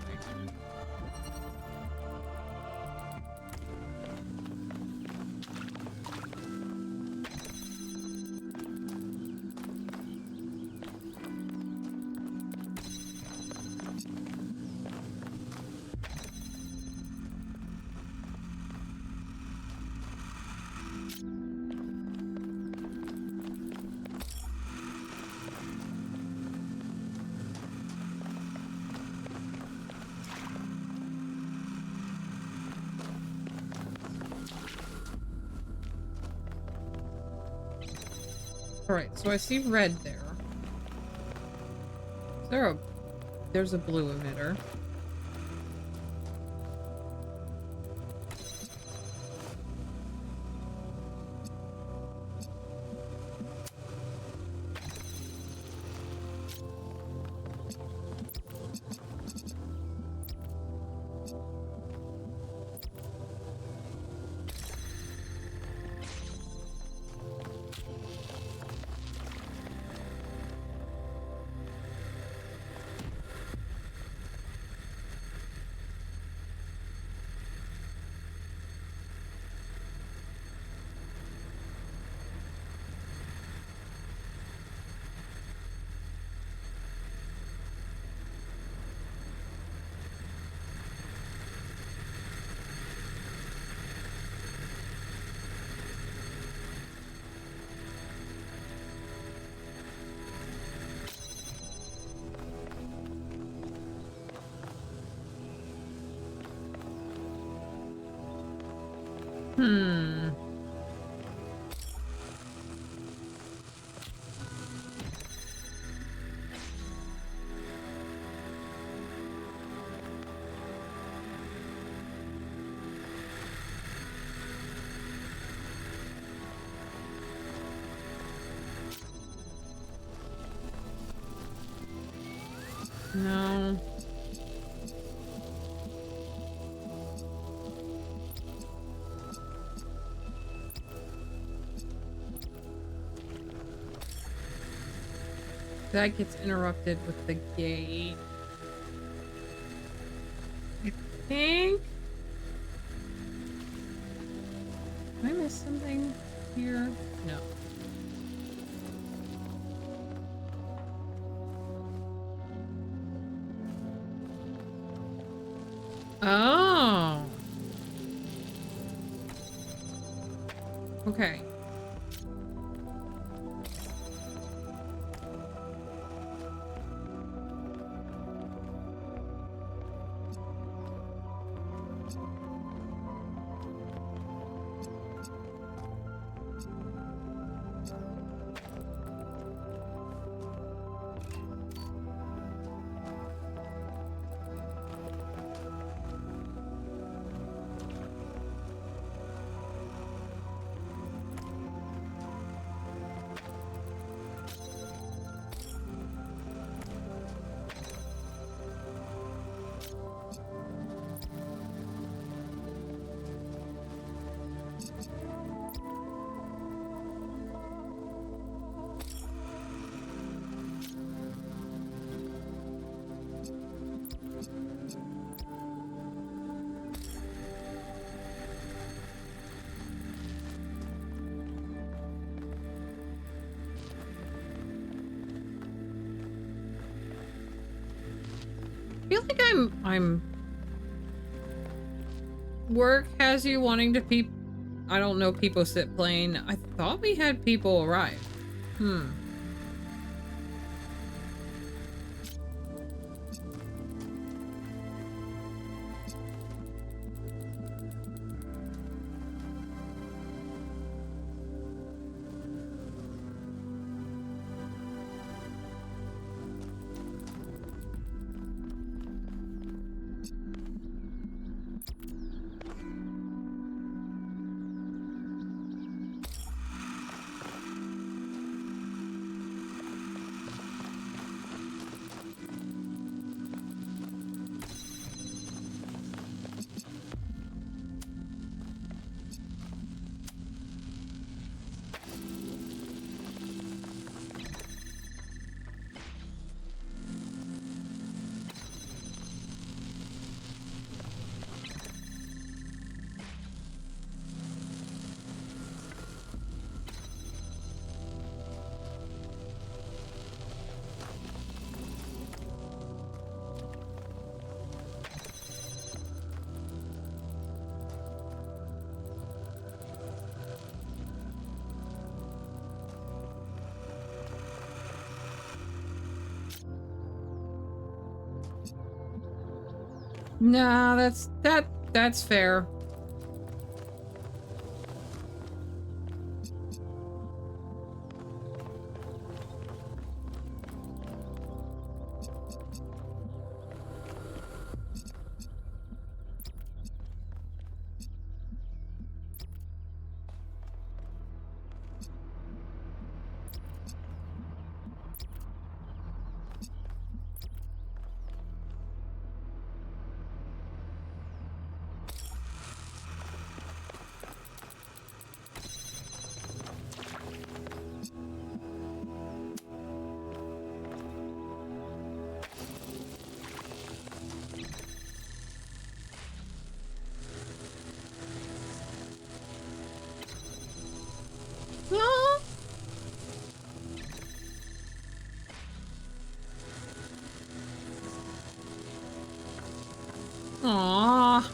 Alright, so I see red there. Is there a... There's a blue emitter. No. That gets interrupted with the gate. I think. Did I miss something here? No. Oh. Okay. feel like I'm work has you wanting to I don't know, people sit plane. I thought we had people arrive. Nah, that's fair. Aww.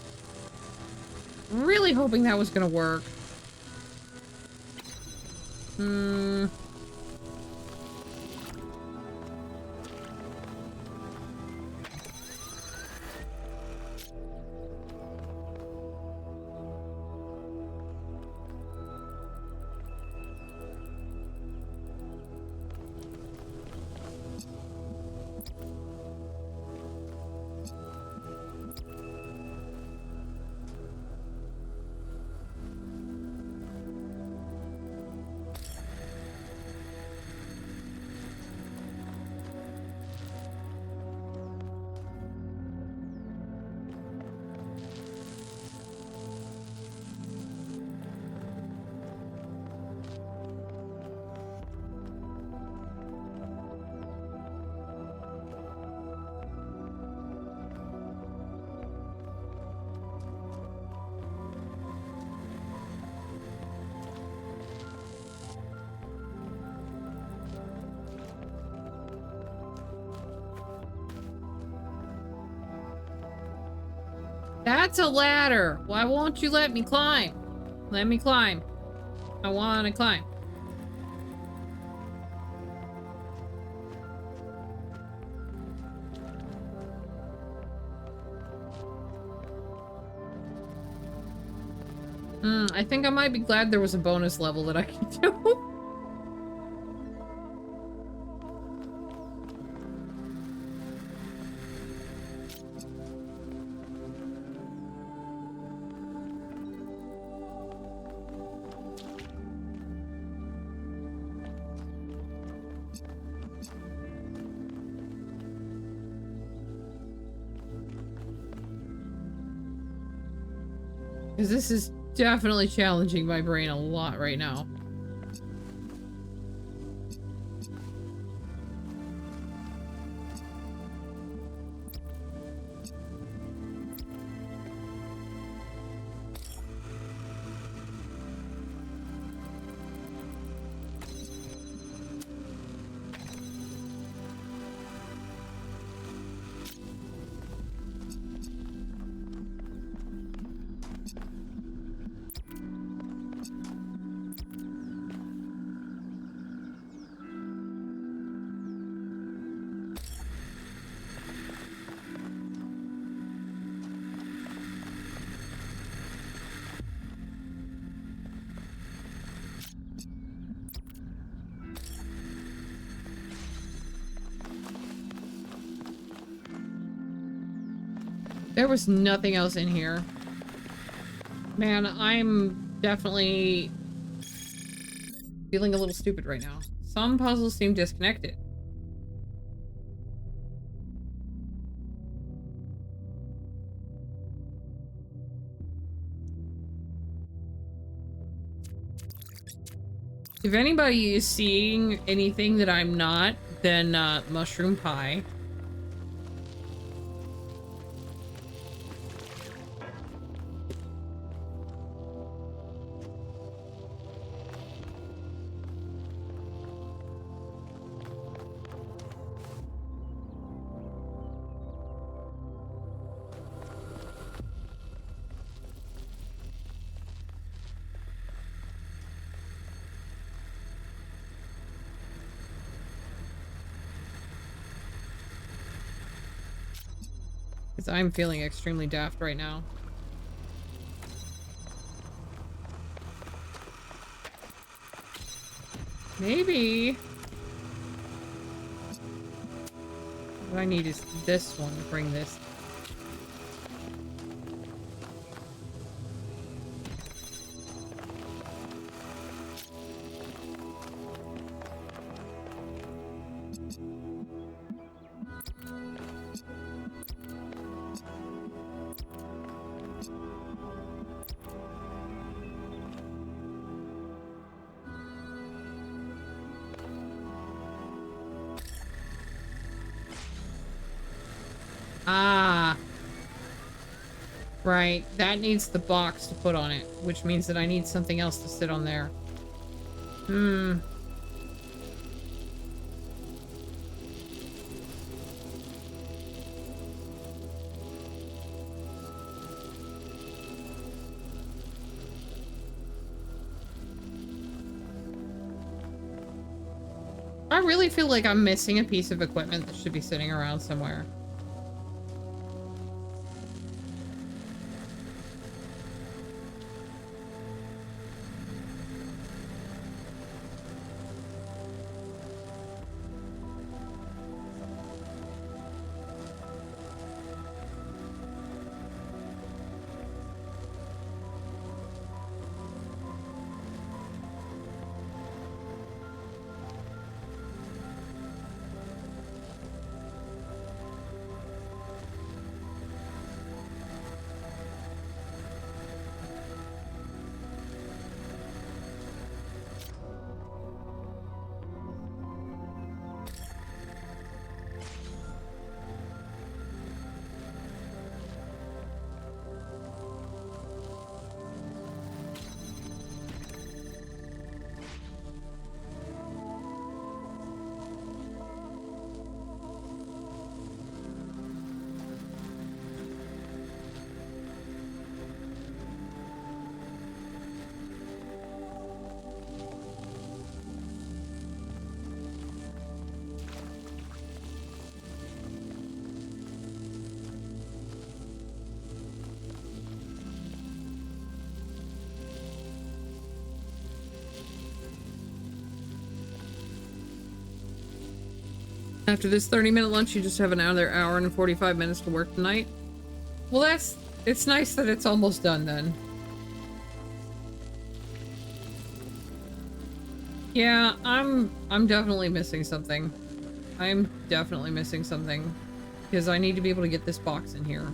Really hoping that was gonna work. That's a ladder. Why won't you let me climb? Let me climb. I want to climb. I think I might be glad there was a bonus level that I can do. Because this is definitely challenging my brain a lot right now. There was nothing else in here. Man, I'm definitely feeling a little stupid right now. Some puzzles seem disconnected. If anybody is seeing anything that I'm not, then mushroom pie. Because I'm feeling extremely daft right now. Maybe what I need is this one to bring this. Ah. Right, that needs the box to put on it, which means that I need something else to sit on there. Hmm. I really feel like I'm missing a piece of equipment that should be sitting around somewhere. After this 30-minute lunch, you just have another hour and 45 minutes to work tonight. Well, it's nice that it's almost done then. Yeah, I'm definitely missing something. I'm definitely missing something. Because I need to be able to get this box in here.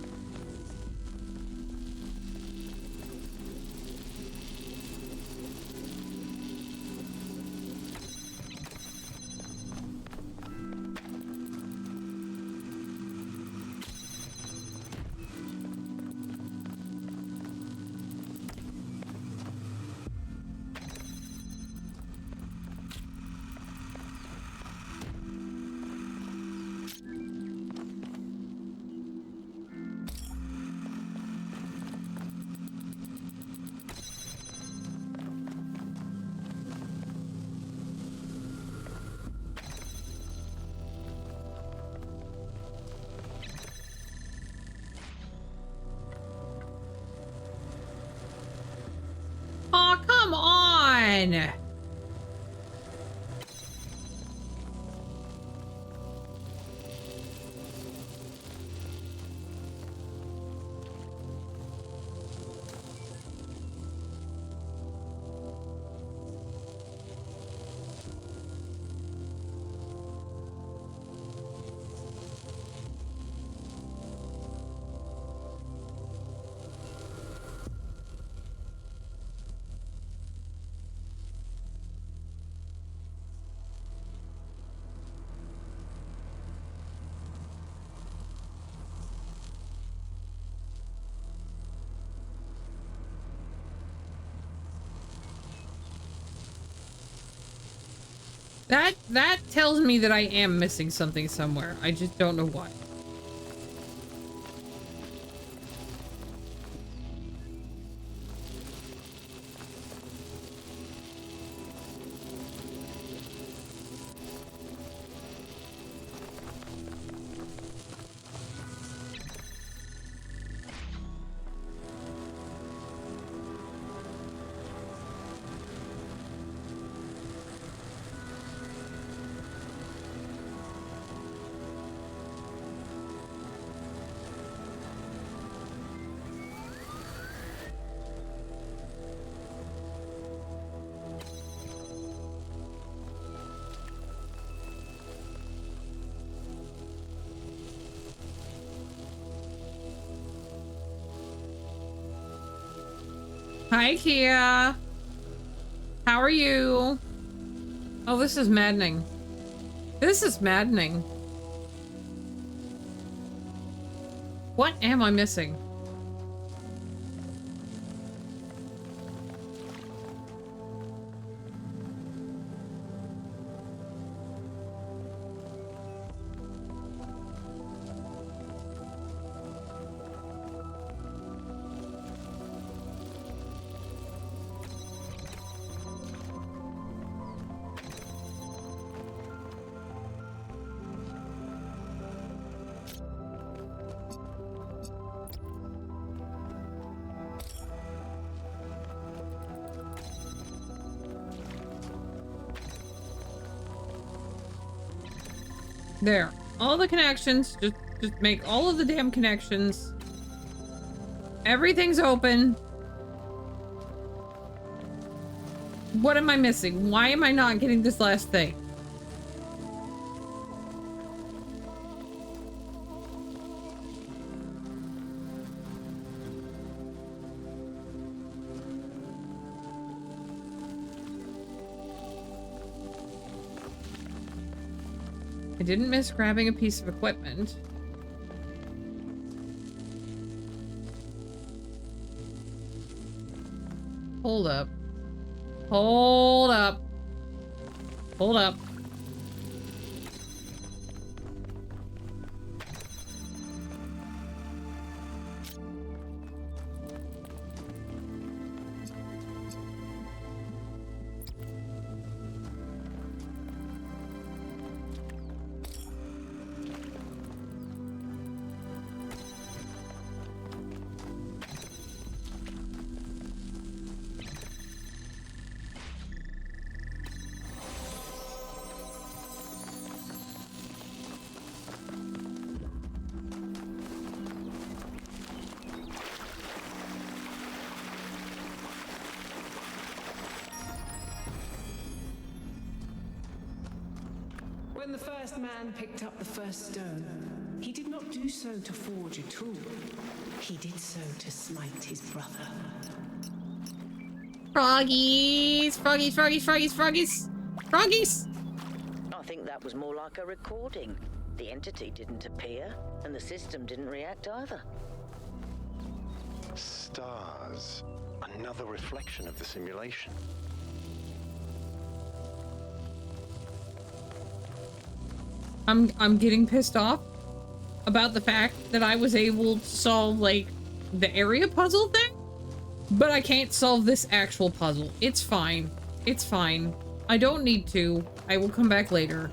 Come on! That tells me that I am missing something somewhere. I just don't know what. Hi, Kia. How are you? Oh, this is maddening. This is maddening. What am I missing? There. All the connections. Just make all of the damn connections. Everything's open. What am I missing? Why am I not getting this last thing? I didn't miss grabbing a piece of equipment. Hold up. Hold up. Hold up. When the first man picked up the first stone, he did not do so to forge a tool. He did so to smite his brother. Froggies! Froggies, froggies, froggies, froggies! Froggies! I think that was more like a recording. The entity didn't appear, and the system didn't react either. Stars. Another reflection of the simulation. I'm getting pissed off about the fact that I was able to solve, like, the area puzzle thing, but I can't solve this actual puzzle. It's fine. It's fine. I don't need to. I will come back later.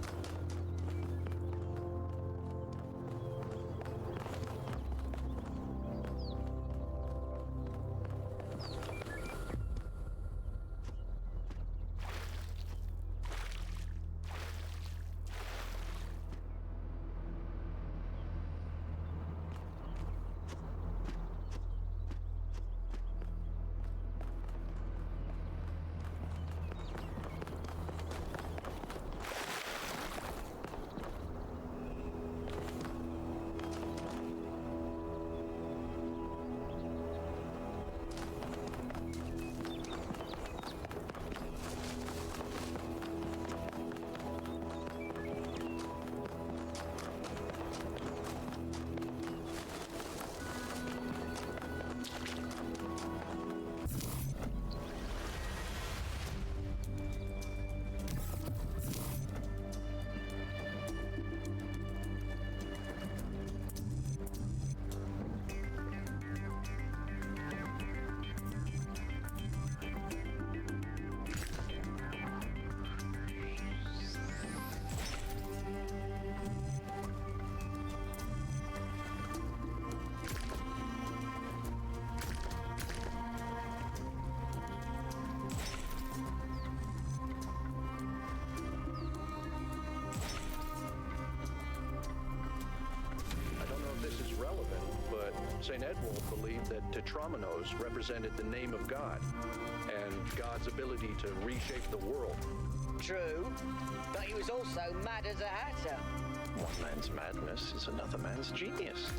St. Edward believed that tetrominos represented the name of God and God's ability to reshape the world. True, but he was also mad as a hatter. One man's madness is another man's genius.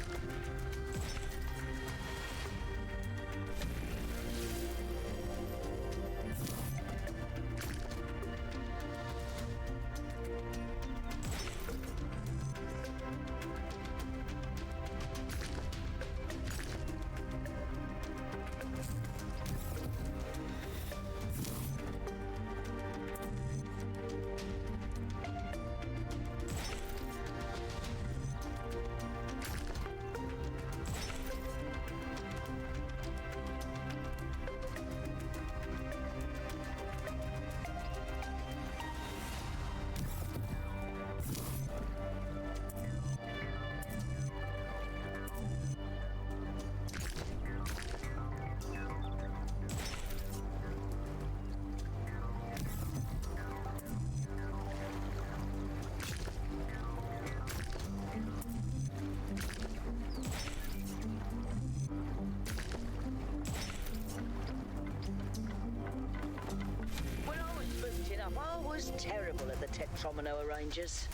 I was terrible at the tetromino arrangers.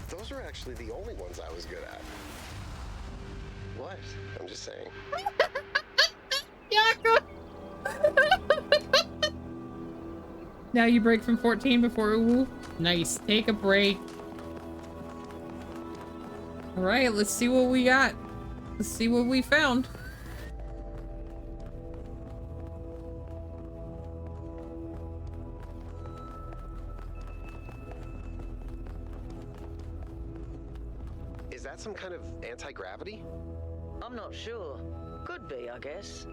Those were actually the only ones I was good at. What? I'm just saying. Now you break from 14 before ooh. Nice. Take a break. Alright, let's see what we got. Let's see what we found. Is that some kind of anti-gravity? I'm not sure. Could be, I guess.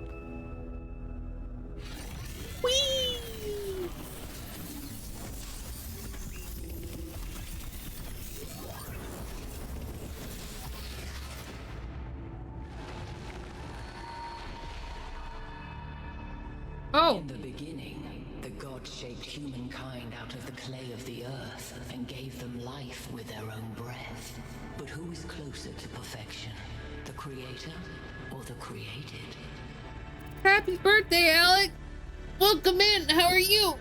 Whee! Oh! In the beginning, the gods shaped humankind out of the clay of the earth and gave them life with their own breath. But who is closer to perfection? The creator or the created? Happy birthday, Alec! Welcome in! How are you?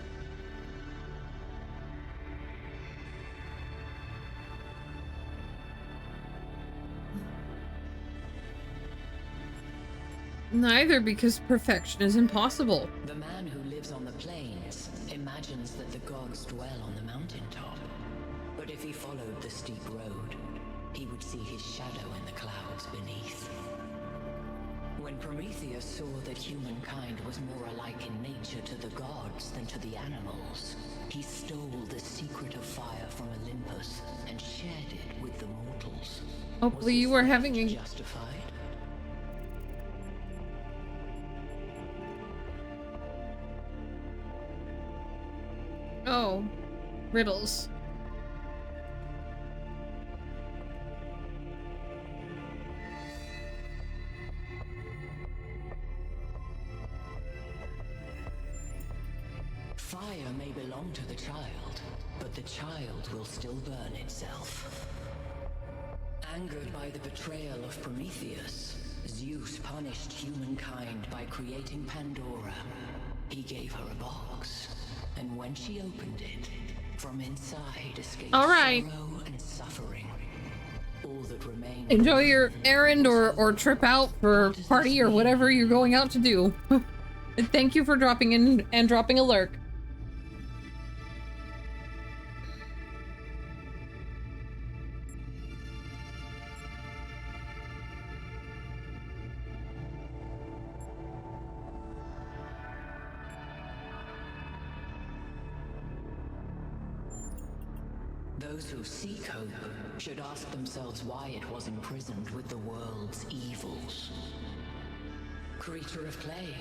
Neither, because perfection is impossible. The man who lives on the plains imagines that the gods dwell on the mountaintop. But if he followed the steep road, he would see his shadow in the clouds beneath. When Prometheus saw that humankind was more alike in nature to the gods than to the animals, he stole the secret of fire from Olympus and shared it with the mortals. Hopefully you were having a... Justified? Oh. Riddles. Fire may belong to the child, but the child will still burn itself. Angered by the betrayal of Prometheus, Zeus punished humankind by creating Pandora. He gave her a box, and when she opened it, from inside escaped sorrow and suffering. All that remained. Enjoy your errand or trip out for party or whatever you're going out to do. And thank you for dropping in and dropping a lurk. Those who seek hope should ask themselves why it was imprisoned with the world's evils. Creature of clay,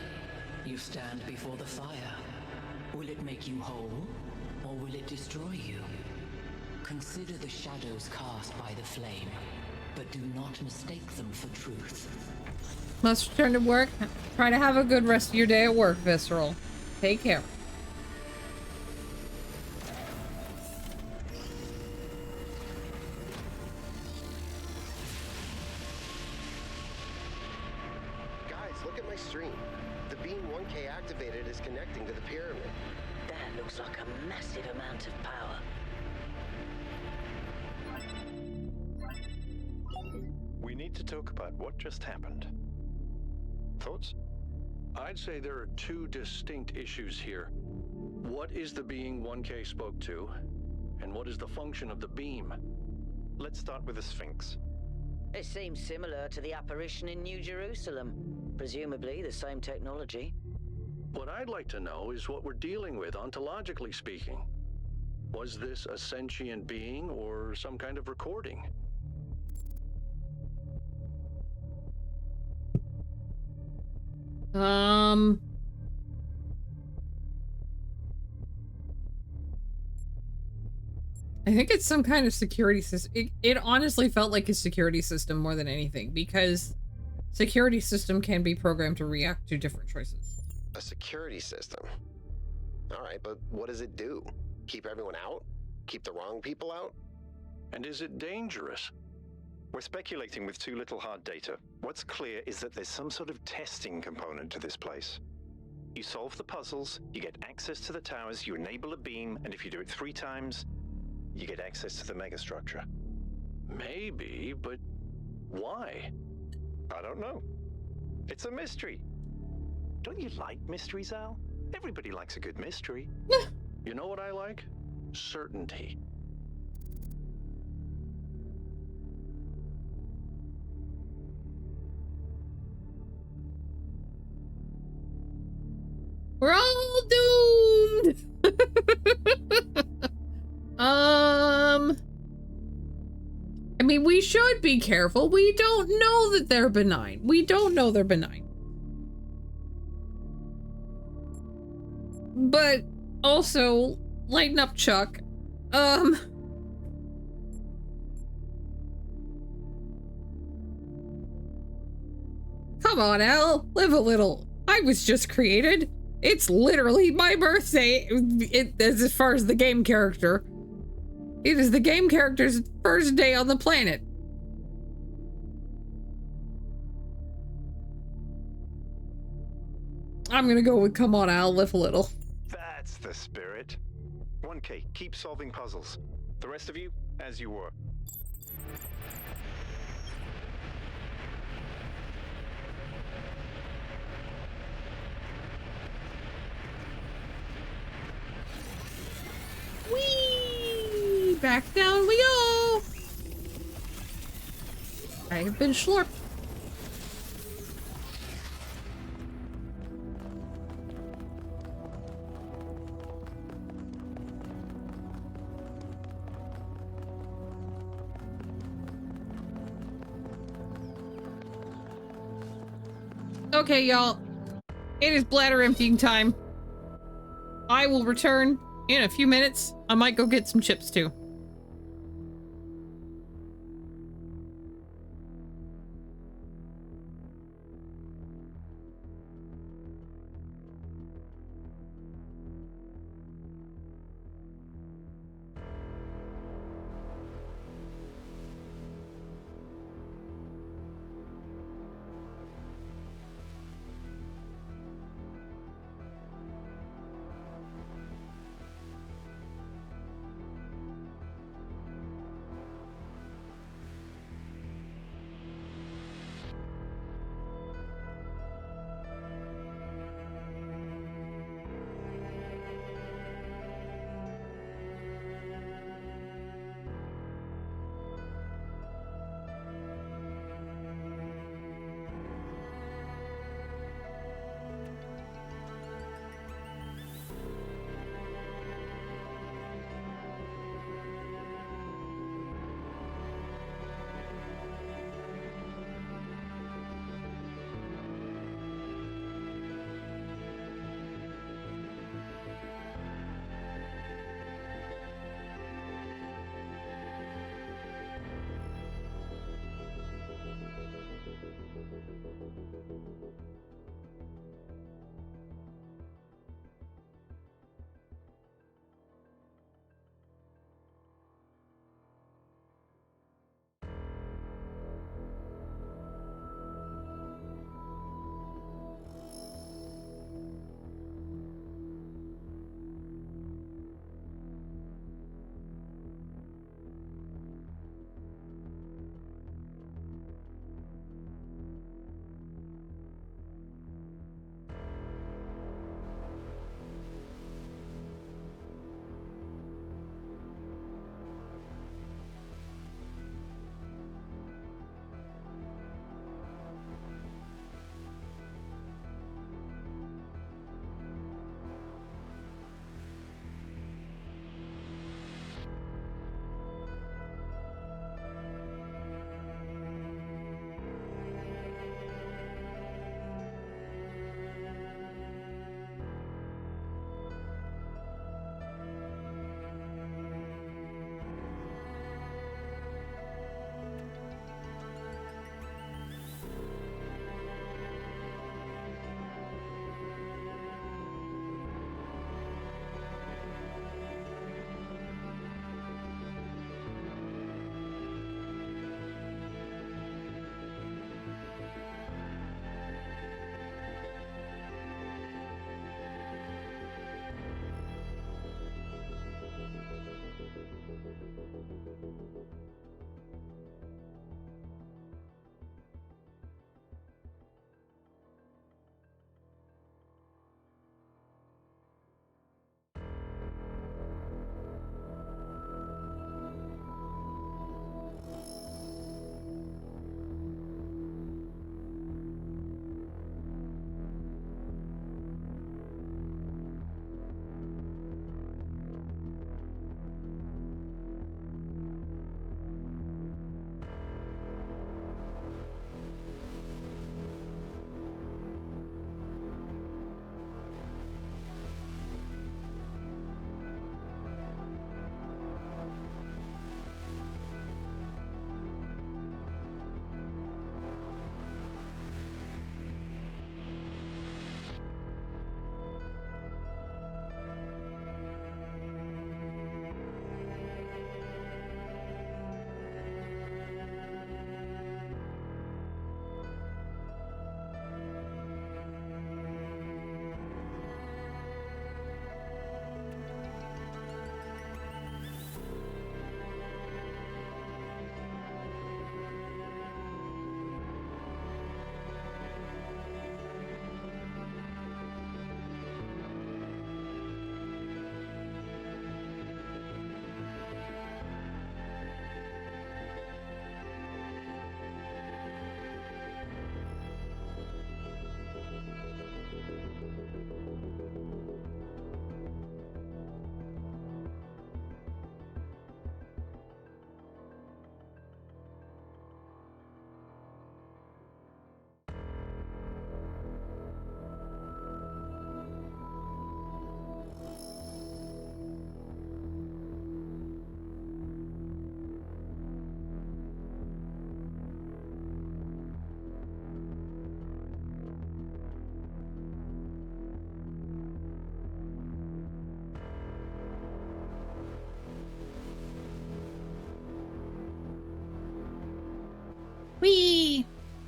you stand before the fire. Will it make you whole, or will it destroy you? Consider the shadows cast by the flame, but do not mistake them for truth. Must return to work. Try to have a good rest of your day at work, Visceral. Take care. look at my stream. The beam 1K activated is connecting to the pyramid. That looks like a massive amount of power. We need to talk about what just happened. Thoughts? I'd say there are two distinct issues here. What is the being 1K spoke to, and what is the function of the beam? Let's start with the Sphinx. It seems similar to the apparition in New Jerusalem. Presumably the same technology. What I'd like to know is what we're dealing with, ontologically speaking. Was this a sentient being or some kind of recording? I think it's some kind of security system. It honestly felt like a security system more than anything, because security system can be programmed to react to different choices. A security system? Alright, but what does it do? Keep everyone out? Keep the wrong people out? And is it dangerous? We're speculating with too little hard data. What's clear is that there's some sort of testing component to this place. You solve the puzzles, you get access to the towers, you enable a beam, and if you do it 3 times, you get access to the megastructure. Maybe, but why? I don't know. It's a mystery. Don't you like mysteries, Al? Everybody likes a good mystery. You know what I like? Certainty. We're all doomed! I mean, we should be careful. We don't know that they're benign. We don't know they're benign. But also, lighten up, Chuck. Come on, Al. Live a little. I was just created. It's literally my birthday, as far as the game character. It is the game character's first day on the planet. I'm gonna go with come on, Al, live a little. That's the spirit. 1K, keep solving puzzles. The rest of you, as you were. Whee! Back down we go! I have been slurped. Okay, y'all. It is bladder emptying time. I will return in a few minutes. I might go get some chips too.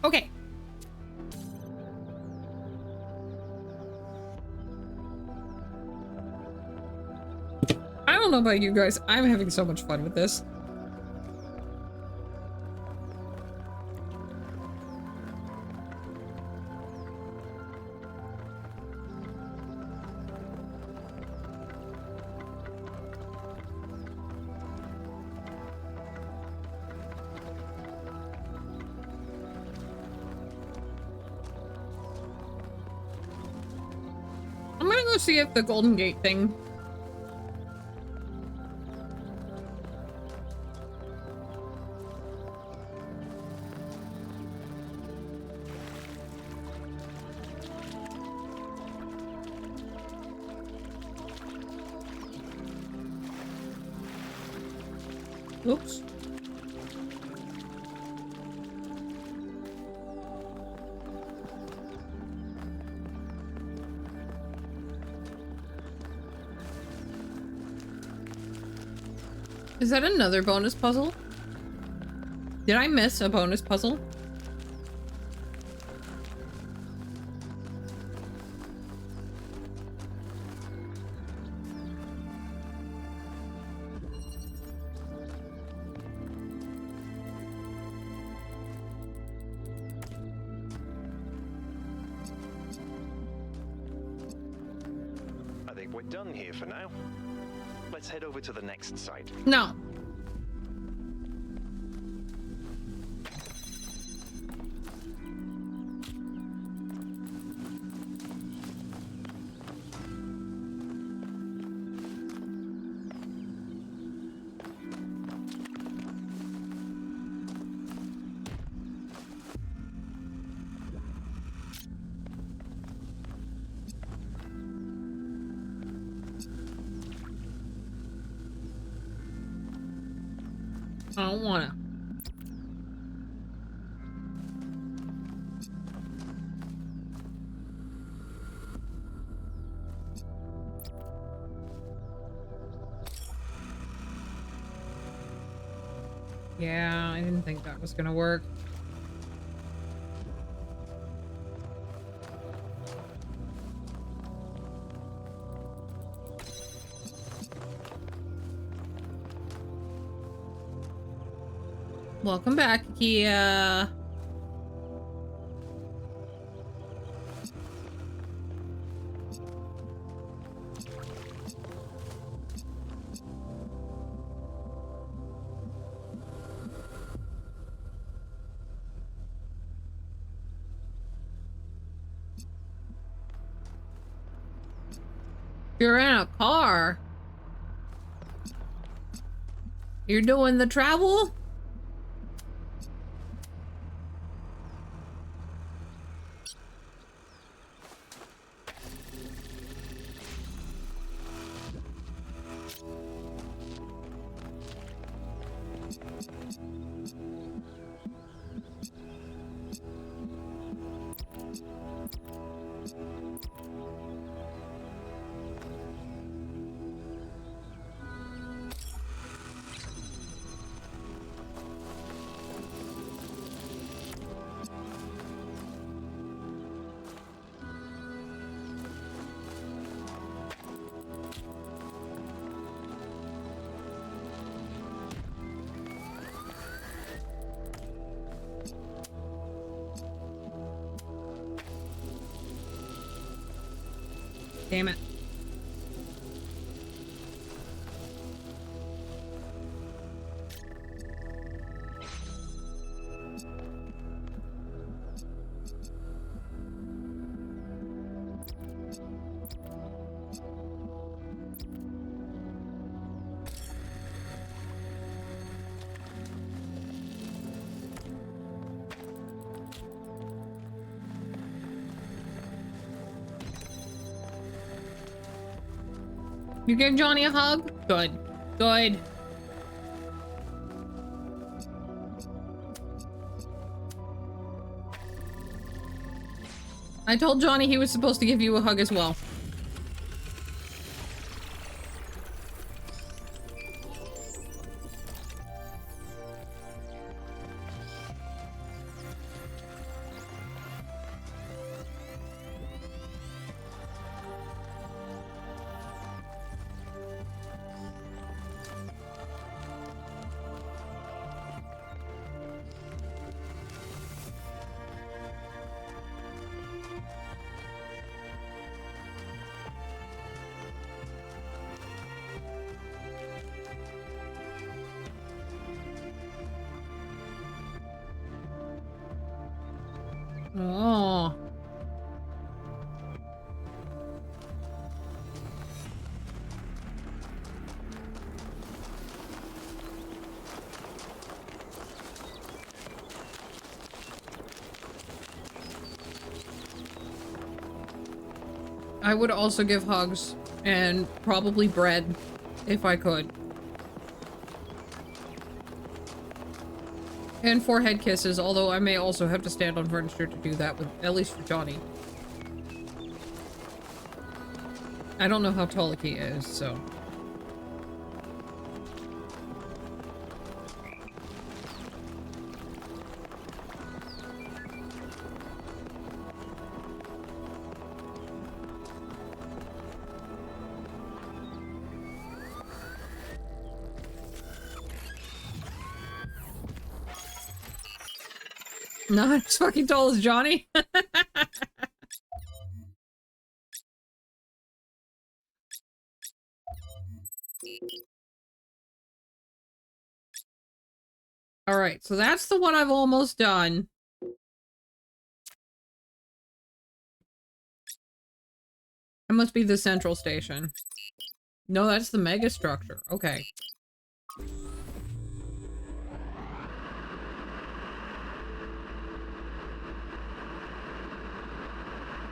Okay. I don't know about you guys. I'm having so much fun with this. I'm gonna go see if the Golden Gate thing. Oops. Is that another bonus puzzle? Did I miss a bonus puzzle? I think we're done here for now. Let's head over to the next site. No. I don't wanna. Yeah, I didn't think that was gonna work. Welcome back, Kia. You're in a car. You're doing the travel? Damn it. You give Johnny a hug? Good. Good. I told Johnny he was supposed to give you a hug as well. Oh. I would also give hugs and probably bread if I could. And forehead kisses, although I may also have to stand on furniture to do that, with at least for Johnny. I don't know how tall the key is, so... Not as fucking tall as Johnny. Alright, so that's the one I've almost done. That must be the central station. No, that's the mega structure. Okay.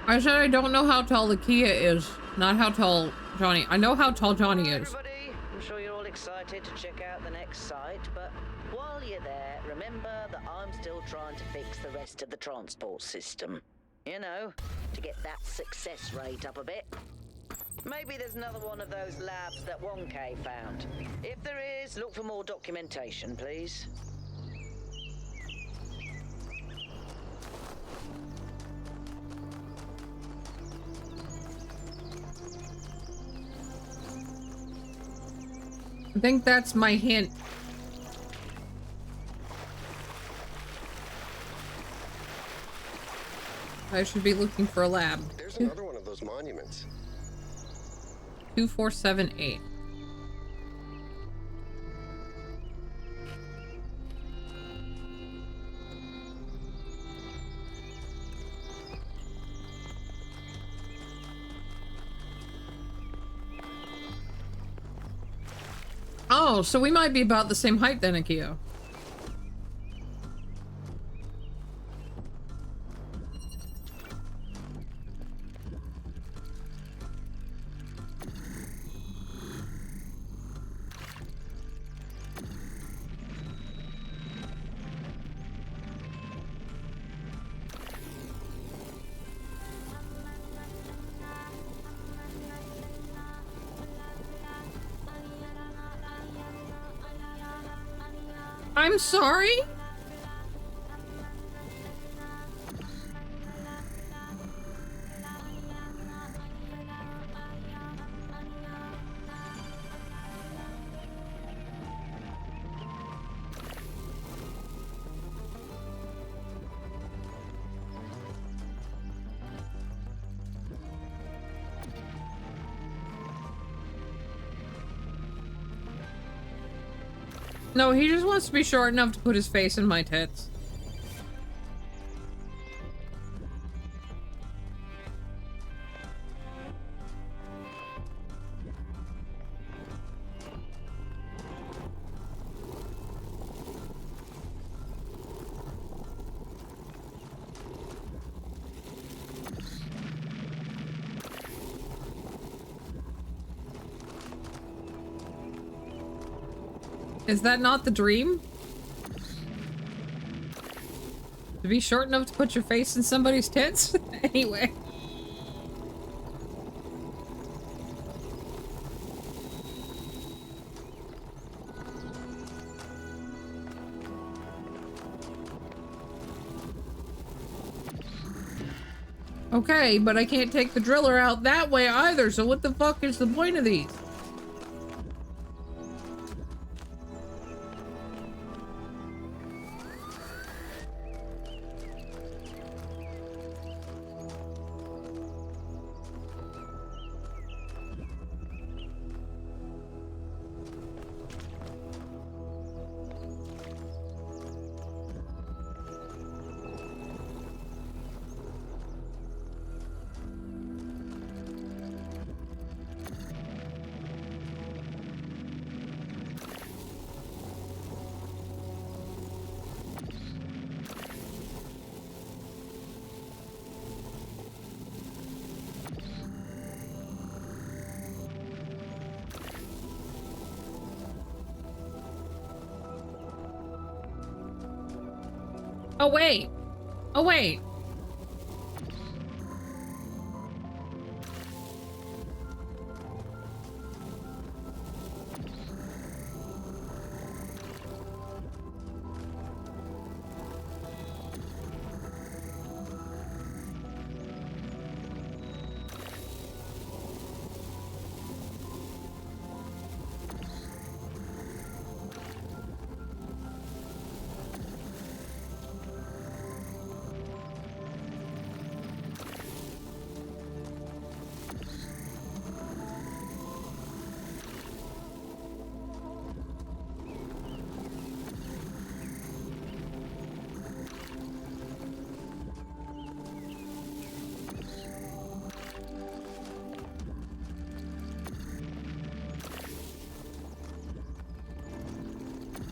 I said I don't know how tall the Kia is, not how tall Johnny. I know how tall Johnny is. Everybody, I'm sure you're all excited to check out the next site, but while you're there, remember that I'm still trying to fix the rest of the transport system. You know, to get that success rate up a bit. Maybe there's another one of those labs that 1K found. If there is, look for more documentation, please. I think that's my hint. I should be looking for a lab. There's another one of those monuments. 2478. Oh, so we might be about the same height then, Akio. I'm sorry? No, he just wants to be short enough to put his face in my tits. Is that not the dream? To be short enough to put your face in somebody's tits? Anyway. Okay, but I can't take the driller out that way either, so what the fuck is the point of these? Oh, wait. Oh, wait.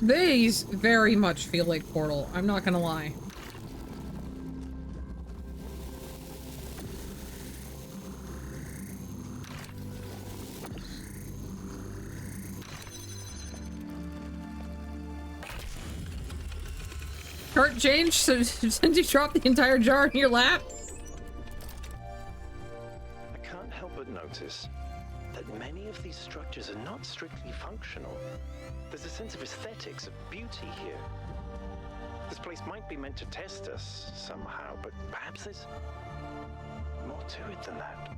These very much feel like Portal, I'm not gonna lie. Kurt changed since you dropped the entire jar in your lap? I can't help but notice that many of these structures are not strictly functional. There's a sense of aesthetics, of beauty here. This place might be meant to test us somehow, but perhaps there's more to it than that.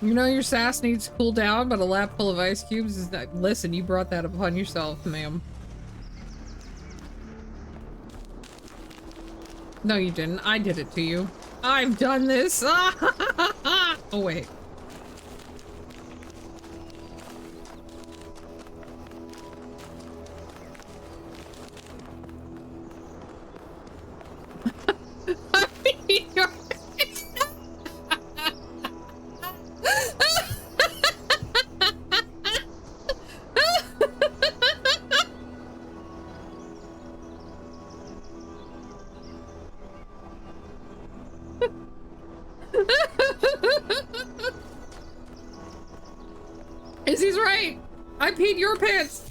You know your sass needs to cool down, but a lap full of ice cubes is not- Listen, you brought that upon yourself, ma'am. No, you didn't. I did it to you. I've done this! Oh, wait. Izzy's right! I peed your pants!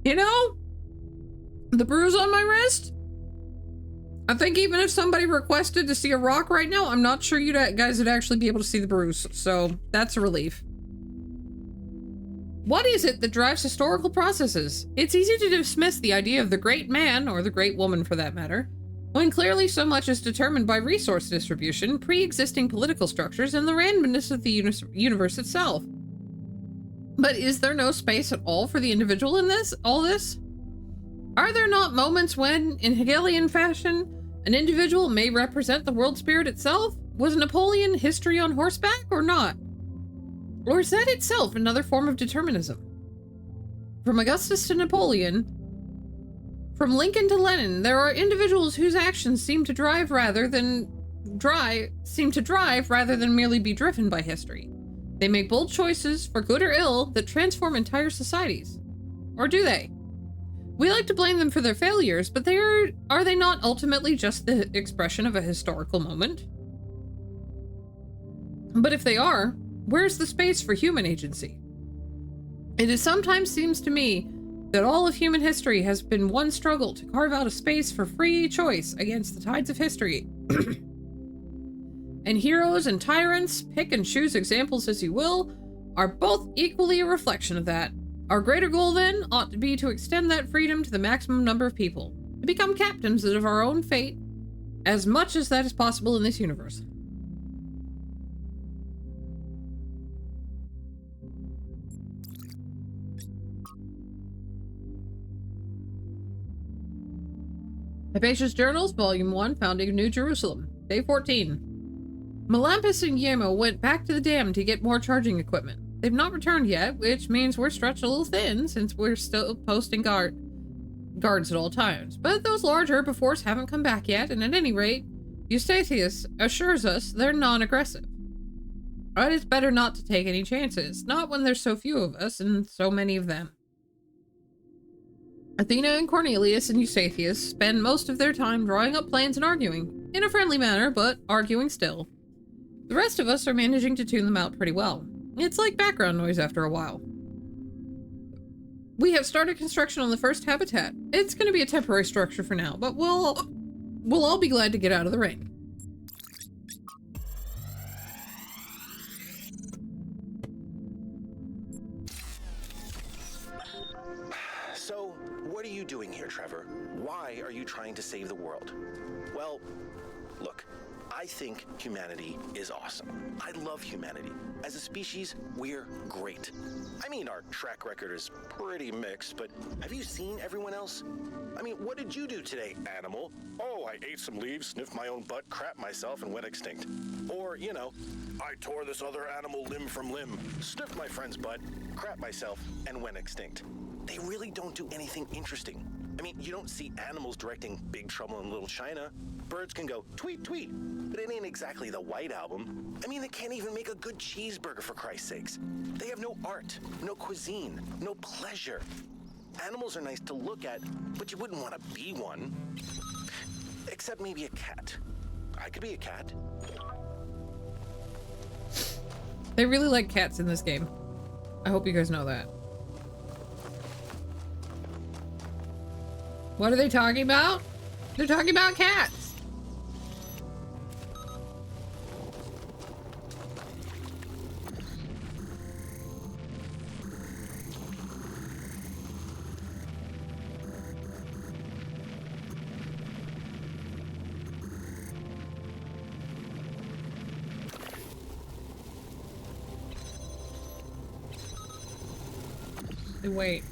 You know, the bruise on my wrist? I think even if somebody requested to see a rock right now, I'm not sure you guys would actually be able to see the bruise, so that's a relief. What is it that drives historical processes? It's easy to dismiss the idea of the great man, or the great woman for that matter, when clearly so much is determined by resource distribution, pre-existing political structures, and the randomness of the universe itself. But is there no space at all for the individual in all this? Are there not moments when, in Hegelian fashion, an individual may represent the world spirit itself? Was Napoleon history on horseback or not? Or is that itself another form of determinism? From Augustus to Napoleon, from Lincoln to Lenin, there are individuals whose actions seem to drive rather than merely be driven by history. They make bold choices, for good or ill, that transform entire societies. Or do they? We like to blame them for their failures, but are they not ultimately just the expression of a historical moment? But if they are, where's the space for human agency? It sometimes seems to me that all of human history has been one struggle to carve out a space for free choice against the tides of history. And heroes and tyrants, pick and choose examples as you will, are both equally a reflection of that. Our greater goal, then, ought to be to extend that freedom to the maximum number of people, to become captains of our own fate, as much as that is possible in this universe. Hypatia's Journals, Volume 1, Founding of New Jerusalem, Day 14. Melampus and Yemo went back to the dam to get more charging equipment. They've not returned yet, which means we're stretched a little thin since we're still posting guard. guards at all times, but those large herbivores haven't come back yet, and at any rate, Eustathius assures us they're non-aggressive. But it's better not to take any chances, not when there's so few of us and so many of them. Athena and Cornelius and Eustathius spend most of their time drawing up plans and arguing, in a friendly manner, but arguing still. The rest of us are managing to tune them out pretty well. It's like background noise after a while. We have started construction on the first habitat. It's going to be a temporary structure for now, but we'll all be glad to get out of the rain. So, what are you doing here, Trevor? Why are you trying to save the world? Well, look, I think humanity is awesome. I love humanity. As a species, we're great. I mean, our track record is pretty mixed, but have you seen everyone else? I mean, what did you do today, animal? Oh, I ate some leaves, sniffed my own butt, crapped myself, and went extinct. Or, you know, I tore this other animal limb from limb, sniffed my friend's butt, crapped myself, and went extinct. They really don't do anything interesting. I mean, you don't see animals directing Big Trouble in Little China. Birds can go tweet, tweet, but it ain't exactly the White Album. I mean, they can't even make a good cheeseburger, for Christ's sakes. They have no art, no cuisine, no pleasure. Animals are nice to look at, but you wouldn't want to be one. Except maybe a cat. I could be a cat. They really like cats in this game. I hope you guys know that. What are they talking about? They're talking about cats. Wait.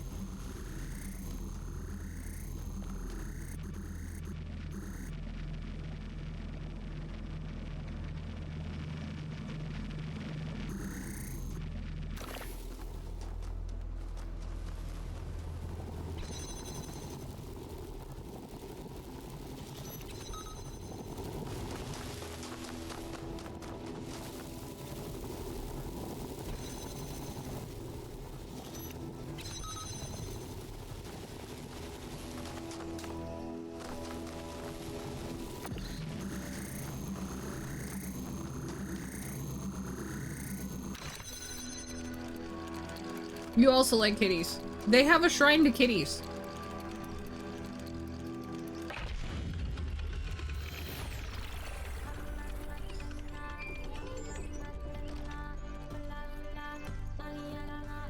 You also like kitties. They have a shrine to kitties.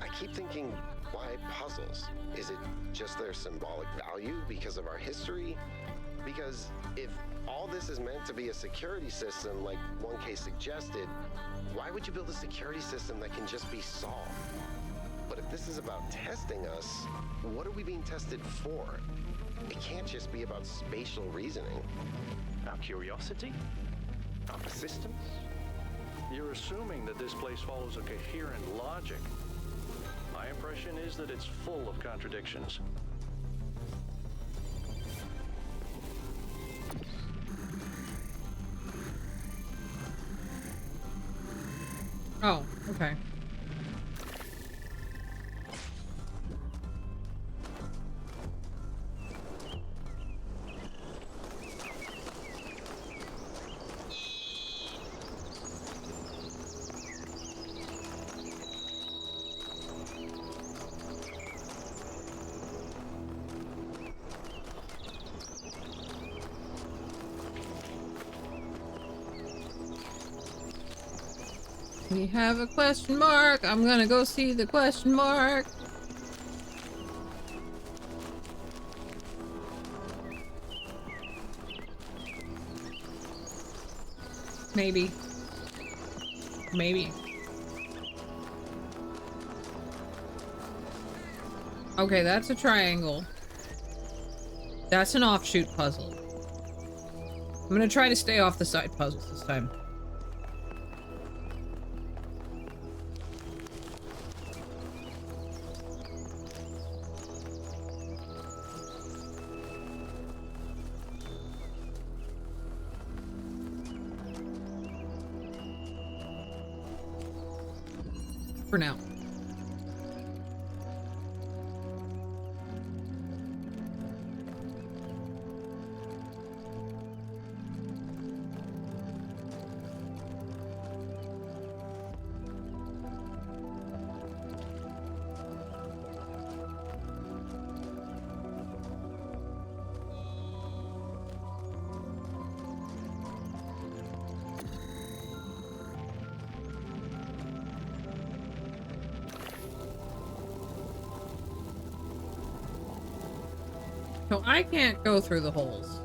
I keep thinking, why puzzles? Is it just their symbolic value because of our history? Because if all this is meant to be a security system like 1K suggested, why would you build a security system that can just be solved? But if this is about testing us, what are we being tested for? It can't just be about spatial reasoning. Our curiosity? Our persistence? You're assuming that this place follows a coherent logic. My impression is that it's full of contradictions. Oh, okay. We have a question mark. I'm gonna go see the question mark. Maybe. Maybe. Okay, that's a triangle. That's an offshoot puzzle. I'm gonna try to stay off the side puzzles this time. for now. So I can't go through the holes.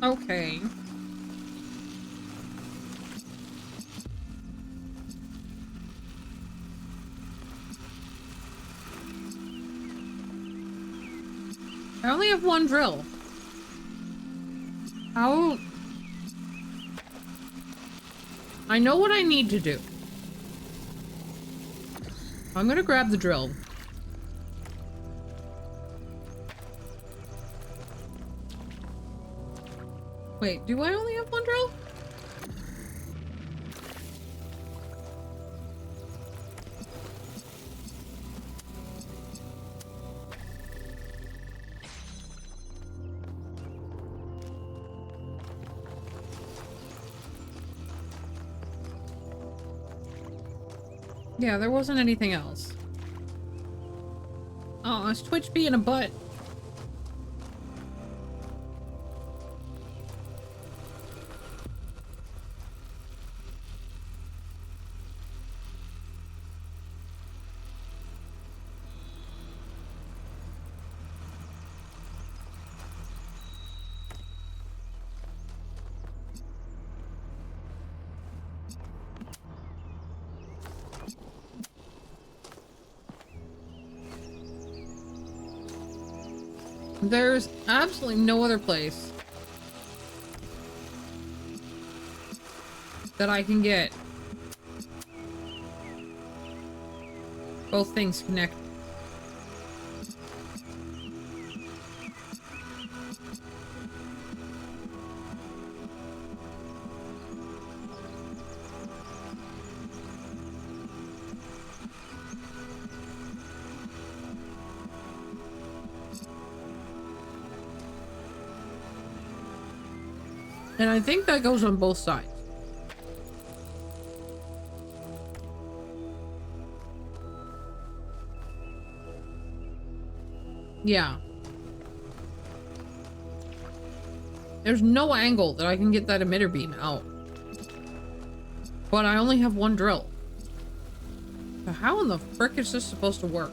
Okay. I only have one drill. How? I know what I need to do. I'm gonna grab the drill. Wait, do I only have one drill? Yeah, there wasn't anything else. Oh, it's Twitch being a butt. There's absolutely no other place that I can get both things connected. And I think that goes on both sides. Yeah. There's no angle that I can get that emitter beam out. But I only have one drill. So how in the frick is this supposed to work?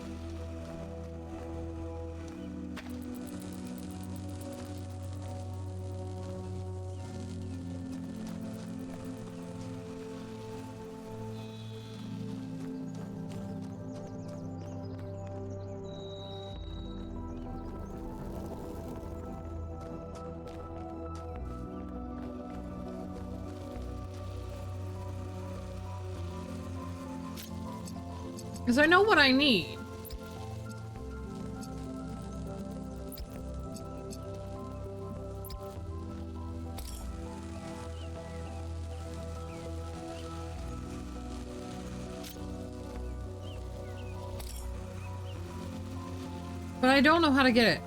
Because I know what I need. But I don't know how to get it.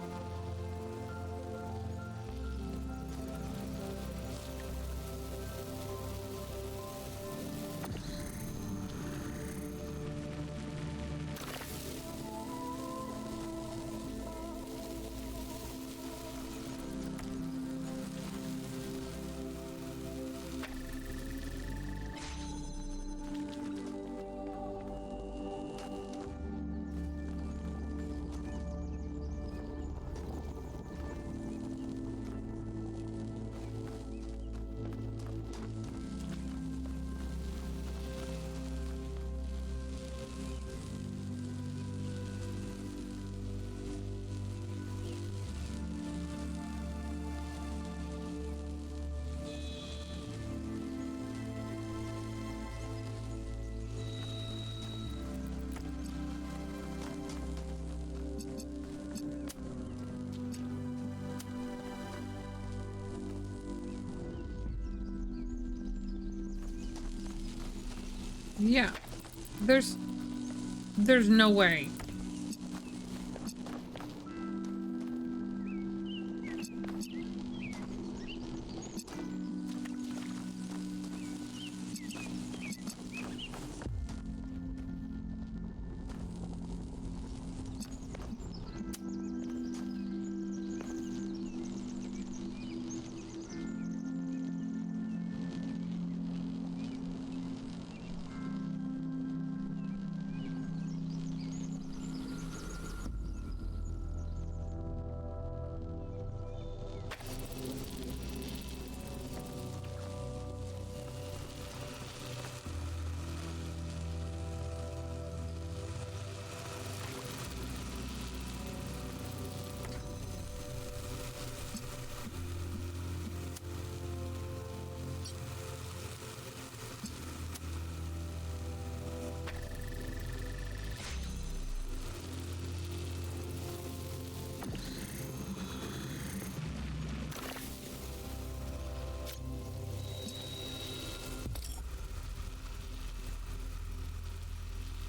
Yeah. There's no way.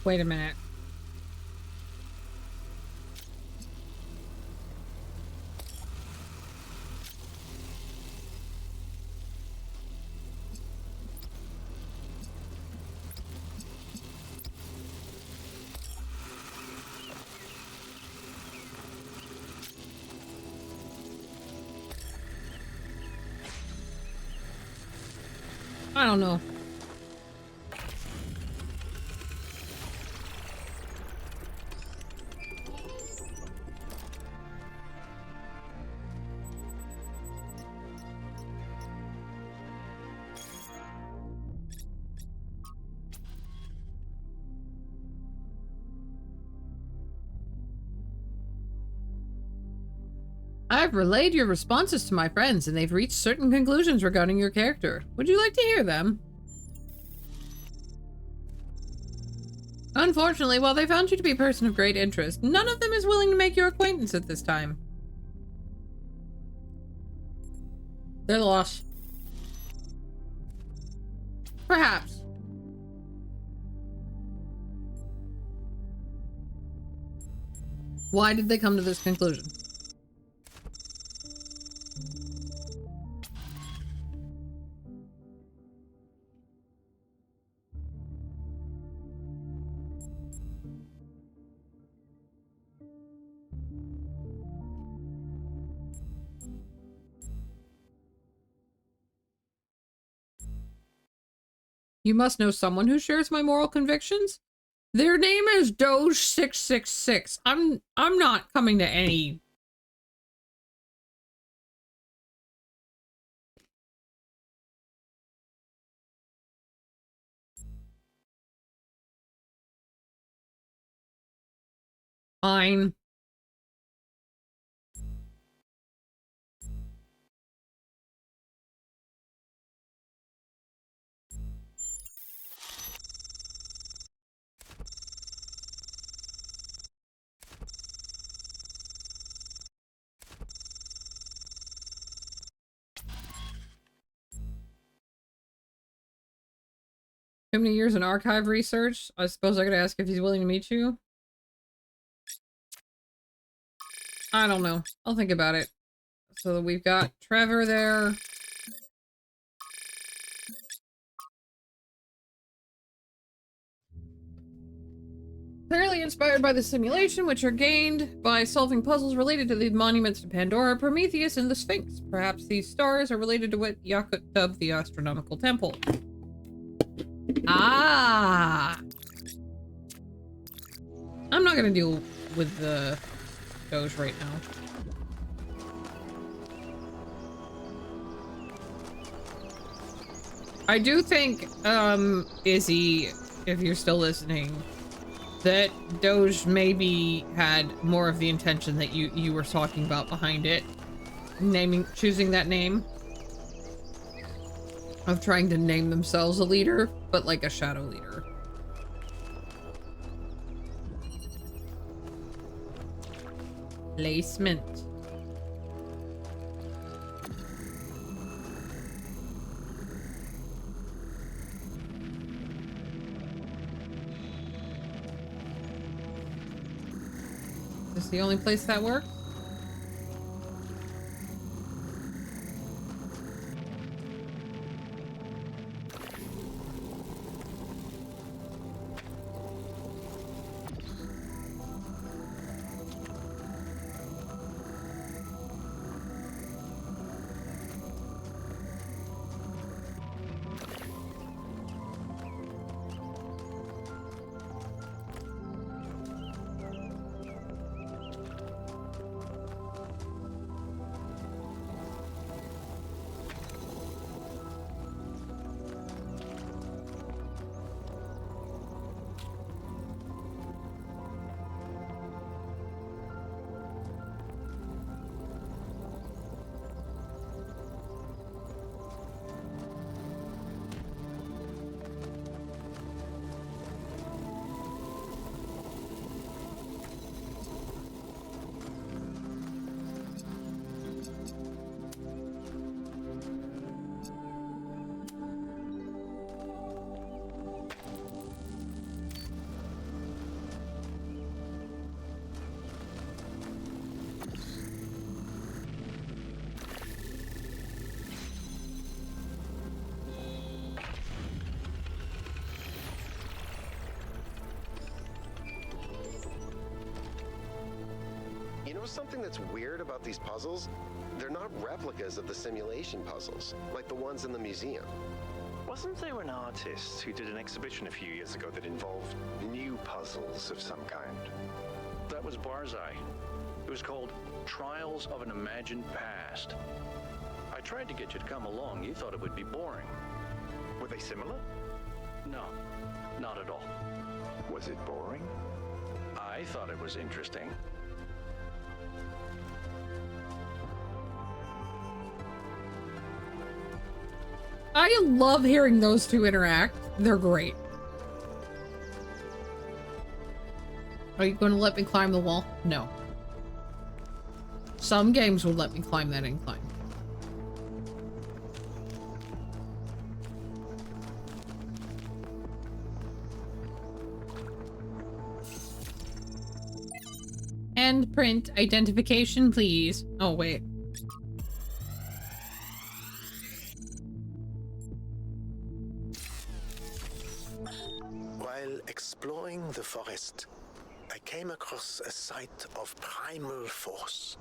Wait a minute. I don't know. I've relayed your responses to my friends, and they've reached certain conclusions regarding your character. Would you like to hear them? Unfortunately, while they found you to be a person of great interest, none of them is willing to make your acquaintance at this time. They're lost. Perhaps. Why did they come to this conclusion? You must know someone who shares my moral convictions? Their name is Doge666. I'm not coming to any... Fine. Too many years in archive research? I suppose I could ask if he's willing to meet you. I don't know. I'll think about it. So we've got Trevor there. Clearly inspired by the simulation, which are gained by solving puzzles related to the monuments to Pandora, Prometheus, and the Sphinx. Perhaps these stars are related to what Yakut dubbed the Astronomical Temple. Ah! I'm not gonna deal with the Doge right now. I do think, Izzy, if you're still listening, that Doge maybe had more of the intention that you were talking about behind it. Choosing that name. Of trying to name themselves a leader, but like a shadow leader. Placement. Is this the only place that works? You know something that's weird about these puzzles? They're not replicas of the simulation puzzles, like the ones in the museum. Wasn't there an artist who did an exhibition a few years ago that involved new puzzles of some kind? That was BunDay. It was called Trials of an Imagined Past. I tried to get you to come along. You thought it would be boring. Were they similar? No, not at all. Was it boring? I thought it was interesting. I love hearing those two interact. They're great. Are you going to let me climb the wall? No. Some games will let me climb that incline. And print identification, please. Oh, wait. While exploring the forest, I came across a sight of primal force.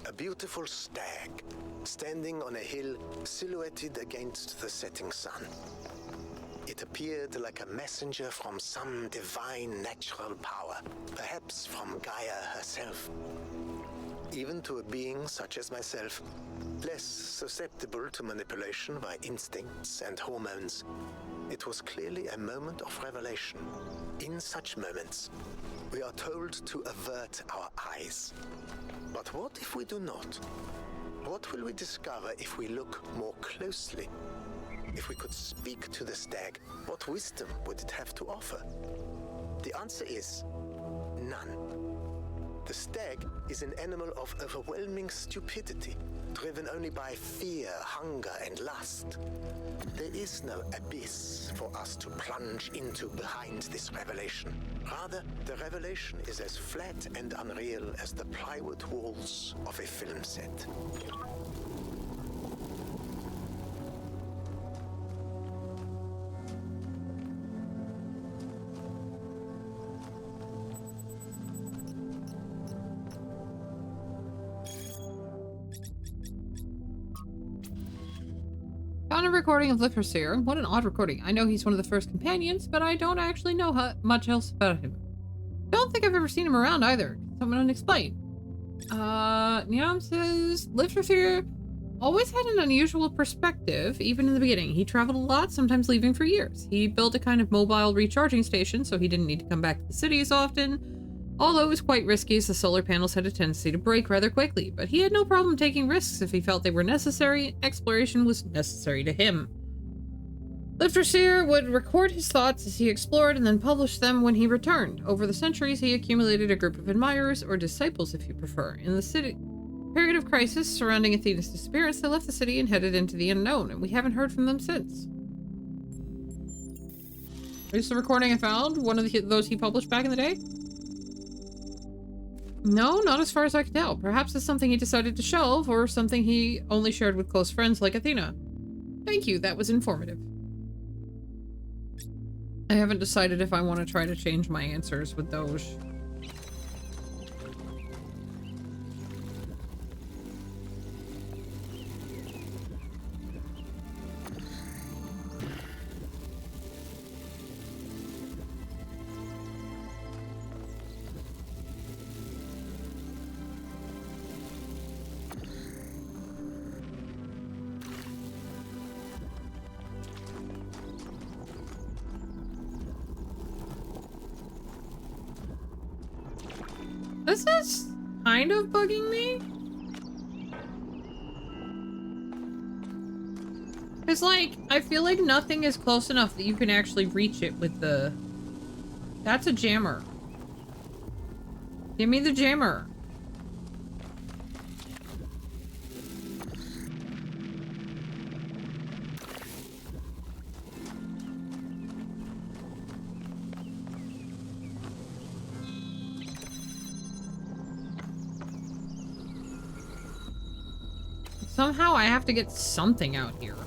A beautiful stag, standing on a hill silhouetted against the setting sun. It appeared like a messenger from some divine natural power, perhaps from Gaia herself. Even to a being such as myself, less susceptible to manipulation by instincts and hormones, it was clearly a moment of revelation. In such moments, we are told to avert our eyes. But what if we do not? What will we discover if we look more closely? If we could speak to the stag, what wisdom would it have to offer? The answer is none. The stag is an animal of overwhelming stupidity, driven only by fear, hunger, and lust. There is no abyss for us to plunge into behind this revelation. Rather, the revelation is as flat and unreal as the plywood walls of a film set. Found a recording of Eorzea. What an odd recording. I know he's one of the first companions, but I don't actually know much else about him. Don't think I've ever seen him around either. Someone explain. Niam says, Eorzea always had an unusual perspective, even in the beginning. He traveled a lot, sometimes leaving for years. He built a kind of mobile recharging station, so he didn't need to come back to the city as often. Although it was quite risky as the solar panels had a tendency to break rather quickly, but he had no problem taking risks if he felt they were necessary. Exploration was necessary to him. Eorzea would record his thoughts as he explored and then publish them when he returned. Over the centuries, he accumulated a group of admirers, or disciples if you prefer. In the period of crisis surrounding Athena's disappearance, they left the city and headed into the unknown, and we haven't heard from them since. Is this the recording I found? One of those he published back in the day? No, not as far as I can tell. Perhaps it's something he decided to shelve, or something he only shared with close friends like Athena. Thank you, that was informative. I haven't decided if I want to try to change my answers with those. This is kind of bugging me. It's like, I feel like nothing is close enough that you can actually reach it with the... That's a jammer. Give me the jammer. Somehow I have to get something out here.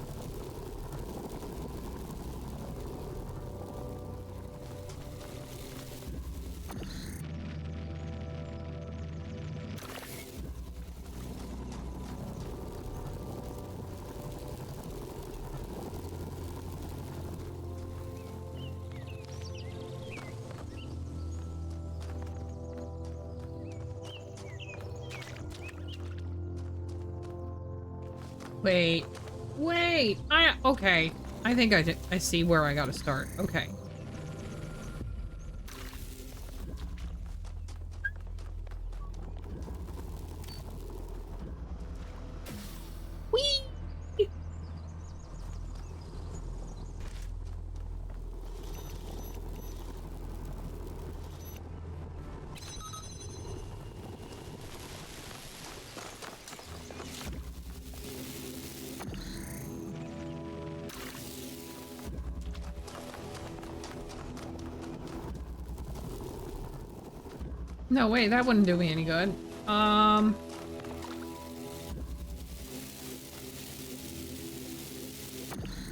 Wait, okay. I think I see where I gotta start. Okay. Whee! No, wait, that wouldn't do me any good.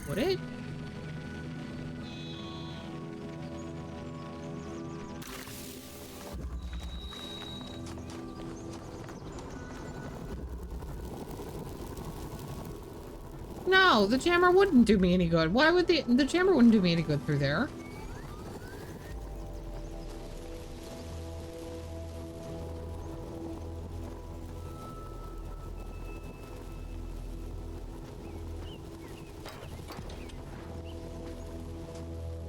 Would it? No, the jammer wouldn't do me any good. Why would the jammer wouldn't do me any good through there?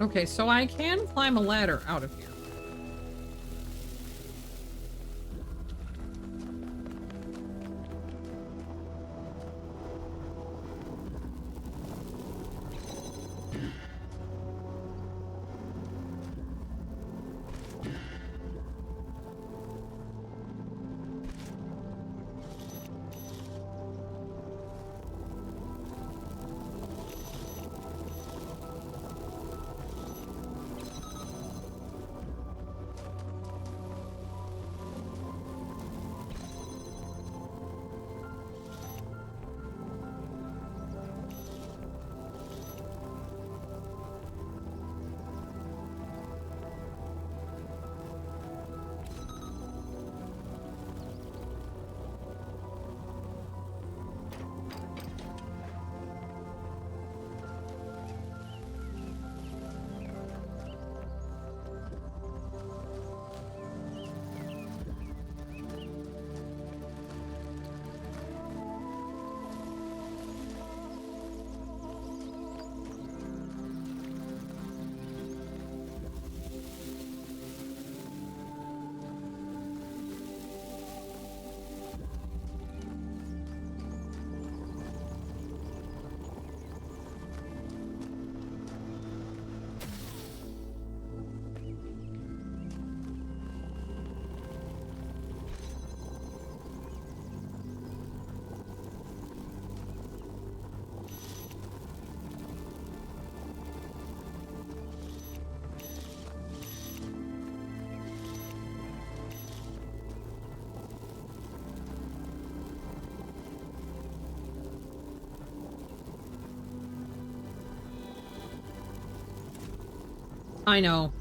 Okay, so I can climb a ladder out of here. I know.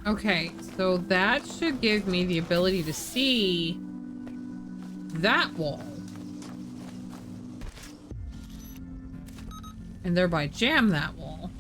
Okay, so that should give me the ability to see that wall. And thereby jam that wall.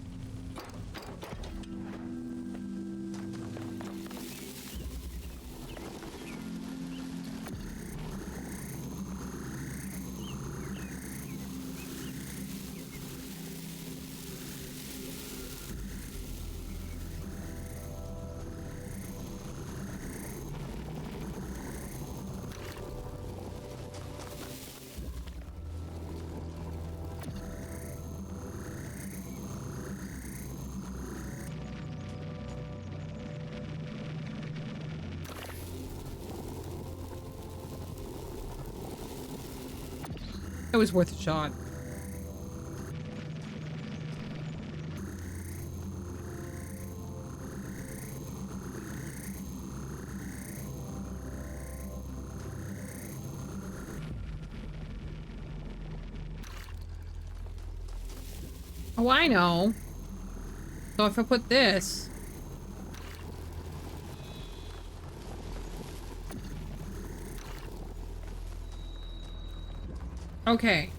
It was worth a shot. Oh, I know. So if I put this... Okay.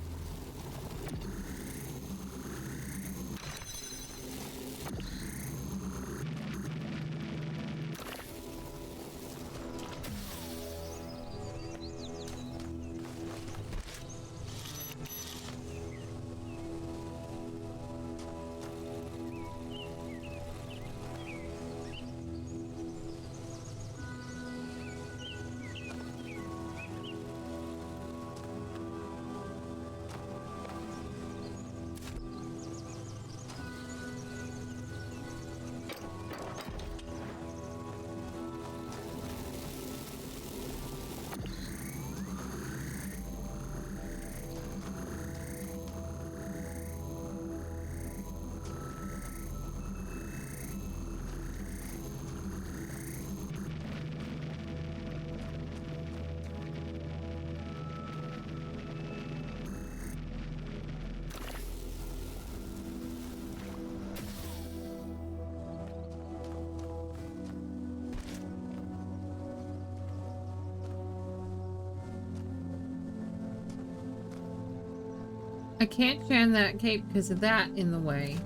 I can't jam that cape because of that in the way.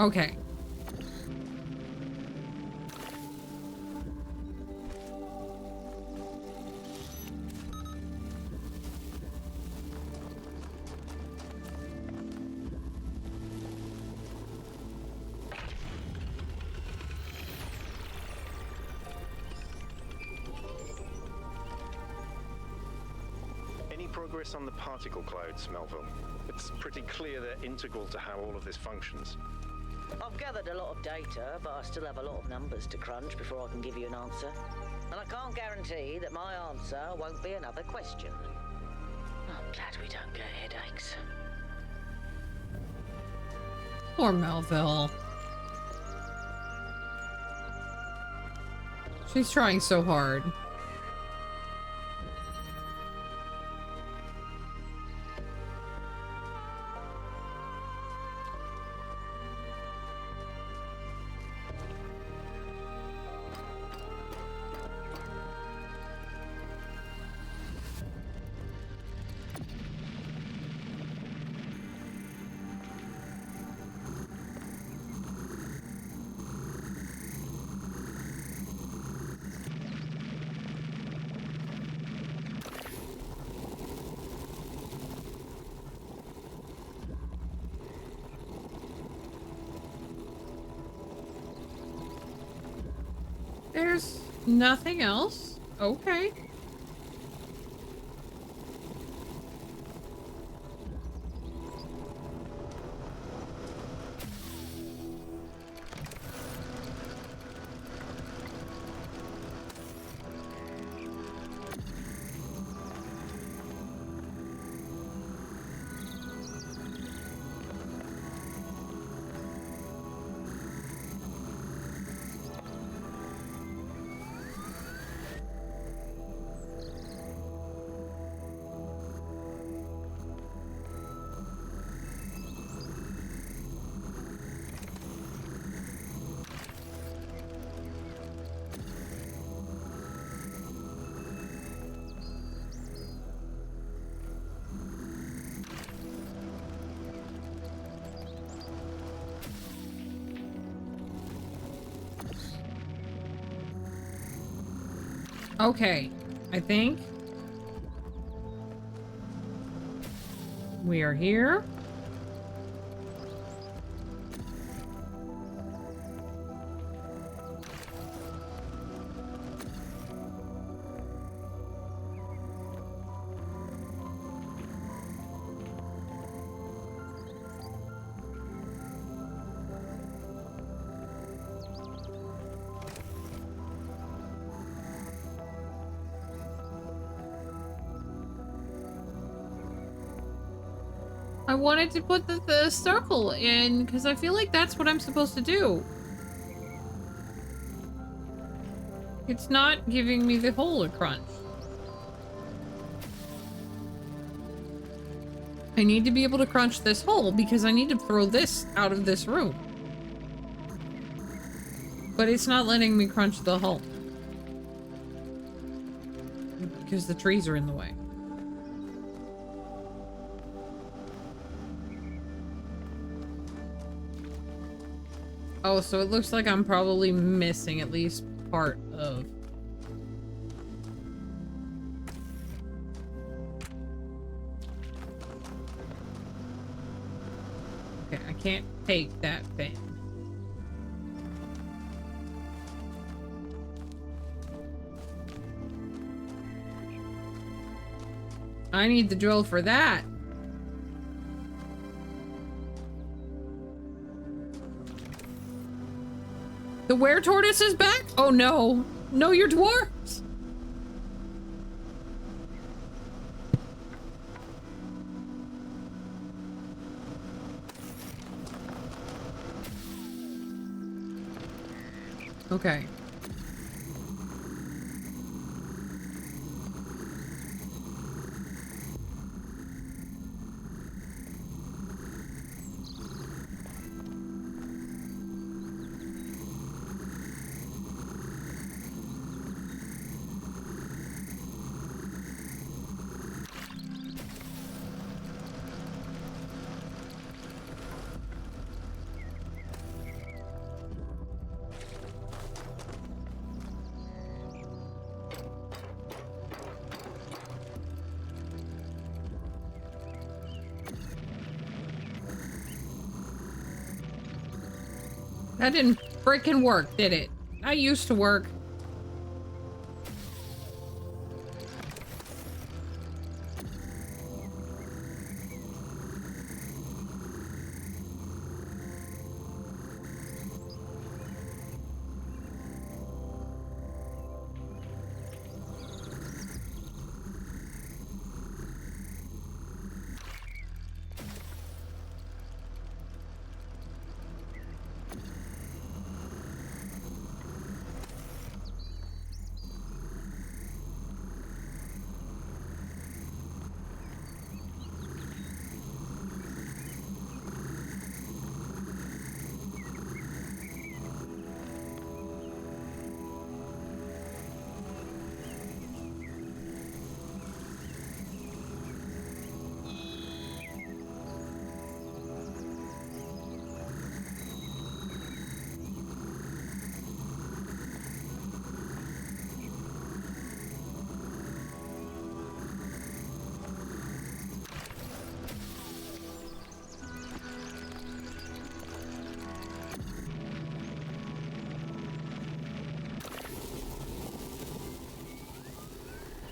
Okay. Any progress on the particle clouds, Melville? It's pretty clear they're integral to how all of this functions. I've gathered a lot of data, but I still have a lot of numbers to crunch before I can give you an answer. And I can't guarantee that my answer won't be another question. I'm glad we don't get headaches. Poor Melville. She's trying so hard. There's nothing else. Okay. Okay, I think we are here. I wanted to put the circle in because I feel like that's what I'm supposed to do. It's not giving me the hole crunch. I need to be able to crunch this hole because I need to throw this out of this room. But it's not letting me crunch the hole. Because the trees are in the way. Oh, so it looks like I'm probably missing at least part of... Okay, I can't take that thing. I need the drill for that. The were-tortoise is back? Oh no. No, you're dwarves. Okay. That didn't freaking work, did it? I used to work.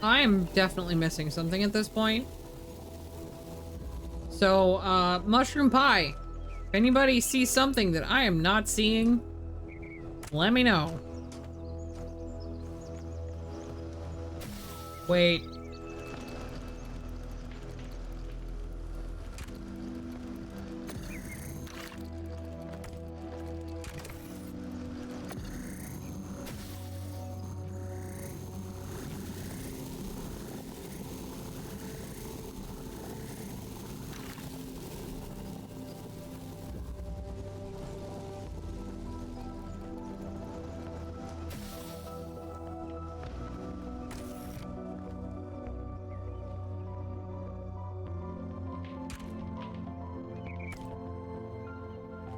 I am definitely missing something at this point. So, mushroom pie. If anybody sees something that I am not seeing, let me know. Wait.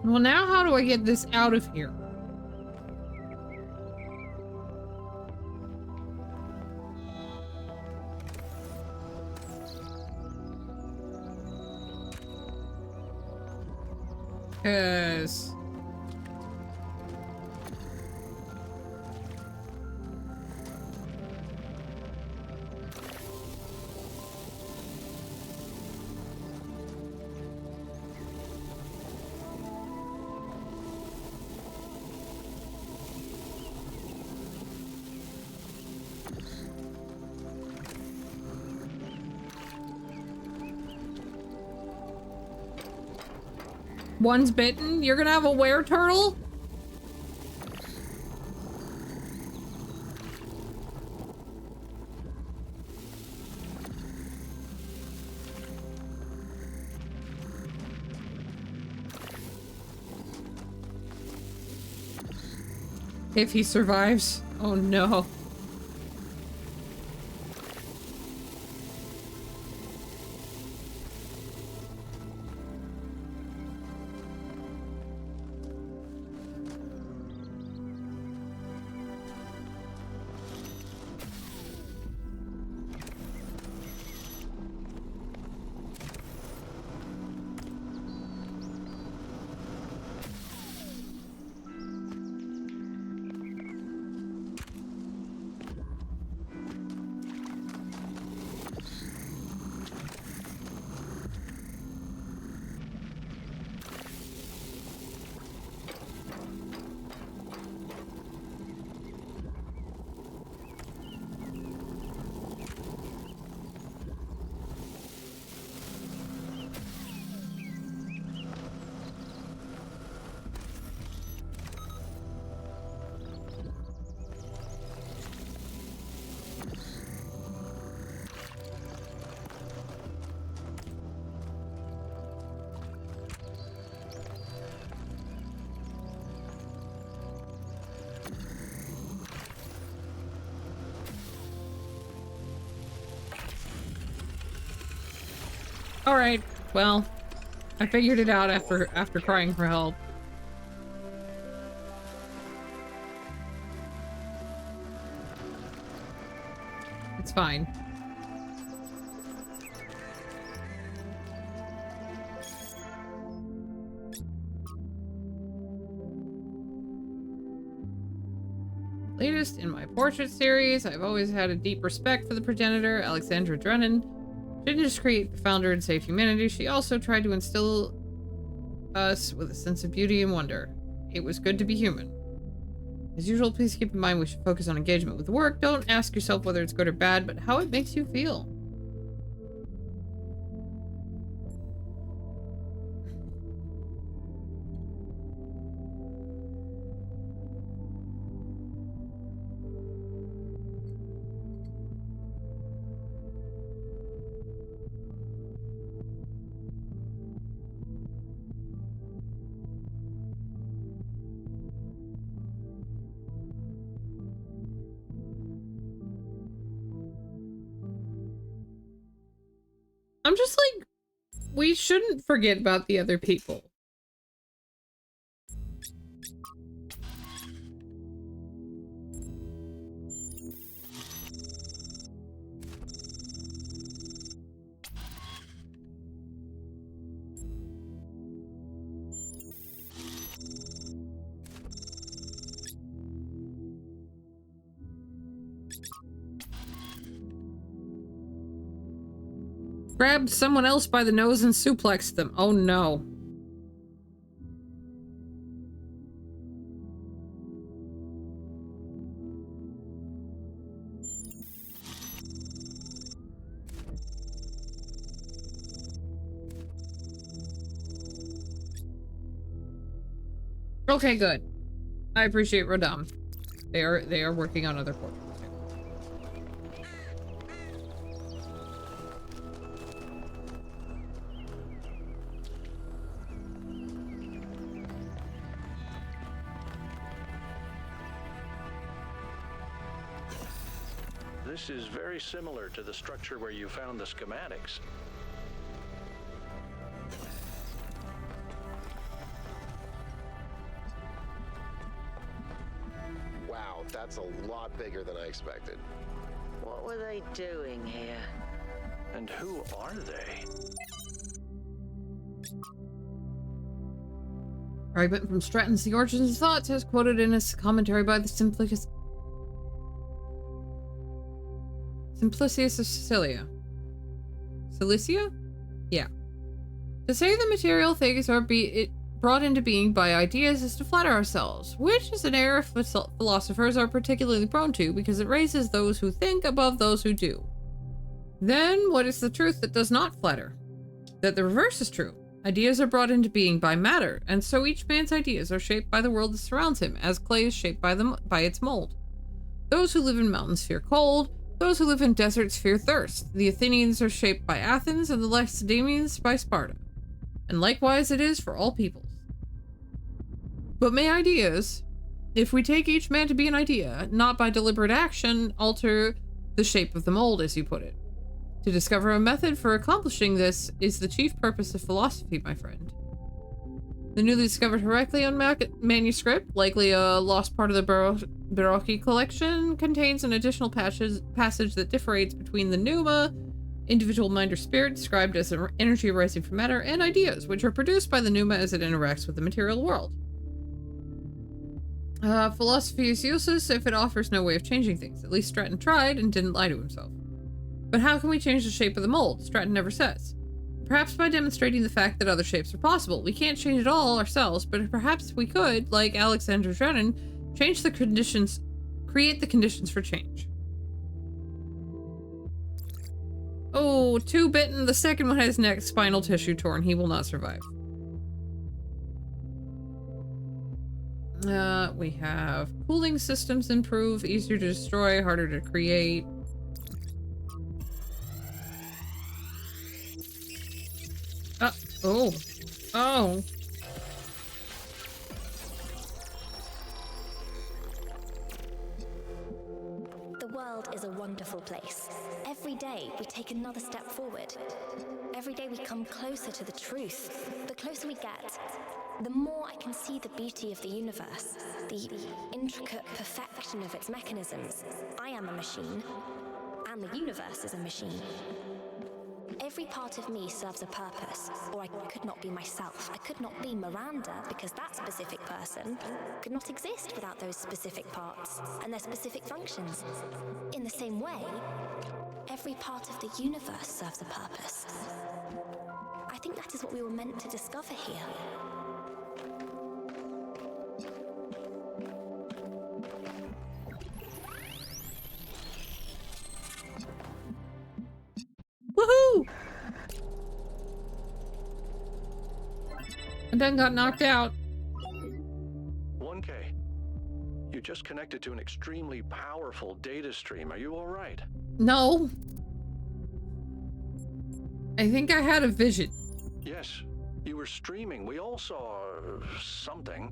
Well, now how do I get this out of here? Cause... One's bitten? You're gonna have a were-turtle? If he survives. Oh no. Alright, well, I figured it out after crying for help. It's fine. Latest in my portrait series, I've always had a deep respect for the progenitor, Alexandra Drennan. She didn't just create, founder, and save humanity, she also tried to instill us with a sense of beauty and wonder. It was good to be human. As usual, please keep in mind we should focus on engagement with the work. Don't ask yourself whether it's good or bad, but how it makes you feel. I'm just like, we shouldn't forget about the other people. grabbed someone else by the nose and suplexed them. Oh no. Okay, good. I appreciate Rodam. They are working on other portals. This is very similar to the structure where you found the schematics. Wow, that's a lot bigger than I expected. What were they doing here? And who are they? Fragment from Stratton's The Origins of Thoughts as quoted in his commentary by the Simplicius of Sicilia. Cilicia? Yeah. To say the material things are brought into being by ideas is to flatter ourselves, which is an error philosophers are particularly prone to because it raises those who think above those who do. Then what is the truth that does not flatter? That the reverse is true. Ideas are brought into being by matter, and so each man's ideas are shaped by the world that surrounds him, as clay is shaped by its mold. Those who live in mountains fear cold, those who live in deserts fear thirst. The Athenians are shaped by Athens, and the Lacedaemonians by Sparta. And likewise it is for all peoples. But may ideas, if we take each man to be an idea, not by deliberate action, alter the shape of the mold, as you put it. To discover a method for accomplishing this is the chief purpose of philosophy, my friend. The newly discovered Heracleon manuscript, likely a lost part of the Baroque collection, contains an additional passage that differentiates between the pneuma, individual mind or spirit, described as an energy arising from matter, and ideas, which are produced by the pneuma as it interacts with the material world. Philosophy is useless if it offers no way of changing things. At least Stratton tried and didn't lie to himself. But how can we change the shape of the mold? Stratton never says. Perhaps by demonstrating the fact that other shapes are possible. We can't change it all ourselves, but perhaps we could, like Alexander Drennan, change the conditions, create the conditions for change. Oh, 2 bitten. The second one has neck spinal tissue torn. He will not survive. We have cooling systems improve, easier to destroy, harder to create. Oh. Oh. The world is a wonderful place. Every day we take another step forward. Every day we come closer to the truth. The closer we get, the more I can see the beauty of the universe, the intricate perfection of its mechanisms. I am a machine, and the universe is a machine. Every part of me serves a purpose, or I could not be myself. I could not be Miranda, because that specific person could not exist without those specific parts and their specific functions. In the same way, every part of the universe serves a purpose. I think that is what we were meant to discover here. Woohoo! And then got knocked out. 1K. You just connected to an extremely powerful data stream. Are you all right? No. I think I had a vision. Yes, you were streaming. We all saw something.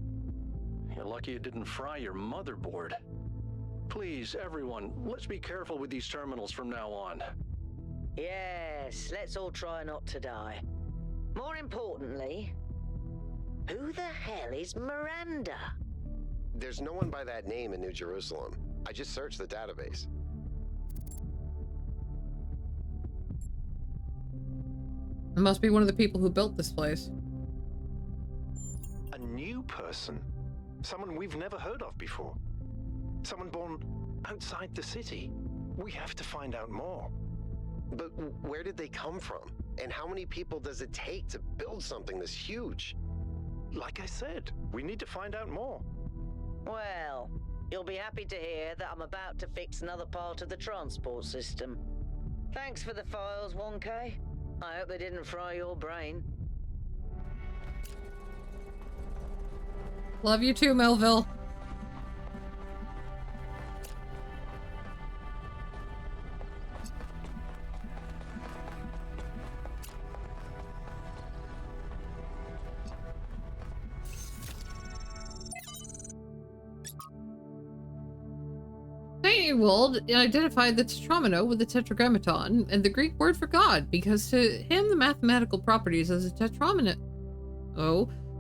You're lucky it didn't fry your motherboard. Please, everyone, let's be careful with these terminals from now on. Yes, let's all try not to die. More importantly, who the hell is Miranda? There's no one by that name in New Jerusalem. I just searched the database. It must be one of the people who built this place. A new person? Someone we've never heard of before? Someone born outside the city? We have to find out more. But where did they come from? And how many people does it take to build something this huge? Like I said, we need to find out more. Well, you'll be happy to hear that I'm about to fix another part of the transport system. Thanks for the files, 1K. I hope they didn't fry your brain. Love you too, Melville. Eorzea identified the tetromino with the tetragrammaton and the Greek word for God because to him the mathematical properties as a tetromino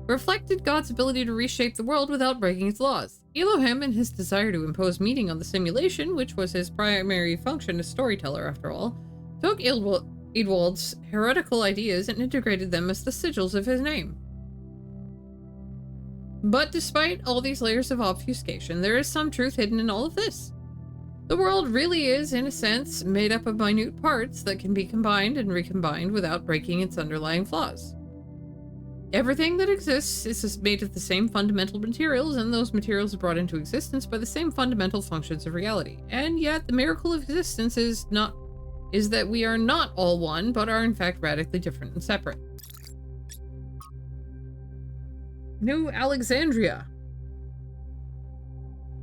reflected God's ability to reshape the world without breaking its laws. Elohim, in his desire to impose meaning on the simulation, which was his primary function as storyteller after all, took Eorzea heretical ideas and integrated them as the sigils of his name. But despite all these layers of obfuscation, there is some truth hidden in all of this. The world really is, in a sense, made up of minute parts that can be combined and recombined without breaking its underlying flaws. Everything that exists is made of the same fundamental materials, and those materials are brought into existence by the same fundamental functions of reality. And yet, the miracle of existence is that we are not all one, but are in fact radically different and separate. New Alexandria.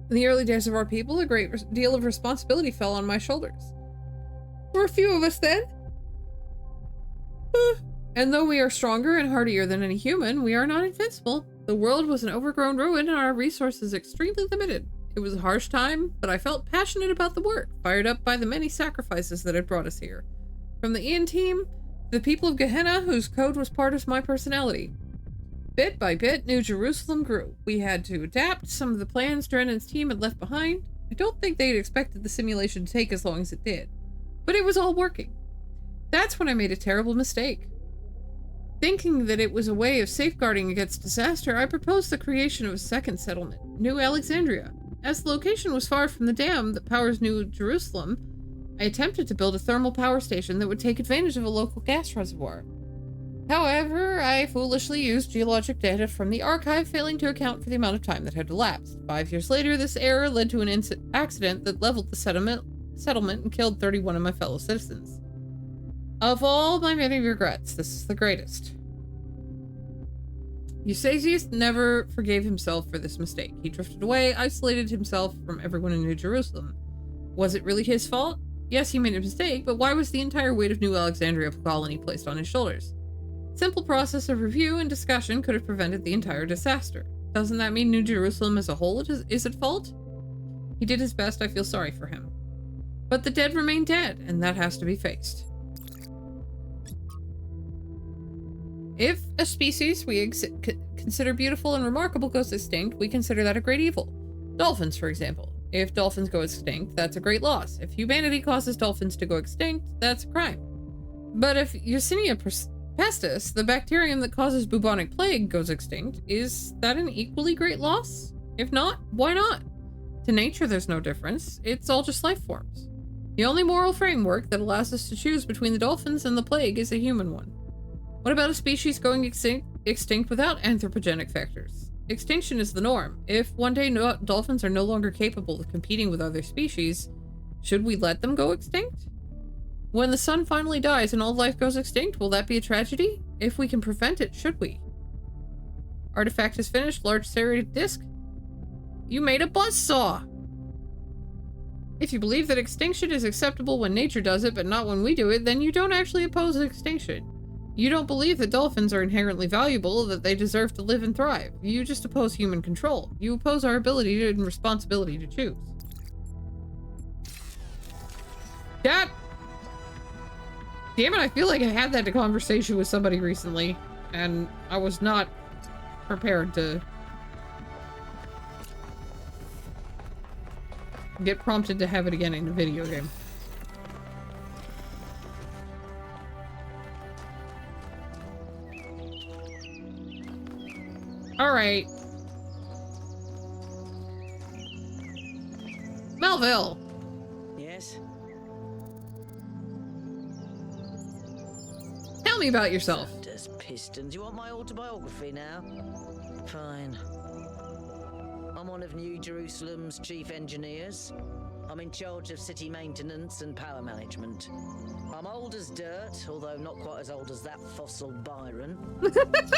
In the early days of our people, a great deal of responsibility fell on my shoulders. There were a few of us then. And though we are stronger and hardier than any human, we are not invincible. The world was an overgrown ruin and our resources extremely limited. It was a harsh time, but I felt passionate about the work, fired up by the many sacrifices that had brought us here. From the Ian team, the people of Gehenna, whose code was part of my personality. Bit by bit, New Jerusalem grew. We had to adapt some of the plans Drennan's team had left behind. I don't think they'd expected the simulation to take as long as it did. But it was all working. That's when I made a terrible mistake. Thinking that it was a way of safeguarding against disaster, I proposed the creation of a second settlement, New Alexandria. As the location was far from the dam that powers New Jerusalem, I attempted to build a thermal power station that would take advantage of a local gas reservoir. However, I foolishly used geologic data from the archive, failing to account for the amount of time that had elapsed. 5 years later, this error led to an accident that leveled the settlement and killed 31 of my fellow citizens. Of all my many regrets, this is the greatest. Eusebius never forgave himself for this mistake. He drifted away, isolated himself from everyone in New Jerusalem. Was it really his fault? Yes, he made a mistake, but why was the entire weight of New Alexandria colony placed on his shoulders? Simple process of review and discussion could have prevented the entire disaster. Doesn't that mean New Jerusalem as a whole is at fault? He did his best, I feel sorry for him. But the dead remain dead, and that has to be faced. If a species we consider beautiful and remarkable goes extinct, we consider that a great evil. Dolphins, for example. If dolphins go extinct, that's a great loss. If humanity causes dolphins to go extinct, that's a crime. But if Yersinia pestis, the bacterium that causes bubonic plague, goes extinct, is that an equally great loss? If not, why not? To nature, there's no difference. It's all just life forms. The only moral framework that allows us to choose between the dolphins and the plague is a human one. What about a species going extinct without anthropogenic factors? Extinction is the norm. If one day dolphins are no longer capable of competing with other species, should we let them go extinct? When the sun finally dies and all life goes extinct, will that be a tragedy? If we can prevent it, should we? Artifact is finished. Large serrated disc. You made a buzzsaw! If you believe that extinction is acceptable when nature does it, but not when we do it, then you don't actually oppose extinction. You don't believe that dolphins are inherently valuable, that they deserve to live and thrive. You just oppose human control. You oppose our ability and responsibility to choose. Damn it, I feel like I had that conversation with somebody recently, and I was not prepared to get prompted to have it again in a video game. Alright. Melville! Yes? Tell me about yourself. Thunder's pistons. You want my autobiography now? Fine. I'm one of New Jerusalem's chief engineers. I'm in charge of city maintenance and power management. I'm old as dirt, although not quite as old as that fossil Byron.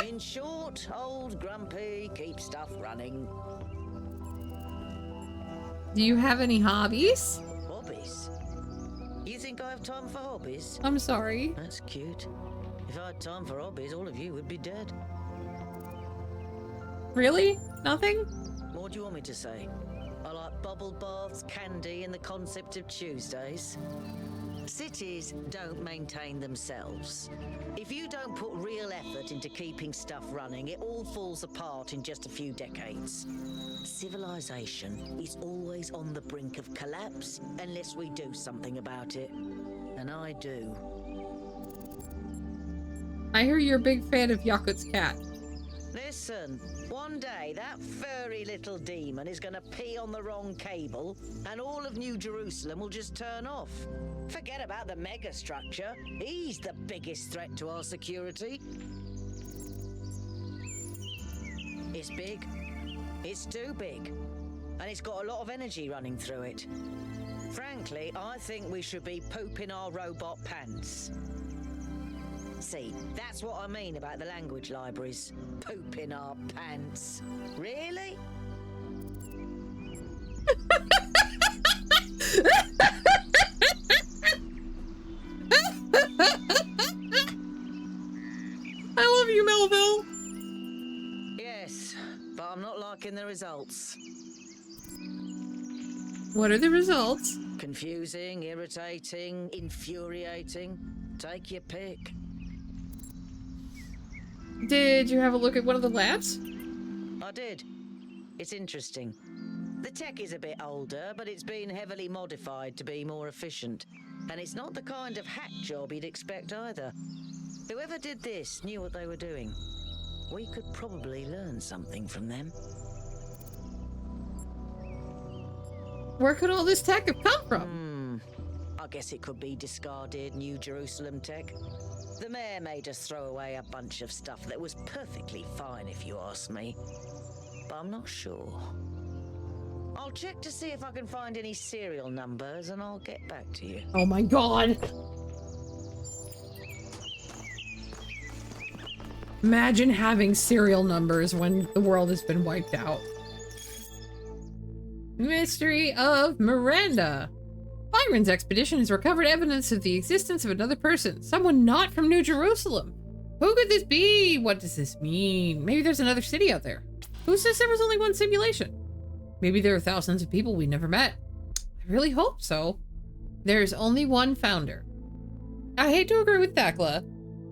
In short, old, grumpy, keep stuff running. Do you have any hobbies? Hobbies? You think I have time for hobbies? I'm sorry. That's cute. If I had time for hobbies, all of you would be dead. Really? Nothing? What do you want me to say? I like bubble baths, candy, and the concept of Tuesdays. Cities don't maintain themselves. If you don't put real effort into keeping stuff running, it all falls apart in just a few decades. Civilization is always on the brink of collapse unless we do something about it. And I do. I hear you're a big fan of Yakut's cat. Listen, one day that furry little demon is gonna pee on the wrong cable and all of New Jerusalem will just turn off. Forget about the megastructure. He's the biggest threat to our security. It's big. It's too big. And it's got a lot of energy running through it. Frankly, I think we should be pooping our robot pants. See, that's what I mean about the language libraries. Pooping our pants. Really? I love you, Melville. Yes, but I'm not liking the results. What are the results? Confusing, irritating, infuriating. Take your pick. Did you have a look at one of the labs? I did. It's interesting. The tech is a bit older, but it's been heavily modified to be more efficient. And it's not the kind of hack job you'd expect either. Whoever did this knew what they were doing. We could probably learn something from them. Where could all this tech have come from? I guess it could be discarded New Jerusalem tech. The mayor made us throw away a bunch of stuff that was perfectly fine if you ask me. But I'm not sure. I'll check to see if I can find any serial numbers and I'll get back to you. Oh my god. Imagine having serial numbers when the world has been wiped out. Mystery of Miranda. Byron's expedition has recovered evidence of the existence of another person, someone not from New Jerusalem. Who could this be? What does this mean? Maybe there's another city out there. Who says there was only one simulation? Maybe there are thousands of people we never met. I really hope so. There's only one founder. I hate to agree with Thakla,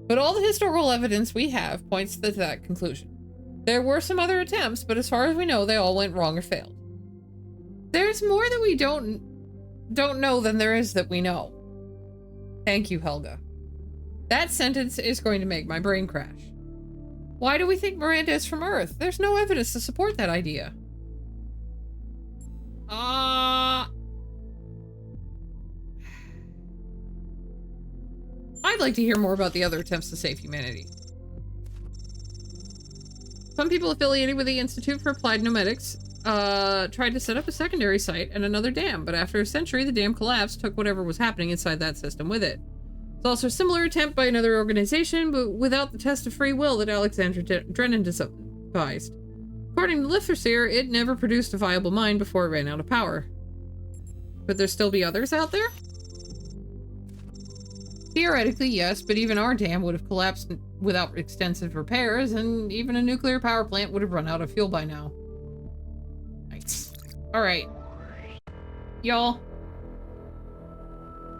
but all the historical evidence we have points to that conclusion. There were some other attempts, but as far as we know, they all went wrong or failed. There's more that we don't know than there is that we know. Thank you, Helga. That sentence is going to make my brain crash. Why do we think Miranda is from Earth? There's no evidence to support that idea. I'd like to hear more about the other attempts to save humanity. Some people affiliated with the Institute for Applied Nomadics tried to set up a secondary site and another dam, but after a century, the dam collapsed, took whatever was happening inside that system with it. It's also a similar attempt by another organization, but without the test of free will that Alexander Drennan devised. According to Eorzea, it never produced a viable mine before it ran out of power. Could there still be others out there? Theoretically, yes, but even our dam would have collapsed without extensive repairs, and even a nuclear power plant would have run out of fuel by now. Nice. Alright. Y'all.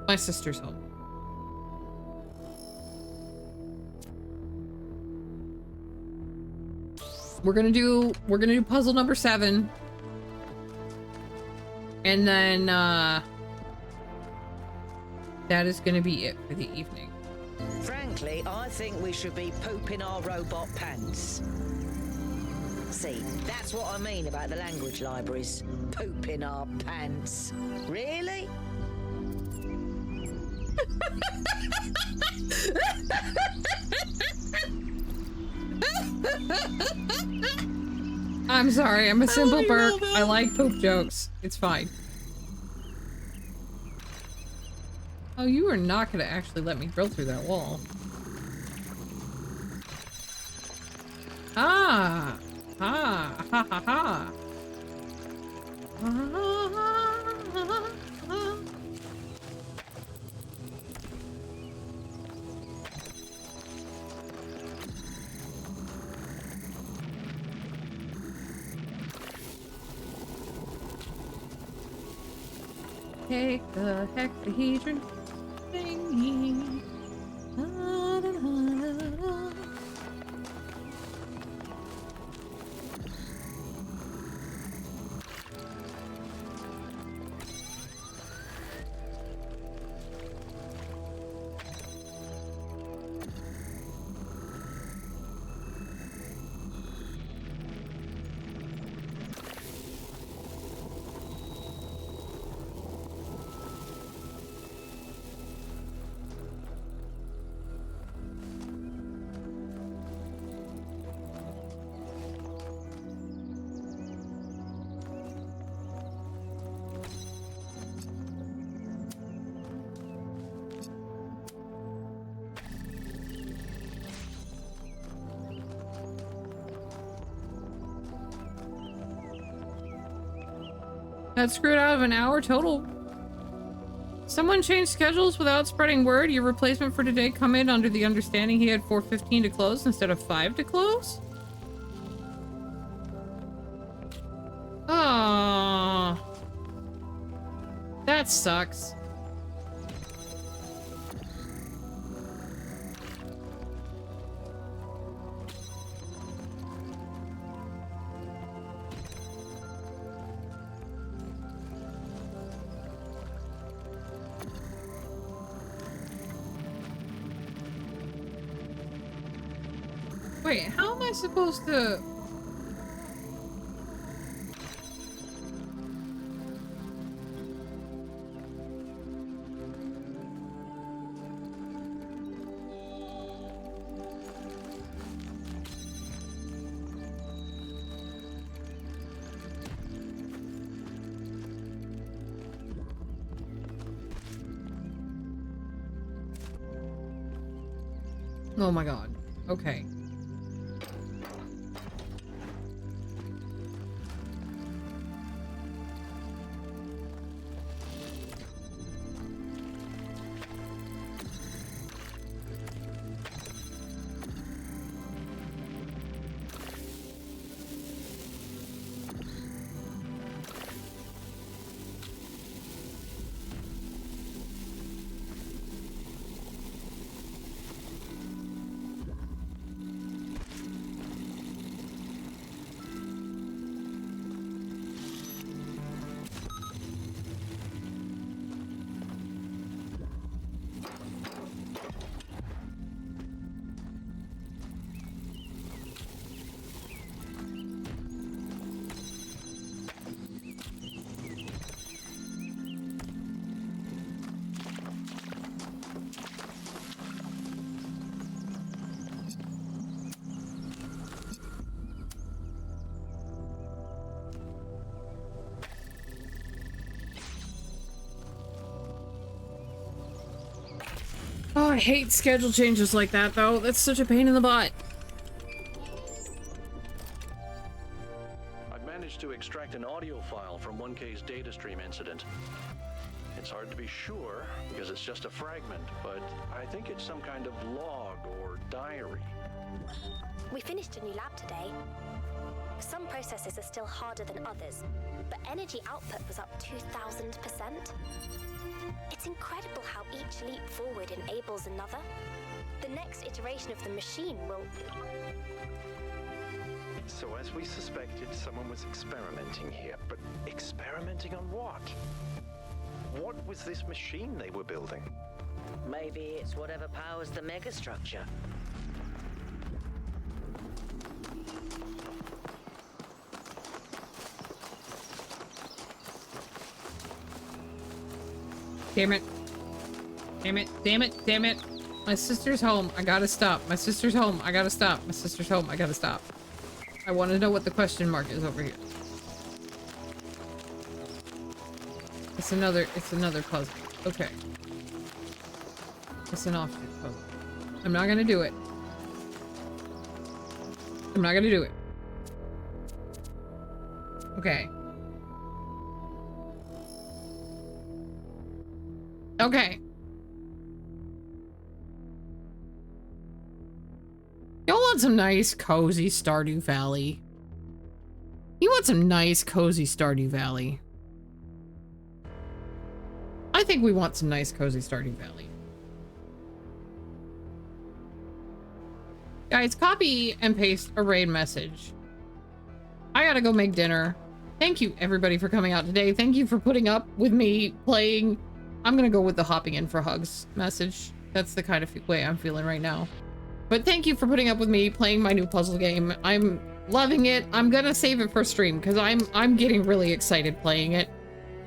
My sister's home. We're gonna do puzzle number 7. And then, that is gonna be it for the evening. Frankly, I think we should be pooping our robot pants. See, that's what I mean about the language libraries. Pooping our pants. Really? I'm sorry, I'm a simple Burke. I like poop jokes. It's fine. Oh, you are not gonna actually let me drill through that wall. Ah! Ha! Ha ha ha! Take the hexahedron thingy. Da, da, da, da, da. Got screwed out of an hour total. Someone changed schedules without spreading word. Your replacement for today come in under the understanding he had 4:15 to close instead of 5 to close? Oh, that sucks. Wait, how am I supposed to... Oh my god. Okay. Oh, I hate schedule changes like that, though. That's such a pain in the butt. I've managed to extract an audio file from 1K's data stream incident. It's hard to be sure because it's just a fragment, but I think it's some kind of log or diary. We finished a new lab today. Some processes are still harder than others, but energy output was up 2,000%. It's incredible how each leap forward enables another. The next iteration of the machine will... So as we suspected, someone was experimenting here, but experimenting on what? What was this machine they were building? Maybe it's whatever powers the megastructure. Damn it. Damn it, damn it, damn it. My sister's home. I gotta stop. My sister's home. I gotta stop. My sister's home. I gotta stop. I want to know what the question mark is over here. It's another puzzle. Okay. It's an offshoot puzzle. I'm not gonna do it. I'm not gonna do it. Okay. Okay. Y'all want some nice, cozy Stardew Valley? You want some nice, cozy Stardew Valley? I think we want some nice, cozy Stardew Valley. Guys, copy and paste a raid message. I gotta go make dinner. Thank you, everybody, for coming out today. Thank you for putting up with me playing. I'm gonna go with the hopping in for hugs message. That's the kind of way I'm feeling right now. But thank you for putting up with me playing my new puzzle game. I'm loving it. I'm gonna save it for stream because I'm getting really excited playing it.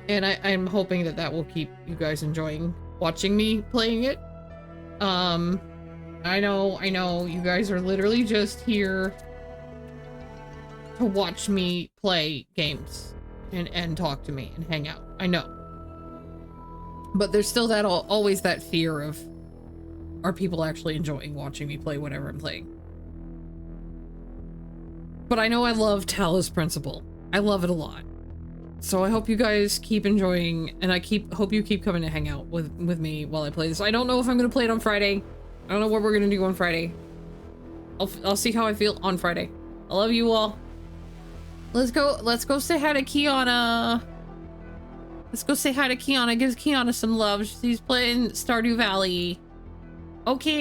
And I'm hoping that will keep you guys enjoying watching me playing it. I know, you guys are literally just here to watch me play games and talk to me and hang out. I know. But there's still always that fear of, are people actually enjoying watching me play whatever I'm playing? But I know I love Talos Principle. I love it a lot. So I hope you guys keep enjoying, and hope you keep coming to hang out with me while I play this. I don't know if I'm gonna play it on Friday. I don't know what we're gonna do on Friday. I'll see how I feel on Friday. I love you all. Let's go say hi to Kiana. Let's go say hi to Kiana. Give Kiana some love. She's playing Stardew Valley. Okay.